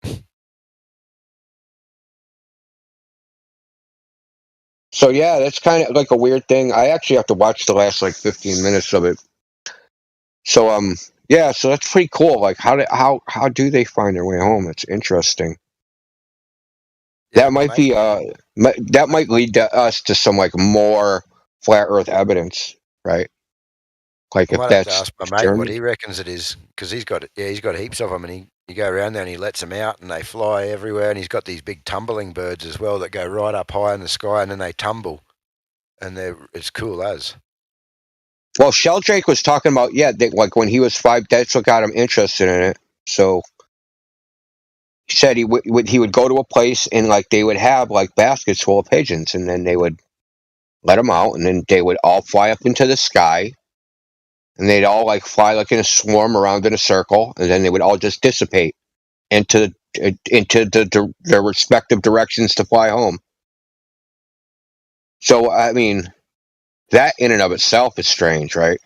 Speaker 1: So yeah, that's kind of like a weird thing. I actually have to watch the last 15 minutes of it. So yeah, so that's pretty cool. Like how do they find their way home? It's interesting. Yeah, that might be that might lead to us to some more flat Earth evidence, right? Like if that's
Speaker 6: ask my mate what he reckons it is, because he's got heaps of them, and you go around there and he lets them out and they fly everywhere, and he's got these big tumbling birds as well that go right up high in the sky and then they tumble, and it's cool as.
Speaker 1: Well, Sheldrake was talking about when he was 5, that's what got him interested in it. So he said he would go to a place and they would have baskets full of pigeons, and then they would let them out, and then they would all fly up into the sky, and they'd all fly in a swarm around in a circle, and then they would all just dissipate into their respective directions to fly home. So I mean, that in and of itself is strange, right?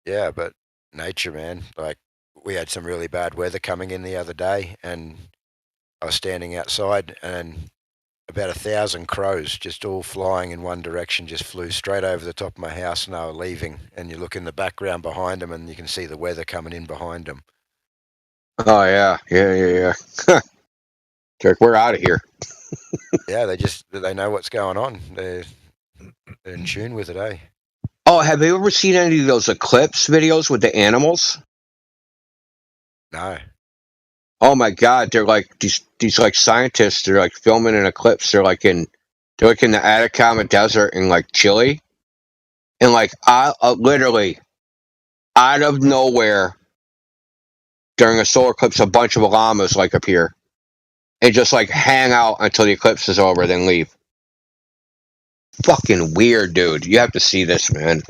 Speaker 6: Yeah, but nature, man. We had some really bad weather coming in the other day, and I was standing outside, and about 1,000 crows just all flying in one direction just flew straight over the top of my house, and they were leaving. And you look in the background behind them, and you can see the weather coming in behind them.
Speaker 1: Oh yeah. Jerk, we're out of here.
Speaker 6: Yeah, they know what's going on. They're in tune with it, eh?
Speaker 1: Oh, have you ever seen any of those eclipse videos with the animals?
Speaker 6: No.
Speaker 1: Oh my God, they're these scientists. They're filming an eclipse. They're in the Atacama Desert in Chile, and literally out of nowhere during a solar eclipse, a bunch of llamas appear and just hang out until the eclipse is over, then leave. Fucking weird, dude. You have to see this, man.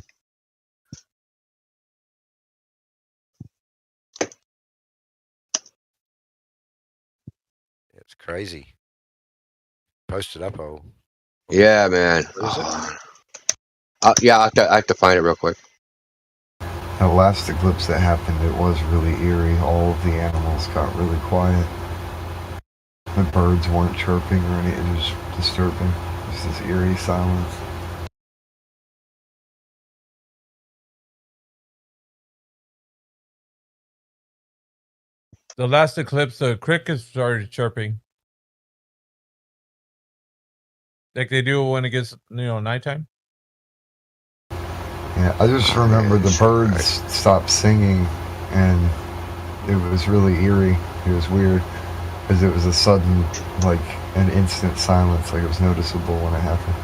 Speaker 6: It's crazy. Post it up,
Speaker 1: Yeah, man. Yeah, I have to find it real quick.
Speaker 9: The last eclipse that happened, it was really eerie. All of the animals got really quiet. The birds weren't chirping or anything. It was disturbing. Just this eerie silence.
Speaker 12: The last eclipse, the crickets started chirping. Like they do when it gets, nighttime.
Speaker 9: Yeah, I just remember the birds stopped singing, and it was really eerie. It was weird, because it was a sudden, like, an instant silence. Like, it was noticeable when it happened.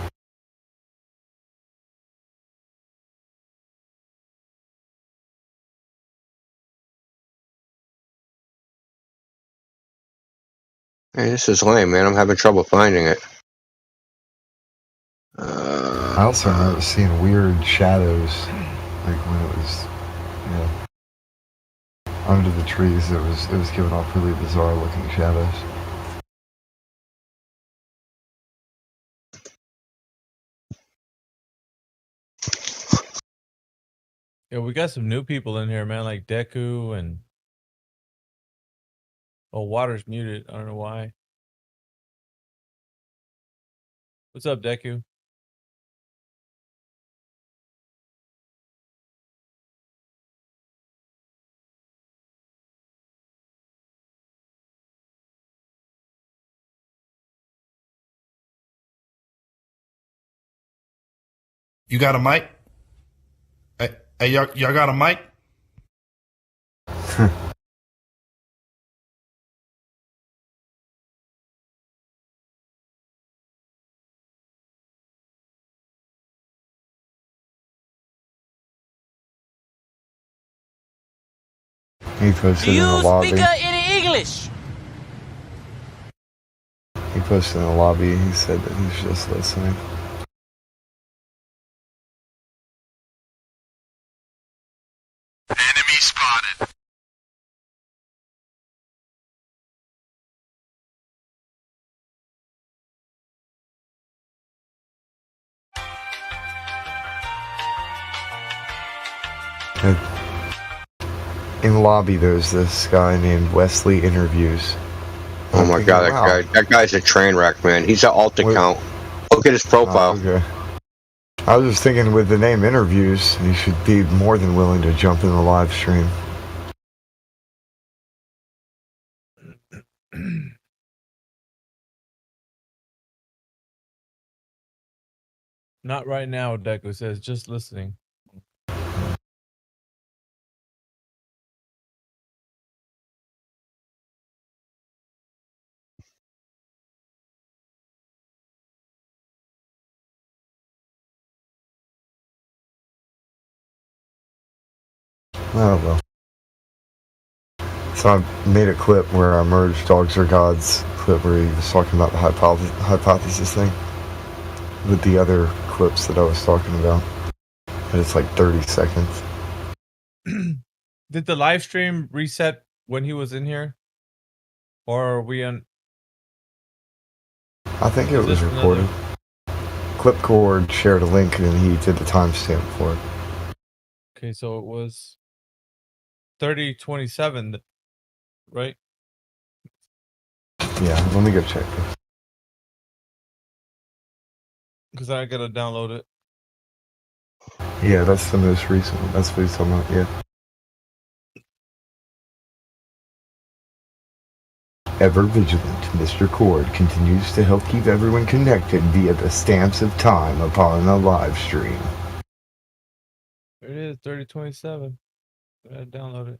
Speaker 1: Hey, this is lame, man. I'm having trouble finding it.
Speaker 9: I also remember seeing weird shadows, like when it was, under the trees. It was giving off really bizarre looking shadows.
Speaker 12: Yeah, we got some new people in here, man, like Deku and. Oh, water's muted. I don't know why. What's up, Deku?
Speaker 15: You got a mic? Hey, y'all got a mic?
Speaker 9: He posted in the lobby.
Speaker 16: any English?
Speaker 9: He posted in the lobby. He said that he's just listening.
Speaker 15: Enemy spotted.
Speaker 9: In the lobby, there's this guy named Wesley Interviews.
Speaker 1: Oh my god, that guy's a train wreck, man. He's an alt account. Look at his profile.
Speaker 9: Okay. I was just thinking, with the name Interviews, you should be more than willing to jump in the live stream.
Speaker 12: Not right now, Deku says, just listening.
Speaker 9: Oh well. So I made a clip where I merged Dogs Are Gods clip where he was talking about the hypothesis thing with the other clips that I was talking about. And it's like 30 seconds.
Speaker 12: Did the live stream reset when he was in here? Or are we on?
Speaker 9: I think it was recorded. Clipcord shared a link and he did the timestamp for it.
Speaker 12: Okay, so it was 30:27, right?
Speaker 9: Yeah, let me go check this.
Speaker 12: Because I gotta download it.
Speaker 9: Yeah, that's the most recent one. That's what he's talking about, yeah. Ever vigilant, Mr. Cord continues to help keep everyone connected via the stamps of time upon the live stream.
Speaker 12: There it is, 30:27. I gotta download it.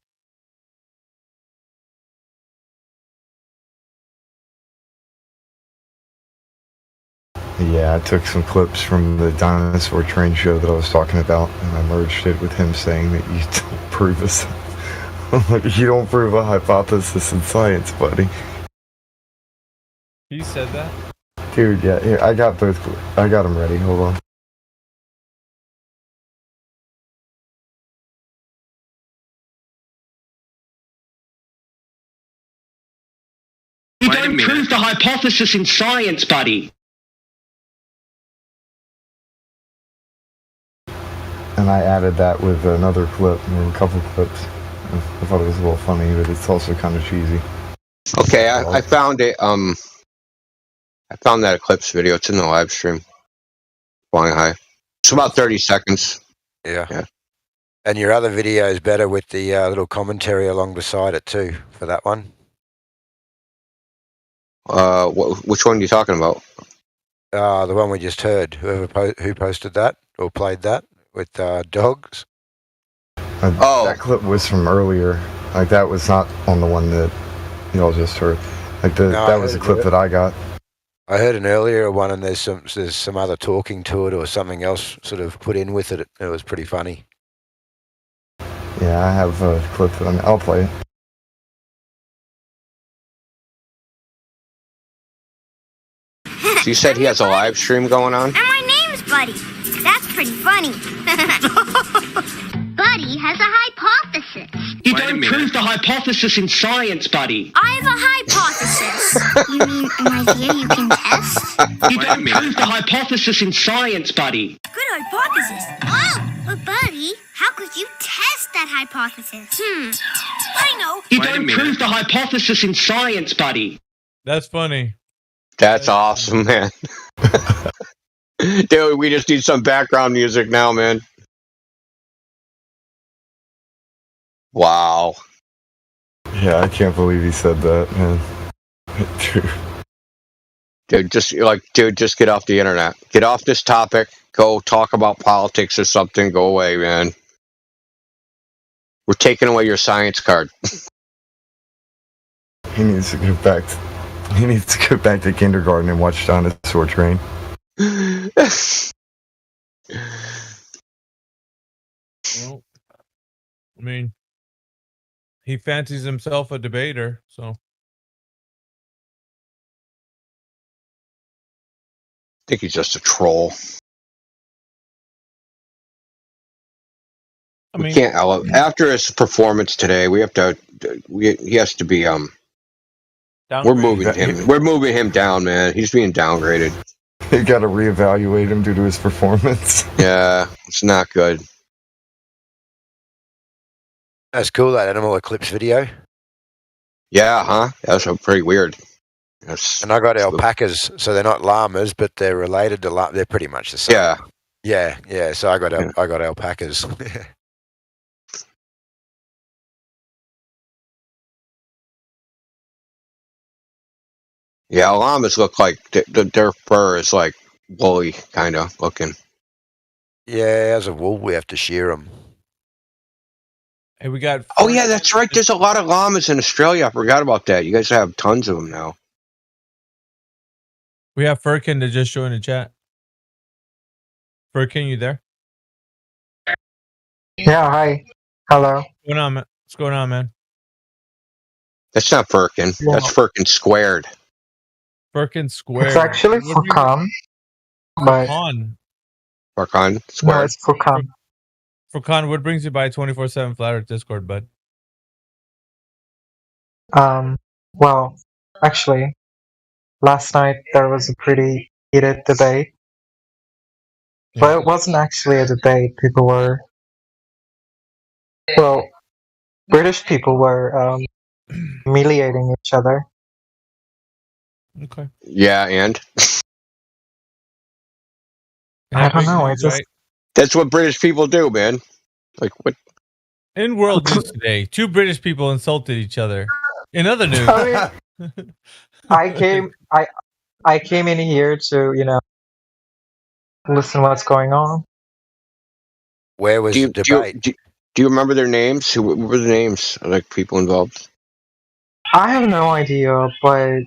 Speaker 9: Yeah, I took some clips from the dinosaur train show that I was talking about, and I merged it with him saying that you don't prove you don't prove a hypothesis in science, buddy.
Speaker 12: He said that?
Speaker 9: Dude, yeah, here, I got both. I got them ready. Hold on.
Speaker 13: You don't prove the hypothesis in science, buddy.
Speaker 9: And I added that with another clip, and a couple clips. I thought it was a little funny, but it's also kind of cheesy.
Speaker 1: Okay, I found it. I found that Eclipse video. It's in the live stream. Flying high. It's about 30 seconds.
Speaker 6: Yeah. And your other video is better with the little commentary along beside it too for that one.
Speaker 1: Which one are you talking about?
Speaker 6: The one we just heard. Who posted that or played that with dogs?
Speaker 9: That clip was from earlier. Like that was not on the one that y'all just heard. Like that was a clip that I got.
Speaker 6: I heard an earlier one, and there's some other talking to it or something else sort of put in with it. It was pretty funny.
Speaker 9: Yeah, I have a clip that I'll play it.
Speaker 1: So you said he has a live stream going on?
Speaker 16: And my name's Buddy. That's pretty funny. Buddy has a hypothesis.
Speaker 13: You don't prove the hypothesis in science, Buddy.
Speaker 16: I have a hypothesis. You mean an idea you can test?
Speaker 13: You don't prove the hypothesis in science, Buddy.
Speaker 16: Good hypothesis. Oh, but Buddy, how could you test that hypothesis? I know.
Speaker 13: You don't prove the hypothesis in science, Buddy.
Speaker 12: That's funny.
Speaker 1: That's awesome, man. Dude, we just need some background music now, man. Wow.
Speaker 9: Yeah, I can't believe he said that, man.
Speaker 1: Dude, just get off the internet. Get off this topic. Go talk about politics or something. Go away, man. We're taking away your science card.
Speaker 9: He needs to go back. He needs to go back to kindergarten and watch Dinosaur Train.
Speaker 12: Well, I mean, he fancies himself a debater, so.
Speaker 1: I think he's just a troll.
Speaker 12: I mean,
Speaker 1: we can't after his performance today. We have to. He has to be. We're moving him. We're moving him down, man. He's being downgraded.
Speaker 9: You got to reevaluate him due to his performance.
Speaker 1: Yeah, it's not good.
Speaker 6: That's cool. That Animal Eclipse video.
Speaker 1: Yeah, huh? That's pretty weird.
Speaker 6: And I got alpacas, so they're not llamas, but they're related to llamas. They're pretty much the same. Yeah. So I got alpacas.
Speaker 1: Yeah, llamas look like their fur is like woolly, kind of looking.
Speaker 6: Yeah, as a wool, we have to shear them.
Speaker 12: Hey, we got.
Speaker 1: Oh yeah, that's right. There's a lot of llamas in Australia. I forgot about that. You guys have tons of them now.
Speaker 12: We have Furkin to just join the chat. Furkin, you there?
Speaker 17: Yeah, hi. Hello.
Speaker 12: What's going on, man?
Speaker 1: That's not Furkin.
Speaker 17: Yeah.
Speaker 1: That's Furkin squared.
Speaker 12: Furkin squared.
Speaker 17: It's actually Furkan. But
Speaker 1: Furkan squared.
Speaker 17: No, it's Furkan.
Speaker 12: Furkan, what brings you by 24/7 Flat Earth Discord, bud?
Speaker 17: Well, actually, last night there was a pretty heated debate. But it wasn't actually a debate. People were, British people were humiliating each other.
Speaker 12: Okay.
Speaker 1: Yeah, and
Speaker 17: I don't know. I just
Speaker 1: that's what British people do, man. Like what?
Speaker 12: In world news today, 2 British people insulted each other. In other news,
Speaker 17: I came in here to listen what's going on.
Speaker 6: Where was the debate?
Speaker 1: Do you remember their names? What were the names of like people involved?
Speaker 17: I have no idea, but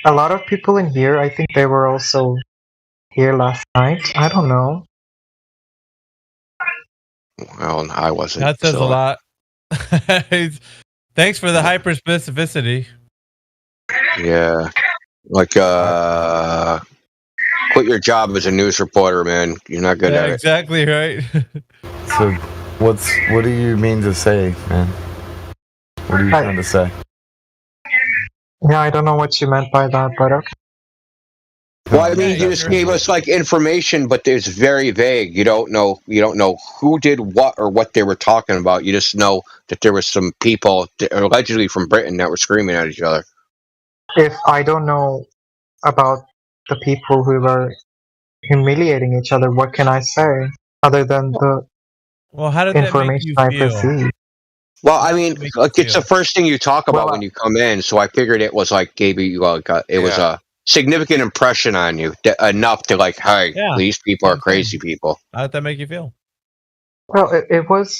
Speaker 17: a lot of people in here, I think they were also here last night. I don't know.
Speaker 1: Well, I wasn't.
Speaker 12: That says a lot. Thanks for the hyper specificity.
Speaker 1: Yeah, like quit your job as a news reporter, man. You're not good at it.
Speaker 12: Exactly right.
Speaker 9: So, what do you mean to say, man? What are you trying to say?
Speaker 17: Yeah, I don't know what you meant by that, but okay.
Speaker 1: Well, I mean, you just gave us like information, but it's very vague. You don't know who did what or what they were talking about. You just know that there was some people allegedly from Britain that were screaming at each other.
Speaker 17: If I don't know about the people who were humiliating each other, what can I say other than the
Speaker 12: how did that make
Speaker 17: information
Speaker 12: you
Speaker 17: I
Speaker 12: feel?
Speaker 17: received?
Speaker 1: Well, I mean, like it's the first thing you talk about when you come in, so I figured it was like gave you was a significant impression on you, enough to like, hey, these people are crazy people.
Speaker 12: How did that make you feel?
Speaker 17: Well, it was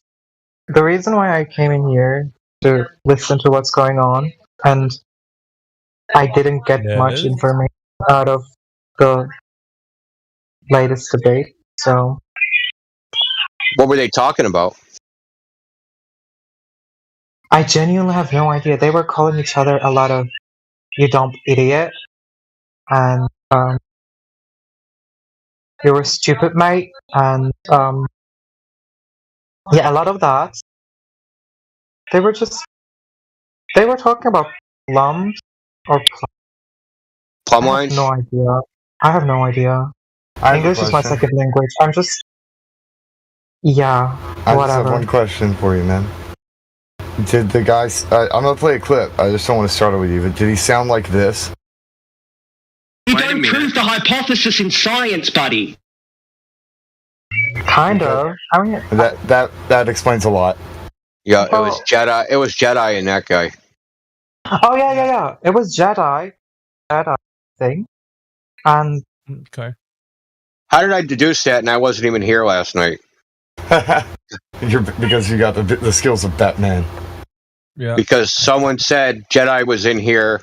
Speaker 17: the reason why I came in here to listen to what's going on, and I didn't get much information out of the latest debate. So,
Speaker 1: what were they talking about?
Speaker 17: I genuinely have no idea. They were calling each other a lot of "you dumb idiot" and "you're a stupid mate," and yeah, a lot of that. They were talking about plums or
Speaker 1: plum lines.
Speaker 17: No idea. I have no idea. English is my second language. I'm just
Speaker 9: I just have
Speaker 17: whatever.
Speaker 9: one question for you, man. Did the guys? I'm gonna play a clip. I just don't want to start it with you. But did he sound like this?
Speaker 13: You don't prove the hypothesis in science, buddy.
Speaker 17: Kind of. I mean,
Speaker 9: that explains a lot.
Speaker 1: Yeah, it was Jedi. It was Jedi and that guy.
Speaker 17: Oh yeah. It was Jedi thing, and
Speaker 12: okay.
Speaker 1: How did I deduce that? And I wasn't even here last night.
Speaker 9: Because you got the skills of Batman.
Speaker 12: Yeah.
Speaker 1: Because someone said Jedi was in here,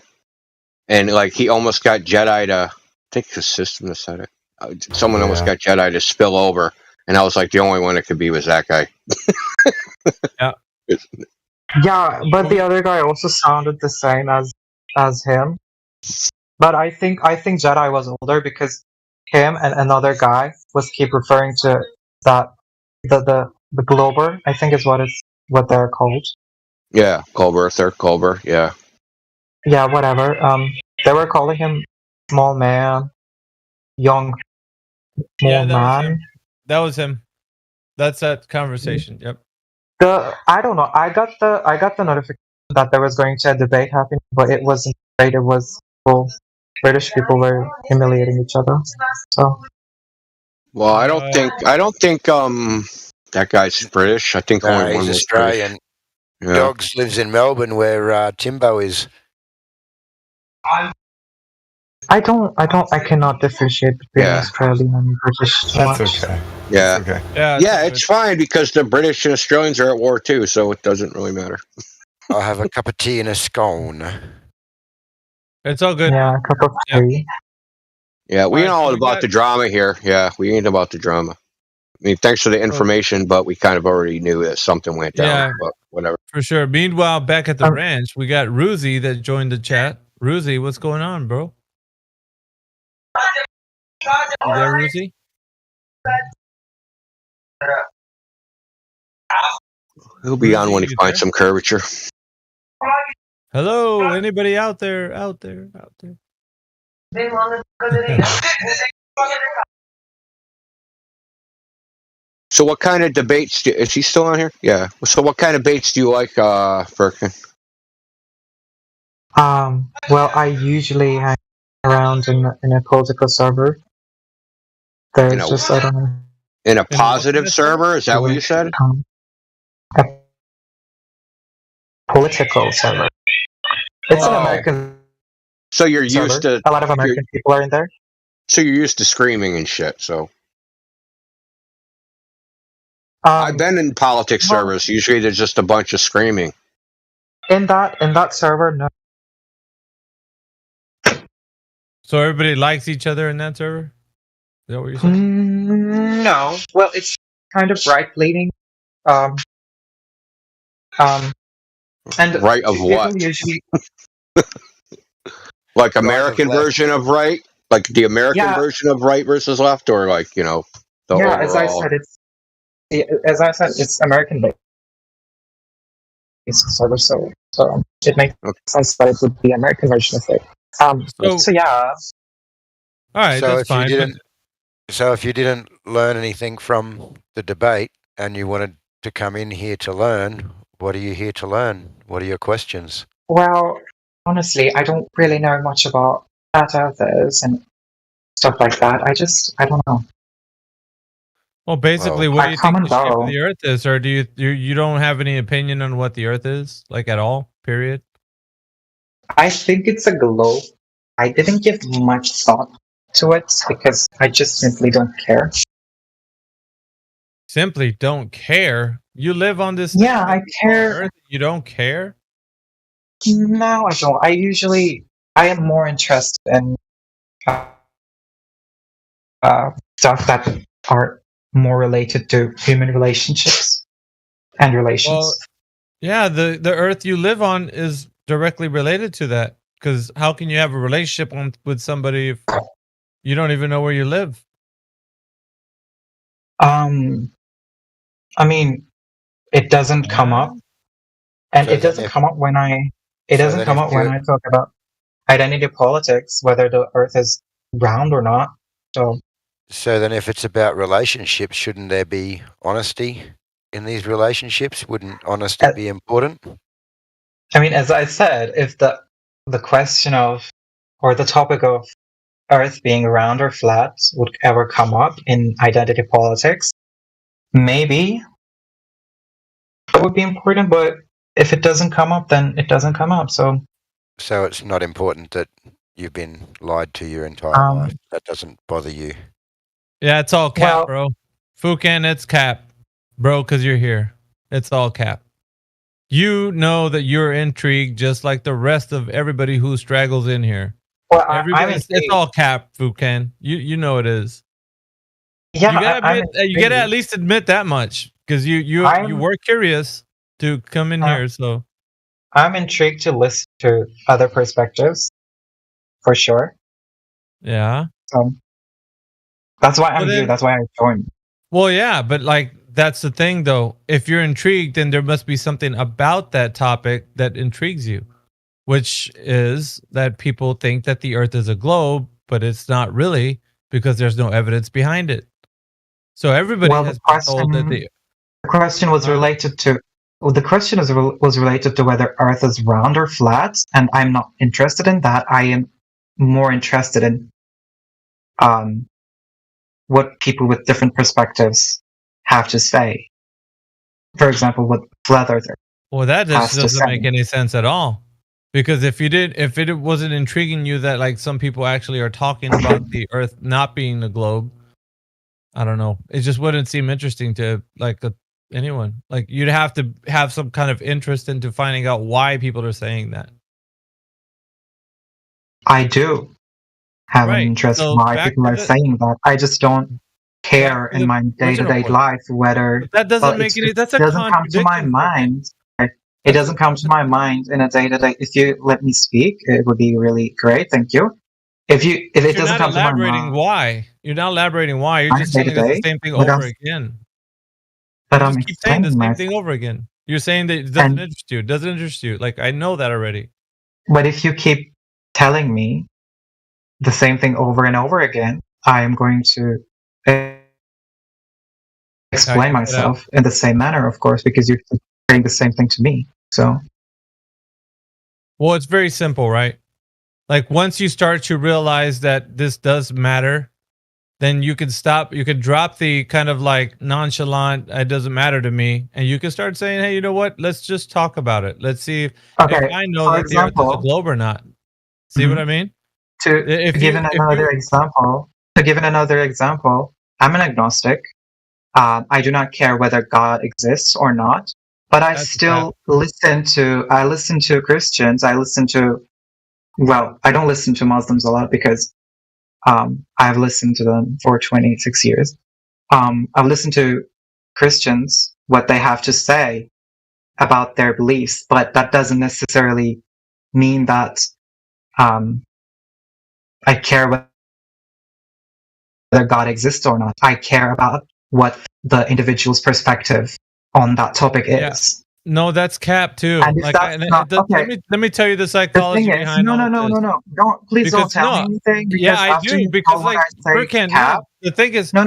Speaker 1: and like he almost got Jedi to. I think the system said it. Someone almost got Jedi to spill over, and I was like, the only one it could be was that guy.
Speaker 12: Yeah.
Speaker 17: Yeah, but the other guy also sounded the same as him. But I think Jedi was older because him and another guy was keep referring to that the Glober, I think is what they're called.
Speaker 1: Yeah, Culber, yeah.
Speaker 17: Yeah, whatever. They were calling him small man, young small man.
Speaker 12: That was him. That's that conversation. Yep.
Speaker 17: I don't know. I got the notification that there was going to a debate happening, but it wasn't a debate. It was British people were humiliating each other. So.
Speaker 1: Well, I don't think that guy's British. I think only one
Speaker 6: he's
Speaker 1: was
Speaker 6: Australian.
Speaker 1: Yeah.
Speaker 6: Dogs lives in Melbourne, where Timbo is.
Speaker 17: I cannot differentiate between Australian and British.
Speaker 9: That's okay.
Speaker 1: Yeah.
Speaker 9: Okay.
Speaker 1: Yeah, it's fine because the British and Australians are at war too, so it doesn't really matter.
Speaker 6: I'll have a cup of tea and a scone.
Speaker 12: It's all good.
Speaker 17: Yeah, a cup of tea.
Speaker 1: Yeah, we ain't all about the drama here. Yeah, we ain't about the drama. I mean, thanks for the information, but we kind of already knew that something went down.
Speaker 12: Yeah,
Speaker 1: but whatever.
Speaker 12: For sure. Meanwhile, back at the ranch, we got Ruzi that joined the chat. Ruzi, what's going on, bro? You there, Ruzi?
Speaker 1: He'll be on when he finds some curvature.
Speaker 12: Hello, anybody out there?
Speaker 1: So what kind of debates is he still on here? Yeah. So what kind of debates do you like, Firkin?
Speaker 17: Well, I usually hang around in a political server. There's just I don't know.
Speaker 1: In a positive server? Is that what you said?
Speaker 17: A political server. It's an American.
Speaker 1: So you're
Speaker 17: server.
Speaker 1: used to
Speaker 17: a lot of American people are in there.
Speaker 1: So you're used to screaming and shit. So I've been in politics servers. Usually there's just a bunch of screaming.
Speaker 17: In that server, no.
Speaker 12: So everybody likes each other in that server? Is that what you're saying?
Speaker 17: No. Well, it's kind of right-leaning. And
Speaker 1: right of what?
Speaker 17: Usually,
Speaker 1: like American version of right? Like the American version of right versus left, or like the overall?
Speaker 17: As I said, it's American based. It's server, so it makes sense that it would be American version of it. So yeah.
Speaker 8: All right,
Speaker 6: So
Speaker 8: that's
Speaker 6: if
Speaker 8: fine.
Speaker 6: you didn't, so if you didn't learn anything from the debate and you wanted to come in here to learn, what are you here to learn? What are your questions?
Speaker 17: Well, honestly, I don't really know much about flat earthers and stuff like that. I don't know.
Speaker 8: Well, basically,
Speaker 6: Well,
Speaker 8: what do you think
Speaker 17: comment
Speaker 8: the shape of
Speaker 17: below.
Speaker 8: the Earth is, or do you don't have any opinion on what the Earth is, like at all? Period.
Speaker 17: I think it's a globe. I didn't give much thought to it because I just simply don't care.
Speaker 8: Simply don't care. You live on this.
Speaker 17: Yeah, I care.
Speaker 8: Earth, you don't care.
Speaker 17: No, I don't. I am more interested in stuff that are more related to human relationships and relations.
Speaker 8: Well, yeah, the Earth you live on is directly related to that. Because how can you have a relationship with somebody if you don't even know where you live?
Speaker 17: I mean, it doesn't come up, and
Speaker 6: So
Speaker 17: it doesn't
Speaker 6: then if-
Speaker 17: come up when I. It
Speaker 6: so
Speaker 17: doesn't
Speaker 6: then
Speaker 17: come
Speaker 6: if
Speaker 17: up when
Speaker 6: you-
Speaker 17: I talk about identity politics, whether the Earth is round or not.
Speaker 6: So then if it's about relationships, shouldn't there be honesty in these relationships? Wouldn't honesty be important?
Speaker 17: I mean, as I said, if the question of or the topic of Earth being round or flat would ever come up in identity politics, maybe it would be important. But if it doesn't come up, then it doesn't come up. So
Speaker 6: it's not important that you've been lied to your entire life. That doesn't bother you.
Speaker 8: Yeah, it's all cap, bro. Fukan, it's cap, bro, because you're here. It's all cap. You know that you're intrigued just like the rest of everybody who straggles in here.
Speaker 17: Well,
Speaker 8: it's all cap, Fukan. You know it is.
Speaker 17: Yeah,
Speaker 8: you gotta at least admit that much because you were curious to come in here. So
Speaker 17: I'm intrigued to listen to other perspectives, for sure.
Speaker 8: Yeah.
Speaker 17: That's why I'm here. That's why I joined.
Speaker 8: Well, yeah, but like that's the thing, though. If you're intrigued, then there must be something about that topic that intrigues you, which is that people think that the Earth is a globe, but it's not really because there's no evidence behind it. So everybody has been told that
Speaker 17: the question was related to. Well, the question was related to whether Earth is round or flat, and I'm not interested in that. I am more interested in what people with different perspectives have to say. For example, what flat earther.
Speaker 8: Well, that just doesn't make any sense at all. Because if it wasn't intriguing you that like some people actually are talking about the Earth not being a globe, I don't know. It just wouldn't seem interesting to like anyone. Like you'd have to have some kind of interest into finding out why people are saying that.
Speaker 17: I do have an interest in why people are saying that. I just don't care in my day-to-day life whether
Speaker 8: that doesn't make any. That's a
Speaker 17: doesn't come to my mind. It doesn't come to my mind in a day-to-day. If you let me speak, it would be really great. Thank you. If it doesn't come to my mind,
Speaker 8: why you're not elaborating why you're just telling us the same thing over again.
Speaker 17: But I'm
Speaker 8: keep saying the same thing over again. You're saying that it doesn't interest you. It doesn't interest you. Like I know that already.
Speaker 17: But if you keep telling me the same thing over and over again, I am going to explain myself in the same manner, of course, because you're saying the same thing to me. So,
Speaker 8: well, it's very simple, right? Like once you start to realize that this does matter, then you can stop. You can drop the kind of like nonchalant, it doesn't matter to me, and you can start saying, hey, you know what? Let's just talk about it. Let's see if I know that the Earth is a globe or not. See what I mean?
Speaker 17: To give another example, I'm an agnostic. I do not care whether God exists or not, but I still listen to Christians. I don't listen to Muslims a lot because I've listened to them for 26 years. I've listened to Christians, what they have to say about their beliefs, but that doesn't necessarily mean that I care whether God exists or not. I care about what the individual's perspective on that topic is.
Speaker 12: No, that's cap too.
Speaker 17: And if
Speaker 12: Like,
Speaker 17: that's not okay,
Speaker 12: let me tell you the
Speaker 17: the
Speaker 12: psychology
Speaker 17: thing is,
Speaker 12: behind all of this.
Speaker 17: no. Don't please don't
Speaker 12: Because
Speaker 17: tell me
Speaker 12: no,
Speaker 17: anything
Speaker 12: yeah,
Speaker 17: because
Speaker 12: I
Speaker 17: after
Speaker 12: do.
Speaker 17: you
Speaker 12: Because
Speaker 17: call what
Speaker 12: like
Speaker 17: I say
Speaker 12: Furkan,
Speaker 17: cap,
Speaker 12: no. The thing is,
Speaker 17: no.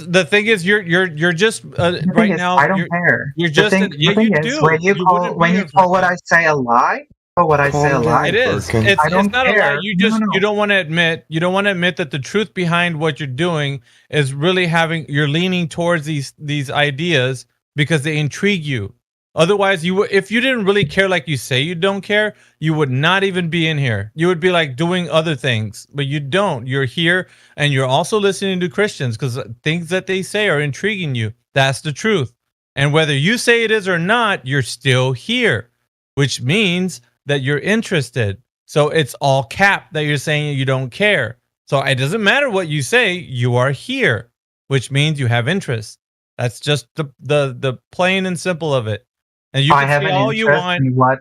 Speaker 12: the thing is, you're just
Speaker 17: The thing
Speaker 12: right
Speaker 17: is,
Speaker 12: now.
Speaker 17: I don't care.
Speaker 12: You're
Speaker 17: The
Speaker 12: just
Speaker 17: thing,
Speaker 12: yeah,
Speaker 17: the thing
Speaker 12: you
Speaker 17: is,
Speaker 12: do. You wouldn't be
Speaker 17: when you
Speaker 12: here,
Speaker 17: call what
Speaker 12: Furkan.
Speaker 17: I say a lie, call what I say a
Speaker 9: Calm
Speaker 17: lie.
Speaker 9: down,
Speaker 12: It is.
Speaker 9: Birkin.
Speaker 17: I
Speaker 12: It's
Speaker 17: don't
Speaker 12: not a lie.
Speaker 17: care.
Speaker 12: You
Speaker 17: No,
Speaker 12: just
Speaker 17: no,
Speaker 12: you
Speaker 17: no.
Speaker 12: don't want to admit. You don't want to admit that the truth behind what you're doing is really you're leaning towards these ideas because they intrigue you. Otherwise, if you didn't really care like you say you don't care, you would not even be in here. You would be like doing other things, but you don't. You're here and you're also listening to Christians because things that they say are intriguing you. That's the truth. And whether you say it is or not, you're still here, which means that you're interested. So it's all cap that you're saying you don't care. So it doesn't matter what you say, you are here, which means you have interest. That's just the plain and simple of it. And you
Speaker 17: I
Speaker 12: can
Speaker 17: have
Speaker 12: say
Speaker 17: an
Speaker 12: all you
Speaker 17: interest
Speaker 12: want.
Speaker 17: in what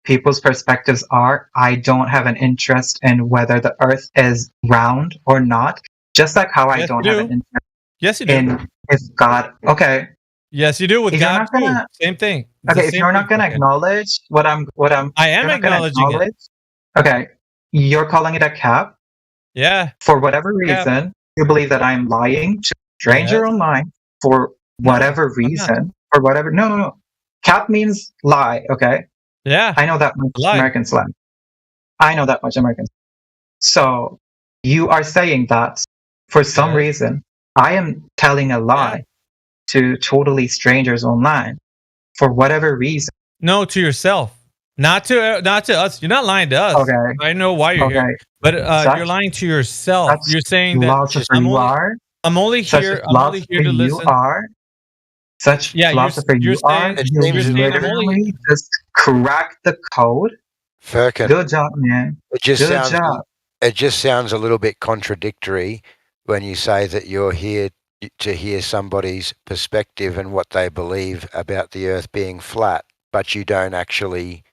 Speaker 17: people's perspectives are. I don't have an interest in whether the Earth is round or not. Just like how I
Speaker 12: Yes,
Speaker 17: don't
Speaker 12: you
Speaker 17: have
Speaker 12: do.
Speaker 17: an interest
Speaker 12: Yes, you do.
Speaker 17: in if God. Okay,
Speaker 12: Yes, you do with
Speaker 17: if you're
Speaker 12: God
Speaker 17: not
Speaker 12: too.
Speaker 17: gonna
Speaker 12: Same thing. It's the
Speaker 17: okay, if
Speaker 12: same
Speaker 17: you're
Speaker 12: thing,
Speaker 17: not gonna
Speaker 12: Furkan.
Speaker 17: acknowledge what I'm
Speaker 12: I am
Speaker 17: you're not gonna
Speaker 12: acknowledging it.
Speaker 17: acknowledge. Okay, you're calling it a cap
Speaker 12: Yeah.
Speaker 17: for whatever
Speaker 12: Cap.
Speaker 17: reason. You believe that I'm lying to a
Speaker 12: Yes.
Speaker 17: stranger online for
Speaker 12: No,
Speaker 17: whatever
Speaker 12: I'm not.
Speaker 17: reason or whatever. No. Cap means lie. Okay.
Speaker 12: Yeah.
Speaker 17: I know that much
Speaker 12: Lie.
Speaker 17: American slang. I know that much American. So you are saying that for some
Speaker 12: Yes.
Speaker 17: reason I am telling a lie to totally strangers online for whatever reason.
Speaker 12: No, to yourself. Not to us. You're not lying to us.
Speaker 17: Okay.
Speaker 12: I know why you're here.
Speaker 17: Okay.
Speaker 12: But
Speaker 17: Such-
Speaker 12: you're lying to yourself.
Speaker 17: Such
Speaker 12: You're saying that
Speaker 17: philosopher you are.
Speaker 12: I'm only
Speaker 17: Such
Speaker 12: here.
Speaker 17: a
Speaker 12: I'm only here to
Speaker 17: philosopher you
Speaker 12: listen.
Speaker 17: are. Such
Speaker 12: Yeah,
Speaker 17: philosopher
Speaker 12: you're
Speaker 17: you are.
Speaker 12: saying
Speaker 6: It
Speaker 17: You
Speaker 6: seems
Speaker 12: you're saying I'm
Speaker 17: literally
Speaker 12: only
Speaker 17: just cracked the code.
Speaker 6: Furkan,
Speaker 17: Good job, man.
Speaker 6: it just
Speaker 17: Good
Speaker 6: sounds
Speaker 17: job.
Speaker 6: it just sounds a little bit contradictory when you say that you're here to hear somebody's perspective and what they believe about the Earth being flat, but you don't actually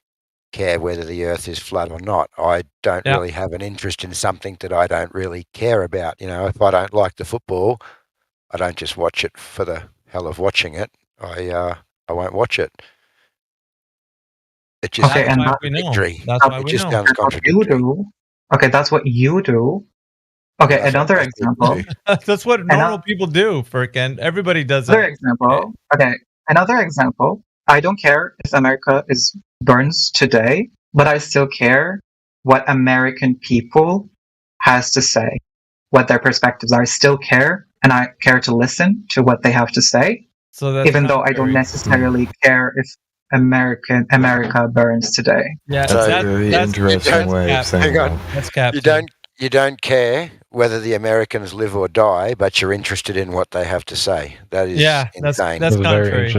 Speaker 6: care whether the Earth is flat or not. I don't
Speaker 12: Yeah.
Speaker 6: really have an interest in something that I don't really care about. You know, if I don't like the football, I don't just watch it for the hell of watching it. I won't watch it. It just
Speaker 17: Okay,
Speaker 6: sounds
Speaker 17: and
Speaker 6: contradictory.
Speaker 12: That's why
Speaker 6: It
Speaker 12: we
Speaker 6: just
Speaker 12: know.
Speaker 6: sounds
Speaker 17: That's what you
Speaker 6: contradictory.
Speaker 17: do. Okay, that's what you do. Okay,
Speaker 6: That's what
Speaker 17: another
Speaker 6: most people
Speaker 17: example.
Speaker 6: do.
Speaker 12: That's what normal people do, Furkan. Everybody does
Speaker 17: Another
Speaker 12: that.
Speaker 17: example. Okay, another example. I don't care if America is burns today, but I still care what American people has to say, what their perspectives are. I still care, and I care to listen to what they have to say,
Speaker 12: So that's
Speaker 17: even though I don't
Speaker 12: contrary.
Speaker 17: necessarily care if America burns today.
Speaker 12: Yeah,
Speaker 9: That's a very interesting way of saying
Speaker 6: Hang on.
Speaker 9: that.
Speaker 12: That's cap.
Speaker 6: You don't care whether the Americans live or die, but you're interested in what they have to say. That is insane.
Speaker 12: That's contrary.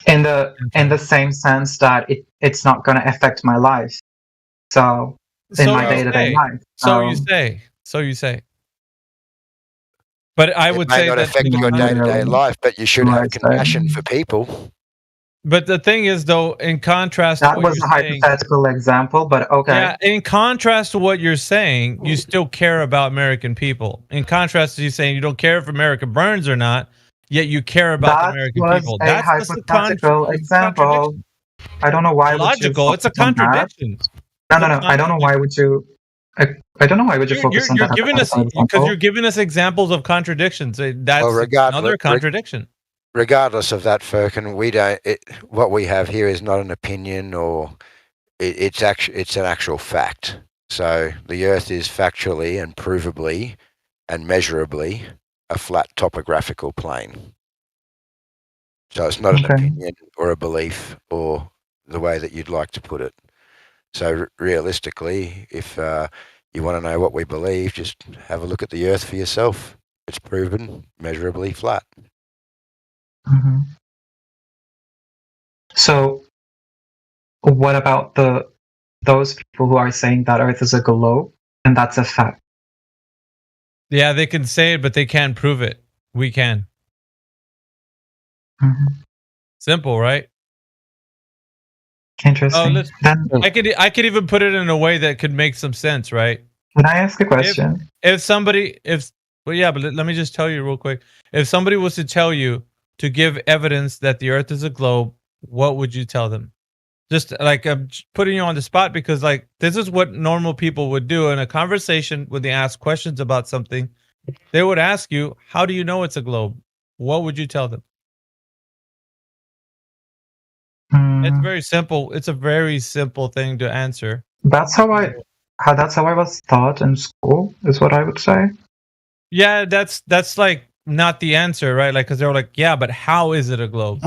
Speaker 17: In the same sense that it's not going to affect my life. So in
Speaker 12: So
Speaker 17: my
Speaker 12: you
Speaker 17: day-to-day
Speaker 12: say.
Speaker 17: life.
Speaker 12: So you say. But I
Speaker 6: It
Speaker 12: would
Speaker 6: may
Speaker 12: say
Speaker 6: not
Speaker 12: that
Speaker 6: affect your day-to-day life, but you should have
Speaker 17: Right, so-
Speaker 6: compassion for people.
Speaker 12: But the thing is, though, in contrast
Speaker 17: That
Speaker 12: to what
Speaker 17: was a
Speaker 12: you're saying,
Speaker 17: hypothetical example, but okay.
Speaker 12: yeah, in contrast to what you're saying, you still care about American people. In contrast to you saying you don't care if America burns or not, yet you care about the
Speaker 17: That
Speaker 12: American
Speaker 17: was
Speaker 12: people.
Speaker 17: a
Speaker 12: That's the
Speaker 17: hypothetical example. I don't know why would you
Speaker 12: logical. It's a
Speaker 17: focus on that.
Speaker 12: contradiction.
Speaker 17: No. I don't know why would you. I don't know why would you focus on
Speaker 12: You're
Speaker 17: that
Speaker 12: giving us
Speaker 17: hypothetical
Speaker 12: because you're
Speaker 17: example.
Speaker 12: giving us examples of contradictions. That's
Speaker 6: Well,
Speaker 12: another contradiction.
Speaker 6: Regardless of that, Furkan, we don't. What we have here is not an opinion, or it's an actual fact. So the Earth is factually and provably and measurably a flat topographical plane. So it's not an
Speaker 17: Okay.
Speaker 6: opinion or a belief or the way that you'd like to put it. So realistically, if you want to know what we believe, just have a look at the Earth for yourself. It's proven measurably flat.
Speaker 17: hmm So, what about those people who are saying that Earth is a globe and that's a fact?
Speaker 12: Yeah, they can say it, but they can't prove it. We can.
Speaker 17: Mhm.
Speaker 12: Simple, right?
Speaker 17: Interesting.
Speaker 12: listen,
Speaker 17: Then
Speaker 12: I could even put it in a way that could make some sense, right?
Speaker 17: can I ask a question?
Speaker 12: If let me just tell you real quick. If somebody was to tell you to give evidence that the Earth is a globe, what would you tell them? Just like I'm putting you on the spot because like this is what normal people would do in a conversation when they ask questions about something. They would ask you, how do you know it's a globe? What would you tell them? It's very simple. It's a very simple thing to answer.
Speaker 17: That's how I was taught in school, is what I would say.
Speaker 12: Yeah, that's like not the answer, right? Like, because they were like, yeah, but how is it a globe?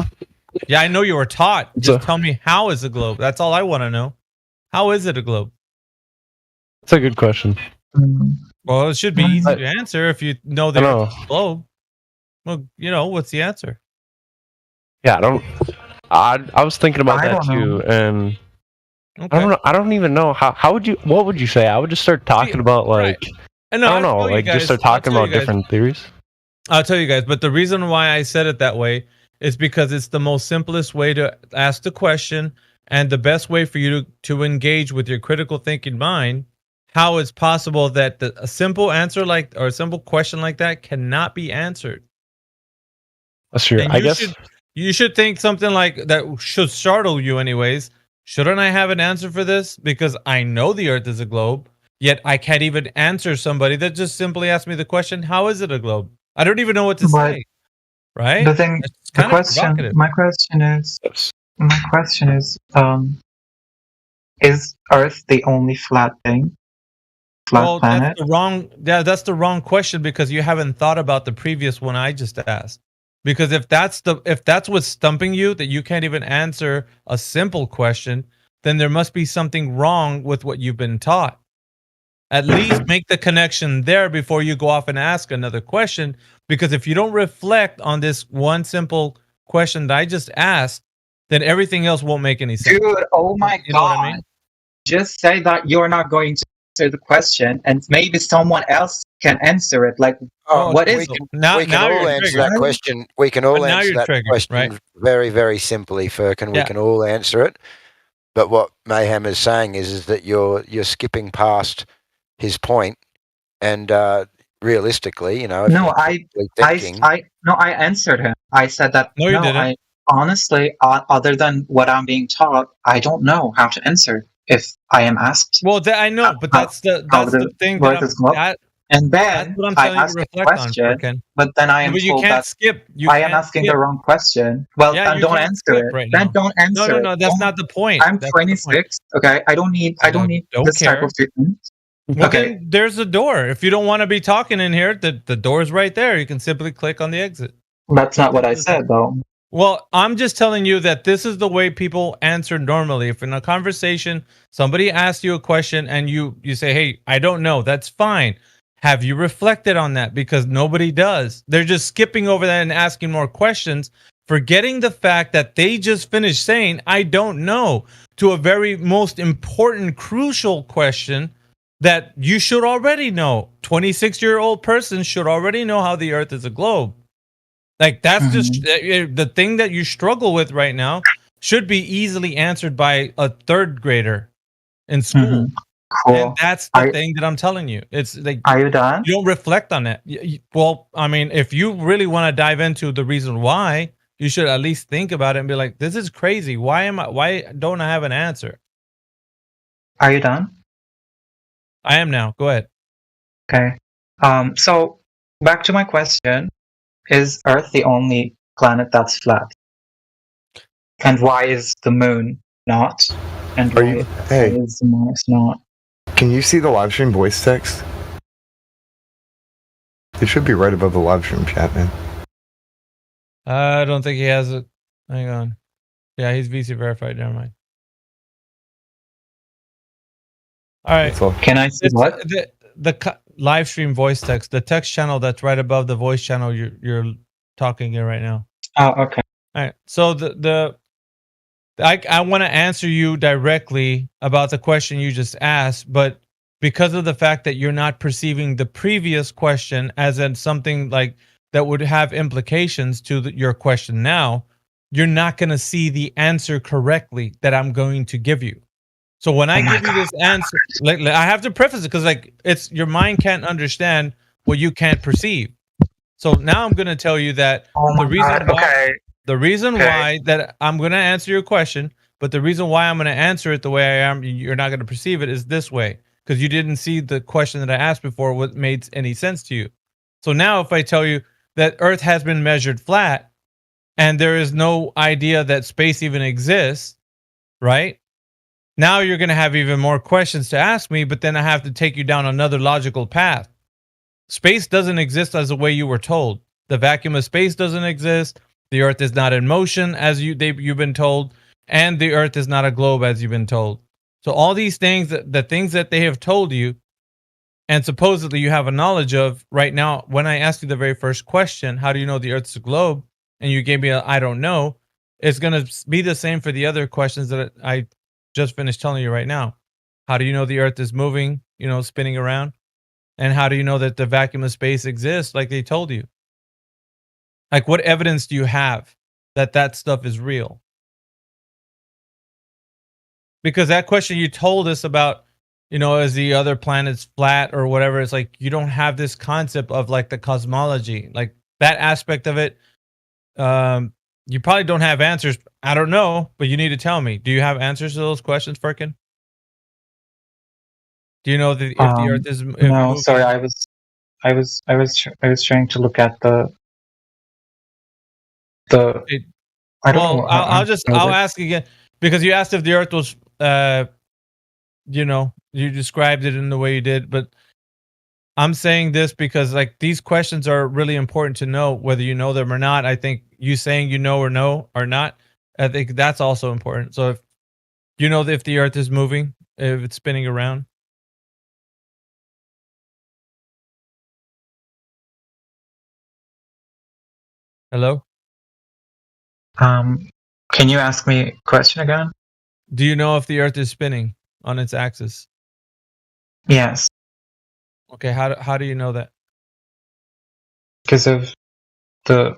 Speaker 12: Yeah, I know you were taught. Just tell me, how is a globe? That's all I want to know. How is it a globe?
Speaker 18: That's a good question.
Speaker 12: Well, it should be easy to answer if you know that it's a globe. Well, you know, what's the answer?
Speaker 18: Yeah, I was thinking about that too, and I don't even know what would you say? I would just start talking about like I don't know, like just start talking about different theories.
Speaker 12: I'll tell you guys, but the reason why I said it that way is because it's the most simplest way to ask the question and the best way for you to engage with your critical thinking mind. How it's possible that a simple answer or a simple question like that cannot be answered?
Speaker 18: That's true. I guess
Speaker 12: you should think something like that should startle you anyways. Shouldn't I have an answer for this? Because I know the Earth is a globe, yet I can't even answer somebody that just simply asked me the question, how is it a globe? I don't even know what to say. Right?
Speaker 17: The thing, my question is, is Earth the only flat thing? Planet?
Speaker 12: That's the wrong question because you haven't thought about the previous one I just asked. Because if that's what's stumping you, that you can't even answer a simple question, then there must be something wrong with what you've been taught. At least make the connection there before you go off and ask another question. Because if you don't reflect on this one simple question that I just asked, then everything else won't make any sense.
Speaker 17: Dude, oh my God.
Speaker 12: Know what I mean?
Speaker 17: Just say that you're not going to answer the question and maybe someone else can answer it. Like, what is it?
Speaker 6: We can all answer that question. We can all answer that question very, very simply, Firkin. We can all answer it. But what Mayhem is saying is that you're skipping past his point, and realistically, you know.
Speaker 17: No, I answered him. I said that.
Speaker 12: No, you didn't.
Speaker 17: I honestly, other than what I'm being taught, I don't know how to answer if I am asked.
Speaker 12: Well, I know, but that's the thing.
Speaker 17: And then I ask a question, but then I am told that I am asking the wrong question. Well, then don't answer it. Then don't answer it.
Speaker 12: No, that's not the point.
Speaker 17: I'm 26. Okay, I don't need this type of treatment.
Speaker 12: Well, okay, there's a door. If you don't want to be talking in here, the door's right there. You can simply click on the exit.
Speaker 17: That's not what I said, though.
Speaker 12: Well, I'm just telling you that this is the way people answer normally. If in a conversation, somebody asks you a question and you say, hey, I don't know, that's fine. Have you reflected on that? Because nobody does. They're just skipping over that and asking more questions, forgetting the fact that they just finished saying, I don't know, to a very most important, crucial question that you should already know. 26-year-old person should already know how the Earth is a globe. Like, that's just the thing that you struggle with right now should be easily answered by a third grader in school.
Speaker 17: Cool.
Speaker 12: And that's the thing that I'm telling you. It's like,
Speaker 17: are you done?
Speaker 12: You don't reflect on it. Well, I mean, if you really want to dive into the reason why, you should at least think about it and be like, this is crazy. Why don't I have an answer?
Speaker 17: Are you done?
Speaker 12: I am now. Go ahead.
Speaker 17: Okay. So back to my question. Is Earth the only planet that's flat? And why is the moon not? And why is Mars not?
Speaker 9: Can you see the live stream voice text? It should be right above the live stream chat, man.
Speaker 12: I don't think he has it. Hang on. Yeah, he's VC verified. Never mind. All right.
Speaker 17: Can I see what?
Speaker 12: The live stream voice text, the text channel that's right above the voice channel you're talking in right now.
Speaker 17: Oh, okay.
Speaker 12: All right. So I want to answer you directly about the question you just asked, but because of the fact that you're not perceiving the previous question as in something like that would have implications to your question now, you're not going to see the answer correctly that I'm going to give you. So when I give you this answer, I have to preface it because it's your mind can't understand what you can't perceive. So now I'm going to tell you that the reason why.
Speaker 17: Okay.
Speaker 12: The reason why that I'm going to answer your question, but the reason why I'm going to answer it the way I am, you're not going to perceive it, is this way. Because you didn't see the question that I asked before what made any sense to you. So now if I tell you that Earth has been measured flat and there is no idea that space even exists, right? Now you're going to have even more questions to ask me, but then I have to take you down another logical path. Space doesn't exist as the way you were told. The vacuum of space doesn't exist. The Earth is not in motion as you've been told. And the Earth is not a globe as you've been told. So all these things, the things that they have told you, and supposedly you have a knowledge of right now, when I asked you the very first question, how do you know the Earth's a globe? And you gave me a I don't know. It's going to be the same for the other questions that I just finished telling you right now. How do you know the Earth is moving, spinning around? And how do you know that the vacuum of space exists like they told you? Like, what evidence do you have that stuff is real? Because that question you told us about, is the other planets flat or whatever, it's like you don't have this concept of like the cosmology, like that aspect of it. You probably don't have answers. I don't know, but you need to tell me. Do you have answers to those questions, Firkin? Do you know that if the Earth is
Speaker 17: no?
Speaker 12: moving?
Speaker 17: Sorry, I was trying to look at the. I don't know.
Speaker 12: I'll ask again because you asked if the Earth was, you described it in the way you did, but I'm saying this because like these questions are really important to know whether you know them or not. I think you saying you know or no or not, I think that's also important. So if you know if the Earth is moving, if it's spinning around. Hello?
Speaker 17: Can you ask me a question again?
Speaker 12: Do you know if the Earth is spinning on its axis?
Speaker 17: Yes.
Speaker 12: Okay, how do you know that?
Speaker 17: Because of the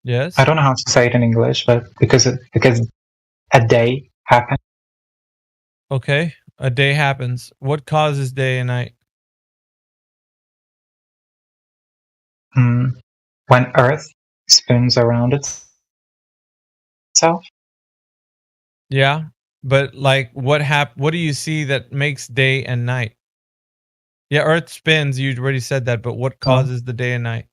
Speaker 12: Yes.
Speaker 17: I don't know how to say it in English, but because a day happened.
Speaker 12: Okay, a day happens. What causes day and night?
Speaker 17: When Earth spins around itself.
Speaker 12: Yeah, but like what do you see that makes day and night? Yeah, Earth spins, you already said that, but what causes the day and night?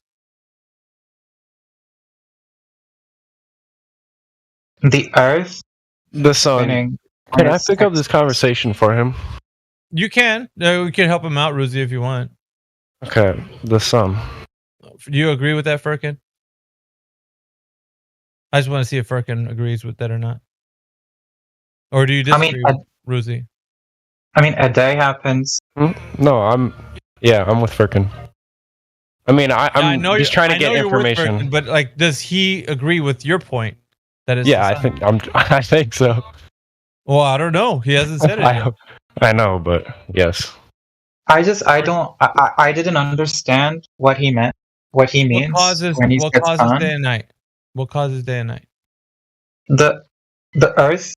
Speaker 17: The Earth,
Speaker 18: the sun.
Speaker 17: spinning.
Speaker 18: Can I pick up this conversation for him?
Speaker 12: You can. We can help him out, Ruzi, if you want.
Speaker 18: Okay, the sun.
Speaker 12: Do you agree with that, Firkin? I just want to see if Firkin agrees with that or not. Or do you disagree with Ruzi?
Speaker 17: I mean, a day happens.
Speaker 18: No, I'm with Firkin. I mean, I'm just trying to get information.
Speaker 12: Firkin, but like, does he agree with your point? That is.
Speaker 18: Yeah, I think so.
Speaker 12: Well, I don't know. He hasn't said it yet.
Speaker 18: I know, but yes.
Speaker 17: I didn't understand what he meant. What he means when he says sun.
Speaker 12: Day and night? What causes day and night?
Speaker 17: The Earth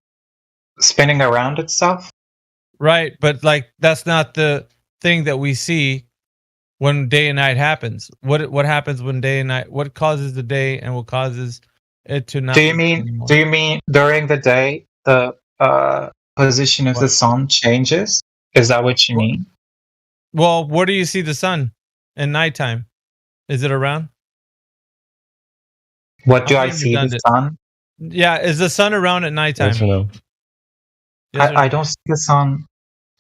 Speaker 17: spinning around itself.
Speaker 12: Right, but like that's not the thing that we see when day and night happens. What happens when day and night? What causes the day and what causes it to not?
Speaker 17: Do you mean during the day the position of the sun changes? Is that what you mean?
Speaker 12: Well, where do you see the sun in nighttime? Is it around?
Speaker 17: What do I see the sun?
Speaker 12: Yeah, is the sun around at nighttime?
Speaker 18: Yes or no?
Speaker 17: I don't see the sun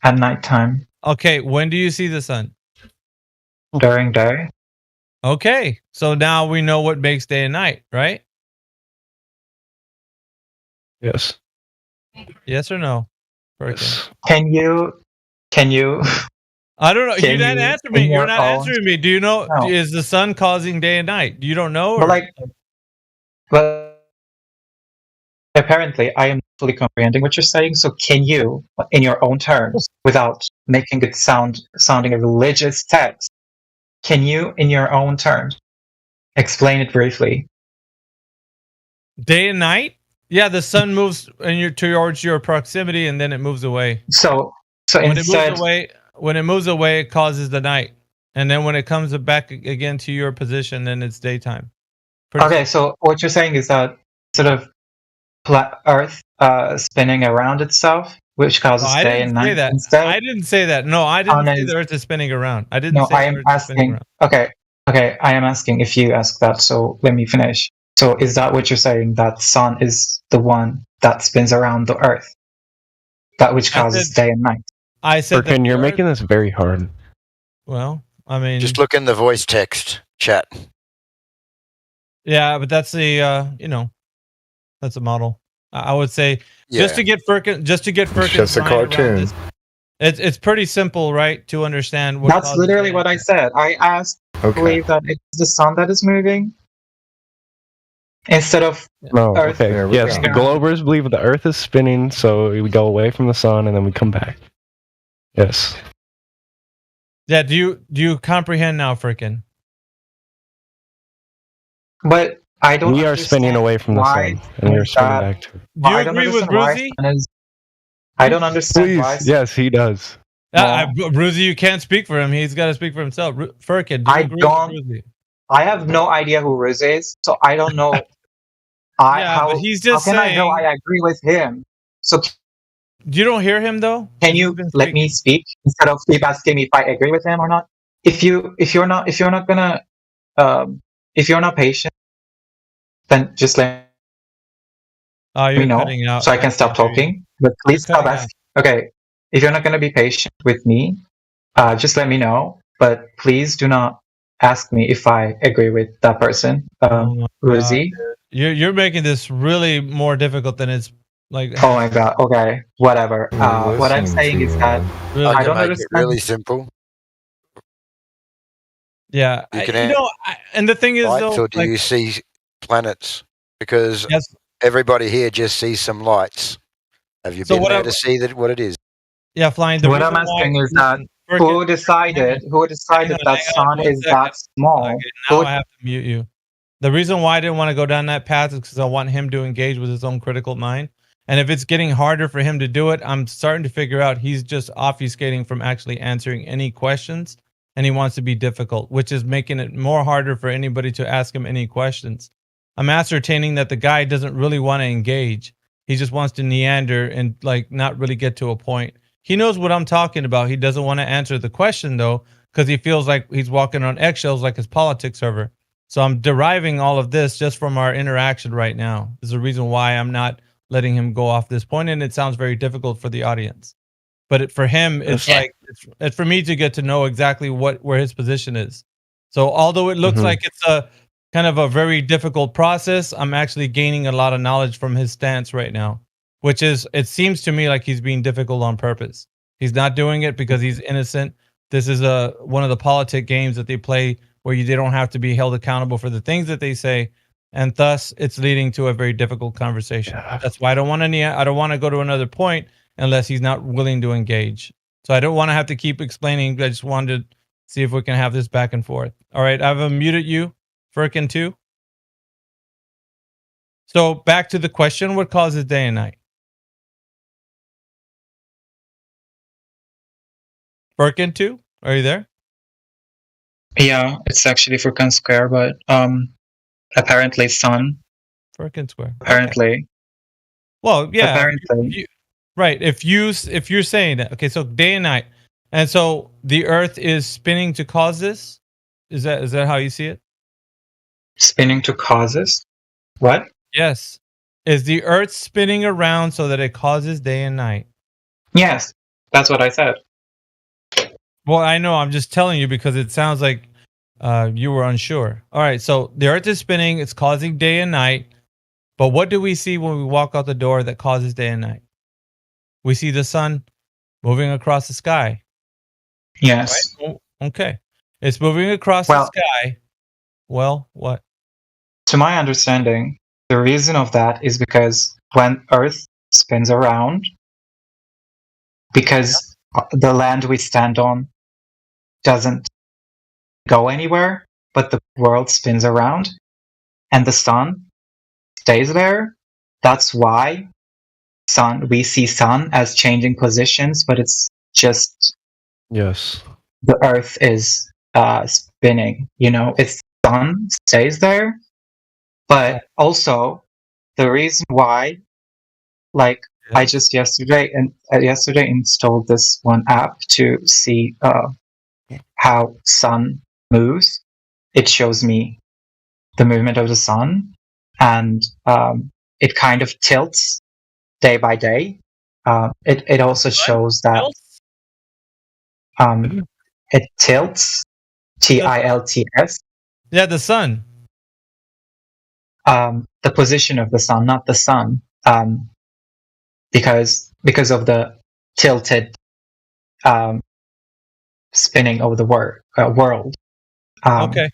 Speaker 17: at nighttime.
Speaker 12: Okay, when do you see the sun?
Speaker 17: During day.
Speaker 12: Okay, so now we know what makes day and night, right?
Speaker 18: Yes.
Speaker 12: Yes or no?
Speaker 18: Yes.
Speaker 17: Can you?
Speaker 12: I don't know. You didn't answer me. You're not answering me. Do you know? No. Is the sun causing day and night? You don't know?
Speaker 17: But apparently, I am fully comprehending what you're saying. So, can you, in your own terms, without making it sounding a religious text, can you, in your own terms, explain it briefly?
Speaker 12: Day and night? Yeah, the sun moves towards your proximity, and then it moves away.
Speaker 17: So
Speaker 12: when
Speaker 17: instead,
Speaker 12: when it moves away, it causes the night. and then when it comes back again to your position, then it's daytime.
Speaker 17: Okay, so what you're saying is that sort of Earth spinning around itself, which causes day and night instead.
Speaker 12: I didn't say that. No, I didn't say the Earth is spinning around. I didn't.
Speaker 17: No,
Speaker 12: say
Speaker 17: I am asking. Okay, I am asking if you ask that. So let me finish. So is that what you're saying? That sun is the one that spins around the Earth, that which causes day and night?
Speaker 12: I said
Speaker 18: Furkin, you're making this very hard.
Speaker 12: Well, I mean,
Speaker 6: just look in the voice text chat.
Speaker 12: Yeah, but that's a that's a model. I would say just to get Furkin,
Speaker 9: just a cartoon.
Speaker 12: It's pretty simple, right? To understand what.
Speaker 17: That's literally what I said. I asked, believe that it's the sun that is moving instead of Earth.
Speaker 18: Okay. Yes, the Globers believe the Earth is spinning, so we go away from the sun and then we come back. Yes.
Speaker 12: Yeah. Do you comprehend now, Furkin?
Speaker 17: But I don't.
Speaker 18: We are spinning away from the sun, and we are spinning back to.
Speaker 12: Do you agree with Bruzy?
Speaker 17: I don't understand.
Speaker 18: Please, yes, he does.
Speaker 12: Bruzy, you can't speak for him. He's got to speak for himself. Furkin, do you agree with Bruzy?
Speaker 17: I have no idea who Riz is, so I don't know.
Speaker 12: But he's just
Speaker 17: how can
Speaker 12: saying.
Speaker 17: I know I agree with him? So
Speaker 12: you don't hear him though.
Speaker 17: Can you let me speak instead of keep asking me if I agree with him or not? If you're not patient, then just let me know so I can stop talking. But please stop asking. Okay, if you're not gonna be patient with me, just let me know. But please do not ask me if I agree with that person, Ruzi.
Speaker 12: You're making this really more difficult than it's like.
Speaker 17: Oh my god. Okay, whatever. What I'm saying is that I don't understand.
Speaker 6: It really simple.
Speaker 12: Yeah, and the thing is,
Speaker 6: lights,
Speaker 12: though,
Speaker 6: or do you see planets? Because everybody here just sees some lights. Have you been there to see what it is?
Speaker 12: Yeah, flying.
Speaker 17: What I'm asking is that who decided that sun is that small?
Speaker 12: Okay, now I have to mute you. The reason why I didn't want to go down that path is because I want him to engage with his own critical mind. And if it's getting harder for him to do it, I'm starting to figure out he's just obfuscating from actually answering any questions. And he wants to be difficult, which is making it more harder for anybody to ask him any questions. I'm ascertaining that the guy doesn't really want to engage. He just wants to meander and not really get to a point. He knows what I'm talking about. He doesn't want to answer the question though, because he feels like he's walking on eggshells like his politics server. So I'm deriving all of this just from our interaction right now. There's a reason why I'm not letting him go off this point, and it sounds very difficult for the audience. But for him, it's it's for me to get to know exactly where his position is. So although it looks like it's a kind of a very difficult process, I'm actually gaining a lot of knowledge from his stance right now, which is, it seems to me like he's being difficult on purpose. He's not doing it because he's innocent. This is one of the politic games that they play where they don't have to be held accountable for the things that they say, and thus it's leading to a very difficult conversation. That's why I don't want to go to another point unless he's not willing to engage. So I don't want to have to keep explaining. I just wanted to see if we can have this back and forth. All right, I've unmuted you, Furkin, too. So back to the question: what causes day and night? Furkin, too? Are you there?
Speaker 17: Yeah, it's actually Furkan Square, but apparently sun.
Speaker 12: Furkan Square.
Speaker 17: Apparently.
Speaker 12: Okay. Well, yeah.
Speaker 17: Apparently.
Speaker 12: Right. If you're saying that, okay, so day and night, and so the Earth is spinning to cause this. Is that how you see it?
Speaker 17: Spinning to cause this? What?
Speaker 12: Yes. Is the Earth spinning around so that it causes day and night?
Speaker 17: Yes, that's what I said.
Speaker 12: Well, I know. I'm just telling you because it sounds like you were unsure. All right. So the Earth is spinning. It's causing day and night. But what do we see when we walk out the door that causes day and night? We see the sun moving across the sky.
Speaker 17: Yes.
Speaker 12: Right? Okay. It's moving across the sky. Well, what?
Speaker 17: To my understanding, the reason of that is because when Earth spins around, because the land we stand on doesn't go anywhere, but the world spins around and the sun stays there. That's why we see sun as changing positions, but it's just
Speaker 18: the Earth
Speaker 17: is spinning. Its sun stays there, but also the reason why, like, I just yesterday installed this one app to see how sun moves. It shows me the movement of the sun, and it kind of tilts day by day. It also shows that it tilts, TILTS.
Speaker 12: Yeah, the sun.
Speaker 17: The position of the sun, not the sun, because of the tilted spinning of the world.
Speaker 12: Okay.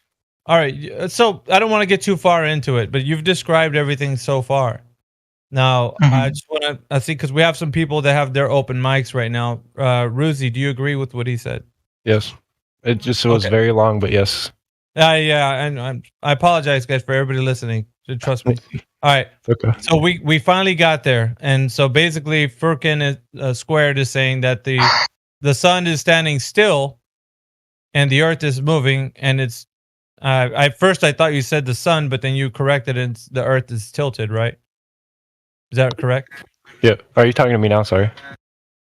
Speaker 12: All right. So I don't want to get too far into it, but you've described everything so far. Now, I just want to see, because we have some people that have their open mics right now. Ruzi, do you agree with what he said?
Speaker 18: Yes. It was very long, but yes.
Speaker 12: Yeah, and I apologize, guys, for everybody listening. Trust me. All right.
Speaker 18: Okay.
Speaker 12: So we finally got there, and so basically, Furkan Squared is saying that the sun is standing still, and the Earth is moving, and it's. At first, I thought you said the sun, but then you corrected it. And the Earth is tilted, right? Is that correct?
Speaker 18: Yeah. Are you talking to me now? Sorry.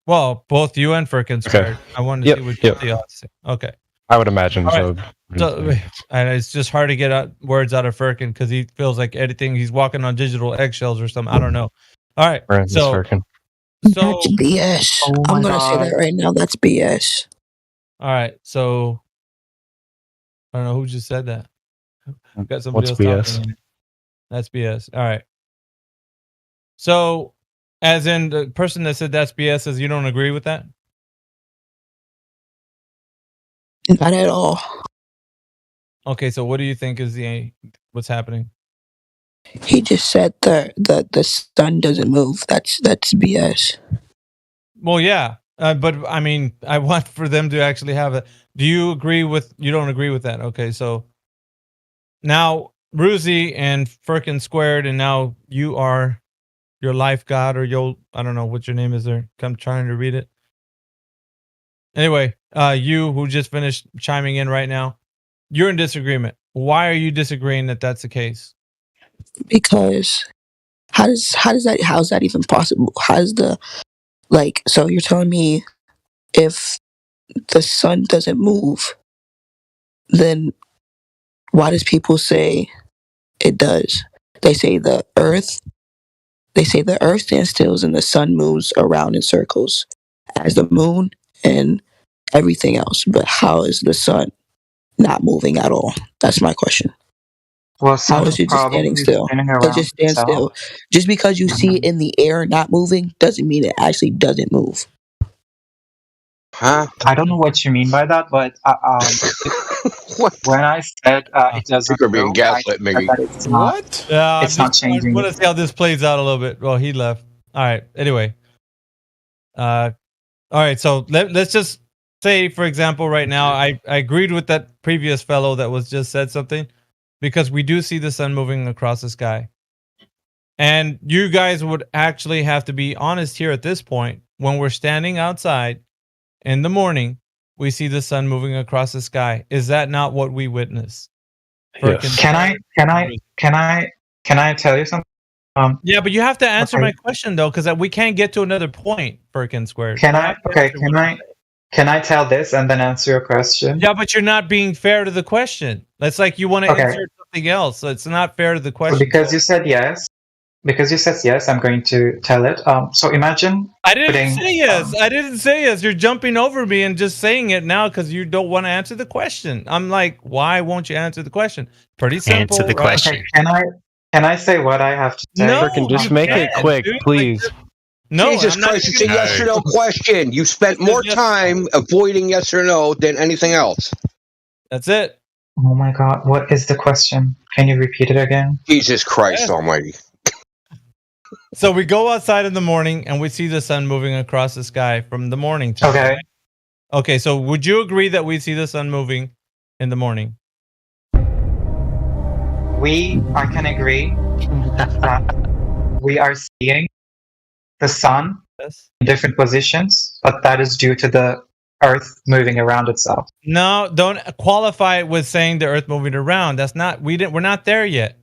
Speaker 12: Well, both you and Furkan Squared.
Speaker 18: Okay.
Speaker 12: I wanted to see what you had to say. Okay.
Speaker 18: I would imagine so.
Speaker 12: So, and it's just hard to get words out of Furkan because he feels like anything, he's walking on digital eggshells or something. I don't know. All right. So
Speaker 19: that's BS. I'm going to say that right now. That's BS.
Speaker 12: All right. So I don't know who just said that. I've got somebody
Speaker 18: What's
Speaker 12: else
Speaker 18: BS?
Speaker 12: talking. That's BS. All right. So, as in the person that said that's BS says you don't agree with that?
Speaker 19: Not at all.
Speaker 12: Okay, so what do you think is what's happening?
Speaker 19: He just said the sun doesn't move. That's BS.
Speaker 12: Well, yeah, but I mean, I want for them to actually have it. Do you agree with? You don't agree with that? Okay, so now Ruzi and Furkan Squared, and now you are your life god, or I don't know what your name is there. I'm trying to read it. Anyway, you who just finished chiming in right now, you're in disagreement. Why are you disagreeing that that's the case?
Speaker 19: Because how's that even possible? So you're telling me if the sun doesn't move, then why does people say it does? They say the earth stands still and the sun moves around in circles as the moon and everything else. But how is the sun not moving at all? That's my question.
Speaker 17: Well,
Speaker 19: how is it just standing still? It just stands still. Just because you see it in the air not moving doesn't mean it actually doesn't move.
Speaker 17: Huh? I don't know what you mean by that, but when I said it doesn't
Speaker 1: You're being gaslit, Miggy.
Speaker 17: It's not, it's not changing.
Speaker 12: I want to see how this plays out a little bit. Well, he left. All right. Anyway. All right. So let's just say, for example, right now, I agreed with that previous fellow that was just said something, because we do see the sun moving across the sky. And you guys would actually have to be honest here at this point. When we're standing outside in the morning, we see the sun moving across the sky. Is that not what we witness?
Speaker 17: Yes. Can I tell you something?
Speaker 12: Yeah, but you have to answer my question though, because we can't get to another point. Furkan Squared.
Speaker 17: Can I tell this and then answer your question?
Speaker 12: Yeah, but you're not being fair to the question. That's like you want to answer something else, so it's not fair to the question.
Speaker 17: Because you said yes. I'm going to tell it. So imagine.
Speaker 12: I didn't say yes. I didn't say yes. You're jumping over me and just saying it now because you don't want to answer the question. I'm like, why won't you answer the question? Pretty simple.
Speaker 18: Answer the question.
Speaker 17: Okay, can I say what I have to say?
Speaker 18: No, just make it quick, please.
Speaker 12: Like, no,
Speaker 1: Jesus Christ, it's a yes or no question. You spent more time avoiding yes or no than anything else.
Speaker 12: That's it.
Speaker 17: Oh my God, what is the question? Can you repeat it again?
Speaker 1: Jesus Christ Almighty.
Speaker 12: So we go outside in the morning and we see the sun moving across the sky from the morning time.
Speaker 17: Okay.
Speaker 12: Right? Okay, so would you agree that we see the sun moving in the morning?
Speaker 17: I can agree that we are seeing the sun in different positions, but that is due to the Earth moving around itself.
Speaker 12: No, don't qualify it with saying the Earth moving around. That's not. We're not there yet.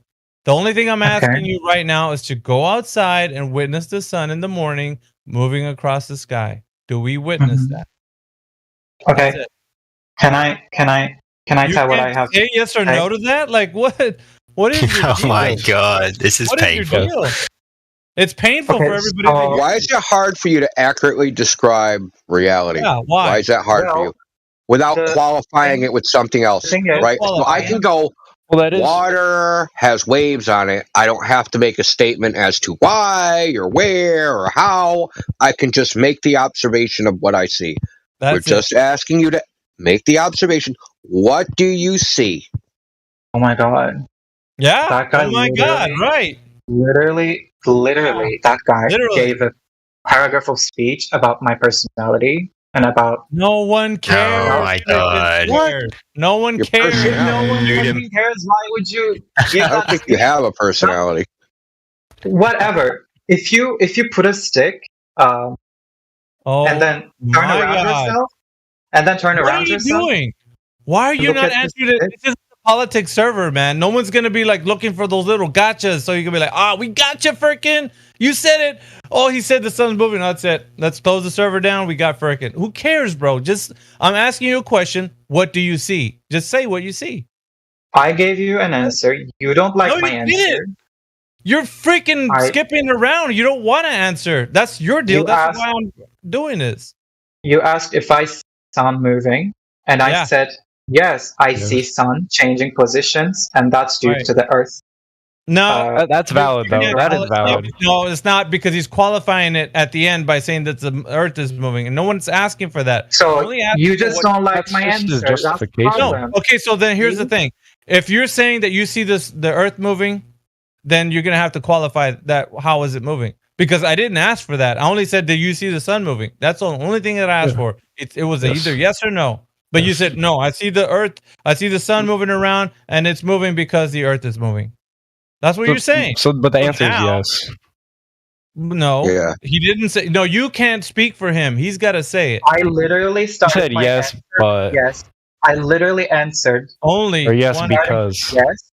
Speaker 12: The only thing I'm asking you right now is to go outside and witness the sun in the morning moving across the sky. Do we witness that?
Speaker 17: Okay. Can I tell what I have?
Speaker 12: Say yes or no to that? Like what? What is your
Speaker 20: Oh
Speaker 12: deal?
Speaker 20: my god, this is
Speaker 12: What
Speaker 20: painful.
Speaker 12: Is your deal? It's painful for everybody.
Speaker 1: Why is it hard for you to accurately describe reality?
Speaker 12: Yeah, why?
Speaker 1: Why is that hard for you? Without qualifying it with something else, right? So I can go, water has waves on it. I don't have to make a statement as to why or where or how. I can just make the observation of what I see. We're just asking you to make the observation. What do you see?
Speaker 17: Oh my god.
Speaker 12: Yeah.
Speaker 17: That guy
Speaker 12: Oh my god. Right.
Speaker 17: Literally, that guy gave a paragraph of speech about my personality and about.
Speaker 12: No one cares.
Speaker 20: Oh my god.
Speaker 12: What? No one cares.
Speaker 17: No one fucking cares. Why would you?
Speaker 1: I don't think you have a personality.
Speaker 17: Whatever. If you put a stick, and then turn around yourself, and then turn around yourself.
Speaker 12: What are you doing? Why are you not answering it? This is a politics server, man. No one's gonna be like looking for those little gotchas, so you can be like, we gotcha, frickin'. You said it. Oh, he said the sun's moving. That's it. Let's close the server down. We got frickin'. Who cares, bro? I'm asking you a question. What do you see? Just say what you see.
Speaker 17: I gave you an answer. You don't like my answer.
Speaker 12: Didn't. You're freaking skipping around. You don't want to answer. That's your deal. That's why I'm doing this.
Speaker 17: You asked if I see sun moving, and I said, yes, I see sun changing positions, and that's due to the Earth.
Speaker 12: No,
Speaker 18: that's valid, though. That is valid.
Speaker 12: No, it's not, because he's qualifying it at the end by saying that the Earth is moving, and no one's asking for that.
Speaker 17: So you just don't like my answer.
Speaker 12: No. Okay, so then here's the thing. If you're saying that you see the Earth moving, then you're gonna have to qualify that. How is it moving? Because I didn't ask for that. I only said, "Do you see the sun moving?" That's the only thing that I asked for. It was either yes or no. But you said no. I see the Earth. I see the sun moving around, and it's moving because the Earth is moving. That's what you're saying.
Speaker 18: But the answer is yes.
Speaker 12: No.
Speaker 1: Yeah.
Speaker 12: He didn't say. No, you can't speak for him. He's got to say it.
Speaker 17: I literally started.
Speaker 18: Said yes,
Speaker 17: answer.
Speaker 18: but
Speaker 17: yes. I literally answered
Speaker 12: only
Speaker 18: or yes because
Speaker 17: yes.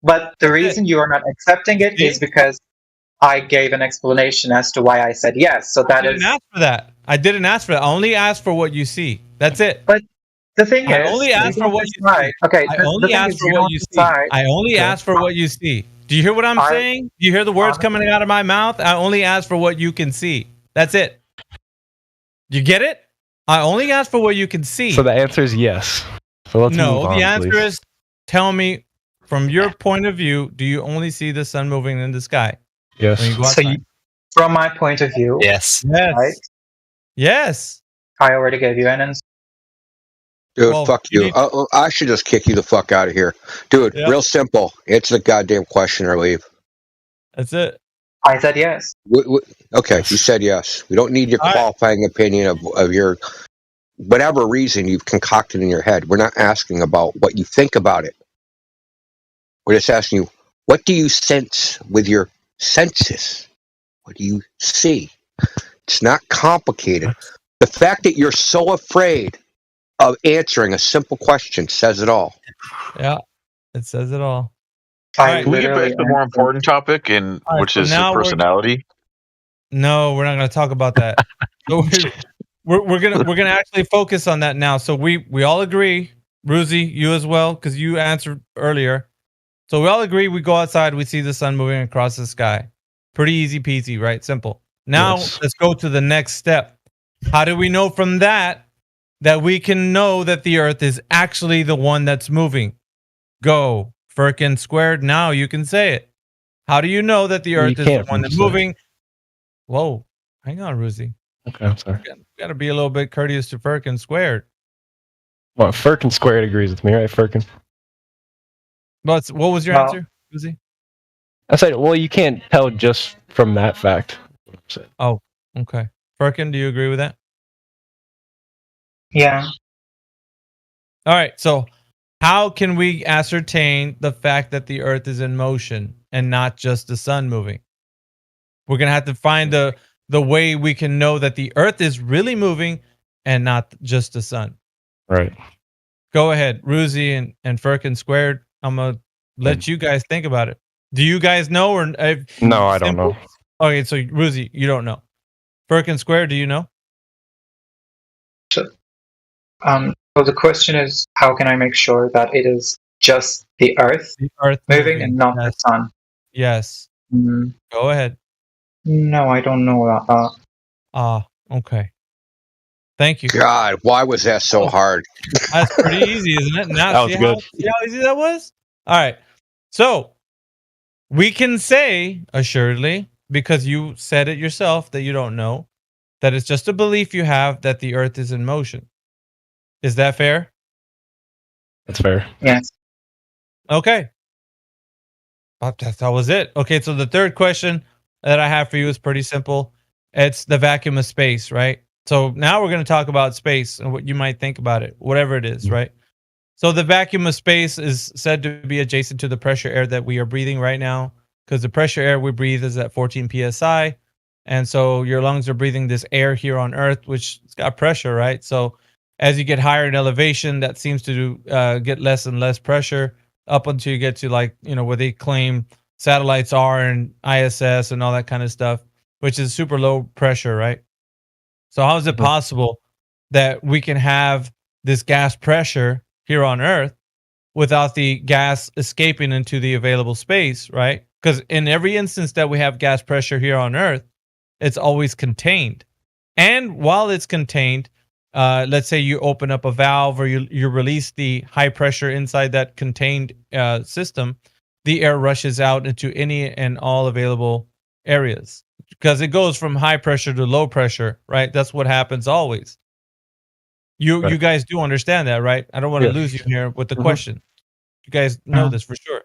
Speaker 17: But the reason you are not accepting it is because I gave an explanation as to why I said yes. So that
Speaker 12: I didn't ask for that. I didn't ask for that. I only asked for what you see. That's it.
Speaker 17: But the thing is,
Speaker 12: I only asked for what you see.
Speaker 17: Okay.
Speaker 12: I only asked for what you see. I only asked for what you see. Do you hear what I'm saying? Do you hear the words coming out of my mouth? I only asked for what you can see. That's it. You get it? I only asked for what you can see.
Speaker 18: So the answer is yes. So let's move on,
Speaker 12: the answer
Speaker 18: please.
Speaker 12: is, tell me, from your point of view, do you only see the sun moving in the sky?
Speaker 18: Yes.
Speaker 12: When you go
Speaker 17: So
Speaker 12: outside?
Speaker 17: from my point of view,
Speaker 20: yes.
Speaker 17: right?
Speaker 12: Yes.
Speaker 17: I already gave you an answer.
Speaker 1: Dude, fuck you. I should just kick you the fuck out of here. Dude, real simple. Answer the goddamn question or leave.
Speaker 12: That's it.
Speaker 17: I said yes.
Speaker 1: Okay, you said yes. We don't need your qualifying opinion of your whatever reason you've concocted in your head. We're not asking about what you think about it. We're just asking you, what do you sense with your senses? What do you see? It's not complicated. The fact that you're so afraid of answering a simple question says it all.
Speaker 12: Yeah, it says it all.
Speaker 21: Can we get back to the more important topic, which is personality?
Speaker 12: No, we're not going to talk about that. we're gonna actually focus on that now. So we all agree, Ruzi, you as well, because you answered earlier. So we all agree. We go outside, we see the sun moving across the sky. Pretty easy peasy, right? Simple. Now let's go to the next step. How do we know from that we can know that the Earth is actually the one that's moving? Go, Firkin squared. Now you can say it. How do you know that the Earth is the one that's moving? Whoa, hang on, Ruzi.
Speaker 18: Okay, I'm sorry.
Speaker 12: Got to be a little bit courteous to Firkin squared.
Speaker 18: Well, Firkin squared agrees with me, right, Firkin?
Speaker 12: But what was your answer, Ruzi?
Speaker 18: I said, well, you can't tell just from that fact.
Speaker 12: Oh, okay. Firkin, do you agree with that?
Speaker 17: Yeah.
Speaker 12: All right. So how can we ascertain the fact that the Earth is in motion and not just the sun moving? We're going to have to find the way we can know that the Earth is really moving
Speaker 3: and not just the sun.
Speaker 18: Right.
Speaker 3: Go ahead, Ruzi and Firkin Squared. I'm gonna let you guys think about it. Do you guys know or
Speaker 18: no? I don't know.
Speaker 3: Okay, so Ruzi, you don't know. Firkin Squared, do you know?
Speaker 17: So the question is, how can I make sure that it is just the Earth moving and not the sun?
Speaker 3: Yes. Go ahead.
Speaker 17: No, I don't know that.
Speaker 3: Okay. Thank you.
Speaker 1: God, why was that so hard?
Speaker 3: That's pretty easy, isn't it? Now,
Speaker 18: that was good.
Speaker 3: See how easy that was? All right. So we can say, assuredly, because you said it yourself that you don't know, that it's just a belief you have that the Earth is in motion. Is that fair?
Speaker 18: That's fair.
Speaker 17: Yes.
Speaker 3: Okay. That was it. Okay, so the third question that I have for you is pretty simple. It's the vacuum of space, right? So now we're going to talk about space and what you might think about it, whatever it is, right? So the vacuum of space is said to be adjacent to the pressure air that we are breathing right now, because the pressure air we breathe is at 14 psi. And so your lungs are breathing this air here on Earth, which has got pressure, right? So as you get higher in elevation, that seems to get less and less pressure up until you get to where they claim satellites are and ISS and all that kind of stuff, which is super low pressure, right? So how is it possible that we can have this gas pressure here on Earth without the gas escaping into the available space, right? Because in every instance that we have gas pressure here on Earth, it's always contained. And while it's contained, let's say you open up a valve or you release the high pressure inside that contained system, the air rushes out into any and all available areas. Because it goes from high pressure to low pressure, right? That's what happens always. You guys do understand that, right? I don't want to lose you here with the question. You guys know this for sure.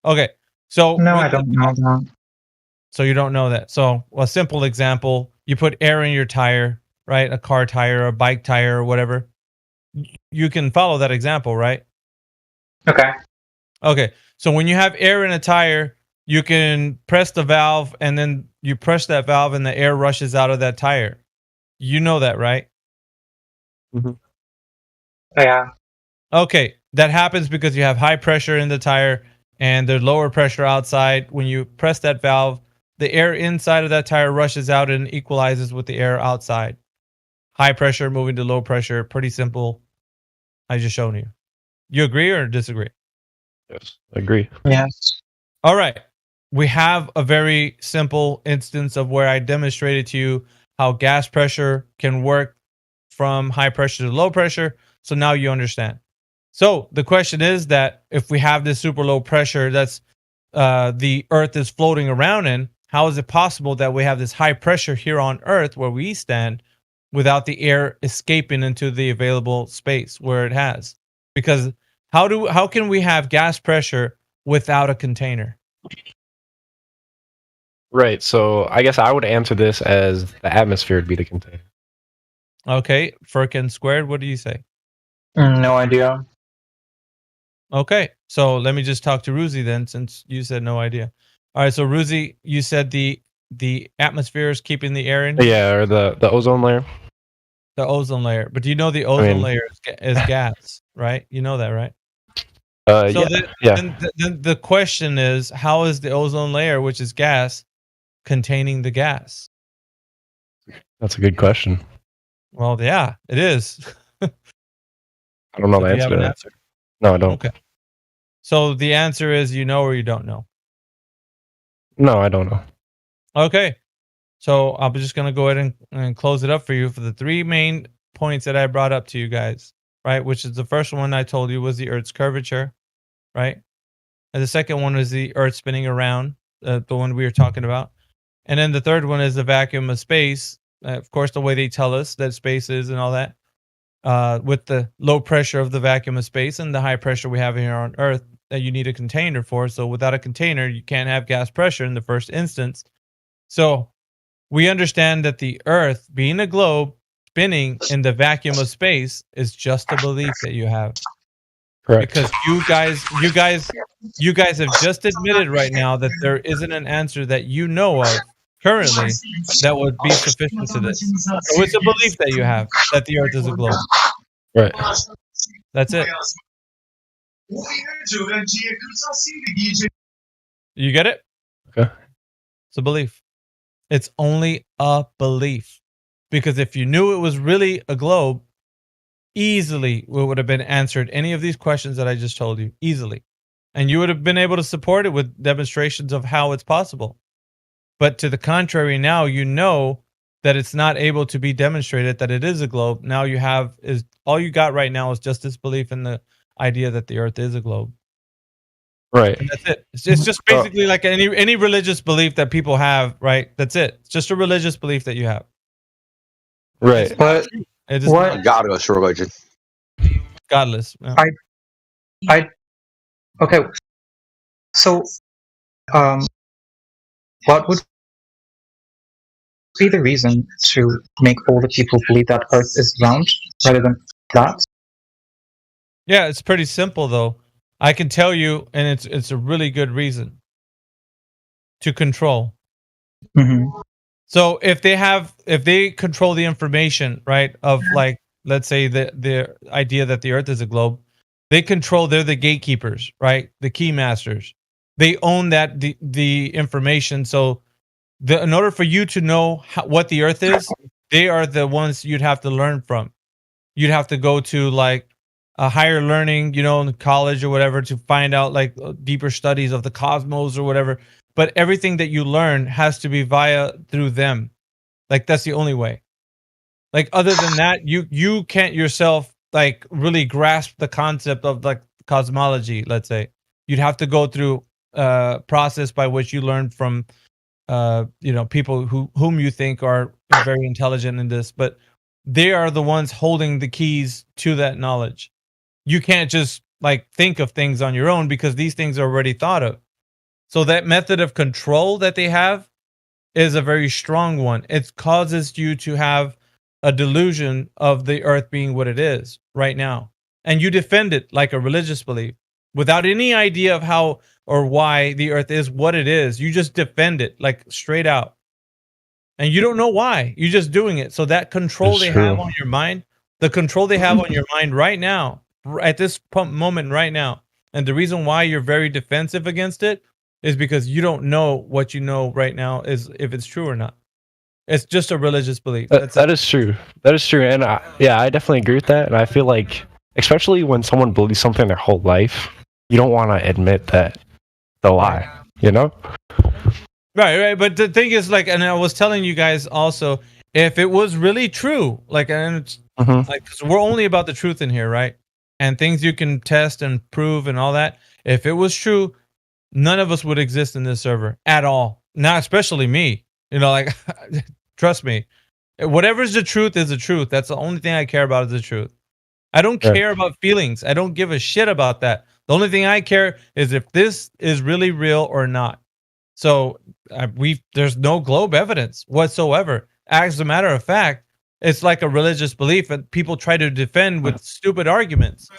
Speaker 3: Okay, so
Speaker 17: no, I don't know that.
Speaker 3: So you don't know that. So a simple example: you put air in your tire, right? A car tire, a bike tire, or whatever. You can follow that example, right?
Speaker 17: Okay.
Speaker 3: Okay. So when you have air in a tire, you can press the valve, and then you press that valve, and the air rushes out of that tire. You know that, right?
Speaker 17: Yeah.
Speaker 3: Okay, that happens because you have high pressure in the tire and there's lower pressure outside. When you press that valve, the air inside of that tire rushes out and equalizes with the air outside. High pressure moving to low pressure. Pretty simple. I just shown you. You agree or disagree?
Speaker 18: Yes, agree.
Speaker 17: Yes.
Speaker 3: All right. We have a very simple instance of where I demonstrated to you how gas pressure can work from high pressure to low pressure. So now you understand. So the question is that if we have this super low pressure that's the Earth is floating around in, how is it possible that we have this high pressure here on Earth where we stand without the air escaping into the available space where it has? Because how can we have gas pressure without a container?
Speaker 18: Right. So I guess I would answer this as the atmosphere would be the container.
Speaker 3: Okay, Firkin Squared, what do you say?
Speaker 17: No idea.
Speaker 3: Okay, so let me just talk to Ruzi then, since you said no idea. All right, so Ruzi, you said the atmosphere is keeping the air in?
Speaker 18: Yeah, or the ozone layer.
Speaker 3: The ozone layer. But do you know the ozone layer is gas, right? You know that, right? So then the question is, how is the ozone layer, which is gas, containing the gas?
Speaker 18: That's a good question.
Speaker 3: Well, yeah, it is.
Speaker 18: I don't know the answer to that. No, I don't.
Speaker 3: Okay. So the answer is you know or you don't know?
Speaker 18: No, I don't know.
Speaker 3: Okay. So I'm just going to go ahead and close it up for you for the three main points that I brought up to you guys, right? Which is the first one I told you was the Earth's curvature, right? And the second one was the Earth spinning around, the one we were talking about. And then the third one is the vacuum of space. Of course, the way they tell us that space is and all that, with the low pressure of the vacuum of space and the high pressure we have here on Earth that you need a container for. So without a container, you can't have gas pressure in the first instance. So we understand that the Earth, being a globe, spinning in the vacuum of space is just a belief that you have.
Speaker 18: Correct.
Speaker 3: Because you guys have just admitted right now that there isn't an answer that you know of currently that would be sufficient to this. So it's a belief that you have that the Earth is a globe.
Speaker 18: Right.
Speaker 3: That's it. You get it?
Speaker 18: Okay.
Speaker 3: It's a belief. It's only a belief. Because if you knew it was really a globe, easily it would have been answered any of these questions that I just told you. Easily. And you would have been able to support it with demonstrations of how it's possible. But to the contrary, now you know that it's not able to be demonstrated that it is a globe. Now you have is all you got right now is just this belief in the idea that the Earth is a globe.
Speaker 18: Right.
Speaker 3: And that's it. It's just basically like any religious belief that people have, right? That's it. It's just a religious belief that you have.
Speaker 18: Right.
Speaker 17: But
Speaker 3: it is
Speaker 1: what godless religion?
Speaker 3: Godless. Yeah.
Speaker 17: Okay. So, what would be the reason to make all the people believe that Earth is round rather than flat?
Speaker 3: Yeah, it's pretty simple though. I can tell you, and it's a really good reason. To control.
Speaker 17: Mm-hmm.
Speaker 3: So if they control the information, right, of like, let's say the idea that the Earth is a globe, they're the gatekeepers, right? The key masters. They own that the information. So in order for you to know what the Earth is, they are the ones you'd have to learn from. You'd have to go to like a higher learning, in college or whatever, to find out like deeper studies of the cosmos or whatever. But everything that you learn has to be through them. Like that's the only way. Like other than that, you can't yourself like really grasp the concept of like cosmology, let's say. You'd have to go through a process by which you learn from people whom you think are very intelligent in this, but they are the ones holding the keys to that knowledge. You can't just like think of things on your own because these things are already thought of. So that method of control that they have is a very strong one. It causes you to have a delusion of the Earth being what it is right now. And you defend it like a religious belief without any idea of how or why the Earth is what it is. You just defend it like straight out. And you don't know why. You're just doing it. So that control they have on your mind, the control they have on your mind right now, at this moment right now, and the reason why you're very defensive against it is because you don't know what you know right now is if it's true or not. It's just a religious belief.
Speaker 18: That is true. That is true. And I definitely agree with that. And I feel like, especially when someone believes something their whole life, you don't want to admit that the lie,
Speaker 3: Right. But the thing is, like, and I was telling you guys also, if it was really true, like, and it's, like, 'cause we're only about the truth in here, right? And things you can test and prove and all that. If it was true, none of us would exist in this server at all. Not especially me. Like, trust me. Whatever's the truth is the truth. That's the only thing I care about is the truth. I don't care about feelings. I don't give a shit about that. The only thing I care is if this is really real or not. So there's no globe evidence whatsoever. As a matter of fact, it's like a religious belief that people try to defend with stupid arguments.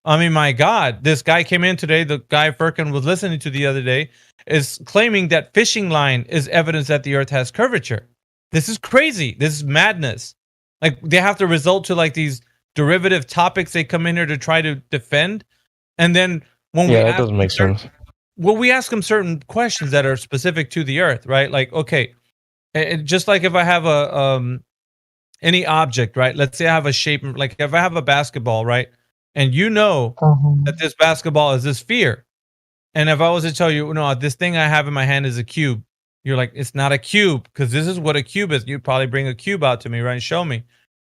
Speaker 3: I mean, my God, this guy came in today, the guy Firkin was listening to the other day, is claiming that fishing line is evidence that the Earth has curvature. This is crazy. This is madness. Like, they have to resort to like these derivative topics they come in here to try to defend. And then when
Speaker 18: that doesn't make sense.
Speaker 3: Well, we ask them certain questions that are specific to the Earth, right? Like, okay, just like if I have any object, right? Let's say I have a shape, like if I have a basketball, right? And that this basketball is a sphere. And if I was to tell you, no, this thing I have in my hand is a cube, you're like, it's not a cube, because this is what a cube is. You'd probably bring a cube out to me, right? Show me.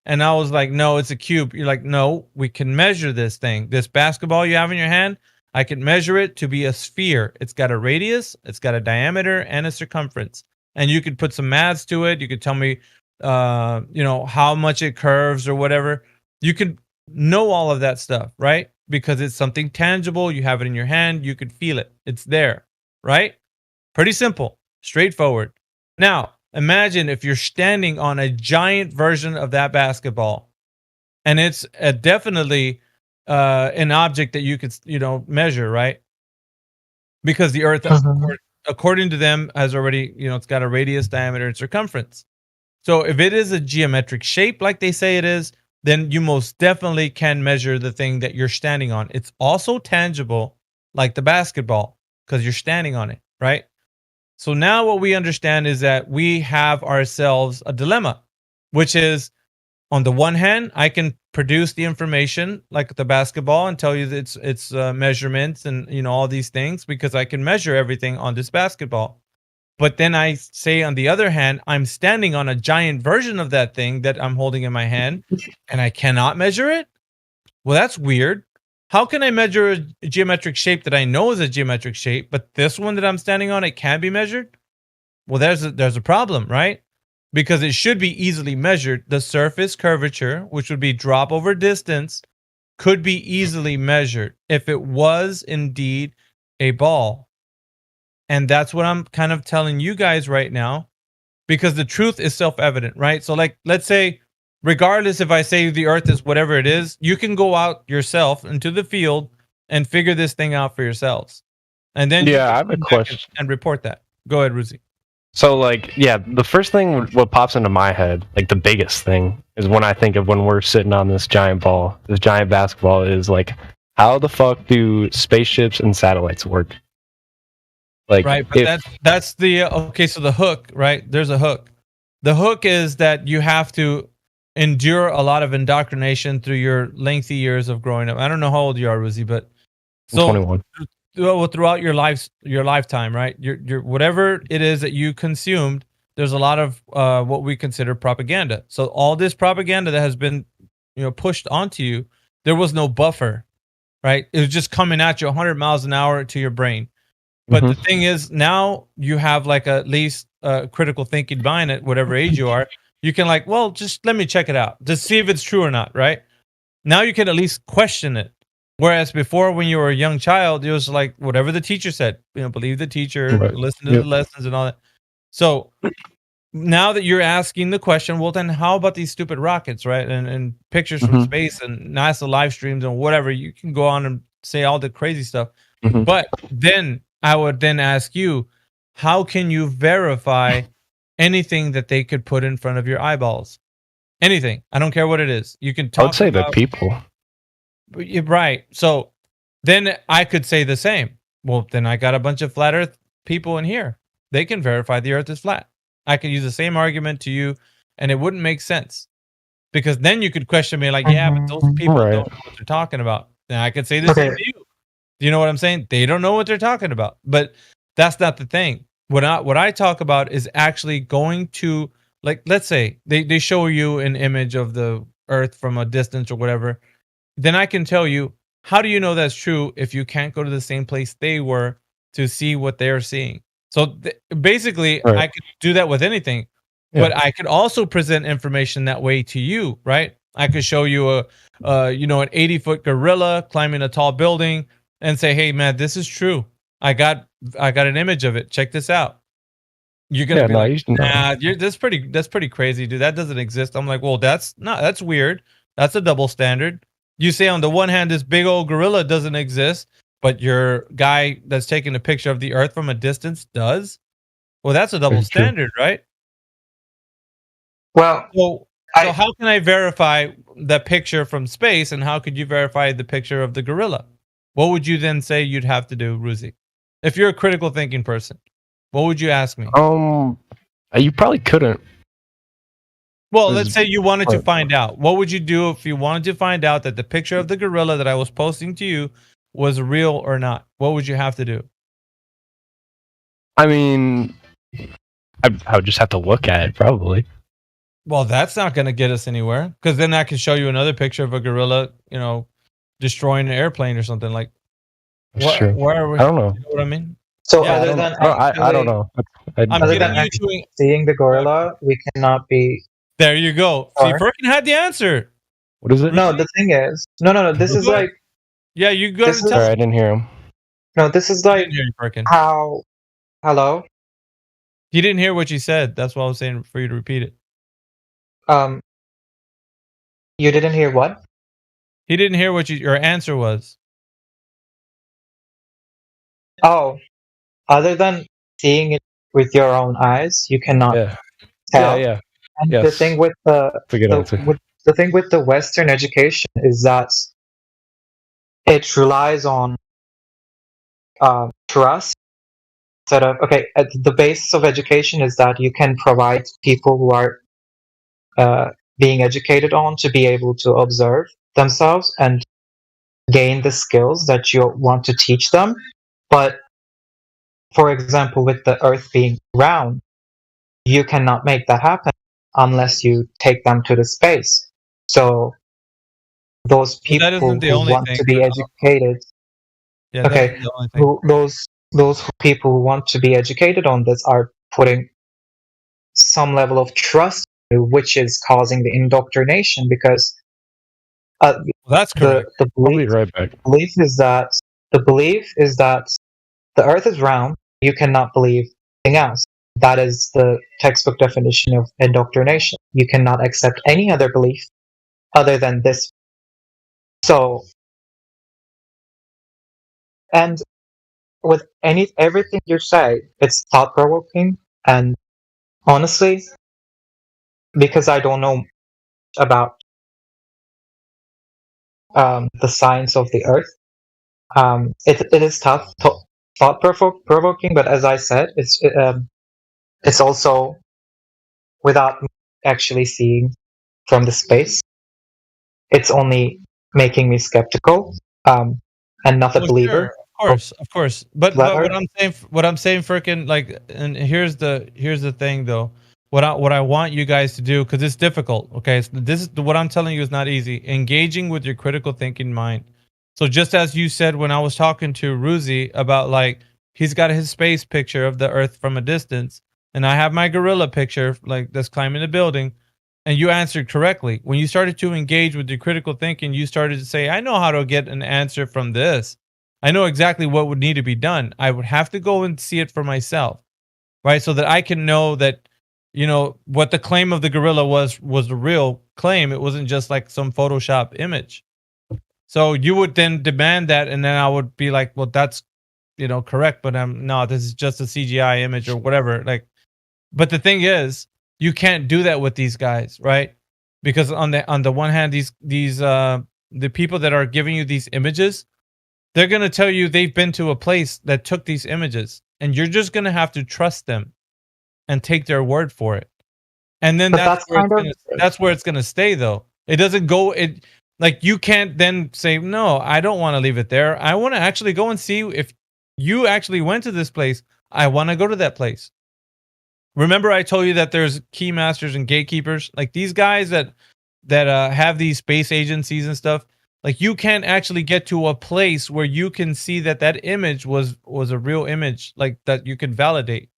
Speaker 3: And I was like, no, it's a cube. You're like, no, we can measure this thing. This basketball you have in your hand, I can measure it to be a sphere. It's got a radius, it's got a diameter, and a circumference. And you could put some maths to it. You could tell me, how much it curves or whatever. You could know all of that stuff, right? Because it's something tangible. You have it in your hand. You could feel it. It's there, right? Pretty simple, straightforward. Now, imagine if you're standing on a giant version of that basketball, and it's definitely an object that you could, measure, right? Because the Earth, according to them, has already, it's got a radius, diameter, and circumference. So if it is a geometric shape like they say it is, then you most definitely can measure the thing that you're standing on. It's also tangible like the basketball because you're standing on it, right? So now what we understand is that we have ourselves a dilemma, which is, on the one hand, I can produce the information like the basketball and tell you that it's measurements and all these things because I can measure everything on this basketball. But then I say, on the other hand, I'm standing on a giant version of that thing that I'm holding in my hand, and I cannot measure it? Well, that's weird. How can I measure a geometric shape that I know is a geometric shape, but this one that I'm standing on, it can't be measured? Well, there's a problem, right? Because it should be easily measured. The surface curvature, which would be drop over distance, could be easily measured if it was indeed a ball. And that's what I'm kind of telling you guys right now, because the truth is self-evident, right? So like, let's say, regardless if I say the earth is whatever it is, you can go out yourself into the field and figure this thing out for yourselves. And then
Speaker 18: I have a question
Speaker 3: and report that. Go ahead, Ruzi.
Speaker 18: So like, the first thing what pops into my head, like the biggest thing, is when I think of when we're sitting on this giant ball, this giant basketball, is like, how the fuck do spaceships and satellites work? Like,
Speaker 3: right, but that's the okay. So the hook, right? There's a hook. The hook is that you have to endure a lot of indoctrination through your lengthy years of growing up. I don't know how old you are, Ruzi, but
Speaker 18: so 21.
Speaker 3: Throughout your lifetime, right? Your whatever it is that you consumed, there's a lot of what we consider propaganda. So all this propaganda that has been, pushed onto you, there was no buffer, right? It was just coming at you 100 miles an hour to your brain. But the thing is, now you have like at least critical thinking mind at whatever age you are. You can just let me check it out to see if it's true or not, right? Now you can at least question it. Whereas before, when you were a young child, it was like whatever the teacher said, believe the teacher, listen to the lessons and all that. So now that you're asking the question, well, then how about these stupid rockets, right? And pictures from space and NASA live streams and whatever. You can go on and say all the crazy stuff. But then I would then ask you, how can you verify anything that they could put in front of your eyeballs? Anything. I don't care what it is. You can talk
Speaker 18: I would say that people.
Speaker 3: Right. So then I could say the same. Well, then I got a bunch of flat earth people in here. They can verify the earth is flat. I could use the same argument to you and it wouldn't make sense. Because then you could question me like, yeah, but those people don't know what they're talking about. Then I could say the same to you. Do you know what I'm saying? They don't know what they're talking about. But that's not the thing. What I talk about is actually going to, like, let's say they show you an image of the earth from a distance or whatever. Then I can tell you, how do you know that's true if you can't go to the same place they were to see what they're seeing? So basically, I could do that with anything, but I could also present information that way to you, right? I could show you an 80-foot gorilla climbing a tall building and say, hey man, this is true. I got an image of it. Check this out. You're gonna be like, nah, that's pretty crazy, dude. That doesn't exist. I'm like, well, that's weird. That's a double standard. You say on the one hand, this big old gorilla doesn't exist, but your guy that's taking a picture of the earth from a distance does. Well, that's a double standard, right?
Speaker 17: Well,
Speaker 3: so how can I verify the picture from space, and how could you verify the picture of the gorilla? What would you then say you'd have to do, Ruzi? If you're a critical thinking person, what would you ask me?
Speaker 18: You probably couldn't.
Speaker 3: Well, let's say you wanted to find out. What would you do if you wanted to find out that the picture of the gorilla that I was posting to you was real or not? What would you have to do?
Speaker 18: I mean, I would just have to look at it, probably.
Speaker 3: Well, that's not going to get us anywhere, because then I can show you another picture of a gorilla, destroying an airplane or something. Like, where are we?
Speaker 18: I don't know.
Speaker 3: You know what I mean?
Speaker 17: So
Speaker 3: yeah,
Speaker 17: other than
Speaker 18: I don't know.
Speaker 17: Other than seeing the gorilla, we cannot be.
Speaker 3: There you go. See, Firkin had the answer.
Speaker 18: What is it?
Speaker 17: No, the thing is, no. This is like.
Speaker 3: Yeah, you go.
Speaker 18: Sorry, I didn't hear him.
Speaker 17: No, this is like how. Hello.
Speaker 3: He didn't hear what you said. That's why I was saying for you to repeat it.
Speaker 17: You didn't hear what?
Speaker 3: He didn't hear what your answer was.
Speaker 17: Oh, other than seeing it with your own eyes, you cannot tell.
Speaker 18: Yeah.
Speaker 17: And
Speaker 18: Yes.
Speaker 17: the thing with the
Speaker 18: answer.
Speaker 17: the thing with the Western education is that it relies on trust. Instead of the basis of education is that you can provide people who are being educated on to be able to observe themselves and gain the skills that you want to teach them. But for example, with the Earth being round, you cannot make that happen unless you take them to the space. So those people who want to be educated, those people who want to be educated on this are putting some level of trust, which is causing the indoctrination, because
Speaker 3: that's correct.
Speaker 18: I'll be right back.
Speaker 17: The belief is that the Earth is round. You cannot believe anything else. That is the textbook definition of indoctrination. You cannot accept any other belief other than this. So, and with everything you say, it's thought provoking, and honestly, because I don't know about the science of the Earth, it is tough, thought provoking. But as I said, it's also without actually seeing from the space. It's only making me skeptical, and not a believer.
Speaker 3: Sure. Of course. But what I'm saying, freaking, like, and here's the thing, though. What I want you guys to do, because it's difficult. Okay, so this is what I'm telling you is not easy. Engaging with your critical thinking mind. So just as you said when I was talking to Ruzi about, like, he's got his space picture of the Earth from a distance, and I have my gorilla picture, like, that's climbing the building. And you answered correctly. When you started to engage with your critical thinking, you started to say, I know how to get an answer from this. I know exactly what would need to be done. I would have to go and see it for myself, right? So that I can know that, you know, what the claim of the gorilla was the real claim. It wasn't just like some Photoshop image. So you would then demand that, and then I would be like, well, that's, you know, correct, but no, this is just a CGI image or whatever. Like, but the thing is, you can't do that with these guys, right? Because on the one hand, these the people that are giving you these images, they're going to tell you they've been to a place that took these images, and you're just going to have to trust them and take their word for it. And then that's where it's going to stay, though. It doesn't go like, you can't then say, no, I don't want to leave it there. I want to actually go and see if you actually went to this place. I want to go to that place. Remember I told you that there's key masters and gatekeepers? Like, these guys that have these space agencies and stuff, like, you can't actually get to a place where you can see that image was a real image, like, that you can validate,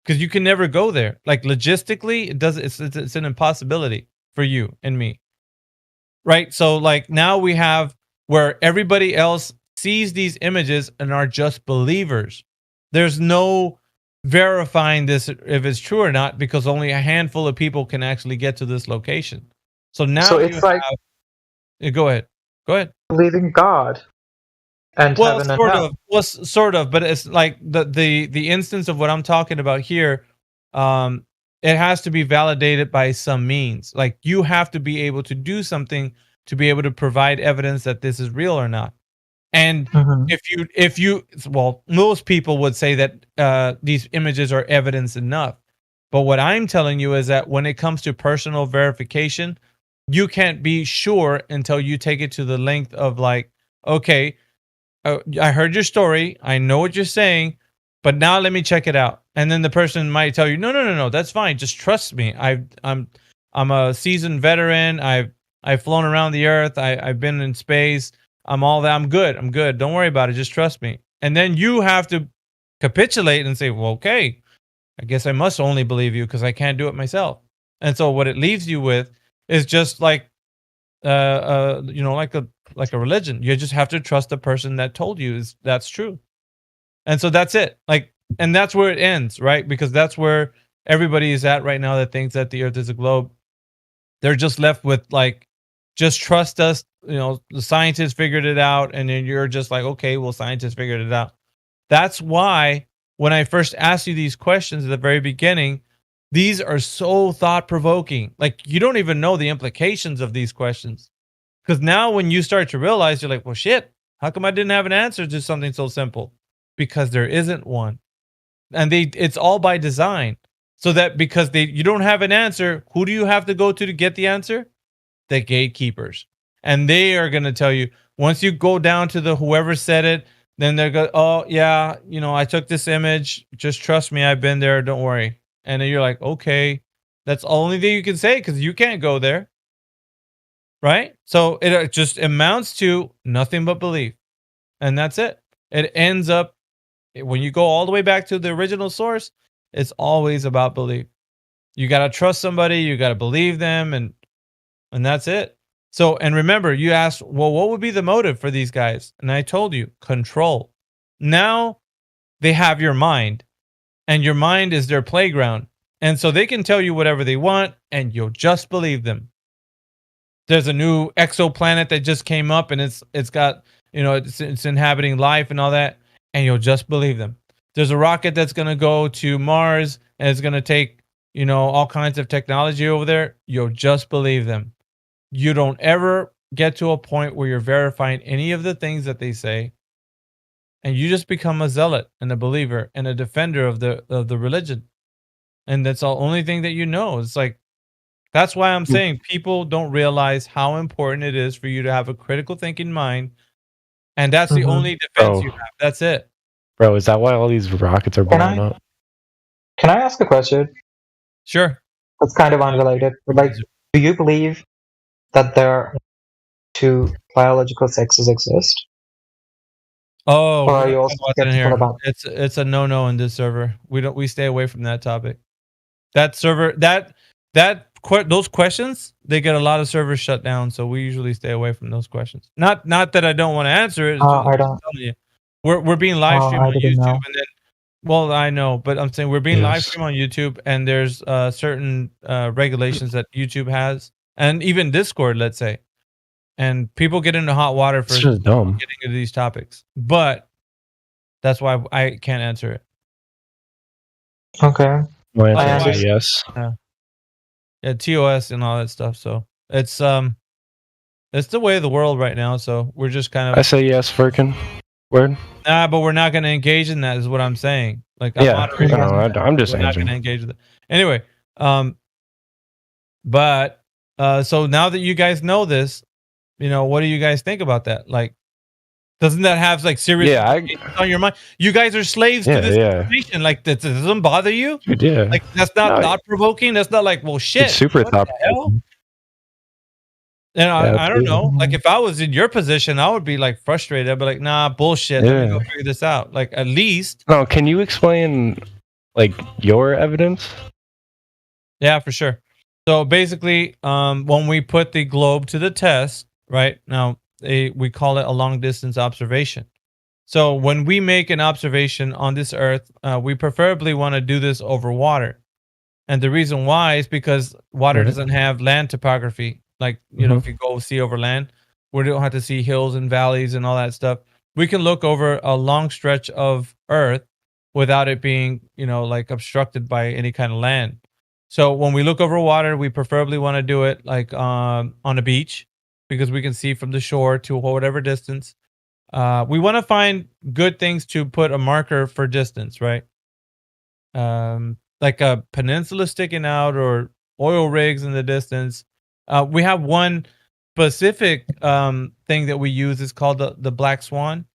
Speaker 3: because you can never go there. Like, logistically, it's an impossibility for you and me, right? So, like, now we have where everybody else sees these images and are just believers. There's no verifying this if it's true or not, because only a handful of people can actually get to this location. So now it's like, go ahead.
Speaker 17: Believing God and heaven and hell.
Speaker 3: Well, sort of, but it's like the instance of what I'm talking about here. It has to be validated by some means. Like, you have to be able to do something to be able to provide evidence that this is real or not. And if you, most people would say that these images are evidence enough. But what I'm telling you is that when it comes to personal verification, you can't be sure until you take it to the length of, like, okay, I heard your story, I know what you're saying, but now let me check it out. And then the person might tell you, no, that's fine, just trust me. I'm a seasoned veteran. I've flown around the Earth. I've been in space. I'm all that. I'm good. Don't worry about it. Just trust me. And then you have to capitulate and say, well, okay, I guess I must only believe you because I can't do it myself. And so what it leaves you with is just like, like a religion. You just have to trust the person that told you that's true. And so that's it. Like, and that's where it ends, right? Because that's where everybody is at right now that thinks that the Earth is a globe. They're just left with, like, just trust us. You know, the scientists figured it out, and then you're just like, okay, well, scientists figured it out. That's why when I first asked you these questions at the very beginning, these are so thought-provoking. Like, you don't even know the implications of these questions. Because now when you start to realize, you're like, well, shit, how come I didn't have an answer to something so simple? Because there isn't one. And it's all by design. So that because you don't have an answer, who do you have to go to get the answer? The gatekeepers. And they are going to tell you, once you go down to the whoever said it, then they're going, oh, yeah, I took this image. Just trust me, I've been there. Don't worry. And then you're like, okay, that's the only thing you can say because you can't go there. Right? So it just amounts to nothing but belief. And that's it. It ends up, when you go all the way back to the original source, it's always about belief. You got to trust somebody. You got to believe them. And that's it. So, and remember, you asked, well, what would be the motive for these guys? And I told you, control. Now they have your mind. And your mind is their playground. And so they can tell you whatever they want, and you'll just believe them. There's a new exoplanet that just came up, and it's got, it's inhabiting life and all that, and you'll just believe them. There's a rocket that's going to go to Mars, and it's going to take, all kinds of technology over there. You'll just believe them. You don't ever get to a point where you're verifying any of the things that they say. And you just become a zealot and a believer and a defender of the religion. And that's the only thing that you know. It's like, that's why I'm saying people don't realize how important it is for you to have a critical thinking mind. And that's the only defense you have. That's it.
Speaker 18: Bro, is that why all these rockets are blowing up?
Speaker 17: Can I ask a question?
Speaker 3: Sure.
Speaker 17: That's kind of unrelated. But like, do you believe that there are two biological sexes exist?
Speaker 3: Oh,
Speaker 17: or are you also skeptical about
Speaker 3: it's a no in this server. We stay away from that topic. That server those questions, they get a lot of servers shut down, so we usually stay away from those questions. Not that I don't want to answer it.
Speaker 17: I don't.
Speaker 3: You. We're being live streamed on YouTube,
Speaker 17: know.
Speaker 3: and then, well, I know, but I'm saying we're being live streamed on YouTube, and there's certain regulations that YouTube has, and even Discord, let's say. And people get into hot water for getting into these topics. But that's why I can't answer it.
Speaker 17: Okay.
Speaker 18: My answer is yes.
Speaker 3: Yeah, TOS and all that stuff. So it's the way of the world right now. So we're just kind of.
Speaker 18: I say yes, Firkin. Word.
Speaker 3: Nah, but we're not going to engage in that. Is what I'm saying. Like,
Speaker 18: I'm just
Speaker 3: not going to engage with it. Anyway, but so now that you guys know this. What do you guys think about that? Like, doesn't that have like serious on your mind? You guys are slaves to this information. Like, that doesn't bother you?
Speaker 18: Yeah.
Speaker 3: Like, that's not thought-provoking? That's not like, well, shit.
Speaker 18: It's super thought-provoking.
Speaker 3: And I don't know. Like, if I was in your position, I would be like frustrated. I'd be like, nah, bullshit. Let me go figure this out. Like, at least.
Speaker 18: No, can you explain like your evidence?
Speaker 3: Yeah, for sure. So basically, when we put the globe to the test, right now, we call it a long distance observation. So when we make an observation on this Earth, we preferably want to do this over water. And the reason why is because water doesn't have land topography. Like, if you go see over land, we don't have to see hills and valleys and all that stuff. We can look over a long stretch of Earth without it being, like obstructed by any kind of land. So when we look over water, we preferably want to do it like on a beach, because we can see from the shore to whatever distance. We want to find good things to put a marker for distance, right? Like a peninsula sticking out or oil rigs in the distance. We have one specific thing that we use is called the black swan.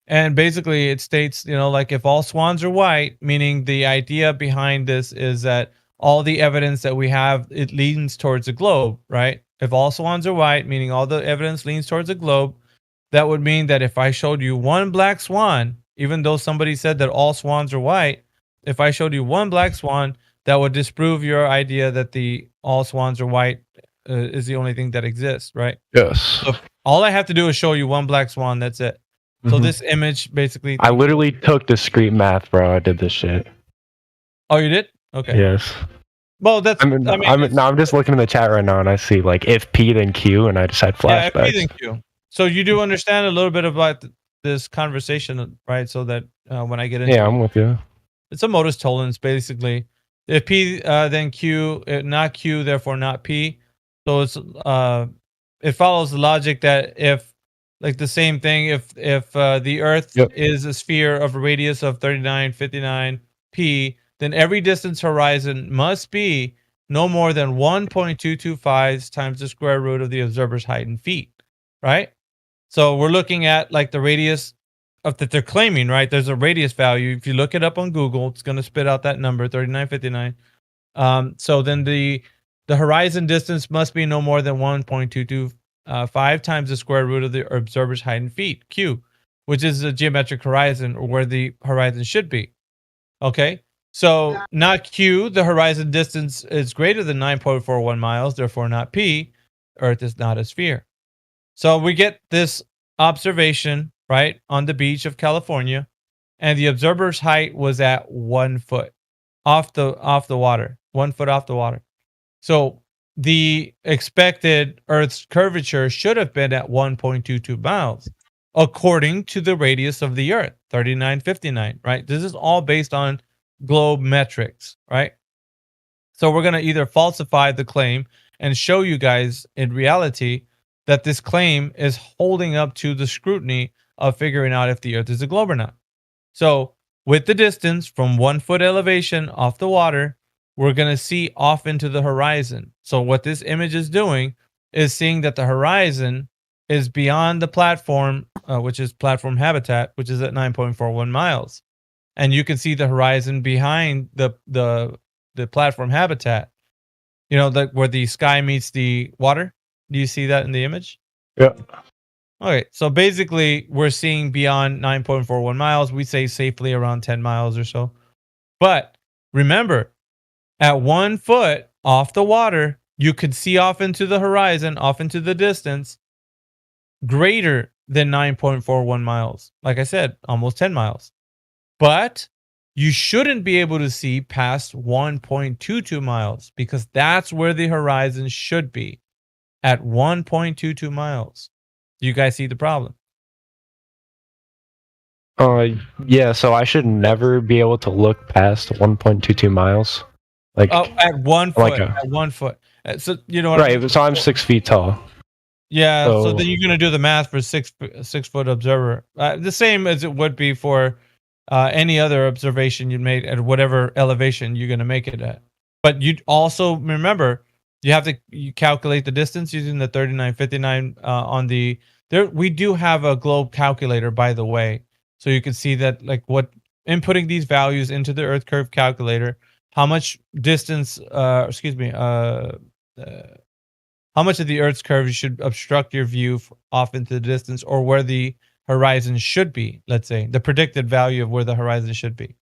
Speaker 3: And basically it states, like if all swans are white, meaning the idea behind this is that all the evidence that we have, it leans towards the globe, right? If all swans are white, meaning all the evidence leans towards the globe, that would mean that if I showed you one black swan, even though somebody said that all swans are white, if I showed you one black swan, that would disprove your idea that the all swans are white is the only thing that exists, right?
Speaker 18: Yes.
Speaker 3: So all I have to do is show you one black swan. That's it. So this image basically.
Speaker 18: I literally took discrete math, bro. I did this shit.
Speaker 3: Oh, you did? Okay.
Speaker 18: Yes.
Speaker 3: Well, that's.
Speaker 18: I'm just looking in the chat right now, and I see like if P then Q, and I just had flashbacks.
Speaker 3: Yeah, if P then Q. So you do understand a little bit about this conversation, right? So that when I get into
Speaker 18: I'm with you.
Speaker 3: it's a modus tollens, basically. If P, then Q, not Q, therefore not P. So it's it follows the logic that if, like the same thing, if the Earth is a sphere of a radius of 3959 P, then every distance horizon must be no more than 1.225 times the square root of the observer's height in feet, right? So we're looking at like the radius of that they're claiming, right? There's a radius value. If you look it up on Google, it's going to spit out that number, 3959. So then the horizon distance must be no more than 1.225 times the square root of the observer's height in feet, Q, which is the geometric horizon, or where the horizon should be. Okay? So not Q, the horizon distance is greater than 9.41 miles, therefore not P. Earth is not a sphere. So we get this observation, right, on the beach of California, and the observer's height was at 1 foot off the water, 1 foot off the water. So the expected Earth's curvature should have been at 1.22 miles, according to the radius of the Earth, 3959, right? This is all based on globe metrics, right? So we're going to either falsify the claim and show you guys in reality that this claim is holding up to the scrutiny of figuring out if the Earth is a globe or not. So with the distance from 1 foot elevation off the water, we're going to see off into the horizon. So what this image is doing is seeing that the horizon is beyond the platform, which is platform habitat, which is at 9.41 miles. And you can see the horizon behind the platform habitat, you know, where the sky meets the water. Do you see that in the image?
Speaker 18: Yeah.
Speaker 3: Okay, so basically we're seeing beyond 9.41 miles. We say safely around 10 miles or so. But remember, at 1 foot off the water, you could see off into the horizon, off into the distance, greater than 9.41 miles. Like I said, almost 10 miles. But you shouldn't be able to see past 1.22 miles, because that's where the horizon should be, at 1.22 miles. Do you guys see the problem?
Speaker 18: Yeah, so I should never be able to look past 1.22 miles. Like,
Speaker 3: at 1 foot. At 1 foot. So you know what
Speaker 18: right,
Speaker 3: I mean?
Speaker 18: so I'm 6 feet tall.
Speaker 3: Yeah, so then you're going to do the math for 6 foot observer. The same as it would be for any other observation you made at whatever elevation you're going to make it at. But you also remember, you have to calculate the distance using the 3959 on the there. We do have a globe calculator, by the way, so you can see that, like, what inputting these values into the Earth curve calculator, how much distance, how much of the Earth's curve should obstruct your view off into the distance, or where the horizon should be. Let's say the predicted value of where the horizon should be.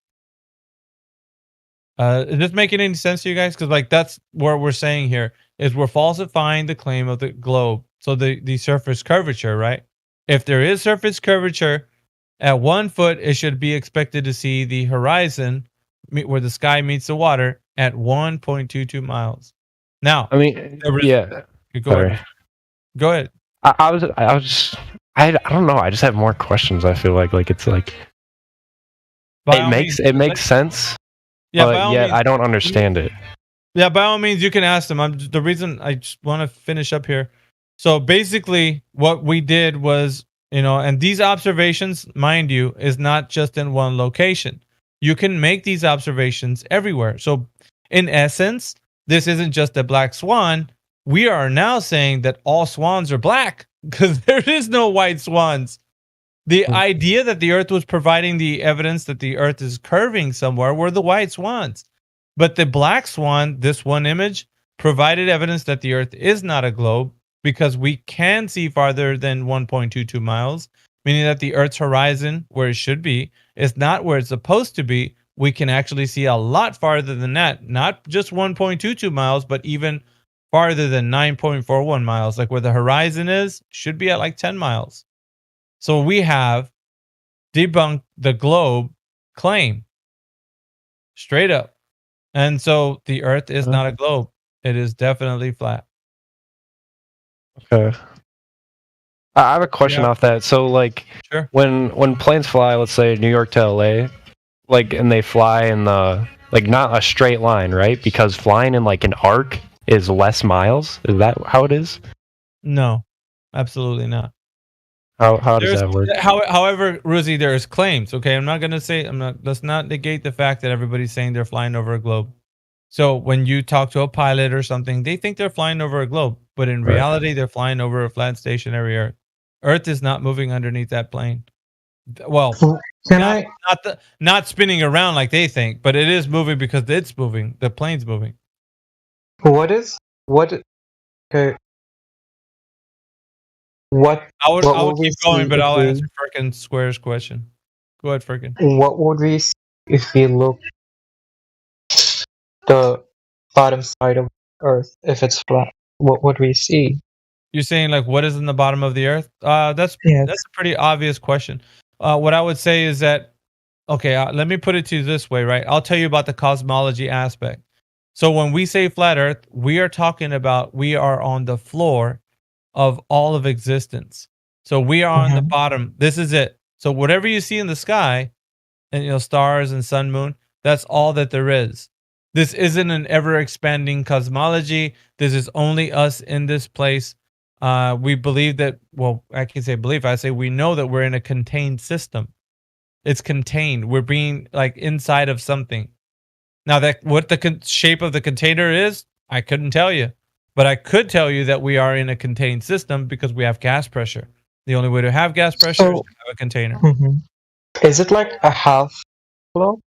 Speaker 3: Is this making any sense to you guys? Because like that's what we're saying here is we're falsifying the claim of the globe. So the surface curvature, right? If there is surface curvature at 1 foot, it should be expected to see the horizon where the sky meets the water at 1.22 miles. Now,
Speaker 18: I mean, yeah.
Speaker 3: Go ahead. Go ahead.
Speaker 18: I don't know. I just have more questions. I feel like it's like it makes sense.
Speaker 3: Yeah,
Speaker 18: but yet I don't understand it.
Speaker 3: Yeah, by all means, you can ask them. The reason I just want to finish up here. So basically, what we did was, and these observations, mind you, is not just in one location. You can make these observations everywhere. So in essence, this isn't just a black swan. We are now saying that all swans are black, because there is no white swans. The idea that the Earth was providing the evidence that the Earth is curving somewhere were the white swans. But the black swan, this one image, provided evidence that the Earth is not a globe, because we can see farther than 1.22 miles, meaning that the Earth's horizon, where it should be, is not where it's supposed to be. We can actually see a lot farther than that, not just 1.22 miles, but even farther than 9.41 miles, like where the horizon is, should be at like 10 miles. So we have debunked the globe claim straight up. And so the Earth is not a globe. It is definitely flat.
Speaker 18: Okay. I have a question off that. So, like,
Speaker 3: sure.
Speaker 18: when planes fly, let's say New York to LA, like, and they fly in the like not a straight line, right? Because flying in like an arc is less miles. Is that how it is?
Speaker 3: No, absolutely not.
Speaker 18: How does that work?
Speaker 3: However, Ruzi, there's claims. Okay, I'm not gonna say let's not negate the fact that everybody's saying they're flying over a globe. So when you talk to a pilot or something, they think they're flying over a globe, but in reality, they're flying over a flat stationary Earth. Earth is not moving underneath that plane. Well, not spinning around like they think, but it is moving because it's moving. The plane's moving.
Speaker 17: Okay.
Speaker 3: I would keep going, but I'll answer Firkin Square's question. Go ahead, Firkin.
Speaker 17: What would we see if we look the bottom side of Earth if it's flat? What would we see?
Speaker 3: You're saying like what is in the bottom of the Earth? That's a pretty obvious question. What I would say is that let me put it to you this way, right? I'll tell you about the cosmology aspect. So when we say flat Earth, we are talking about we are on the floor of all of existence. So we are on the bottom. This is it. So whatever you see in the sky, and stars and sun, moon, that's all that there is. This isn't an ever expanding cosmology. This is only us in this place. We believe that, well, I can say believe. I say we know that we're in a contained system. It's contained. We're being like inside of something. Now that what the shape of the container is, I couldn't tell you. But I could tell you that we are in a contained system because we have gas pressure. The only way to have gas pressure is to have a container.
Speaker 17: Is it like a half globe?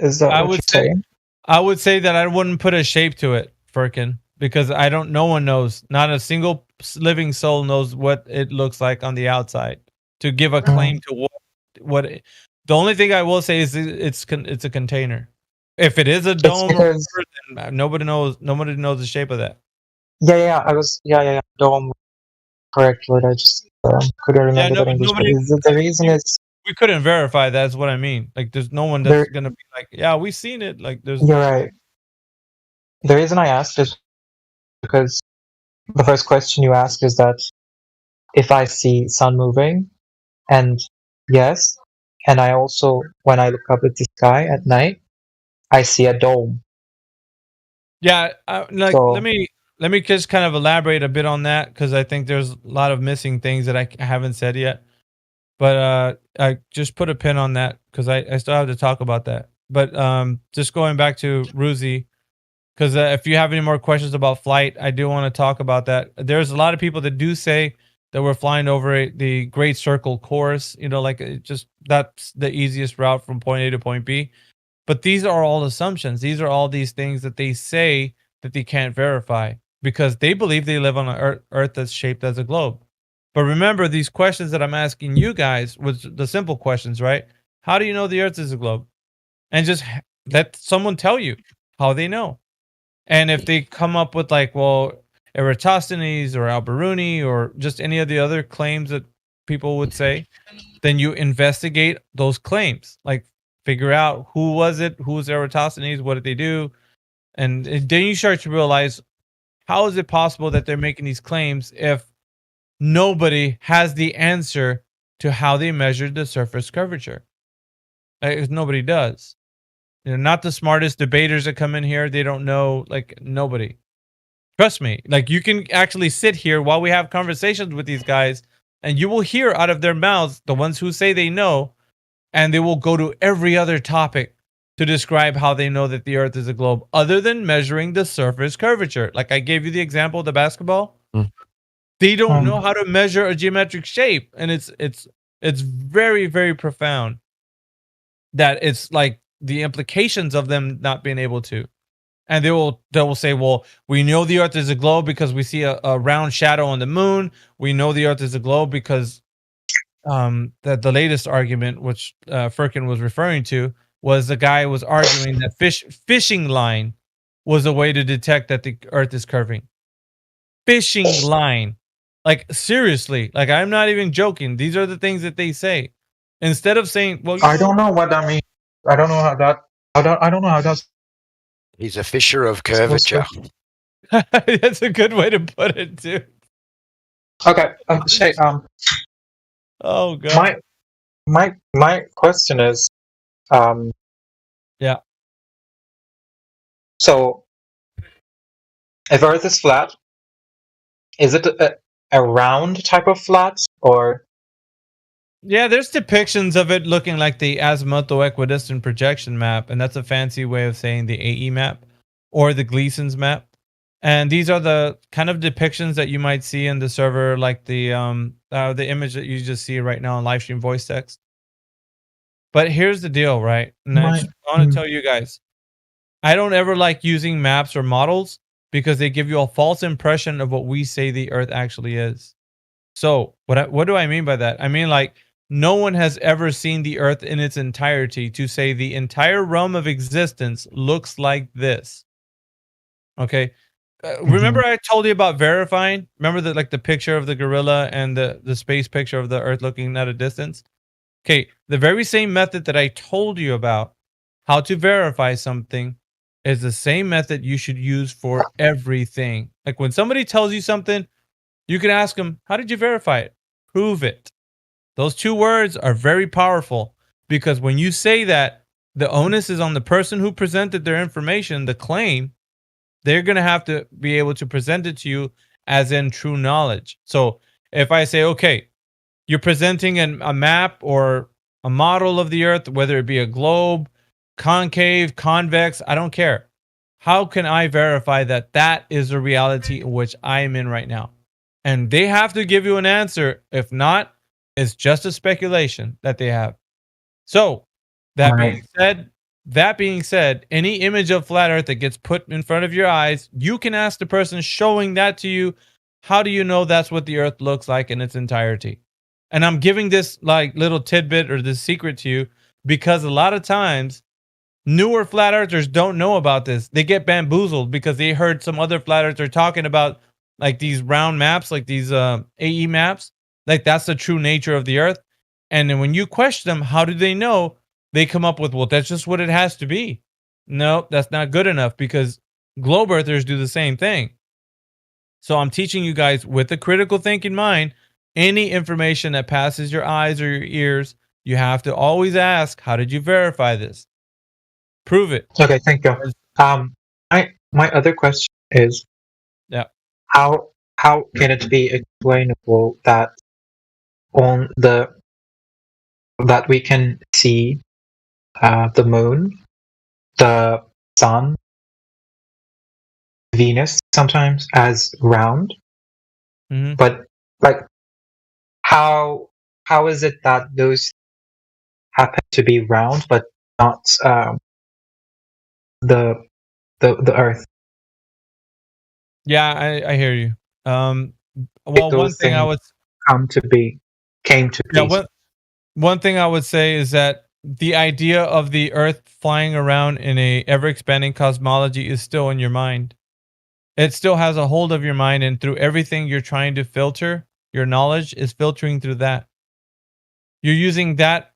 Speaker 17: Is that what you're saying?
Speaker 3: I would say that I wouldn't put a shape to it, Firkin, because no one knows. Not a single living soul knows what it looks like on the outside to give a claim to what. The only thing I will say is it's a container. If it is a dome, then nobody knows the shape of that.
Speaker 17: Yeah. Dome. Correct word. I just couldn't remember that English. But the reason is
Speaker 3: we couldn't verify. That's what I mean. Like, there's no one that's gonna be like, yeah, we've seen it. Like, there's.
Speaker 17: You're right. The reason I asked is because the first question you asked is that if I see sun moving, and yes, and I also when I look up at the sky at night, I see a dome.
Speaker 3: Yeah, let me just kind of elaborate a bit on that because I think there's a lot of missing things that I haven't said yet. But I just put a pin on that because I still have to talk about that. But just going back to Ruzi, because if you have any more questions about flight, I do want to talk about that. There's a lot of people that do say that we're flying over the Great Circle course. That's the easiest route from point A to point B. But these are all assumptions. These are all these things that they say that they can't verify because they believe they live on an Earth that's shaped as a globe. But remember, these questions that I'm asking you guys was the simple questions, right? How do you know the Earth is a globe? And just let someone tell you how they know. And if they come up with like, well, Eratosthenes or Al-Biruni or just any of the other claims that people would say, then you investigate those claims. Like, figure out who was it, who was Eratosthenes, what did they do? And then you start to realize, how is it possible that they're making these claims if nobody has the answer to how they measured the surface curvature? Nobody does. Not the smartest debaters that come in here. They don't know, like, nobody. Trust me. Like, you can actually sit here while we have conversations with these guys, and you will hear out of their mouths, the ones who say they know, and they will go to every other topic to describe how they know that the Earth is a globe, other than measuring the surface curvature. Like I gave you the example of the basketball. They don't know how to measure a geometric shape, and it's very, very profound. That it's like the implications of them not being able to, and they will say, well, we know the Earth is a globe because we see a round shadow on the moon. We know the Earth is a globe because that the latest argument, which Firkin was referring to, was the guy was arguing that fishing line was a way to detect that the Earth is curving. Fishing line, like seriously, like I'm not even joking. These are the things that they say. Instead of saying, well,
Speaker 17: I don't know what that means. I don't know how that. I don't know how that's.
Speaker 6: He's a fisher of curvature.
Speaker 3: That's a good way to put it, too.
Speaker 17: Okay. Shay,
Speaker 3: oh god.
Speaker 17: My question is,
Speaker 3: yeah.
Speaker 17: So, if Earth is flat, is it a round type of flat, or?
Speaker 3: Yeah, there's depictions of it looking like the azimuthal equidistant projection map, and that's a fancy way of saying the AE map or the Gleason's map. And these are the kind of depictions that you might see in the server, like the image that you just see right now on livestream voice text. But here's the deal, right? And I want to tell you guys, I don't ever like using maps or models because they give you a false impression of what we say the Earth actually is. So what do I mean by that? I mean, like, no one has ever seen the Earth in its entirety to say the entire realm of existence looks like this. Okay. Remember I told you about verifying? Remember the picture of the gorilla and the space picture of the Earth looking at a distance? Okay, the very same method that I told you about how to verify something is the same method you should use for everything. Like when somebody tells you something, you can ask them, how did you verify it? Prove it. Those two words are very powerful because when you say that, the onus is on the person who presented their information, the claim. They're going to have to be able to present it to you as in true knowledge. So if I say, okay, you're presenting a map or a model of the Earth, whether it be a globe, concave, convex, I don't care. How can I verify that that is the reality in which I am in right now? And they have to give you an answer. If not, it's just a speculation that they have. So that being said, any image of flat Earth that gets put in front of your eyes, you can ask the person showing that to you, how do you know that's what the Earth looks like in its entirety? And I'm giving this like little tidbit or this secret to you because a lot of times newer flat earthers don't know about this. They get bamboozled because they heard some other flat earthers talking about like these round maps, like these AE maps. Like that's the true nature of the Earth. And then when you question them, how do they know? They come up with, well, that's just what it has to be. No, that's not good enough because globe earthers do the same thing. So I'm teaching you guys with a critical thinking mind, any information that passes your eyes or your ears, you have to always ask, how did you verify this? Prove it.
Speaker 17: Okay, thank you. My other question is, how can it be explainable that that we can see the moon, the sun, Venus sometimes as round, but like how is it that those happen to be round but not the Earth?
Speaker 3: Yeah, I hear you. Well, one thing I would
Speaker 17: came to be.
Speaker 3: Yeah, one thing I would say is that the idea of the Earth flying around in a ever-expanding cosmology is still in your mind. It still has a hold of your mind, and through everything you're trying to filter, your knowledge is filtering through that. You're using that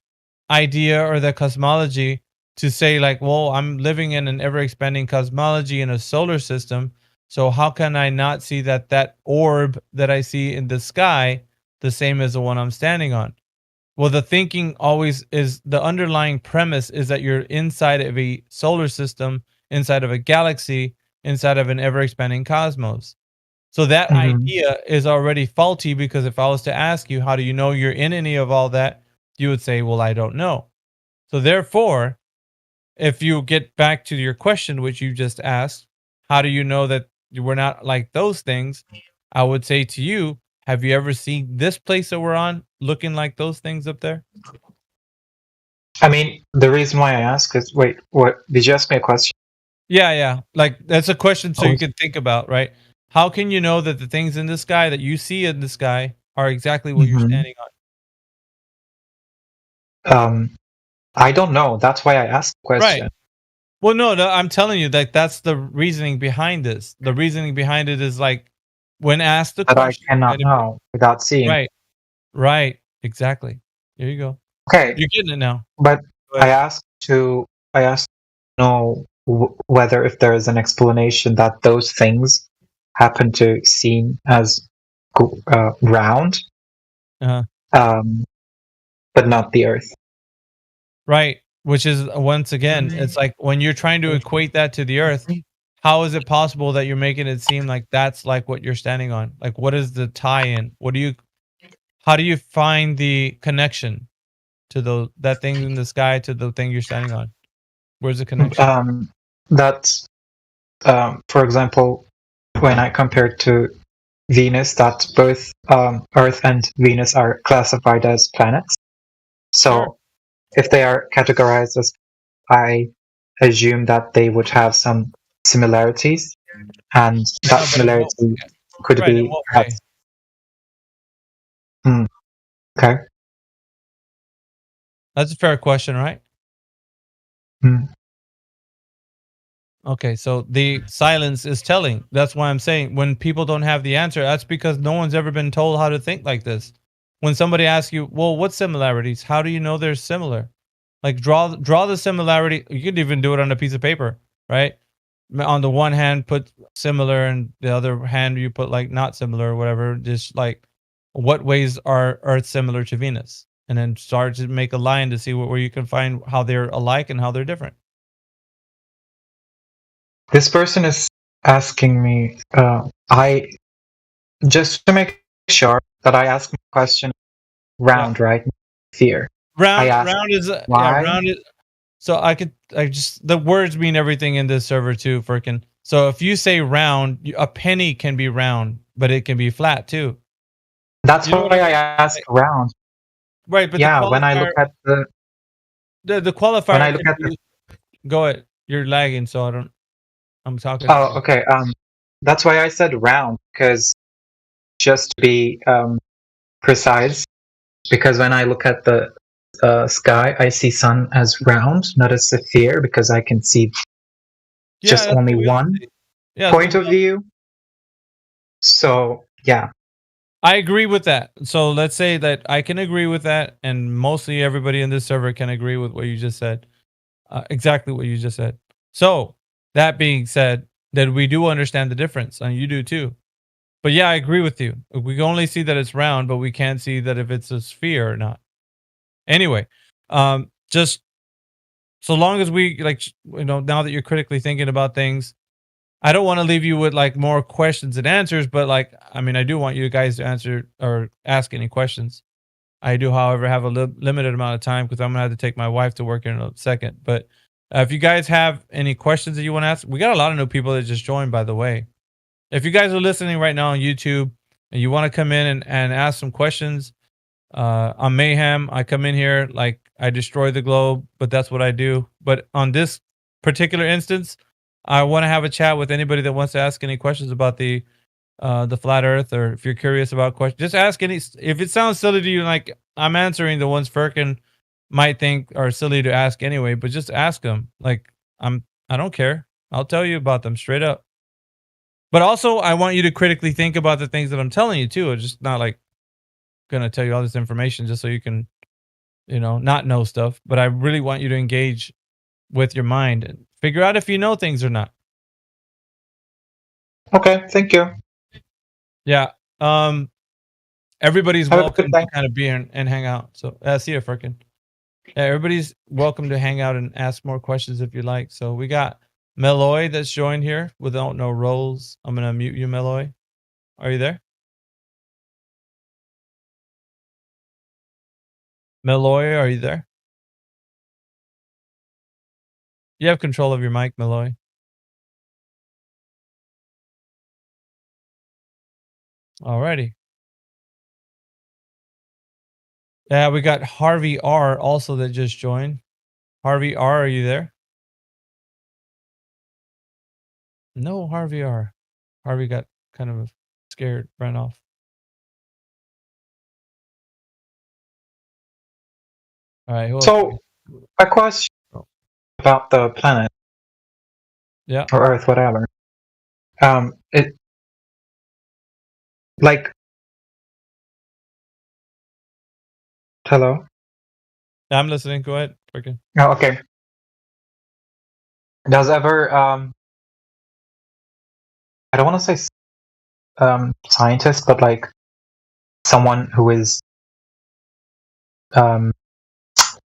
Speaker 3: idea or the cosmology to say like, well, I'm living in an ever-expanding cosmology in a solar system, so how can I not see that orb that I see in the sky the same as the one I'm standing on? Well, the thinking always is, the underlying premise is that you're inside of a solar system, inside of a galaxy, inside of an ever-expanding cosmos. So that idea is already faulty because if I was to ask you, how do you know you're in any of all that? You would say, well, I don't know. So therefore, if you get back to your question, which you just asked, how do you know that we're not like those things? I would say to you, have you ever seen this place that we're on looking like those things up there?
Speaker 17: I mean, the reason why I ask is, wait, what? Did you ask me a question?
Speaker 3: Yeah. Like, that's a question so you can think about, right? How can you know that the things in the sky that you see in the sky are exactly what you're standing
Speaker 17: on? I don't know. That's why I asked the question.
Speaker 3: Right. Well, no, I'm telling you that that's the reasoning behind this. The reasoning behind it is like, when asked the question,
Speaker 17: I cannot know without seeing.
Speaker 3: Right. Exactly. There you go.
Speaker 17: Okay.
Speaker 3: You're getting it now.
Speaker 17: But I asked to know whether if there is an explanation that those things happen to seen as round,
Speaker 3: Uh-huh.
Speaker 17: but not the Earth.
Speaker 3: Right. Which is, once again, it's like when you're trying to equate that to the Earth, how is it possible that you're making it seem like that's like what you're standing on? Like, what is the tie-in? How do you find the connection to that thing in the sky to the thing you're standing on? Where's the connection?
Speaker 17: That's, for example, when I compare to Venus, that both Earth and Venus are classified as planets. So if they are categorized as, I assume that they would have some similarities, and that similarity could be perhaps. Okay.
Speaker 3: That's a fair question, right? Okay, so the silence is telling. That's why I'm saying when people don't have the answer, that's because no one's ever been told how to think like this. When somebody asks you, well, what similarities? How do you know they're similar? Like draw the similarity. You could even do it on a piece of paper, right? On the one hand, put similar, and the other hand, you put like not similar or whatever. Just like, what ways are Earth similar to Venus? And then start to make a line to see where you can find how they're alike and how they're different.
Speaker 17: This person is asking me, I just to make sure that I ask my question round, right? Fear.
Speaker 3: Round is round is. So the words mean everything in this server too, Firkin. So if you say round, a penny can be round, but it can be flat too.
Speaker 17: That's why I ask round.
Speaker 3: Right, but
Speaker 17: yeah, when I look at the
Speaker 3: qualifier.
Speaker 17: When I look at
Speaker 3: go ahead. You're lagging, so I'm talking.
Speaker 17: Oh, okay. That's why I said round, because just to be precise, because when I look at the sky, I see sun as round, not as a sphere, because I can see just only one point of view. So, yeah.
Speaker 3: I agree with that. So let's say that I can agree with that, and mostly everybody in this server can agree with what you just said. Exactly what you just said. So that being said, then we do understand the difference, and you do too. But yeah, I agree with you. We can only see that it's round, but we can't see that if it's a sphere or not. Anyway, just so long as we now that you're critically thinking about things, I don't want to leave you with like more questions and answers, but I do want you guys to answer or ask any questions. I do, however, have a limited amount of time because I'm gonna have to take my wife to work in a second. But if you guys have any questions that you want to ask, we got a lot of new people that just joined, by the way. If you guys are listening right now on YouTube and you want to come in and ask some questions, on Mayhem, I come in here like I destroy the globe, but that's what I do. But on this particular instance, I want to have a chat with anybody that wants to ask any questions about the flat Earth, or if you're curious about questions, just ask any. If it sounds silly to you, like I'm answering the ones Firkin might think are silly to ask anyway, but just ask them. Like I don't care. I'll tell you about them straight up. But also, I want you to critically think about the things that I'm telling you too. It's just not like gonna tell you all this information just so you can, not know stuff. But I really want you to engage with your mind and figure out if you know things or not.
Speaker 17: Okay, thank you.
Speaker 3: Yeah. Everybody's welcome to kind of be here and hang out. So see you, Firkin. Yeah, everybody's welcome to hang out and ask more questions if you like. So we got Meloy that's joined here without no roles. I'm gonna mute you, Meloy. Are you there? Meloy, are you there? You have control of your mic, Meloy. Alrighty. Yeah, we got Harvey R also that just joined. Harvey R, are you there? No, Harvey R. Harvey got kind of scared, ran off. All right.
Speaker 17: So, a question about the planet.
Speaker 3: Yeah.
Speaker 17: Or Earth, whatever. Hello?
Speaker 3: I'm listening. Go ahead. Okay.
Speaker 17: Oh, okay. Does ever, I don't want to say scientists, but someone who is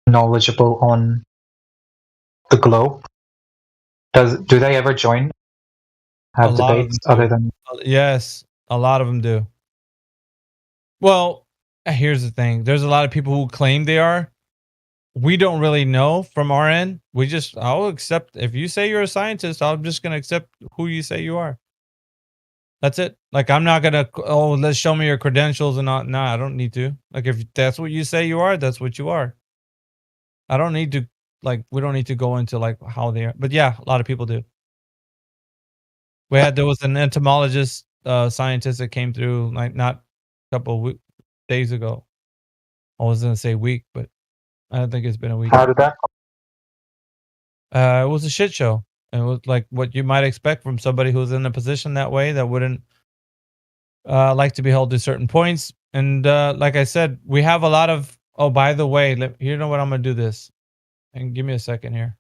Speaker 17: knowledgeable on the globe? Do they ever join? Have debates other than?
Speaker 3: Yes, a lot of them do. Well, here's the thing. There's a lot of people who claim they are. We don't really know from our end. I'll accept, if you say you're a scientist, I'm just going to accept who you say you are. That's it. Like, I'm not going to, let's show me your credentials and not, nah, I don't need to. Like, if that's what you say you are, that's what you are. I don't need to, we don't need to go into how they are. But yeah, a lot of people do. There was an entomologist, scientist that came through, not a couple of days ago. I was going to say week, but I don't think it's been a week.
Speaker 17: How did that
Speaker 3: go? It was a shit show. It was like what you might expect from somebody who's in a position that way, that wouldn't like to be held to certain points. And like I said, we have a lot of, by the way, you know what, I'm going to do this. And give me a second here.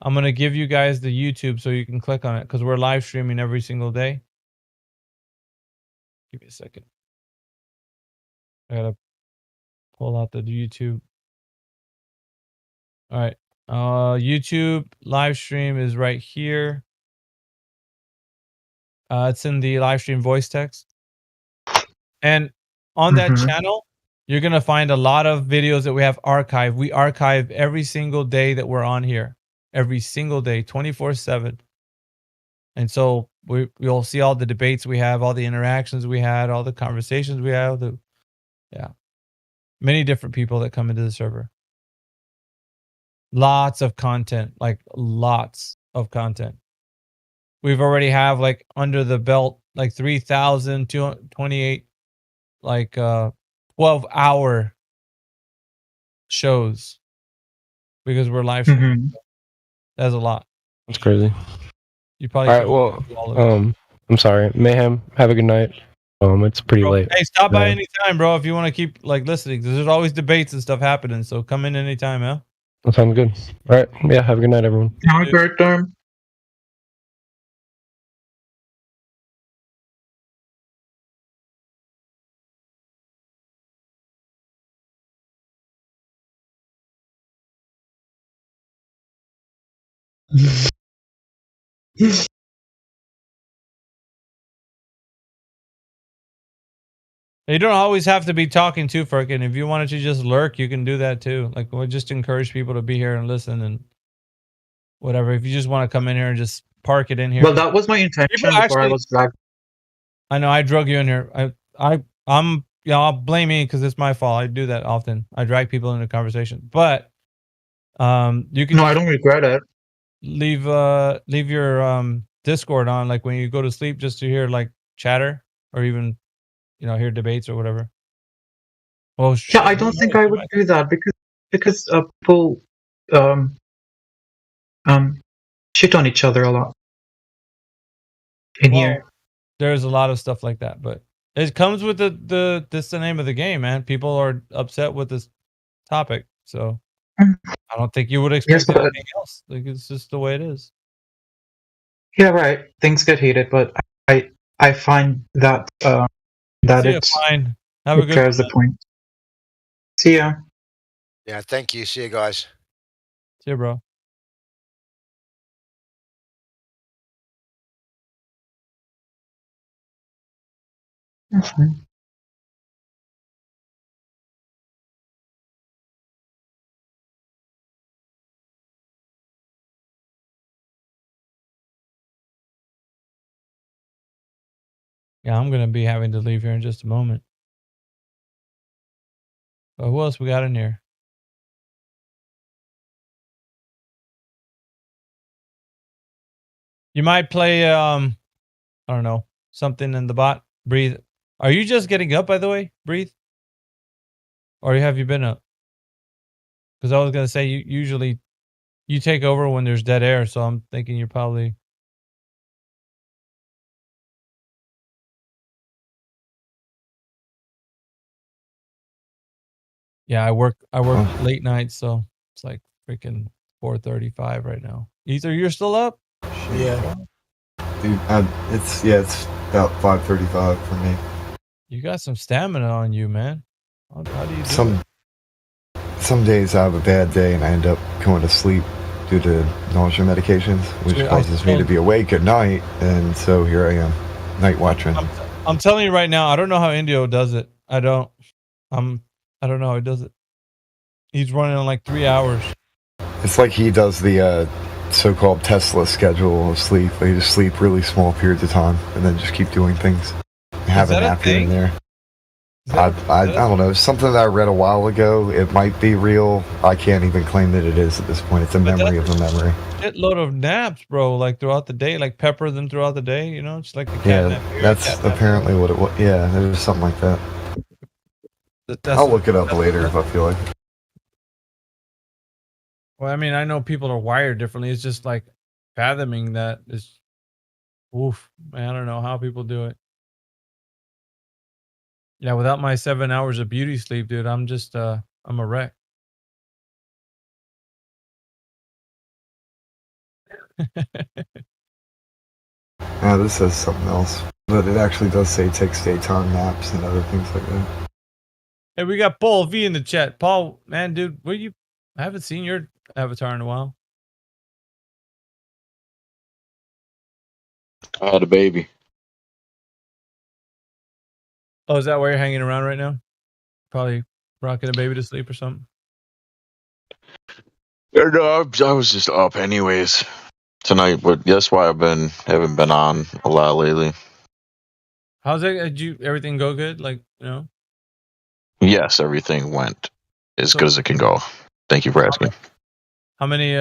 Speaker 3: I'm going to give you guys the YouTube so you can click on it, because we're live streaming every single day. Give me a second. I got to pull out the YouTube. All right. YouTube live stream is right here. It's in the live stream voice text. And on that channel, you're going to find a lot of videos that we have archived. We archive every single day that we're on here. Every single day, 24/7. And so you'll see all the debates we have, all the interactions we had, all the conversations we have. Many different people that come into the server. Lots of content, lots of content. We've already have under the belt 3,228 12-hour shows, because we're live streaming. That's a lot.
Speaker 18: That's crazy.
Speaker 3: You probably
Speaker 18: all right. I'm sorry, Mayhem. Have a good night. It's pretty late.
Speaker 3: Hey, stop by anytime, bro. If you want to keep listening, because there's always debates and stuff happening. So come in anytime, yeah.
Speaker 18: That sounds good. All right. Yeah. Have a good night, everyone.
Speaker 17: Have a great time.
Speaker 3: You don't always have to be talking too, Firkin. If you wanted to just lurk, you can do that too. We'll just encourage people to be here and listen and whatever. If you just want to come in here and just park it in here.
Speaker 17: Well, that was my intention before I was dragged.
Speaker 3: I know I drug you in here. I'll blame me because it's my fault. I do that often. I drag people into conversation, but you can.
Speaker 17: No, I don't regret it.
Speaker 3: Leave your Discord on, when you go to sleep, just to hear chatter, or even hear debates or whatever. Well,
Speaker 17: yeah, I don't think I would do that because people shit on each other a lot in here.
Speaker 3: There's a lot of stuff like that, but it comes with this the name of the game, man. People are upset with this topic, so I don't think you would expect anything else. It's just the way it is.
Speaker 17: Yeah, right. Things get heated, but I find that it's
Speaker 3: fine. Have a good
Speaker 17: drives the point. See ya.
Speaker 6: Yeah, thank you. See you guys.
Speaker 3: See you, bro. Yeah, I'm gonna be having to leave here in just a moment. But who else we got in here? You might play I don't know, something in the bot. Breathe. Are you just getting up, by the way? Breathe. Or have you been up? Because I was gonna say usually you take over when there's dead air, so I'm thinking you're probably. Yeah, I work late nights, so it's freaking 4:35 right now. Ether, you're still up?
Speaker 9: Yeah. Dude, it's about 5:35 for me.
Speaker 3: You got some stamina on you, man. How do you do
Speaker 9: Some days I have a bad day and I end up going to sleep due to nausea medications, which causes me to be awake at night. And so here I am, night watching.
Speaker 3: I'm telling you right now, I don't know how Indio does it. I don't know how he does it. He's running on like 3 hours.
Speaker 9: It's like he does the so-called Tesla schedule of sleep. They just sleep really small periods of time and then just keep doing things. Have a nap here and there. I don't know. Something that I read a while ago. It might be real. I can't even claim that it is at this point. It's a memory of a memory.
Speaker 3: Shitload of naps, bro. Like throughout the day, like pepper them throughout the day. You know, it's like the cat nap here,
Speaker 9: that's
Speaker 3: cat nap
Speaker 9: apparently what it was. Yeah, there's something like that. I'll look it up later if I feel like.
Speaker 3: Well, I mean, I know people are wired differently. It's just like fathoming that is, oof, man. I don't know how people do it. Yeah, without my 7 hours of beauty sleep, dude, I'm just I'm a wreck.
Speaker 9: This says something else, but it actually does say takes daytime naps and other things like that.
Speaker 3: Hey, we got Paul V in the chat. Paul, man, dude, where you? I haven't seen your avatar in a while.
Speaker 21: I had a baby.
Speaker 3: Oh, is that why you're hanging around right now? Probably rocking a baby to sleep or something.
Speaker 21: No, I was just up anyways tonight, but that's why haven't been on a lot lately.
Speaker 3: How's it? Did everything go good? Like, you know?
Speaker 21: Yes, everything went as good as it can go. Thank you for asking.
Speaker 3: How many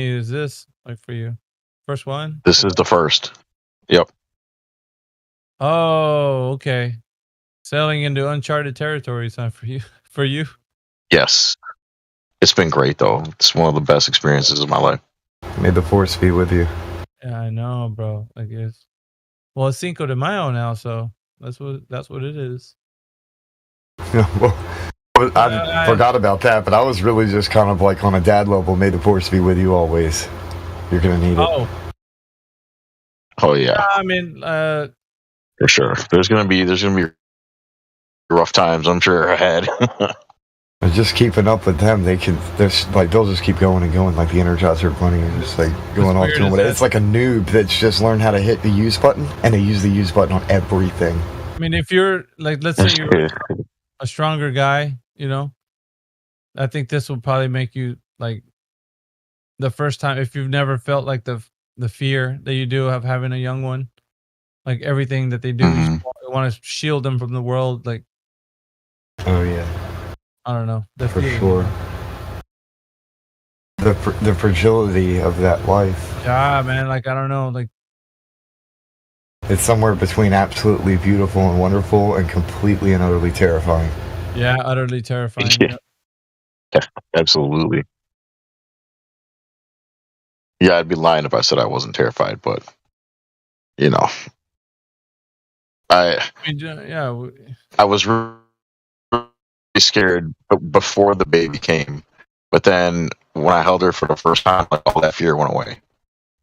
Speaker 3: is this like for you? First one?
Speaker 21: This is the first. Yep.
Speaker 3: Oh, okay. Sailing into uncharted territories, huh, for you?
Speaker 21: Yes. It's been great though. It's one of the best experiences of my life.
Speaker 9: May the force be with you.
Speaker 3: Yeah, I know, bro. I guess. Well, it's Cinco de Mayo now, so that's what it is.
Speaker 9: Well, I forgot about that, but I was really just kind of like on a dad level. May the force be with you always. You're gonna need it.
Speaker 21: Oh yeah.
Speaker 3: I mean,
Speaker 21: for sure. There's gonna be rough times, I'm sure, ahead.
Speaker 9: Just keeping up with them, they'll just keep going and going, like the Energizer Bunny is just like going off to it. It's like a noob that's just learned how to hit the use button, and they use the use button on everything.
Speaker 3: I mean, if you're like, let's say you're a stronger guy, you know, I think this will probably make you like the first time, if you've never felt like the fear that you do of having a young one, like everything that they do, you want to shield them from the world. Like,
Speaker 9: oh yeah,
Speaker 3: I don't know.
Speaker 9: For sure. The fragility of that life.
Speaker 3: Yeah, man. Like, I don't know. Like,
Speaker 9: it's somewhere between absolutely beautiful and wonderful and completely and utterly terrifying.
Speaker 3: Yeah, utterly terrifying.
Speaker 21: Yeah, absolutely. Yeah, I'd be lying if I said I wasn't terrified, but you know, I was really scared before the baby came, but then when I held her for the first time, like all that fear went away.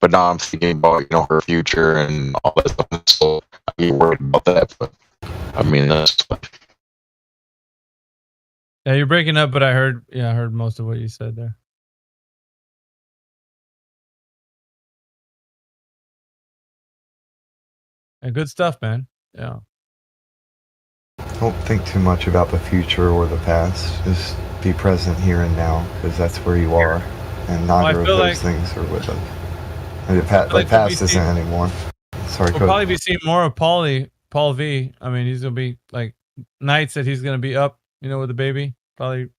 Speaker 21: But now I'm thinking about her future and all that stuff, so I get worried about that. But I mean, that's.
Speaker 3: Yeah, you're breaking up, but I heard most of what you said there. Yeah, good stuff, man. Yeah.
Speaker 9: Don't think too much about the future or the past. Just be present here and now, because that's where you are, and neither of those things are with us. And the past isn't anymore. Sorry,
Speaker 3: we'll probably be seeing more of Paul V. I mean, he's gonna be like nights that he's gonna be up, with the baby. Probably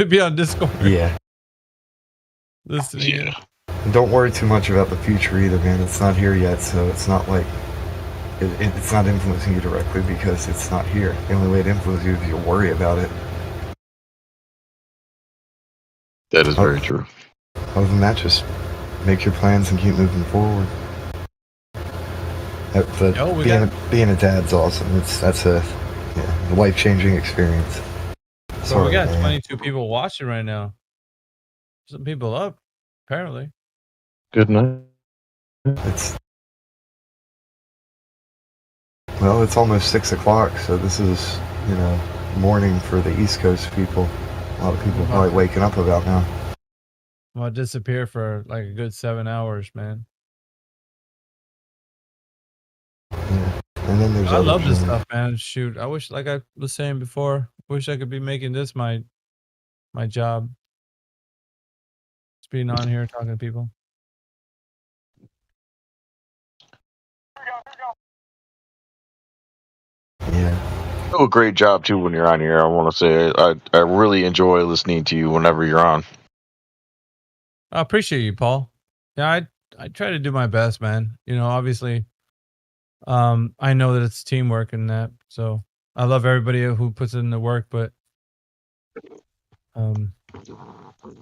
Speaker 3: be on Discord.
Speaker 9: Yeah.
Speaker 3: Listening.
Speaker 9: Yeah. And don't worry too much about the future either, man. It's not here yet, so it's not like it's not influencing you directly because it's not here. The only way it influences you is if you worry about it.
Speaker 21: That is very true.
Speaker 9: Other than that, just make your plans and keep moving forward. Being a dad's awesome. That's a life-changing experience.
Speaker 3: So we got 22 people watching right now. Some people up, apparently.
Speaker 21: Good night.
Speaker 9: Well, it's almost 6 o'clock, so this is, morning for the East Coast people. A lot of people probably waking up about now.
Speaker 3: I'm gonna disappear for like a good 7 hours, man.
Speaker 9: Yeah. And then there's
Speaker 3: I love this stuff, man. Shoot, I wish, like I was saying before, wish I could be making this my job. Just being on here talking to people.
Speaker 9: Yeah.
Speaker 21: You do a great job too when you're on here. I want to say I really enjoy listening to you whenever you're on.
Speaker 3: I appreciate you, Paul. Yeah, I try to do my best, man. Obviously, I know that it's teamwork and that, so I love everybody who puts in the work, but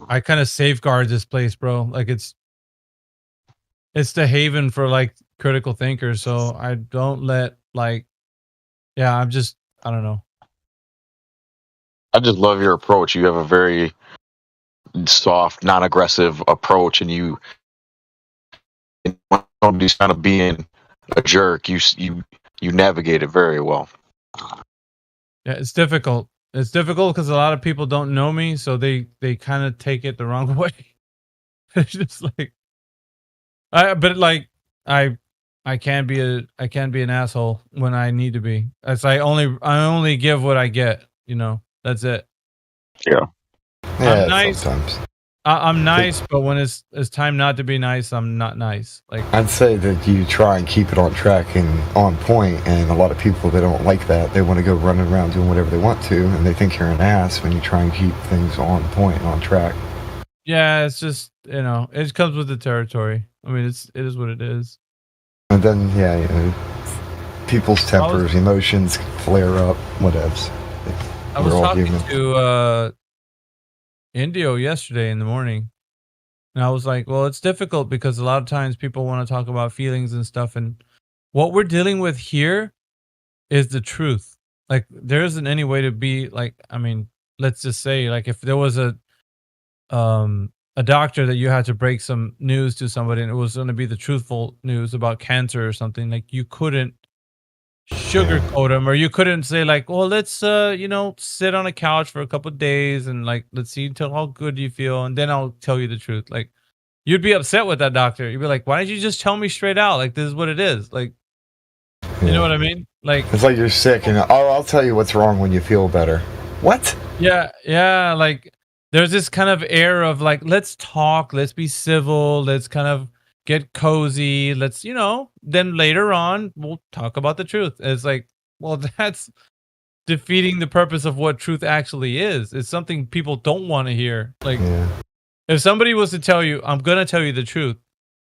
Speaker 3: I kind of safeguard this place, bro. Like it's the haven for like critical thinkers, so I don't let I don't know.
Speaker 21: I just love your approach. You have a very soft, non-aggressive approach, and when somebody's kind of being a jerk, you navigate it very well.
Speaker 3: Yeah, it's difficult. It's difficult because a lot of people don't know me, so they kind of take it the wrong way. It's just like, I can be an asshole when I need to be. It's I only give what I get. That's it.
Speaker 21: Yeah.
Speaker 3: I'm nice. Sometimes. I'm nice, but when it's time not to be nice, I'm not nice. Like
Speaker 9: I'd say that you try and keep it on track and on point, and a lot of people, they don't like that. They want to go running around doing whatever they want to, and they think you're an ass when you try and keep things on point and on track.
Speaker 3: Yeah, it's just it comes with the territory. I mean, it is what it is.
Speaker 9: And then people's tempers, emotions flare up, whatevs.
Speaker 3: I was talking to Indio yesterday in the morning, and I was like, well, it's difficult because a lot of times people want to talk about feelings and stuff, and what we're dealing with here is the truth. Like there isn't any way to be like, I mean, let's just say like if there was a doctor that you had to break some news to somebody and it was going to be the truthful news about cancer or something, like you couldn't sugarcoat them, or you couldn't say like, well, let's sit on a couch for a couple of days and like let's see how good you feel and then I'll tell you the truth. Like you'd be upset with that doctor. You'd be like, why don't you just tell me straight out, like this is what it is? Like you know what I mean? Like
Speaker 9: it's like you're sick and I'll tell you what's wrong when you feel better. What?
Speaker 3: Yeah, like there's this kind of air of like, let's talk, let's be civil, let's kind of get cozy, let's then later on we'll talk about the truth. It's like, well, that's defeating the purpose of what truth actually is. It's something people don't want to hear. Like if somebody was to tell you, I'm gonna tell you the truth,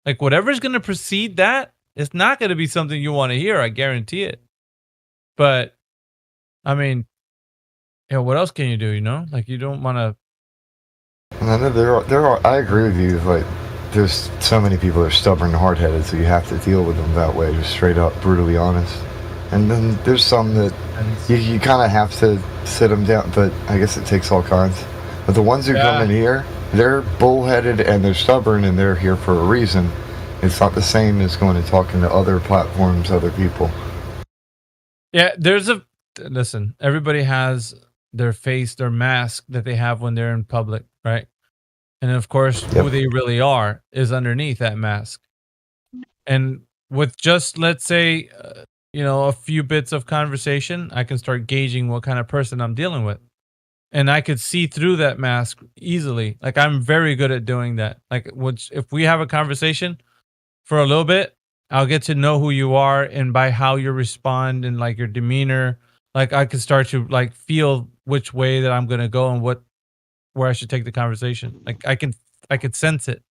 Speaker 3: like whatever's gonna precede that, it's not gonna be something you want to hear, I guarantee it. But I mean, what else can you do? Like you don't want to.
Speaker 9: I know there are. I agree with you. Like there's so many people that are stubborn and hard-headed, so you have to deal with them that way, just straight up, brutally honest. And then there's some that you kind of have to sit them down, but I guess it takes all kinds. But the ones who come in here, they're bullheaded and they're stubborn and they're here for a reason. It's not the same as going and talking to other platforms, other people.
Speaker 3: Yeah, listen, everybody has their face, their mask that they have when they're in public, right? And of course, who they really are is underneath that mask. And with just, let's say, a few bits of conversation, I can start gauging what kind of person I'm dealing with. And I could see through that mask easily. Like, I'm very good at doing that. Like, if we have a conversation for a little bit, I'll get to know who you are, and by how you respond and like your demeanor, like I could start to like feel which way that I'm going to go and where I should take the conversation. Like I could sense it.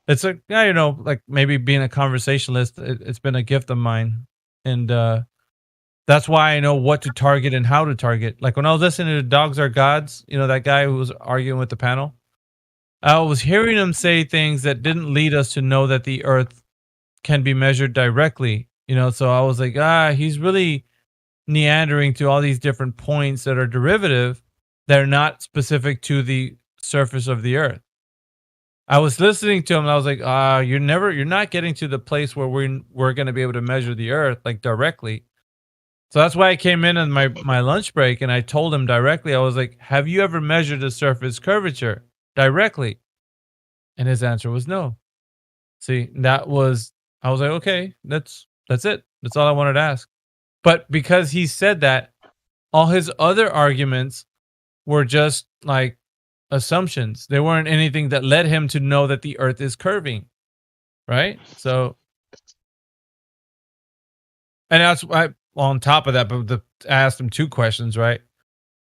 Speaker 3: It's like, like maybe being a conversationalist, it's been a gift of mine. And that's why I know what to target and how to target. Like when I was listening to Dogs Are Gods, that guy who was arguing with the panel, I was hearing him say things that didn't lead us to know that the earth can be measured directly. So I was like, he's really meandering to all these different points that are derivative. They're not specific to the surface of the earth. I was listening to him and I was like, you're not getting to the place where we're going to be able to measure the earth like directly. So that's why I came in on my lunch break and I told him directly, I was like, have you ever measured the surface curvature directly? And his answer was no. See, I was like, okay, that's it. That's all I wanted to ask. But because he said that, all his other arguments were just like assumptions. They weren't anything that led him to know that the earth is curving. Right? So, and that's why on top of that, but I asked him 2 questions, right?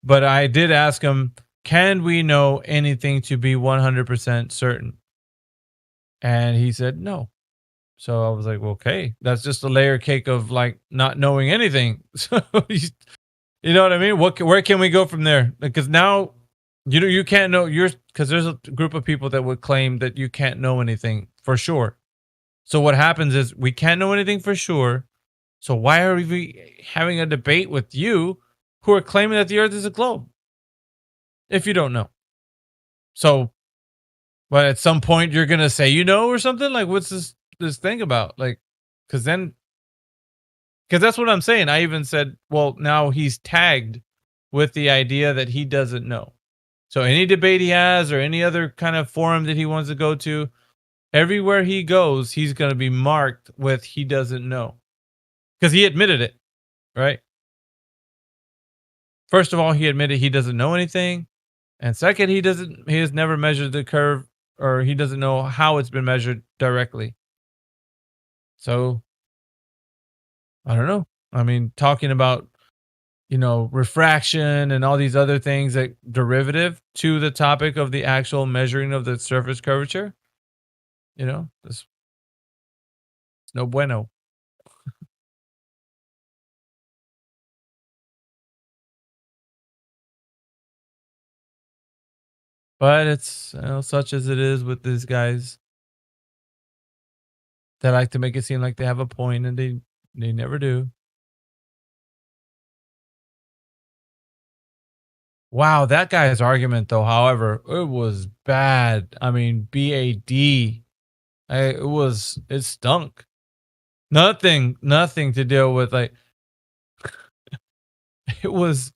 Speaker 3: But I did ask him, can we know anything to be 100% certain? And he said no. So I was like, well, okay, that's just a layer cake of like not knowing anything. So you know what I mean? Where can we go from there? Because now you can't know because there's a group of people that would claim that you can't know anything for sure. So what happens is we can't know anything for sure. So why are we having a debate with you who are claiming that the earth is a globe? If you don't know. So, but at some point you're going to say, or something like, what's this thing about? Like, because that's what I'm saying. I even said, well, now he's tagged with the idea that he doesn't know. So any debate he has or any other kind of forum that he wants to go to, everywhere he goes, he's going to be marked with he doesn't know. Because he admitted it, right? First of all, he admitted he doesn't know anything. And second, he has never measured the curve, or he doesn't know how it's been measured directly. So, I don't know. I mean, talking about, refraction and all these other things that derivative to the topic of the actual measuring of the surface curvature, it's no bueno. But it's such as it is with these guys. They like to make it seem like they have a point, and they never do. Wow, that guy's argument, though, however, it was bad. I mean, BAD. It stunk. Nothing to deal with. Like, it was.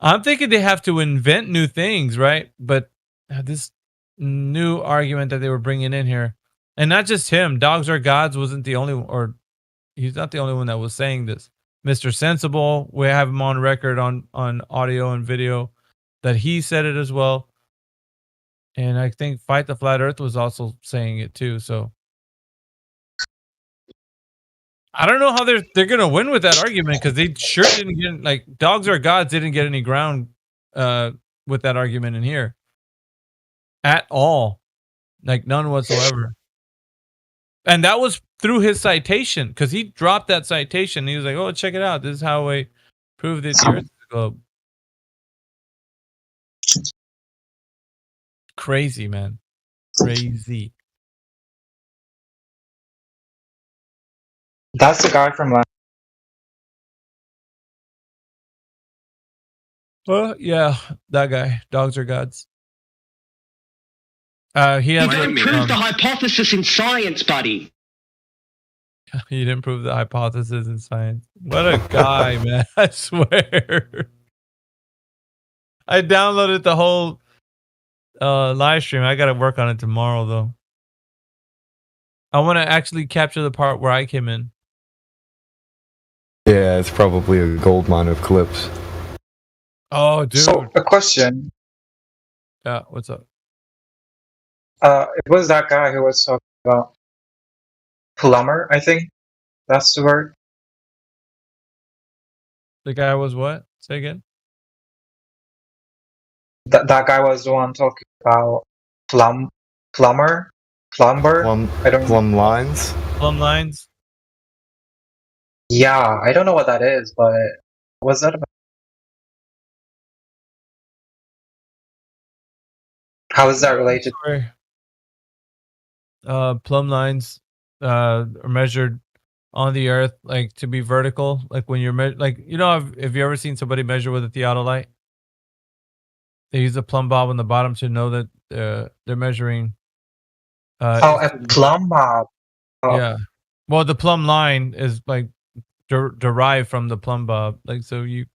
Speaker 3: I'm thinking they have to invent new things, right? But this new argument that they were bringing in here, and not just him, Dogs Are Gods wasn't the only, or he's not the only one that was saying this. Mr. Sensible, we have him on record on audio and video that he said it as well. And I think Fight the Flat Earth was also saying it too. So I don't know how they're gonna win with that argument, because they sure didn't get, like, Dogs Are Gods didn't get any ground with that argument in here at all, like none whatsoever. And that was through his citation, because he dropped that citation. He was like, "Oh, check it out. This is how I prove that the Earth is a globe." Crazy, man. Crazy.
Speaker 17: That's the guy from last.
Speaker 3: Well, yeah, that guy. Dogs Are Gods. He has
Speaker 13: didn't prove the hypothesis in science, buddy.
Speaker 3: He didn't prove the hypothesis in science. What a guy, man. I swear. I downloaded the whole live stream. I got to work on it tomorrow, though. I want to actually capture the part where I came in.
Speaker 9: Yeah, it's probably a gold mine of clips.
Speaker 3: Oh, dude.
Speaker 17: So, a question.
Speaker 3: Yeah, what's up?
Speaker 17: It was that guy who was talking about plumber, I think. That's the word.
Speaker 3: The guy was what? Say again?
Speaker 17: That guy was the one talking about plumber? I don't
Speaker 9: plumb lines?
Speaker 3: Plumb lines?
Speaker 17: Yeah, I don't know what that is, but what's that about? How is that related?
Speaker 3: Plumb lines are measured on the Earth, like, to be vertical. Like when you're like, have you ever seen somebody measure with a theodolite? They use a plumb bob on the bottom to know that they're measuring.
Speaker 17: A plumb bob.
Speaker 3: Oh. Yeah. Well, the plumb line is like derived from the plumb bob. Like, so you're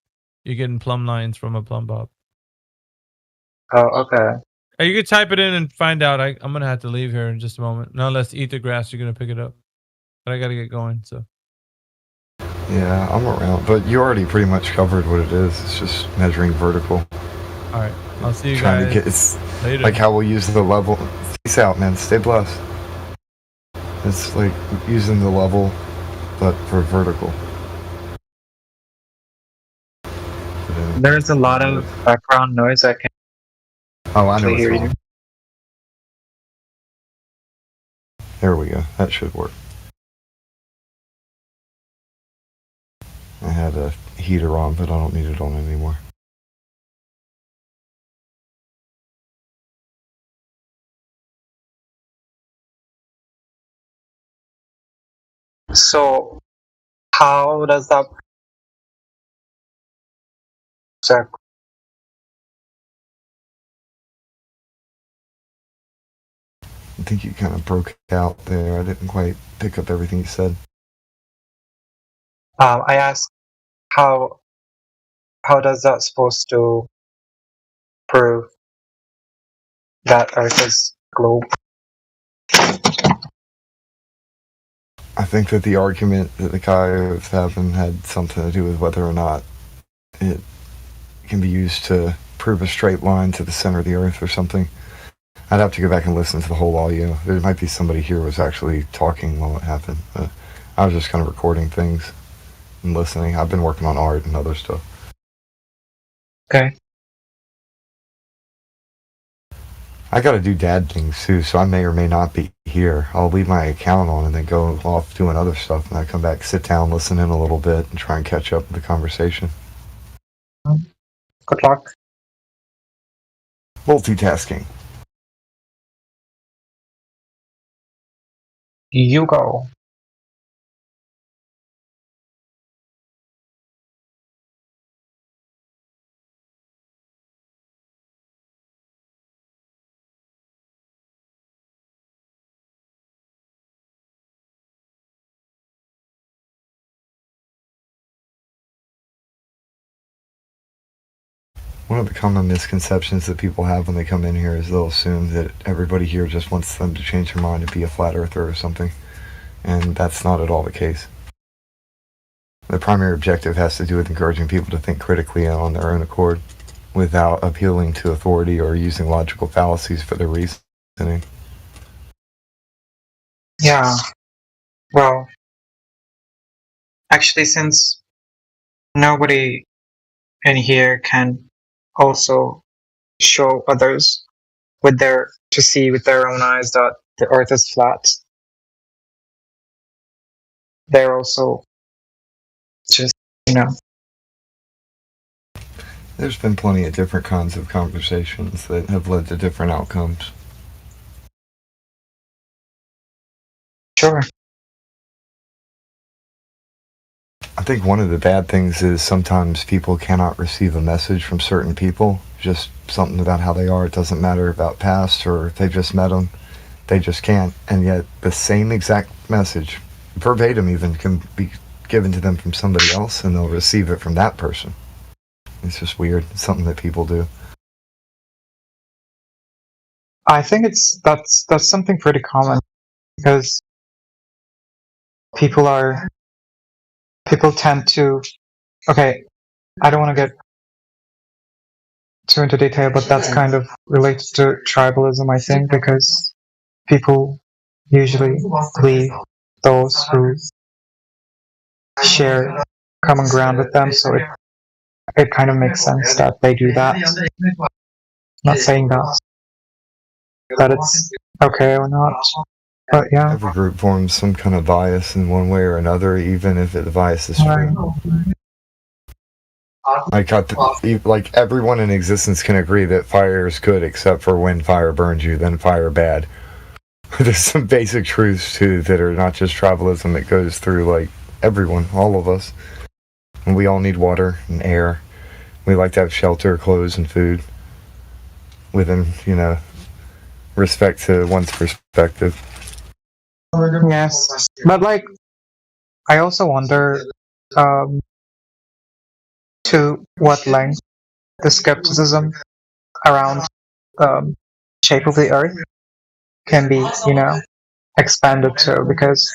Speaker 3: getting plumb lines from a plumb bob.
Speaker 17: Oh, okay.
Speaker 3: You could type it in and find out. I'm gonna have to leave here in just a moment. No, unless Eat the Grass, you're gonna pick it up. But I gotta get going. So.
Speaker 9: Yeah, I'm around, but you already pretty much covered what it is. It's just measuring vertical.
Speaker 3: All right, I'll see you
Speaker 9: Trying
Speaker 3: guys
Speaker 9: to get it's
Speaker 3: later.
Speaker 9: like how we'll use the level. Peace out, man. Stay blessed. It's like using the level, but for vertical.
Speaker 17: There's a lot of background noise. I can.
Speaker 9: Oh, I know what's
Speaker 17: hear
Speaker 9: wrong.
Speaker 17: you.
Speaker 9: There we go. That should work. I had a heater on, but I don't need it on anymore.
Speaker 17: So, how does that? Exactly.
Speaker 9: I think you kind of broke out there. I didn't quite pick up everything you said.
Speaker 17: I asked how does that supposed to prove that Earth is globe?
Speaker 9: I think that the argument that the guy was having had something to do with whether or not it can be used to prove a straight line to the center of the Earth or something. I'd have to go back and listen to the whole audio. There might be somebody here who was actually talking while it happened. But I was just kind of recording things and listening. I've been working on art and other stuff.
Speaker 17: Okay.
Speaker 9: I got to do dad things too, so I may or may not be here. I'll leave my account on and then go off doing other stuff, and I come back, sit down, listen in a little bit, and try and catch up with the conversation.
Speaker 17: Good luck.
Speaker 9: Multitasking.
Speaker 17: You go.
Speaker 9: One of the common misconceptions that people have when they come in here is they'll assume that everybody here just wants them to change their mind and be a flat earther or something. And that's not at all the case. The primary objective has to do with encouraging people to think critically and on their own accord without appealing to authority or using logical fallacies for their reasoning.
Speaker 17: Yeah. Well, actually, since nobody in here can also show others to see with their own eyes that the Earth is flat, they're also just,
Speaker 9: There's been plenty of different kinds of conversations that have led to different outcomes.
Speaker 17: Sure.
Speaker 9: I think one of the bad things is sometimes people cannot receive a message from certain people, just something about how they are. It doesn't matter about past or if they just met them. They just can't. And yet the same exact message, verbatim even, can be given to them from somebody else and they'll receive it from that person. It's just weird. It's something that people do.
Speaker 17: I think that's something pretty common because people tend to, okay, I don't want to get too into detail, but that's kind of related to tribalism, I think, because people usually believe those who share common ground with them, so it kind of makes sense that they do that. I'm not saying that it's okay or not, but yeah.
Speaker 9: Every group forms some kind of bias in one way or another, even if the bias is true. Like everyone in existence can agree that fire is good, except for when fire burns you, then fire bad. There's some basic truths too that are not just tribalism, that goes through like everyone, all of us. And we all need water and air. We like to have shelter, clothes, and food within, respect to one's perspective.
Speaker 17: Yes, but like, I also wonder to what length the skepticism around shape of the Earth can be, expanded to, because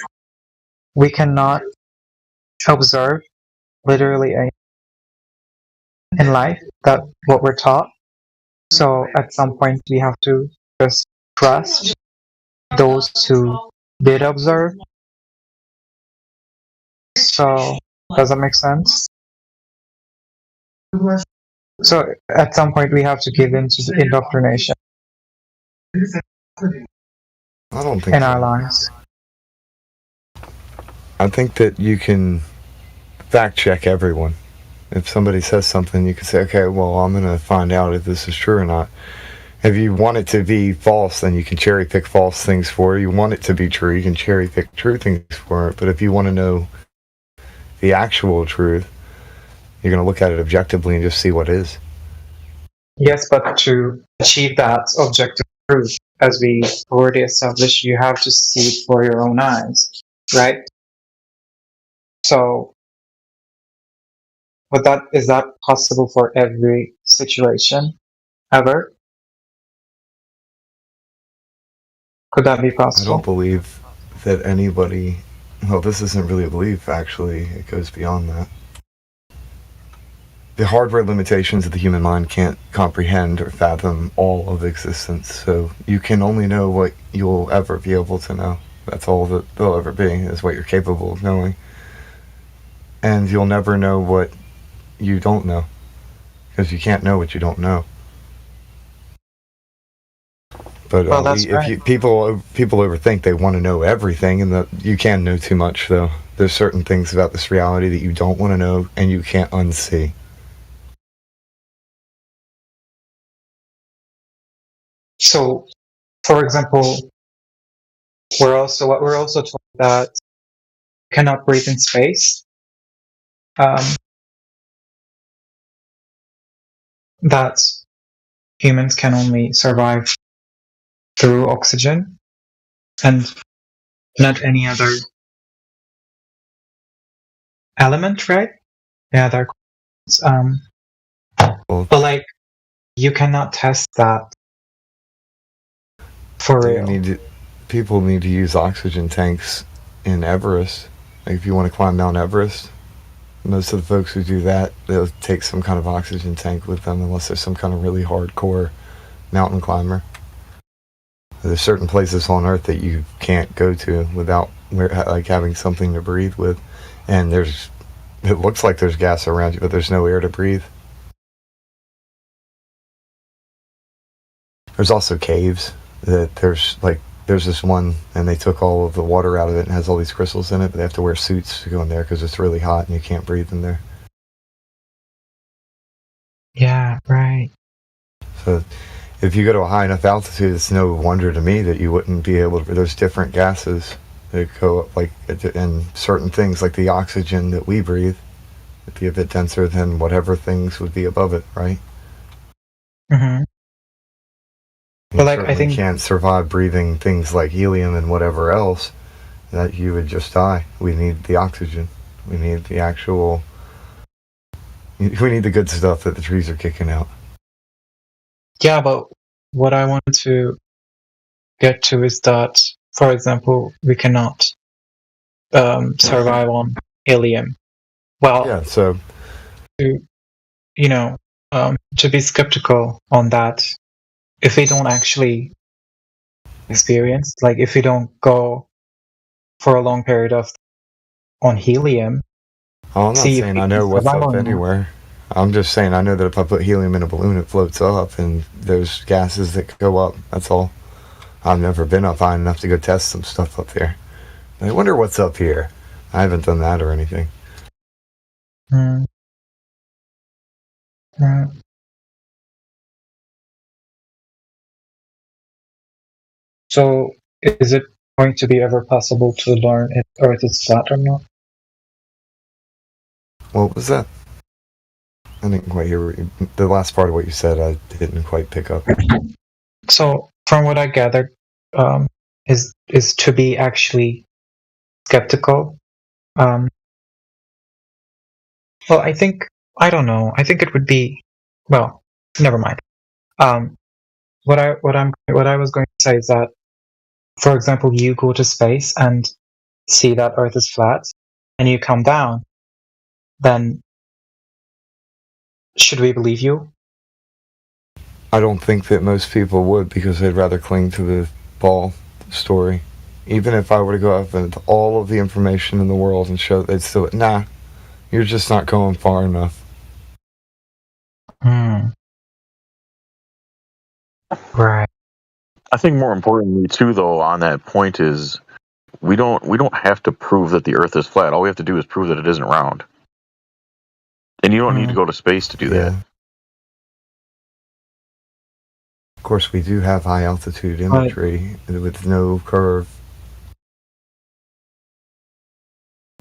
Speaker 17: we cannot observe literally anything in life that what we're taught. So at some point we have to just trust those who did observe. So does that make sense? So at some point we have to give in to the indoctrination
Speaker 9: I don't think
Speaker 17: in
Speaker 9: so.
Speaker 17: our lives.
Speaker 9: I think that you can fact check everyone. If somebody says something, you can say, okay, well, I'm going to find out if this is true or not. If you want it to be false, then you can cherry pick false things for it. You want it to be true, you can cherry pick true things for it. But if you want to know the actual truth, you're going to look at it objectively and just see what is.
Speaker 17: Yes, but to achieve that objective truth, as we already established, you have to see it for your own eyes, right? So, but is that possible for every situation ever? Could that be possible?
Speaker 9: I don't believe that anybody. Well, this isn't really a belief, actually. It goes beyond that. The hardware limitations of the human mind can't comprehend or fathom all of existence, so you can only know what you'll ever be able to know. That's all that there'll ever be, is what you're capable of knowing. And you'll never know what you don't know, because you can't know what you don't know. But
Speaker 17: well, that's right.
Speaker 9: if people overthink, they want to know everything, and that you can know too much, though. There's certain things about this reality that you don't want to know, and you can't unsee.
Speaker 17: So, for example, we're also told that you cannot breathe in space. That humans can only survive through oxygen and not any other element, right? Yeah, but like you cannot test that for real.
Speaker 9: People need to use oxygen tanks in Everest. Like if you want to climb Mount Everest, most of the folks who do that, they'll take some kind of oxygen tank with them, unless they're some kind of really hardcore mountain climber. There's certain places on Earth that you can't go to without having something to breathe with, and it looks like there's gas around you, but there's no air to breathe. There's also caves that there's this one, and they took all of the water out of it and has all these crystals in it, but they have to wear suits to go in there because it's really hot and you can't breathe in there.
Speaker 17: Yeah, right.
Speaker 9: So if you go to a high enough altitude, it's no wonder to me that you wouldn't be able to. There's different gases that go up, and certain things like the oxygen that we breathe would be a bit denser than whatever things would be above it, right?
Speaker 17: Mm-hmm.
Speaker 9: You I think can't survive breathing things like helium and whatever else, that you would just die. We need the oxygen. We need the actual. We need the good stuff that the trees are kicking out.
Speaker 17: Yeah, but what I wanted to get to is that, for example, we cannot survive on helium. Well,
Speaker 9: yeah. So
Speaker 17: to be skeptical on that. If we don't actually experience, like if we don't go for a long period on helium.
Speaker 9: Oh, I'm not saying I know what's up anywhere. I'm just saying I know that if I put helium in a balloon, it floats up, and there's gases that go up. That's all. I've never been up high enough to go test some stuff up there. I wonder what's up here. I haven't done that or anything.
Speaker 17: So, is it going to be ever possible to learn if Earth is flat or not?
Speaker 9: What was that? I didn't quite hear the last part of what you said. I didn't quite pick up.
Speaker 17: So, from what I gathered, is to be actually skeptical. Well, I don't know. I think it would be. Well, never mind. What I was going to say is that, for example, you go to space and see that Earth is flat, and you come down, then should we believe you?
Speaker 9: I don't think that most people would, because they'd rather cling to the ball story. Even if I were to go up with all of the information in the world and show, they'd still, nah, you're just not going far enough.
Speaker 17: Right.
Speaker 21: I think more importantly too, though, on that point is we don't have to prove that the Earth is flat. All we have to do is prove that it isn't round. And you don't need to go to space to do that.
Speaker 9: Of course, we do have high altitude imagery with no curve.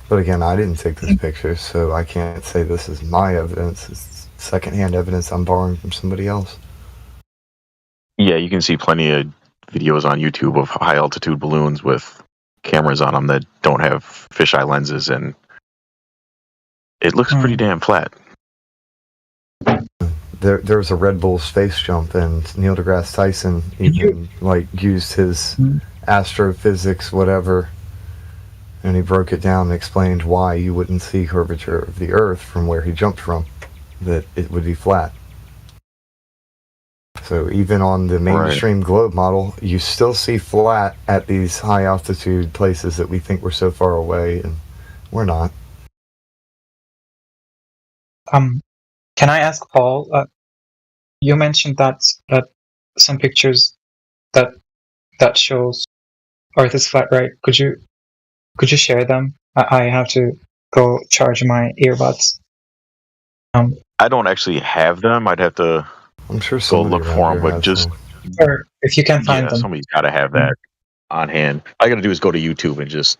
Speaker 9: But again, I didn't take this picture, so I can't say this is my evidence. It's secondhand evidence I'm borrowing from somebody else.
Speaker 21: Yeah, you can see plenty of videos on YouTube of high altitude balloons with cameras on them that don't have fisheye lenses, and it looks pretty damn flat.
Speaker 9: There's a Red Bull space jump, and Neil deGrasse Tyson even used his astrophysics, whatever, and he broke it down and explained why you wouldn't see curvature of the Earth from where he jumped from, that it would be flat. So even on the mainstream globe model, you still see flat at these high altitude places that we think we're so far away, and we're not.
Speaker 17: Can I ask Paul? You mentioned that some pictures that shows Earth is flat, right? Could you share them? I have to go charge my earbuds.
Speaker 21: I don't actually have them. I'd have to go look for them, but just
Speaker 17: or if you can find them,
Speaker 21: somebody's got to have that on hand. All I got to do is go to YouTube and just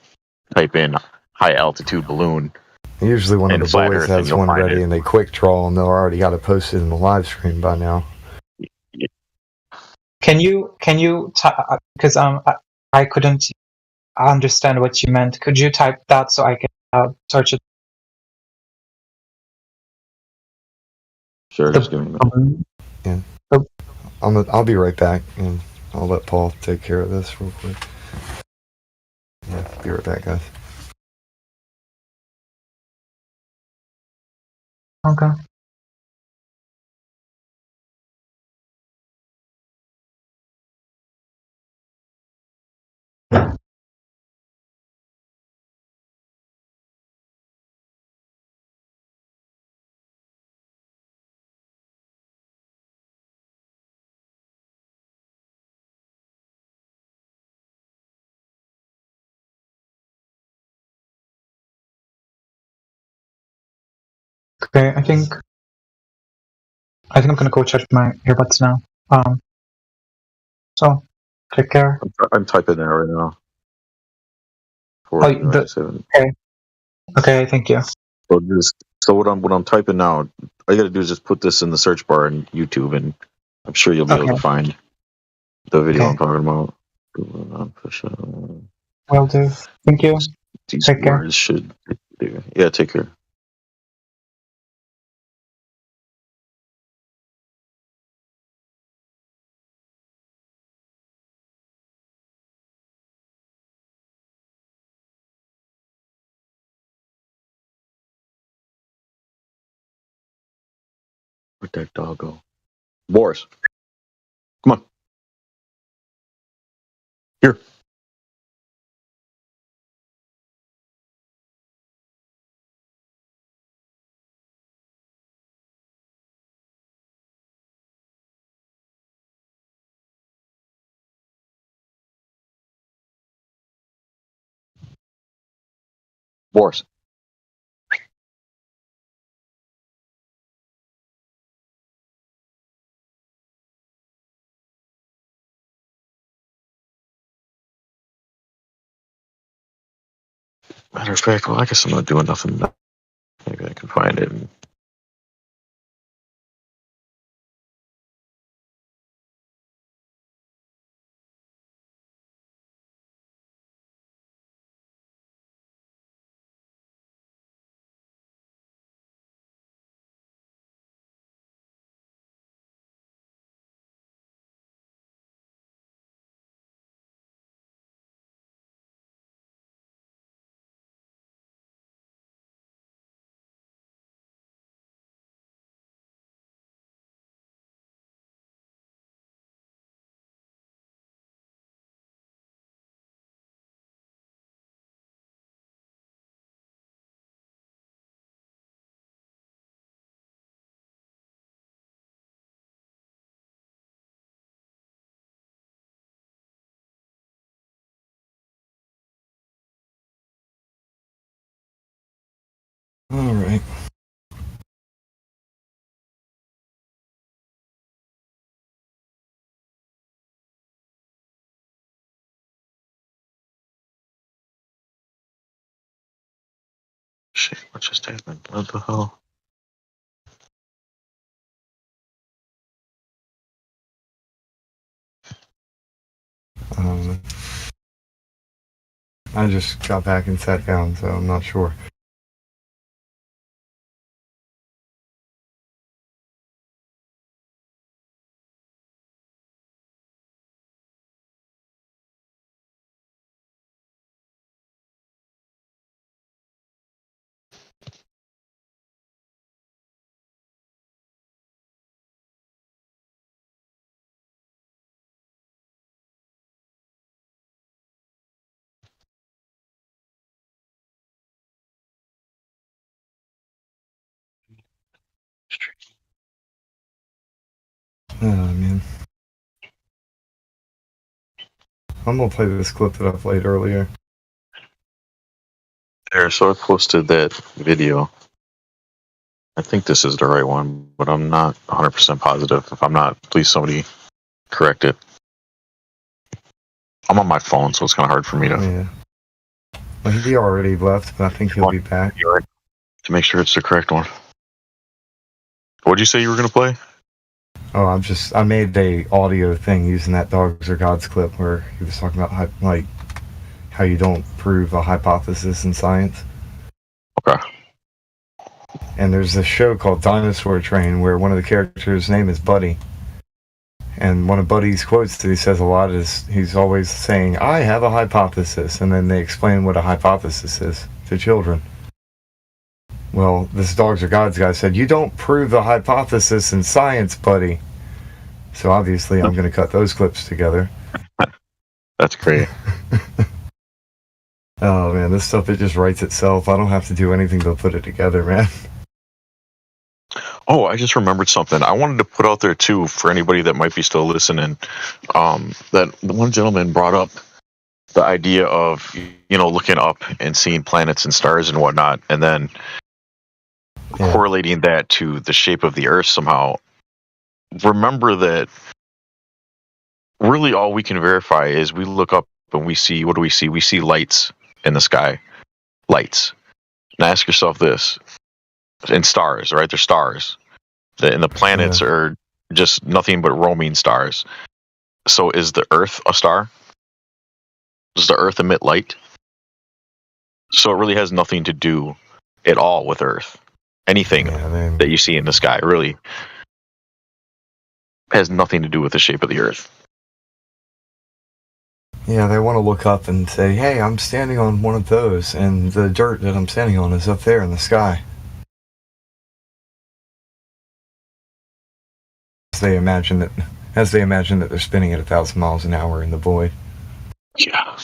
Speaker 21: type in high altitude balloon.
Speaker 9: Usually one of the
Speaker 21: flat
Speaker 9: boys
Speaker 21: Earth,
Speaker 9: has one ready, and they quick draw, and they'll already got it posted in the live stream by now.
Speaker 17: Can you because I couldn't understand what you meant. Could you type that so I can search it?
Speaker 21: Sure, just give me a minute.
Speaker 9: Yeah. I'll be right back, and I'll let Paul take care of this real quick. Yeah, be right back, guys.
Speaker 17: Okay. Okay, I think I'm gonna go charge my earbuds now. So take care.
Speaker 21: I'm typing there right now.
Speaker 17: Okay, thank you.
Speaker 21: So what I'm typing now, all you got to do is just put this in the search bar in YouTube, and I'm sure you'll be able to find the video I'm talking about.
Speaker 17: Will do. Thank you.
Speaker 21: These
Speaker 17: Take care.
Speaker 21: words should. Yeah, take care. Where'd that dog go? Boris, come on. Here. Boris. Matter of fact, well, I guess I'm not doing nothing. Maybe I can find it. Shit, what just happened? What the hell?
Speaker 9: I just got back and sat down, so I'm not sure. Oh, man. I'm gonna play this clip that I played earlier.
Speaker 21: There, so I posted that video. I think this is the right one, but I'm not 100% positive. If I'm not, please somebody correct it. I'm on my phone, so it's kind of hard for me to...
Speaker 9: Yeah. Well, he already left, but I think he'll be back.
Speaker 21: To make sure it's the correct one. What'd you say you were going to play?
Speaker 9: Oh, I made a audio thing using that Dogs Are Gods clip where he was talking about how you don't prove a hypothesis in science.
Speaker 21: Okay.
Speaker 9: And there's a show called Dinosaur Train where one of the characters' name is Buddy. And one of Buddy's quotes that he says a lot is he's always saying, "I have a hypothesis," and then they explain what a hypothesis is to children. Well, this Dogs Are Gods guy said, "You don't prove a hypothesis in science, Buddy." So obviously I'm going to cut those clips together.
Speaker 21: That's great.
Speaker 9: Oh man, this stuff, it just writes itself. I don't have to do anything but put it together, man.
Speaker 21: Oh, I just remembered something. I wanted to put out there too for anybody that might be still listening. That one gentleman brought up the idea of, looking up and seeing planets and stars and whatnot, and then correlating that to the shape of the Earth somehow. Remember that really all we can verify is we look up and we see, what do we see? We see lights in the sky. Lights. Now ask yourself this. In stars, right? They're stars. And the planets are just nothing but roaming stars. So is the Earth a star? Does the Earth emit light? So it really has nothing to do at all with Earth. Anything that you see in the sky really has nothing to do with the shape of the Earth.
Speaker 9: Yeah, they want to look up and say, "Hey, I'm standing on one of those, and the dirt that I'm standing on is up there in the sky." As they imagine that they're spinning at 1,000 miles an hour in the void.
Speaker 21: Yeah.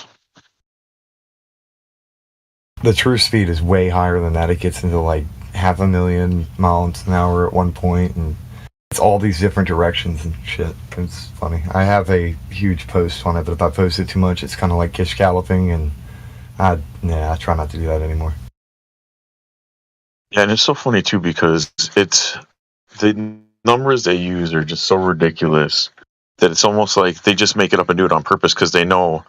Speaker 9: The true speed is way higher than that. It gets into like 500,000 miles an hour at one point, and it's all these different directions and shit. It's funny. I have a huge post on it, but if I post it too much, it's kind of like kish galloping, and I try not to do that anymore.
Speaker 21: Yeah, and it's so funny too because it's the numbers they use are just so ridiculous that it's almost like they just make it up and do it on purpose because they know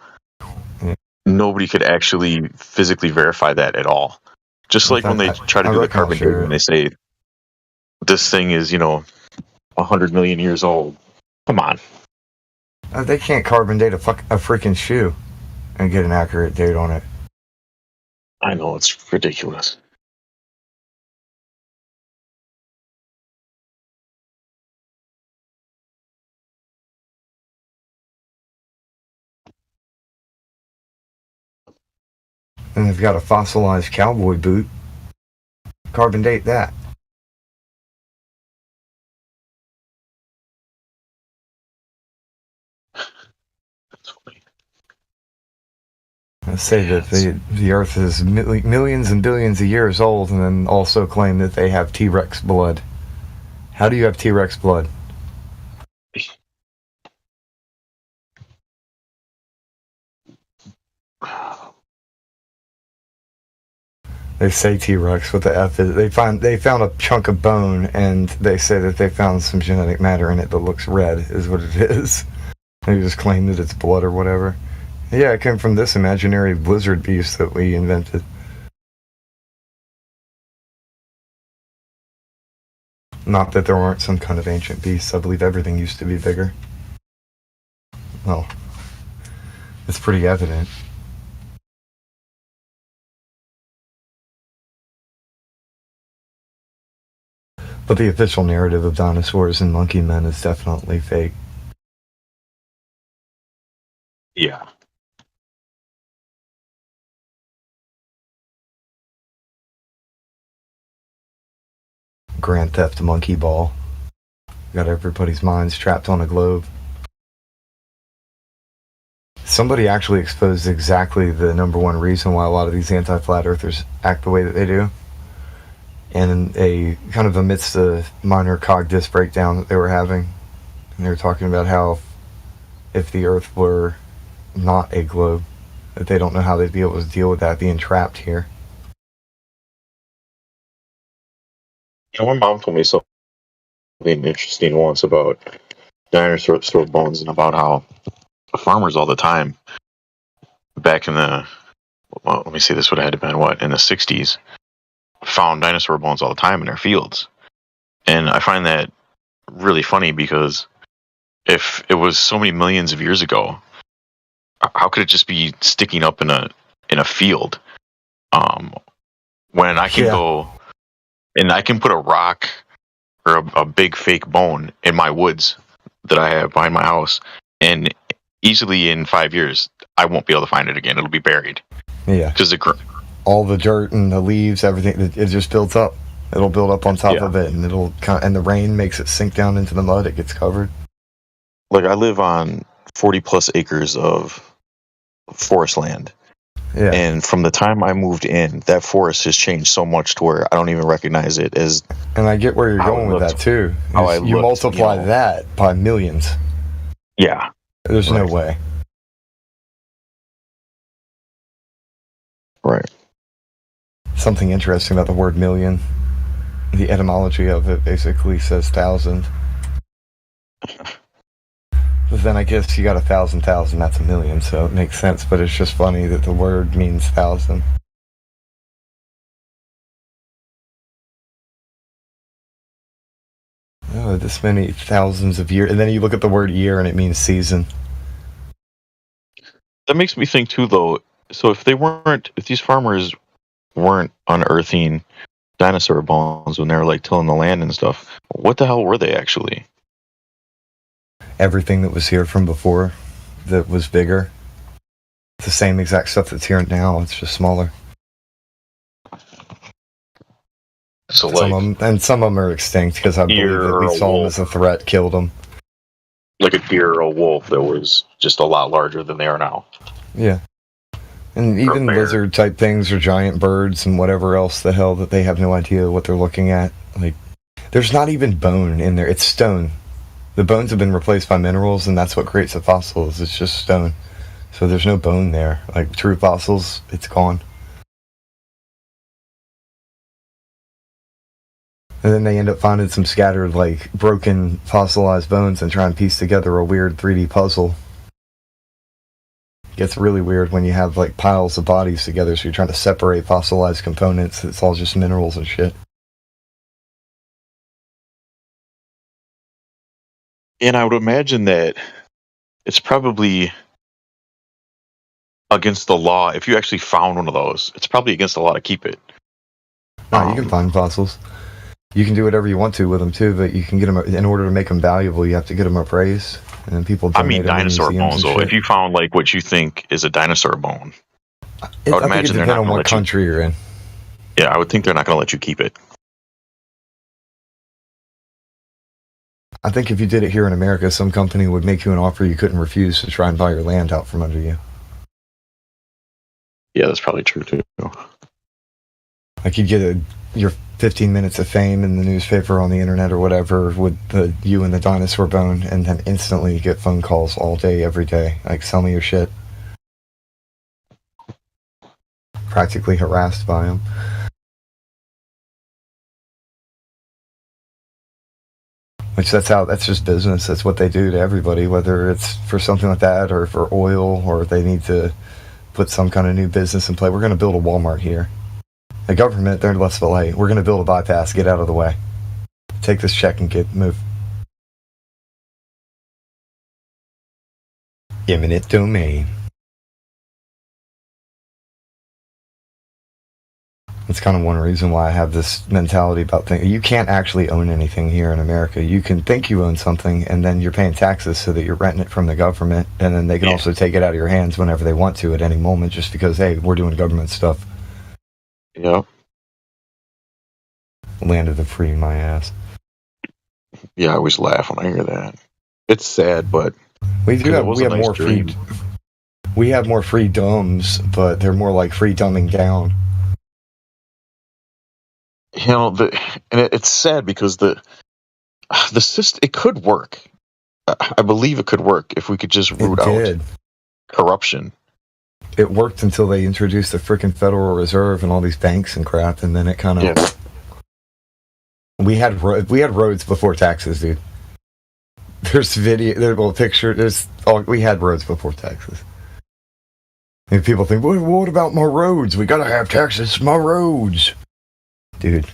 Speaker 21: nobody could actually physically verify that at all. Just like when they try to do the carbon dating and they say this thing is, 100 million years old. Come on.
Speaker 9: They can't carbon date a freaking shoe and get an accurate date on it.
Speaker 21: I know, it's ridiculous.
Speaker 9: And they've got a fossilized cowboy boot. Carbon date that. I say that the Earth is millions and billions of years old, and then also claim that they have T-Rex blood. How do you have T-Rex blood? They say T-Rex, what the F is. They found a chunk of bone, and they say that they found some genetic matter in it that looks red, is what it is. They just claim that it's blood or whatever. Yeah, it came from this imaginary lizard beast that we invented. Not that there weren't some kind of ancient beasts. I believe everything used to be bigger. Well, it's pretty evident. But the official narrative of dinosaurs and monkey men is definitely fake.
Speaker 21: Yeah.
Speaker 9: Grand Theft Monkey Ball. Got everybody's minds trapped on a globe. Somebody actually exposed exactly the number one reason why a lot of these anti-flat earthers act the way that they do. And kind of amidst the minor cog disc breakdown that they were having. And they were talking about how if the earth were not a globe, that they don't know how they'd be able to deal with that being trapped here.
Speaker 21: My mom told me something interesting once about dinosaur bones and about how farmers all the time back in the, well, let me see, this would have had to been in the 60s, found dinosaur bones all the time in their fields. And I find that really funny because if it was so many millions of years ago, how could it just be sticking up in a field? When I can go and I can put a rock or a big fake bone in my woods that I have behind my house, and easily in 5 years I won't be able to find it again. It'll be buried.
Speaker 9: Yeah,
Speaker 21: because
Speaker 9: all the dirt and the leaves, everything, it just builds up. It'll build up on top of it, and and the rain makes it sink down into the mud. It gets covered.
Speaker 21: Like, I live on 40 plus acres of forest land. Yeah. And from the time I moved in, that forest has changed so much to where I don't even recognize it as.
Speaker 9: And I get where you're going with that too. You multiply that by millions.
Speaker 21: Yeah.
Speaker 9: There's no way.
Speaker 21: Right.
Speaker 9: Something interesting about the word million. The etymology of it basically says thousand. But then I guess you got 1,000, that's a million, so it makes sense. But it's just funny that the word means thousand. Oh, this many thousands of years. And then you look at the word year and it means season.
Speaker 21: That makes me think too, though. So if these farmers weren't unearthing dinosaur bones when they were like tilling the land and stuff, what the hell were they actually?
Speaker 9: Everything that was here from before that was bigger. It's the same exact stuff that's here now, it's just smaller.
Speaker 21: So
Speaker 9: some of them are extinct because I believe that we saw them as a threat, killed them.
Speaker 21: Like a deer or a wolf that was just a lot larger than they are now.
Speaker 9: Yeah. And even lizard type things or giant birds and whatever else the hell that they have no idea what they're looking at. Like, there's not even bone in there. It's stone. The bones have been replaced by minerals, and that's what creates the fossils. It's just stone. So there's no bone there. Like, true fossils, it's gone. And then they end up finding some scattered, like, broken fossilized bones and try and piece together a weird 3D puzzle. It gets really weird when you have, like, piles of bodies together, so you're trying to separate fossilized components. It's all just minerals and shit.
Speaker 21: And I would imagine that it's probably against the law. If you actually found one of those, it's probably against the law to keep it.
Speaker 9: No, you can find fossils. You can do whatever you want to with them too, but you can get them in order to make them valuable. You have to get them appraised, and then people.
Speaker 21: I mean, dinosaur bones. So if you found like what you think is a dinosaur bone, I would imagine they're not going to let you.
Speaker 9: Country you're in.
Speaker 21: Yeah, I would think they're not going to let you keep it.
Speaker 9: I think if you did it here in America, some company would make you an offer you couldn't refuse to try and buy your land out from under you.
Speaker 21: Yeah, that's probably true too.
Speaker 9: Like, you'd get your 15 minutes of fame in the newspaper, on the internet, or whatever, with you and the dinosaur bone, and then instantly get phone calls all day, every day. Like, sell me your shit. Practically harassed by them. Which that's just business. That's what they do to everybody, whether it's for something like that or for oil, or they need to put some kind of new business in play. We're going to build a Walmart here. The government, they're less of a light. We're going to build a bypass, get out of the way. Take this check and move. Eminent domain. That's kind of one reason why I have this mentality about things. You can't actually own anything here in America. You can think you own something, and then you're paying taxes so that you're renting it from the government, and then they can also take it out of your hands whenever they want to at any moment, just because, hey, we're doing government stuff.
Speaker 21: Yeah.
Speaker 9: Land of the free, my ass.
Speaker 21: Yeah, I always laugh when I hear that. It's sad, but
Speaker 9: we have more free. We have more freedoms, but they're more like free dumbing down.
Speaker 21: You know, it's sad because the system, it could work. I believe it could work if we could just root out corruption.
Speaker 9: It worked until they introduced the freaking Federal Reserve and all these banks and crap, and then it kind of. Yeah. We had roads before taxes, dude. There's picture. We had roads before taxes. And people think, what about my roads? We gotta have taxes, my roads. Dude,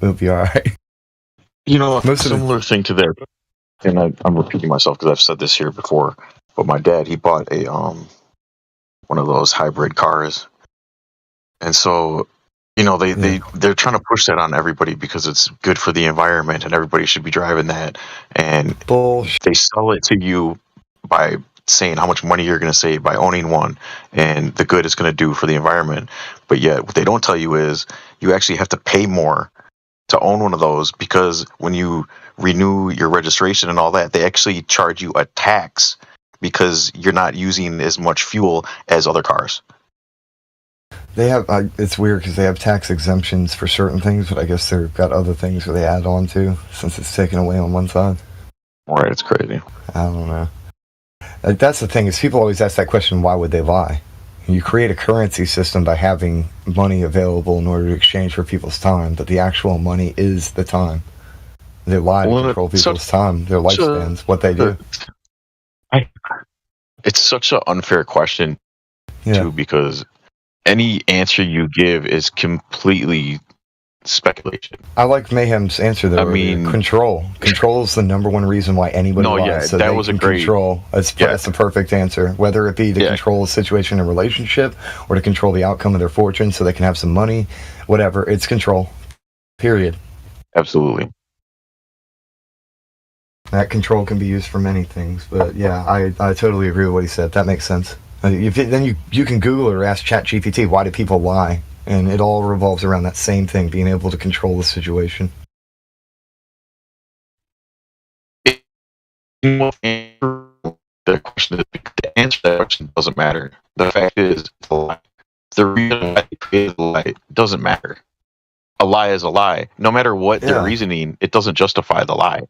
Speaker 9: we'll be all right.
Speaker 21: You know, a similar thing to there, and I'm repeating myself because I've said this here before, but my dad, he bought a one of those hybrid cars, and so, you know, they're trying to push that on everybody because it's good for the environment and everybody should be driving that, and they sell it to you by saying how much money you're going to save by owning one and the good it's going to do for the environment. But yet what they don't tell you is you actually have to pay more to own one of those, because when you renew your registration and all that, they actually charge you a tax because you're not using as much fuel as other cars.
Speaker 9: They have it's weird because they have tax exemptions for certain things, but I guess they've got other things where they add on to, since it's taken away on one side.
Speaker 21: Right, it's crazy.
Speaker 9: I don't know. That's the thing, is people always ask that question, why would they lie? You create a currency system by having money available in order to exchange for people's time, but the actual money is the time. They lie to control people's time, their lifespans, what they do.
Speaker 21: It's such an unfair question, too, because any answer you give is completely speculation.
Speaker 9: I like Mayhem's answer though. I mean, control. Control is the number one reason why anybody lies. So that was a great control. That's the perfect answer. Whether it be to control a situation in a relationship or to control the outcome of their fortune so they can have some money, whatever. It's control. Period.
Speaker 21: Absolutely.
Speaker 9: That control can be used for many things, but yeah, I totally agree with what he said. That makes sense. Then you can Google or ask ChatGPT, why do people lie? And it all revolves around that same thing, being able to control the situation.
Speaker 21: The question is, the answer to that question doesn't matter. The fact is, it's a lie. The reason why they created a lie doesn't matter. A lie is a lie. No matter what their reasoning, it doesn't justify the lie.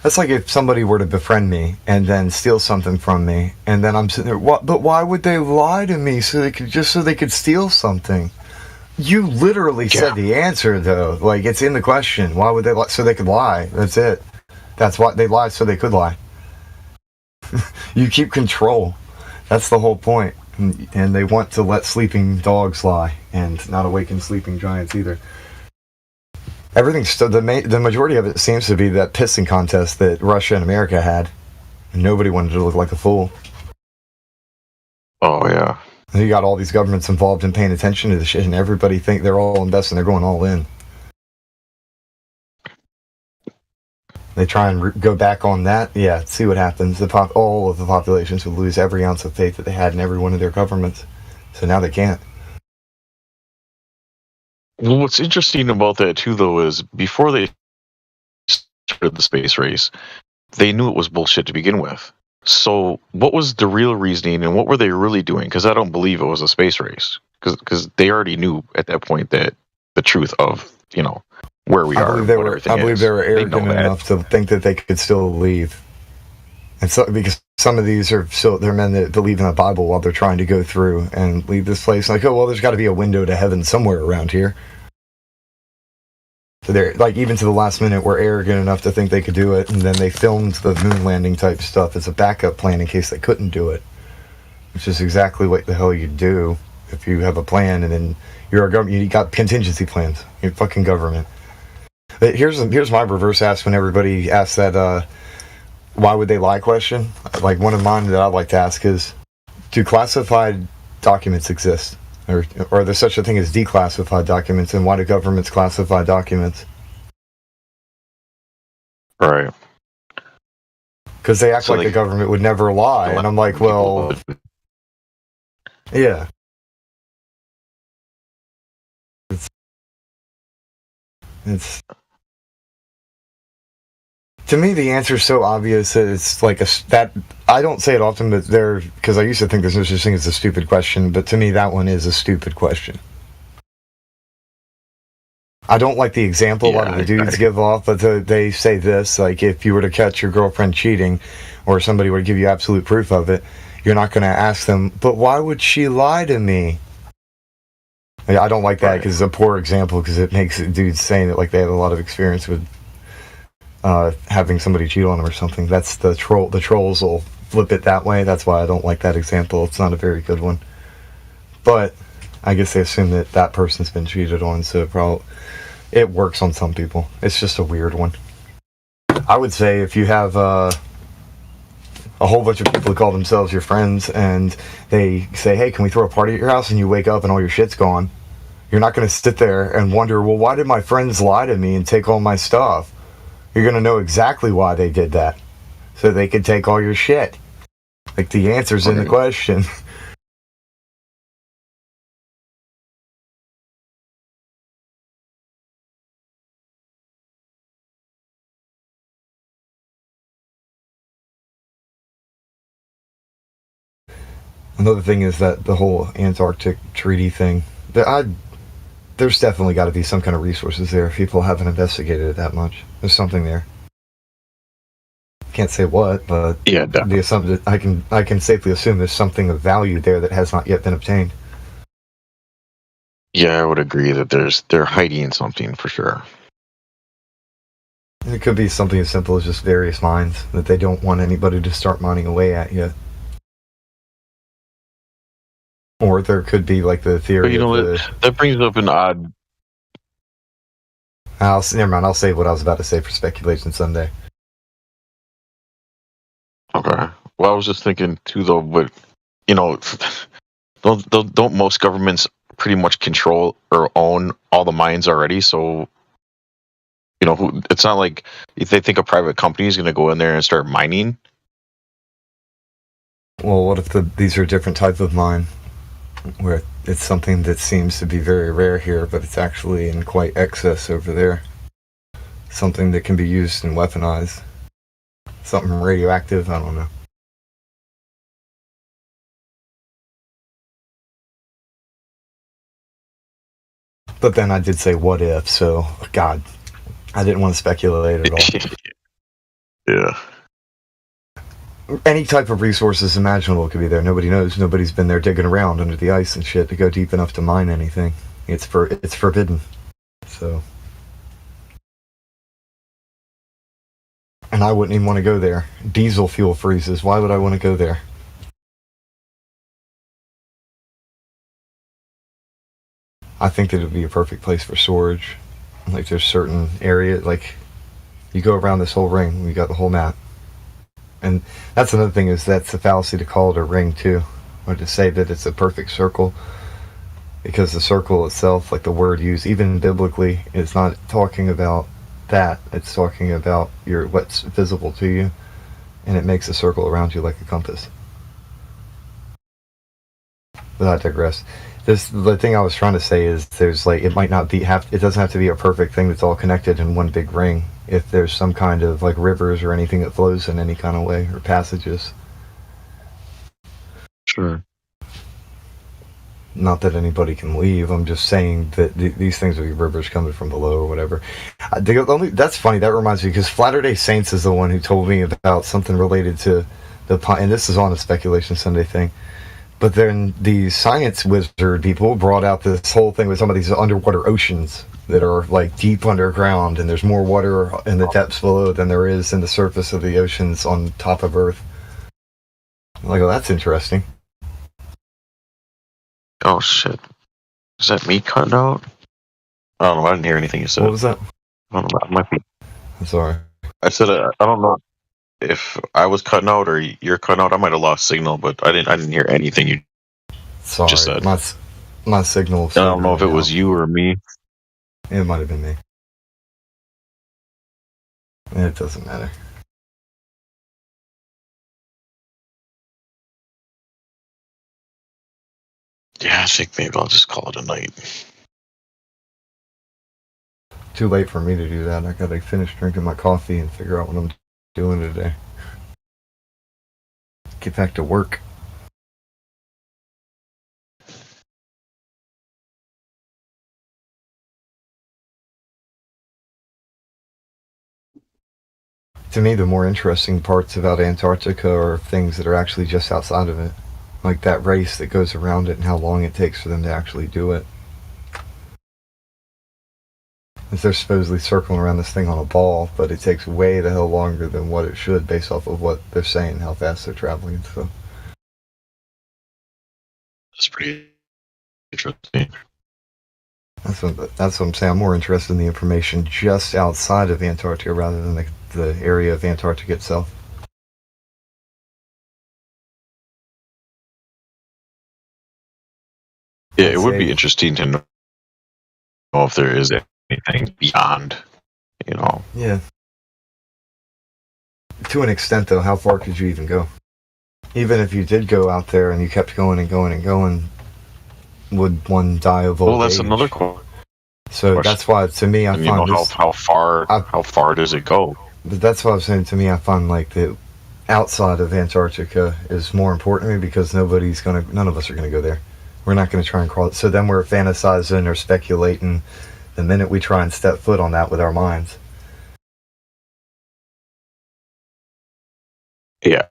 Speaker 9: That's like if somebody were to befriend me and then steal something from me, and then I'm sitting there, but why would they lie to me so they could steal something? You literally said the answer, though. Like, it's in the question. Why would they lie? So they could lie. That's it. That's why they lied, so they could lie. You keep control. That's the whole point. And they want to let sleeping dogs lie and not awaken sleeping giants either. Everything's still, the majority of it seems to be that pissing contest that Russia and America had. And nobody wanted to look like a fool.
Speaker 21: Oh, yeah.
Speaker 9: And you got all these governments involved in paying attention to the shit, and everybody think they're all investing, they're going all in. They try and go back on that, see what happens. All of the populations would lose every ounce of faith that they had in every one of their governments. So now they can't.
Speaker 21: Well, what's interesting about that, too, though, is before they started the space race, they knew it was bullshit to begin with. So what was the real reasoning, and what were they really doing? Because I don't believe it was a space race. Because they already knew at that point that the truth of, where we are.
Speaker 9: I believe they were arrogant enough to think that they could still leave. And so, because some of these they're men that believe in the Bible while they're trying to go through and leave this place. Like, there's got to be a window to heaven somewhere around here. So they're, like, even to the last minute, were arrogant enough to think they could do it, and then they filmed the moon landing type stuff as a backup plan in case they couldn't do it. Which is exactly what the hell you do if you have a plan, and then you're a government. You got contingency plans. You're fucking government. Here's my reverse ask when everybody asks that why would they lie question. Like one of mine that I'd like to ask is, do classified documents exist? Or are there such a thing as declassified documents, and why do governments classify documents?
Speaker 21: Right.
Speaker 9: Because they act like the government would never lie, and I'm like, well, yeah. It's to me the answer is so obvious that it's like that. I don't say it often, but because I used to think there's no such thing as a stupid question, but to me that one is a stupid question. I don't like the example a lot of the dudes give off, but they say this, like, if you were to catch your girlfriend cheating, or somebody were to give you absolute proof of it, you're not going to ask them, but why would she lie to me? I don't like that because it's a poor example, because it makes dudes saying it like they have a lot of experience with having somebody cheat on them or something. That's the troll. The trolls will flip it that way. That's why I don't like that example. It's not a very good one. But I guess they assume that that person's been cheated on, so it works on some people. It's just a weird one. I would say if you have a whole bunch of people who call themselves your friends and they say, hey, can we throw a party at your house, and you wake up and all your shit's gone, you're not going to sit there and wonder, well, why did my friends lie to me and take all my stuff? You're going to know exactly why they did that, so they could take all your shit. Like, the answer's in the question. Another thing is that the whole Antarctic treaty thing, there's definitely got to be some kind of resources there. People haven't investigated it that much. There's something there. Can't say what, but
Speaker 21: yeah,
Speaker 9: the assumption, I can safely assume there's something of value there that has not yet been obtained.
Speaker 21: Yeah, I would agree that they're hiding something for sure.
Speaker 9: And it could be something as simple as just various mines that they don't want anybody to start mining away at yet. Or there could be like the theory.
Speaker 21: But that brings up an odd.
Speaker 9: Never mind. I'll save what I was about to say for Speculation Sunday.
Speaker 21: Okay. Well, I was just thinking too, though. But don't most governments pretty much control or own all the mines already? So it's not like if they think a private company is going to go in there and start mining.
Speaker 9: Well, what if these are a different type of mine? Where it's something that seems to be very rare here, but it's actually in quite excess over there. Something that can be used and weaponized. Something radioactive, I don't know. But then I did say what if, so God, I didn't want to speculate at all.
Speaker 21: Yeah.
Speaker 9: Any type of resources imaginable could be there. Nobody knows. Nobody's been there digging around under the ice and shit to go deep enough to mine anything. It's forbidden. So, and I wouldn't even want to go there. Diesel fuel freezes. Why would I want to go there? I think that it would be a perfect place for storage. Like, there's certain areas, like you go around this whole ring, we got the whole map. And that's another thing, is that's the fallacy to call it a ring too, or to say that it's a perfect circle, because the circle itself, like the word used even biblically, is not talking about that. It's talking about what's visible to you, and it makes a circle around you like a compass. But I digress. The thing I was trying to say is it might not be it doesn't have to be a perfect thing that's all connected in one big ring. If there's some kind of like rivers or anything that flows in any kind of way, or passages.
Speaker 21: Sure.
Speaker 9: Not that anybody can leave. I'm just saying that these things will be rivers coming from below or whatever. That's funny. That reminds me, because Latter-day Saints is the one who told me about something related to and this is on a Speculation Sunday thing. But then the science wizard people brought out this whole thing with some of these underwater oceans that are like deep underground, and there's more water in the depths below than there is in the surface of the oceans on top of Earth. I'm like, oh, that's interesting.
Speaker 21: Oh shit! Is that me cutting out? I don't know. I didn't hear anything you said.
Speaker 9: What was that?
Speaker 21: I don't know. It might be.
Speaker 9: I'm sorry.
Speaker 21: I said I don't know if I was cutting out or you're cutting out. I might have lost signal, but I didn't hear anything you just said.
Speaker 9: My signal.
Speaker 21: I don't know if it was you or me.
Speaker 9: It might have been me. It doesn't matter.
Speaker 21: Yeah, I think maybe I'll just call it a night.
Speaker 9: Too late for me to do that. I gotta finish drinking my coffee and figure out what I'm doing today. Get back to work. To me, the more interesting parts about Antarctica are things that are actually just outside of it. Like that race that goes around it and how long it takes for them to actually do it. As they're supposedly circling around this thing on a ball, but it takes way the hell longer than what it should based off of what they're saying, how fast they're traveling and stuff.
Speaker 21: That's pretty interesting.
Speaker 9: That's what I'm saying. I'm more interested in the information just outside of Antarctica rather than the area of Antarctica itself.
Speaker 21: Yeah, it would be interesting to know if there is anything beyond,
Speaker 9: Yeah. To an extent, though, how far could you even go? Even if you did go out there and you kept going and going and going, would one die of old age?
Speaker 21: Well, that's another question.
Speaker 9: So that's why, to me, I find
Speaker 21: how far does it go?
Speaker 9: But that's what I was saying. To me, I find like the outside of Antarctica is more important to me because none of us are gonna go there. We're not gonna try and crawl it. So then we're fantasizing or speculating the minute we try and step foot on that with our minds.
Speaker 21: Yeah.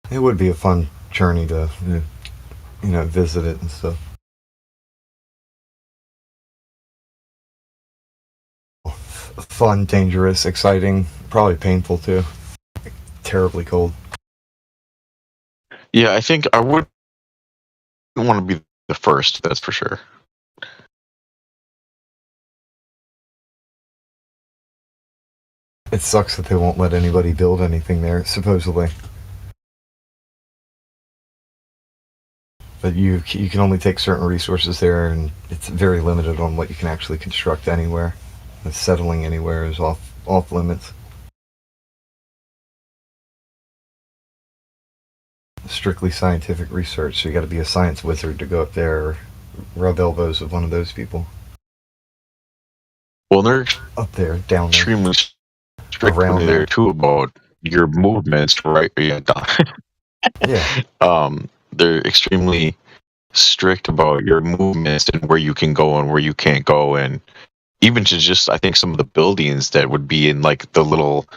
Speaker 9: It would be a fun journey to, visit it and stuff. Fun, dangerous, exciting, probably painful too. Terribly cold.
Speaker 21: Yeah, I think I would want to be the first, that's for sure.
Speaker 9: It sucks that they won't let anybody build anything there, supposedly. But you can only take certain resources there, and it's very limited on what you can actually construct anywhere. And settling anywhere is off limits. Strictly scientific research, so you got to be a science wizard to go up there or rub elbows with one of those people.
Speaker 21: Well, they're
Speaker 9: up there, down there,
Speaker 21: extremely strict around there too about your movements, right? Yeah.
Speaker 9: Yeah.
Speaker 21: They're extremely strict about your movements and where you can go and where you can't go, and even to just, I think some of the buildings that would be in like the little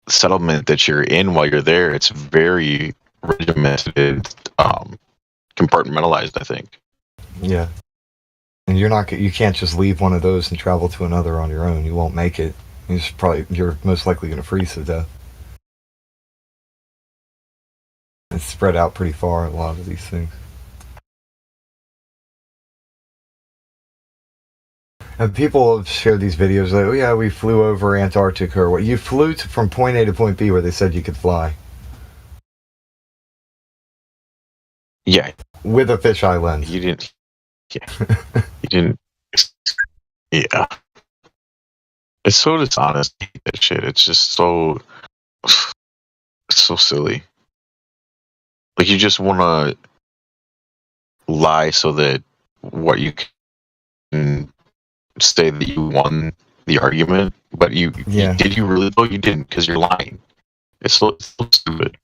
Speaker 21: settlement that you're in while you're there, it's very regimented, compartmentalized, I think.
Speaker 9: Yeah. And you can't just leave one of those and travel to another on your own. You won't make it. You're most likely going to freeze to death. It's spread out pretty far, a lot of these things. And people have shared these videos like, oh yeah, we flew over Antarctica or what. You flew from point A to point B where they said you could fly.
Speaker 21: Yeah.
Speaker 9: With a fisheye lens.
Speaker 21: You didn't. Yeah. You didn't. Yeah. It's so dishonest, I hate that shit. It's just so. It's so silly. Like, you just want to lie so that you can say that you won the argument, but did you really? No, you didn't, because you're lying. It's so stupid,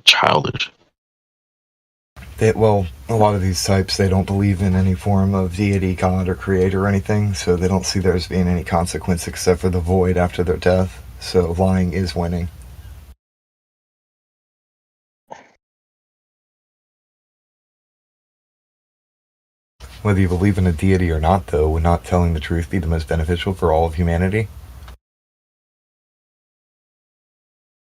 Speaker 21: childish.
Speaker 9: A lot of these types, they don't believe in any form of deity, god, or creator or anything, so they don't see there as being any consequence except for the void after their death. So lying is winning. Whether you believe in a deity or not, though, would not telling the truth be the most beneficial for all of humanity?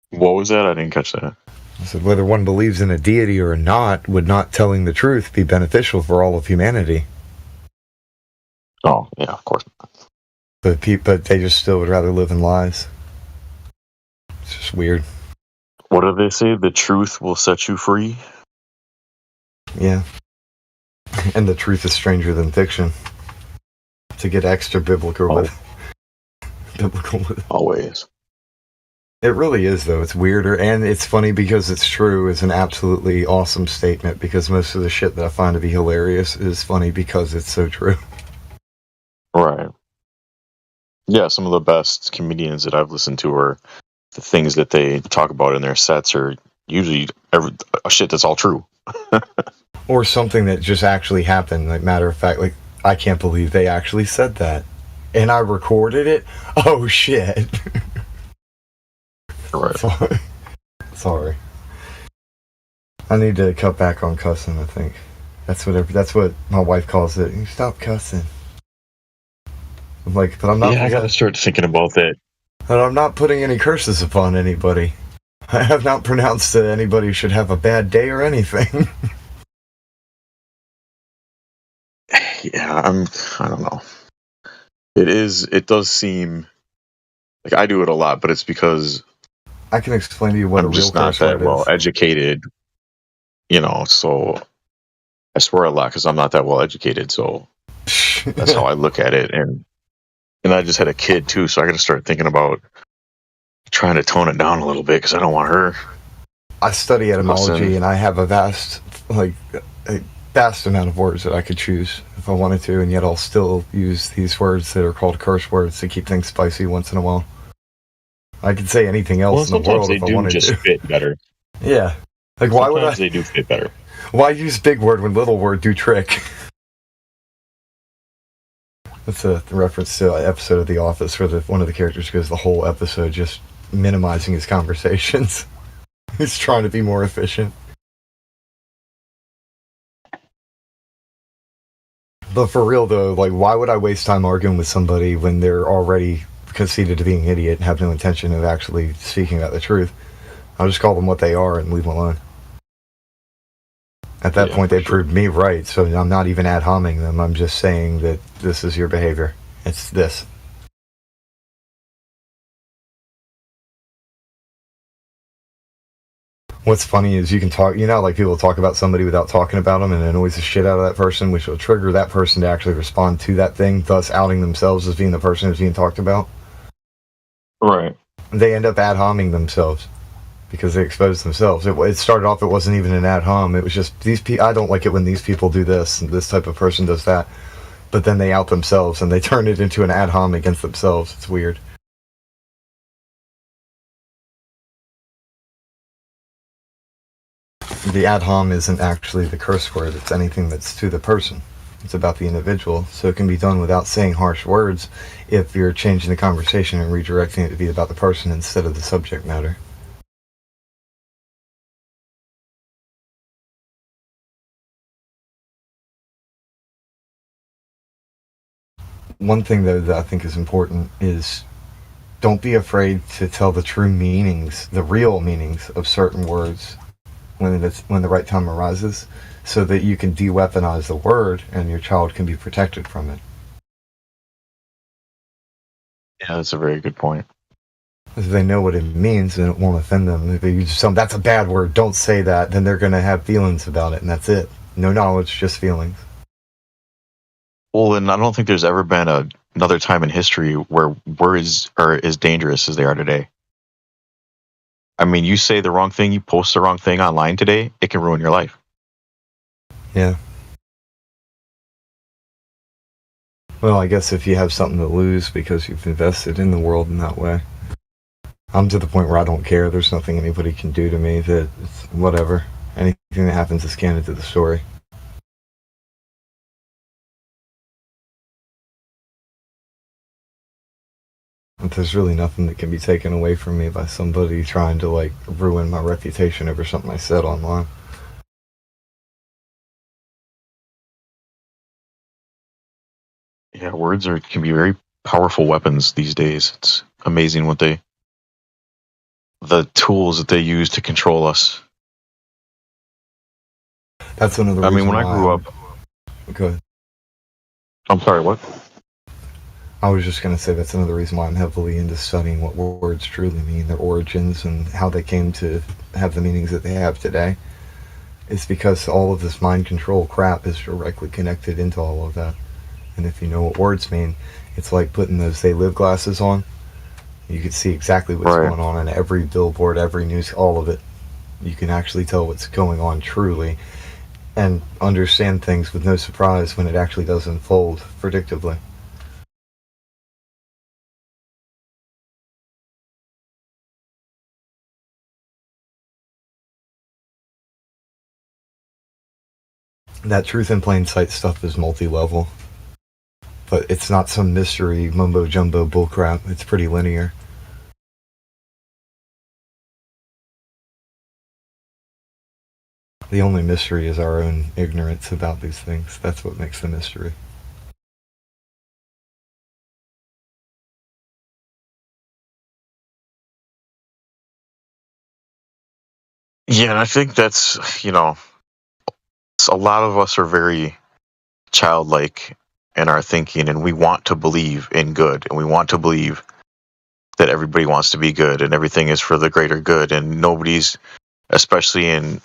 Speaker 21: What was that? I didn't catch that.
Speaker 9: I said, whether one believes in a deity or not, would not telling the truth be beneficial for all of humanity?
Speaker 21: Oh, yeah, of course not.
Speaker 9: But they just still would rather live in lies. It's just weird.
Speaker 21: What do they say? The truth will set you free?
Speaker 9: Yeah. And the truth is stranger than fiction. To get extra biblical with it.
Speaker 21: Always.
Speaker 9: It really is, though. It's weirder, and it's funny because it's true. It's an absolutely awesome statement, because most of the shit that I find to be hilarious is funny because it's so true.
Speaker 21: Right. Yeah, some of the best comedians that I've listened to are the things that they talk about in their sets are usually shit that's all true.
Speaker 9: Or something that just actually happened. Like, matter of fact, like, I can't believe they actually said that. And I recorded it? Oh, shit.
Speaker 21: Right.
Speaker 9: Sorry. I need to cut back on cussing, I think. That's what my wife calls it. You stop cussing. I'm like, but I'm not.
Speaker 21: Yeah, I gotta start thinking about that.
Speaker 9: But I'm not putting any curses upon anybody. I have not pronounced that anybody should have a bad day or anything.
Speaker 21: Yeah, I don't know. It does seem like I do it a lot, but it's because
Speaker 9: I can explain to you what
Speaker 21: I'm just not that well educated, so I swear a lot because I'm not that well educated, so that's how I look at it. And I just had a kid too, so I gotta start thinking about trying to tone it down a little bit because I don't want her.
Speaker 9: I study etymology, and I have a vast amount of words that I could choose if I wanted to, and yet I'll still use these words that are called curse words to keep things spicy once in a while. I could say anything else in the world if I wanted to.
Speaker 21: Sometimes they do just fit better.
Speaker 9: Yeah. Like, why would I?
Speaker 21: They do fit better.
Speaker 9: Why use big word when little word do trick? That's a reference to an episode of The Office where one of the characters goes the whole episode just minimizing his conversations. He's trying to be more efficient. But for real though, like, why would I waste time arguing with somebody when they're already conceded to being an idiot and have no intention of actually speaking about the truth? I'll just call them what they are and leave them alone. At that point, they proved me right, so I'm not even ad homing them. I'm just saying that this is your behavior. It's this. What's funny is you can talk, like people talk about somebody without talking about them, and it annoys the shit out of that person, which will trigger that person to actually respond to that thing, thus outing themselves as being the person who's being talked about.
Speaker 21: Right.
Speaker 9: They end up ad homing themselves because they exposed themselves. It started off, it wasn't even an ad hom. It was just these people. I don't like it when these people do this and this type of person does that. But then they out themselves and they turn it into an ad hom against themselves. It's weird. The ad hom isn't actually the curse word. It's anything that's to the person. It's about the individual. So it can be done without saying harsh words if you're changing the conversation and redirecting it to be about the person instead of the subject matter. One thing, though, that I think is important is don't be afraid to tell the true meanings, the real meanings of certain words when the right time arises, so that you can de-weaponize the word and your child can be protected from it.
Speaker 21: Yeah, that's a very good point.
Speaker 9: If they know what it means, then it won't offend them. If you just tell them, that's a bad word, don't say that, then they're going to have feelings about it, and that's it. No knowledge, just feelings.
Speaker 21: Well, and I don't think there's ever been another time in history where words are as dangerous as they are today. I mean, you say the wrong thing, you post the wrong thing online today, it can ruin your life.
Speaker 9: Yeah. Well, I guess if you have something to lose because you've invested in the world in that way. I'm to the point where I don't care. There's nothing anybody can do to me that it's whatever. Anything that happens is canon to the story. There's really nothing that can be taken away from me by somebody trying to, ruin my reputation over something I said online.
Speaker 21: Yeah, words can be very powerful weapons these days. It's amazing what they the tools that they use to control us.
Speaker 9: That's one of the
Speaker 21: I
Speaker 9: reasons
Speaker 21: mean, when I grew up.
Speaker 9: Good.
Speaker 21: I'm sorry, what?
Speaker 9: I was just going to say that's another reason why I'm heavily into studying what words truly mean, their origins, and how they came to have the meanings that they have today. It's because all of this mind control crap is directly connected into all of that. And if you know what words mean, it's like putting those They Live glasses on. You can see exactly what's going on in every billboard, every news, all of it. You can actually tell what's going on truly and understand things with no surprise when it actually does unfold predictably. That truth in plain sight stuff is multi-level, but it's not some mystery mumbo jumbo bullcrap. It's pretty linear. The only mystery is our own ignorance about these things. That's what makes the mystery.
Speaker 21: Yeah, and I think that's, a lot of us are very childlike in our thinking, and we want to believe in good, and we want to believe that everybody wants to be good, and everything is for the greater good, and nobody's, especially in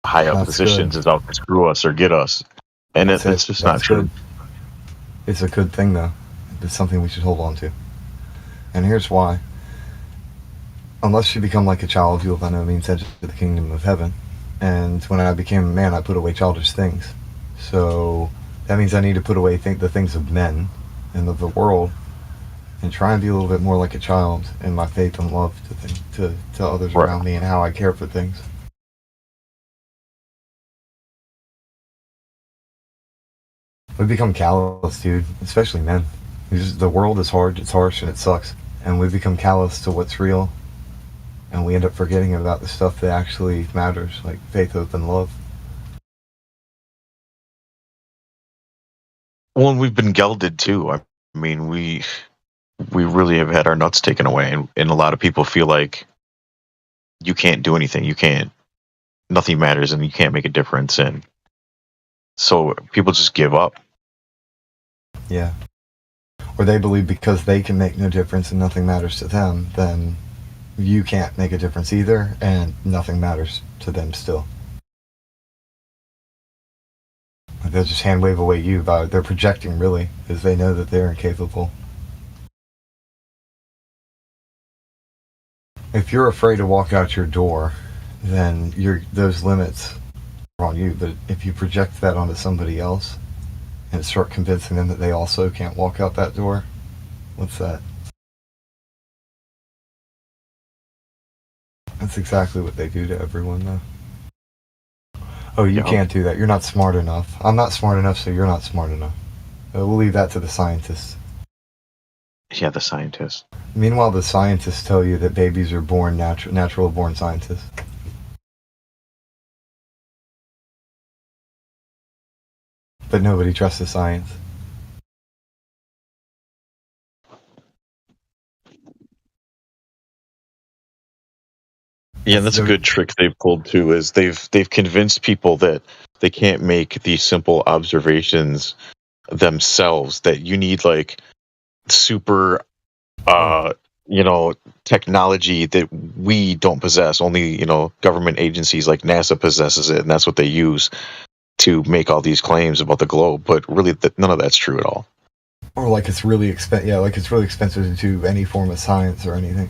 Speaker 21: high up positions, is out to screw us or get us. And it's just not true.
Speaker 9: It's a good thing, though. It's something we should hold on to. And here's why. Unless you become like a child, you will by no means enter the kingdom of heaven. And when I became a man, I put away childish things. So that means I need to put away the things of men and of the world, and try and be a little bit more like a child in my faith and love to others around me and how I care for things. We become callous, dude, especially men. The world is hard, it's harsh, and it sucks. And we become callous to what's real. And we end up forgetting about the stuff that actually matters, like faith, hope, and love.
Speaker 21: Well, and we've been gelded, too. I mean, we really have had our nuts taken away. And a lot of people feel like you can't do anything. Nothing matters, and you can't make a difference. And so people just give up.
Speaker 9: Yeah. Or they believe because they can make no difference and nothing matters to them, then you can't make a difference either, and nothing matters to them still. They'll just hand wave away you about it. They're projecting, really, because they know that they're incapable. If you're afraid to walk out your door, then those limits are on you. But if you project that onto somebody else and start convincing them that they also can't walk out that door, what's that? That's exactly what they do to everyone, though. Oh, you can't do that. You're not smart enough. I'm not smart enough, so you're not smart enough. We'll leave that to the scientists.
Speaker 21: Yeah, the scientists.
Speaker 9: Meanwhile, the scientists tell you that babies are born natural born scientists. But nobody trusts the science.
Speaker 21: Yeah, that's a good trick they've pulled too. Is they've convinced people that they can't make these simple observations themselves. That you need like super, technology that we don't possess. Only government agencies like NASA possesses it, and that's what they use to make all these claims about the globe. But really, none of that's true at all.
Speaker 9: Or like it's really expensive. Yeah, like it's really expensive to do any form of science or anything.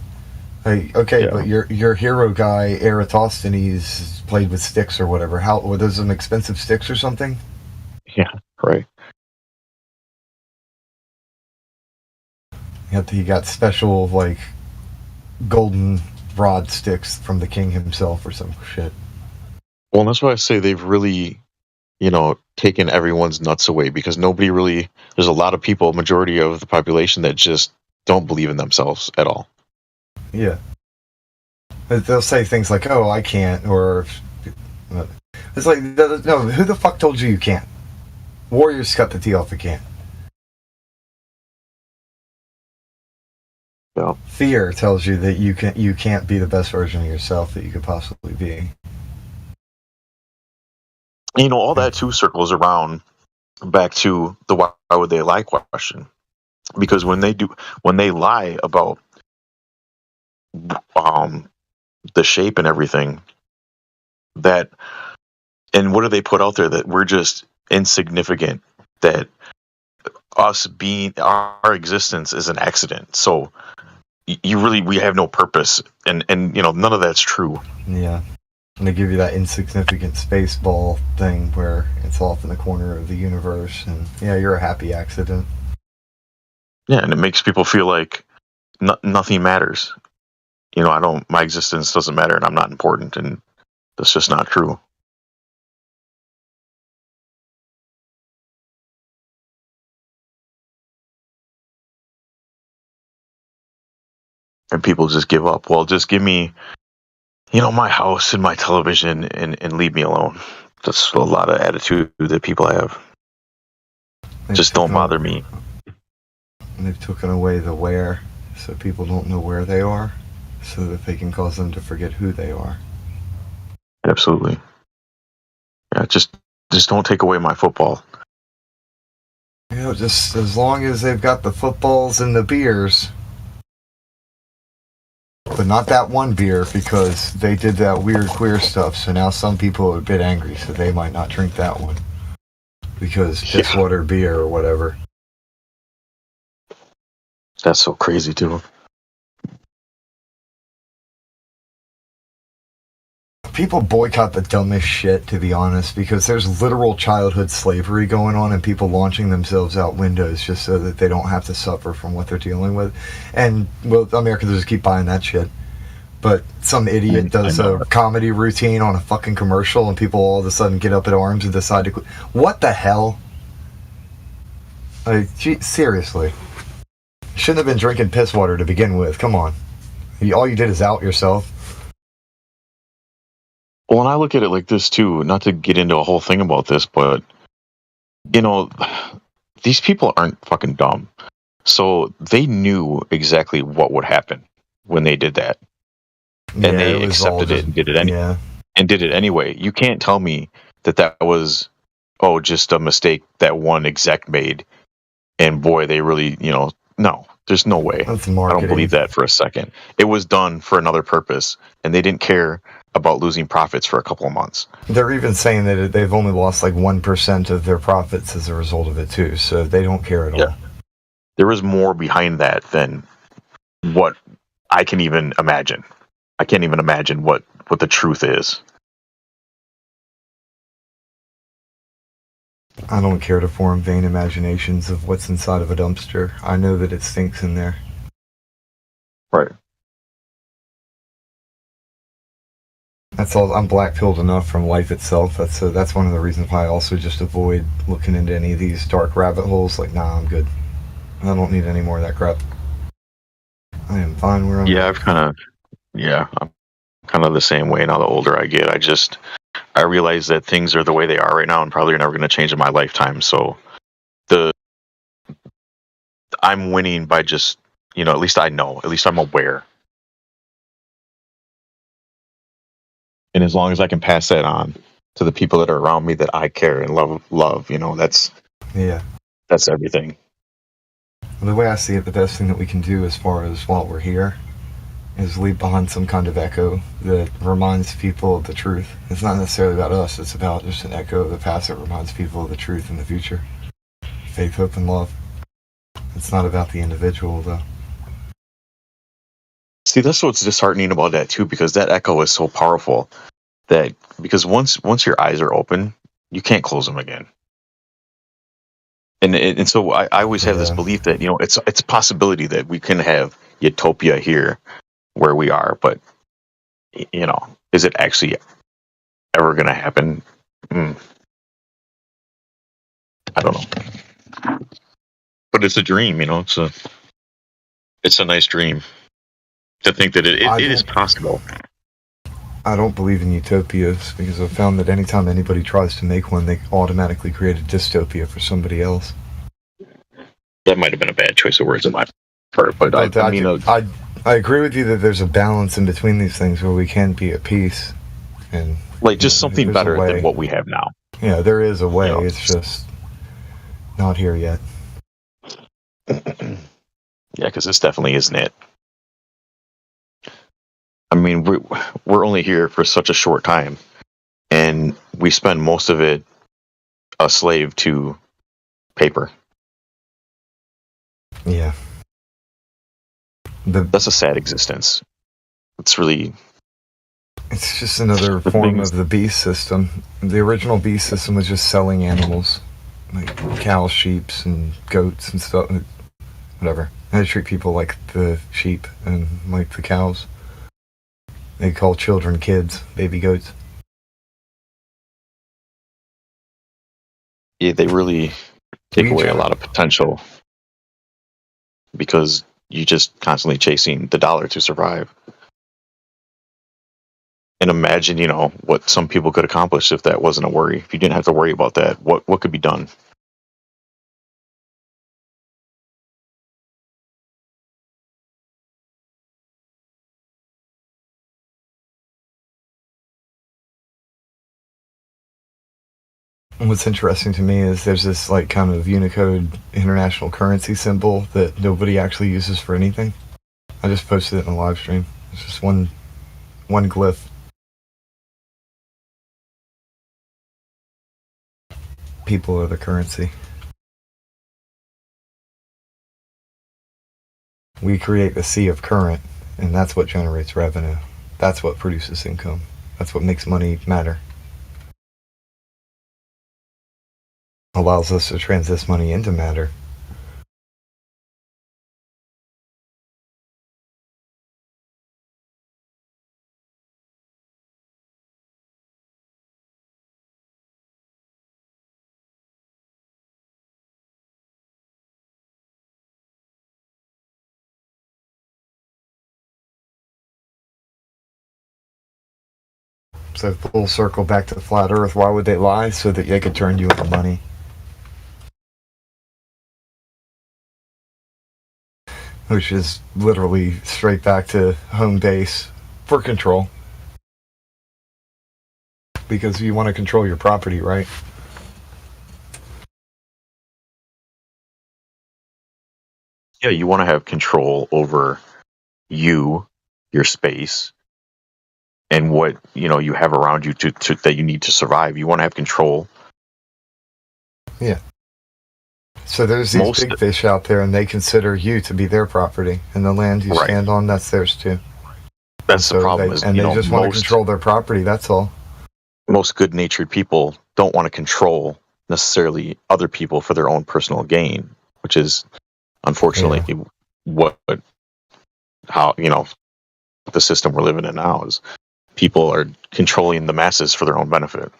Speaker 9: Hey, okay, but your hero guy, Eratosthenes, played with sticks or whatever. Were those some expensive sticks or something?
Speaker 21: Yeah, right.
Speaker 9: He got special, like, golden rod sticks from the king himself or some shit.
Speaker 21: Well, that's why I say they've really, taken everyone's nuts away, because there's a lot of people, majority of the population, that just don't believe in themselves at all.
Speaker 9: Yeah. They'll say things like, oh, I can't, or... It's like, no, who the fuck told you can't? Warriors cut the tea off the can.
Speaker 21: Yeah.
Speaker 9: Fear tells you that you can't be the best version of yourself that you could possibly be.
Speaker 21: You know, all that too circles around back to the why would they lie question. Because when they lie about the shape and everything, that, and what do they put out there? That we're just insignificant, that us being, our existence is an accident. So we have no purpose, and you know, none of that's true.
Speaker 9: Yeah. And they give you that insignificant space ball thing where it's off in the corner of the universe, and yeah, you're a happy accident.
Speaker 21: Yeah, and it makes people feel like nothing matters. You know, my existence doesn't matter, and I'm not important, and that's just not true. And people just give up. Well, just give me, you know, my house and my television and leave me alone. That's a lot of attitude that people have. Just don't bother me.
Speaker 9: And they've taken away the where, so people don't know where they are, so that they can cause them to forget who they are.
Speaker 21: Absolutely. Yeah, just don't take away my football.
Speaker 9: You know, just as long as they've got the footballs and the beers. But not that one beer, because they did that weird queer stuff, so now some people are a bit angry, so they might not drink that one. Because piss water beer or whatever.
Speaker 21: That's so crazy too.
Speaker 9: People boycott the dumbest shit, to be honest, because there's literal childhood slavery going on and people launching themselves out windows just so that they don't have to suffer from what they're dealing with. And, well, Americans just keep buying that shit. But some idiot does a comedy routine on a fucking commercial and people all of a sudden get up in arms and decide to quit. What the hell? Like, seriously. Shouldn't have been drinking piss water to begin with. Come on. All you did is out yourself.
Speaker 21: Well, and I look at it like this too, not to get into a whole thing about this, but, you know, these people aren't fucking dumb. So they knew exactly what would happen when they did that. And they accepted it and did it anyway. You can't tell me that was, just a mistake that one exec made. And boy, they really, you know, no, there's no way. I don't believe that for a second. It was done for another purpose, and they didn't care about losing profits for a couple of months.
Speaker 9: They're even saying that they've only lost like 1% of their profits as a result of it too, so they don't care at all.
Speaker 21: There is more behind that than what I can even imagine. I can't even imagine what the truth is.
Speaker 9: I don't care to form vain imaginations of what's inside of a dumpster. I know that it stinks in there.
Speaker 21: Right.
Speaker 9: That's all. I'm black-pilled enough from life itself. That's one of the reasons why I also just avoid looking into any of these dark rabbit holes. Like, nah, I'm good. I don't need any more of that crap. I am fine where I'm at.
Speaker 21: I'm kind of the same way now. The older I get, I realize that things are the way they are right now and probably are never going to change in my lifetime. So I'm winning by just, you know, at least I know, at least I'm aware. And as long as I can pass that on to the people that are around me that I care and love, you know, that's everything.
Speaker 9: The way I see it, the best thing that we can do as far as while we're here is leave behind some kind of echo that reminds people of the truth. It's not necessarily about us, it's about just an echo of the past that reminds people of the truth in the future. Faith, hope, and love. It's not about the individual, though.
Speaker 21: See, that's what's disheartening about that, too, because that echo is so powerful that, because once your eyes are open, you can't close them again. And so I always have this belief that, you know, it's a possibility that we can have utopia here where we are, but, you know, is it actually ever going to happen? I don't know. But it's a dream, you know, it's a nice dream to think that it is possible.
Speaker 9: I don't believe in utopias because I've found that anytime anybody tries to make one, they automatically create a dystopia for somebody else.
Speaker 21: That might have been a bad choice of words in my But
Speaker 9: I agree with you that there's a balance in between these things where we can be at peace, and
Speaker 21: like just something better than what we have now.
Speaker 9: Yeah, there is a way. It's just not here yet.
Speaker 21: Yeah, because this definitely isn't it. I mean, we're only here for such a short time, and we spend most of it a slave to paper.
Speaker 9: Yeah.
Speaker 21: That's a sad existence. It's
Speaker 9: just another form of the beast system. The original beast system was just selling animals, like cows, sheep, and goats and stuff. Whatever. They treat people like the sheep and like the cows. They call children kids, baby goats.
Speaker 21: Yeah, they really take away a lot of potential because you're just constantly chasing the dollar to survive. And imagine, what some people could accomplish if that wasn't a worry. If you didn't have to worry about that, what could be done?
Speaker 9: What's interesting to me is there's this like kind of Unicode international currency symbol that nobody actually uses for anything. I just posted it in a live stream. It's just one glyph. People are the currency. We create the sea of current, and that's what generates revenue. That's what produces income. That's what makes money matter. Allows us to transit money into matter. So full circle back to the flat earth, why would they lie? So that they could turn you into money. Which is literally straight back to home base for control. Because you want to control your property, right?
Speaker 21: Yeah, you want to have control over your space, and what you have around you to that you need to survive. You want to have control.
Speaker 9: Yeah. So there's these big fish out there, and they consider you to be their property, and the land you stand on, that's theirs too.
Speaker 21: That's the problem.
Speaker 9: They just want to control their property. That's all.
Speaker 21: Most good-natured people don't want to control necessarily other people for their own personal gain, which is unfortunately how the system we're living in now is. People are controlling the masses for their own benefit.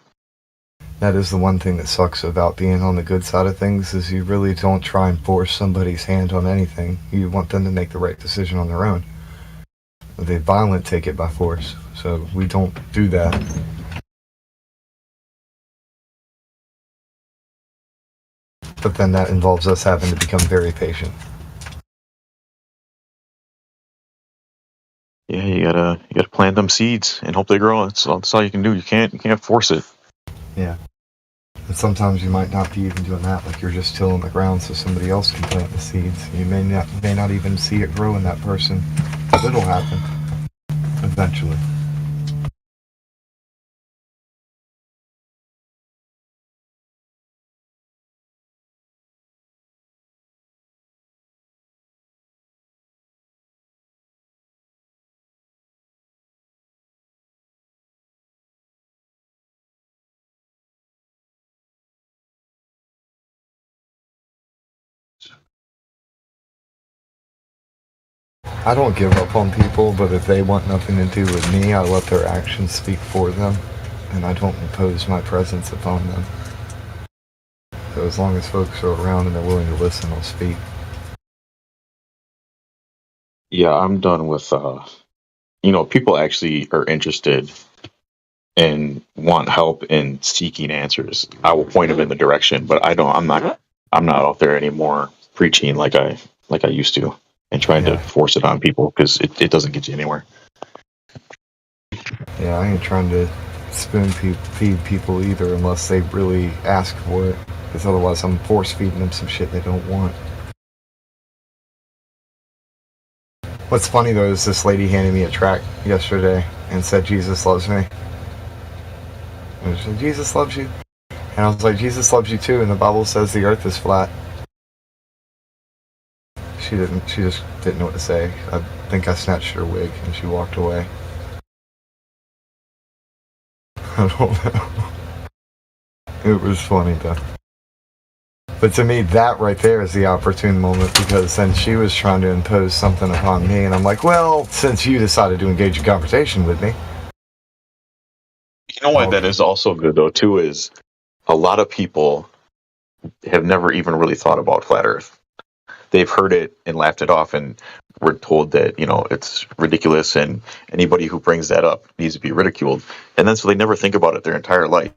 Speaker 9: That is the one thing that sucks about being on the good side of things, is you really don't try and force somebody's hand on anything. You want them to make the right decision on their own. The violent take it by force, so we don't do that. But then that involves us having to become very patient.
Speaker 21: Yeah, you gotta plant them seeds and hope they grow. That's all you can do. You can't force it.
Speaker 9: Yeah. And sometimes you might not be even doing that, like you're just tilling the ground so somebody else can plant the seeds. You may not even see it grow in that person, but it'll happen eventually. I don't give up on people, but if they want nothing to do with me, I let their actions speak for them, and I don't impose my presence upon them. So as long as folks are around and they're willing to listen, I'll speak.
Speaker 21: Yeah, I'm done with, people actually are interested and want help in seeking answers. I will point them in the direction, but I'm not out there anymore preaching like I used to. and trying to force it on people because it doesn't get you anywhere.
Speaker 9: Yeah, I ain't trying to spoon feed people either unless they really ask for it, because otherwise I'm force feeding them some shit they don't want. What's funny though is this lady handed me a tract yesterday and said Jesus loves me. And she said, Jesus loves you. And I was like, Jesus loves you too, and the Bible says the earth is flat. She just didn't know what to say. I think I snatched her wig and she walked away. I don't know. It was funny though. But to me, that right there is the opportune moment, because then she was trying to impose something upon me, and I'm like, well, since you decided to engage in conversation with me.
Speaker 21: You know why that is also good though too is a lot of people have never even really thought about flat Earth. They've heard it and laughed it off, and were told that it's ridiculous, and anybody who brings that up needs to be ridiculed. And then so they never think about it their entire life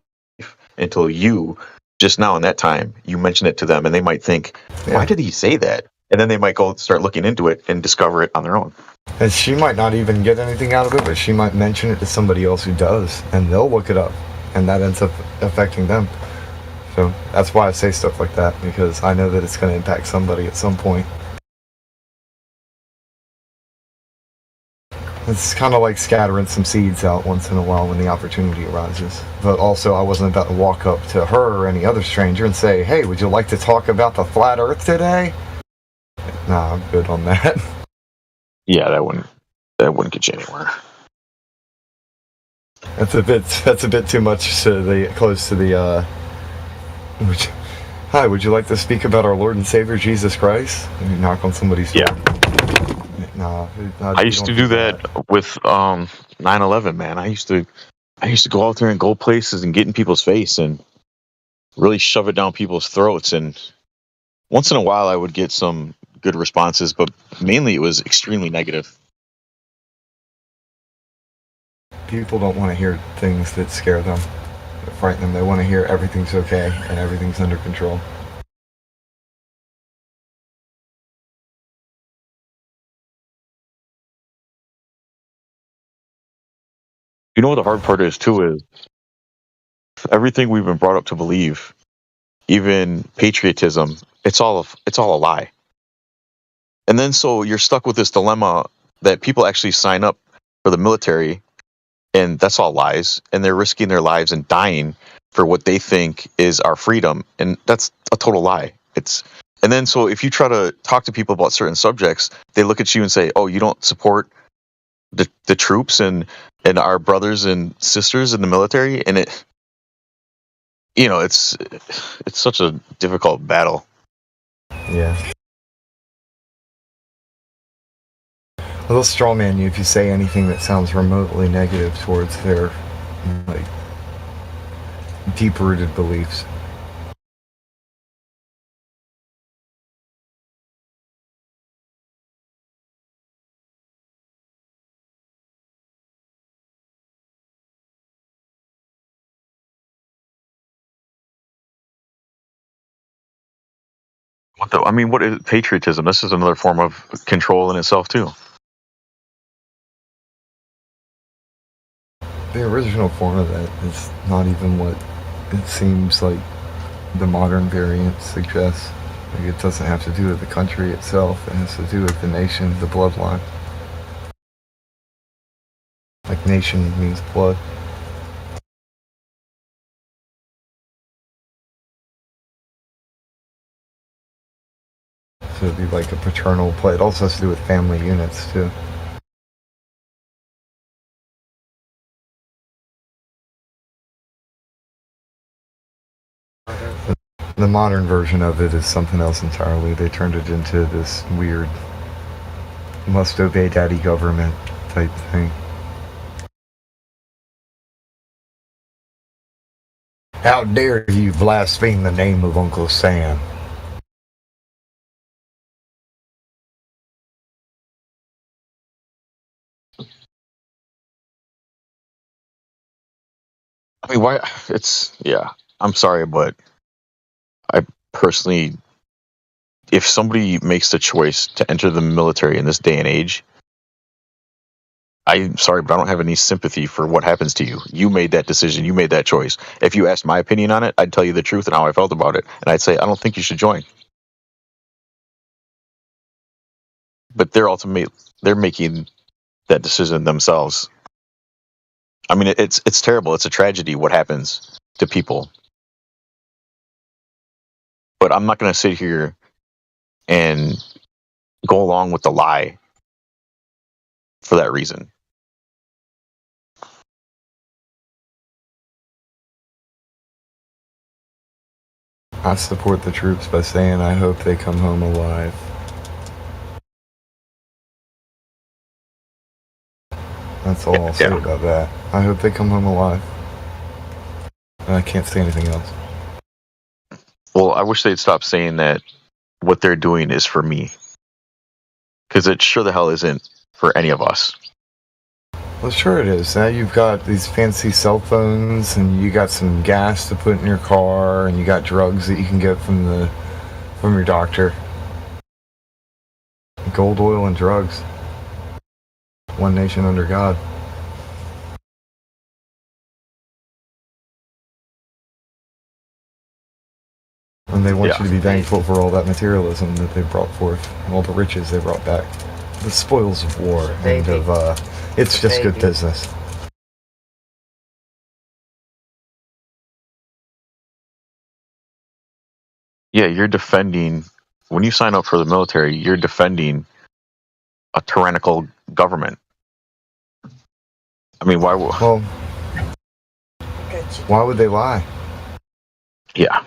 Speaker 21: until you, just now in that time, you mention it to them, and they might think, why did he say that? And then they might go start looking into it and discover it on their own.
Speaker 9: And she might not even get anything out of it, but she might mention it to somebody else who does, and they'll look it up, and that ends up affecting them. So that's why I say stuff like that, because I know that it's going to impact somebody at some point. It's kind of like scattering some seeds out once in a while when the opportunity arises. But also, I wasn't about to walk up to her or any other stranger and say, hey, would you like to talk about the flat Earth today? Nah, I'm good on that.
Speaker 21: Yeah, that wouldn't get you anywhere.
Speaker 9: That's a bit too much close to the. Hi, would you like to speak about our Lord and Savior Jesus Christ? And you knock on somebody's door. No,
Speaker 21: I used to do that with 9/11, man. I used to go out there and go places and get in people's face and really shove it down people's throats. And once in a while, I would get some good responses, but mainly it was extremely negative.
Speaker 9: People don't want to hear things that scare them, that frighten them. They want to hear everything's okay and everything's under control.
Speaker 21: You know what the hard part is too is everything we've been brought up to believe, even patriotism, it's all a lie. And then so you're stuck with this dilemma that people actually sign up for the military, and that's all lies, and they're risking their lives and dying for what they think is our freedom, and that's a total lie. And then so if you try to talk to people about certain subjects, they look at you and say, oh, you don't support the troops and our brothers and sisters in the military, and it's such a difficult battle.
Speaker 9: Yeah. Well, they'll strawman you if you say anything that sounds remotely negative towards their deep-rooted beliefs.
Speaker 21: What is patriotism? This is another form of control in itself too.
Speaker 9: The original form of that is not even what it seems like the modern variant suggests. It doesn't have to do with the country itself. It has to do with the nation, the bloodline. Like nation means blood. So it'd be like a paternal play. It also has to do with family units too. The modern version of it is something else entirely. They turned it into this weird must obey daddy government type thing. How dare you blaspheme the name of Uncle Sam?
Speaker 21: Why? I'm sorry, but I personally if somebody makes the choice to enter the military in this day and age, I'm sorry, but I don't have any sympathy for what happens to you. You made that decision. You made that choice. If you asked my opinion on it, I'd tell you the truth and how I felt about it. And I'd say, I don't think you should join. But they're making that decision themselves. I mean, it's terrible. It's a tragedy what happens to people. But I'm not going to sit here and go along with the lie for that reason.
Speaker 9: I support the troops by saying I hope they come home alive. That's all I'll say about that. I hope they come home alive. And I can't say anything else.
Speaker 21: Well, I wish they'd stop saying that what they're doing is for me. Because it sure the hell isn't for any of us.
Speaker 9: Well, sure it is. Now you've got these fancy cell phones, and you got some gas to put in your car, and you got drugs that you can get from your doctor. Gold, oil, and drugs. One nation under God. And they want you to be thankful for all that materialism that they brought forth, and all the riches they brought back. The spoils of war, and it's just good business.
Speaker 21: Yeah, you're defending, when you sign up for the military, you're defending a tyrannical government. I mean, why would they lie? Yeah.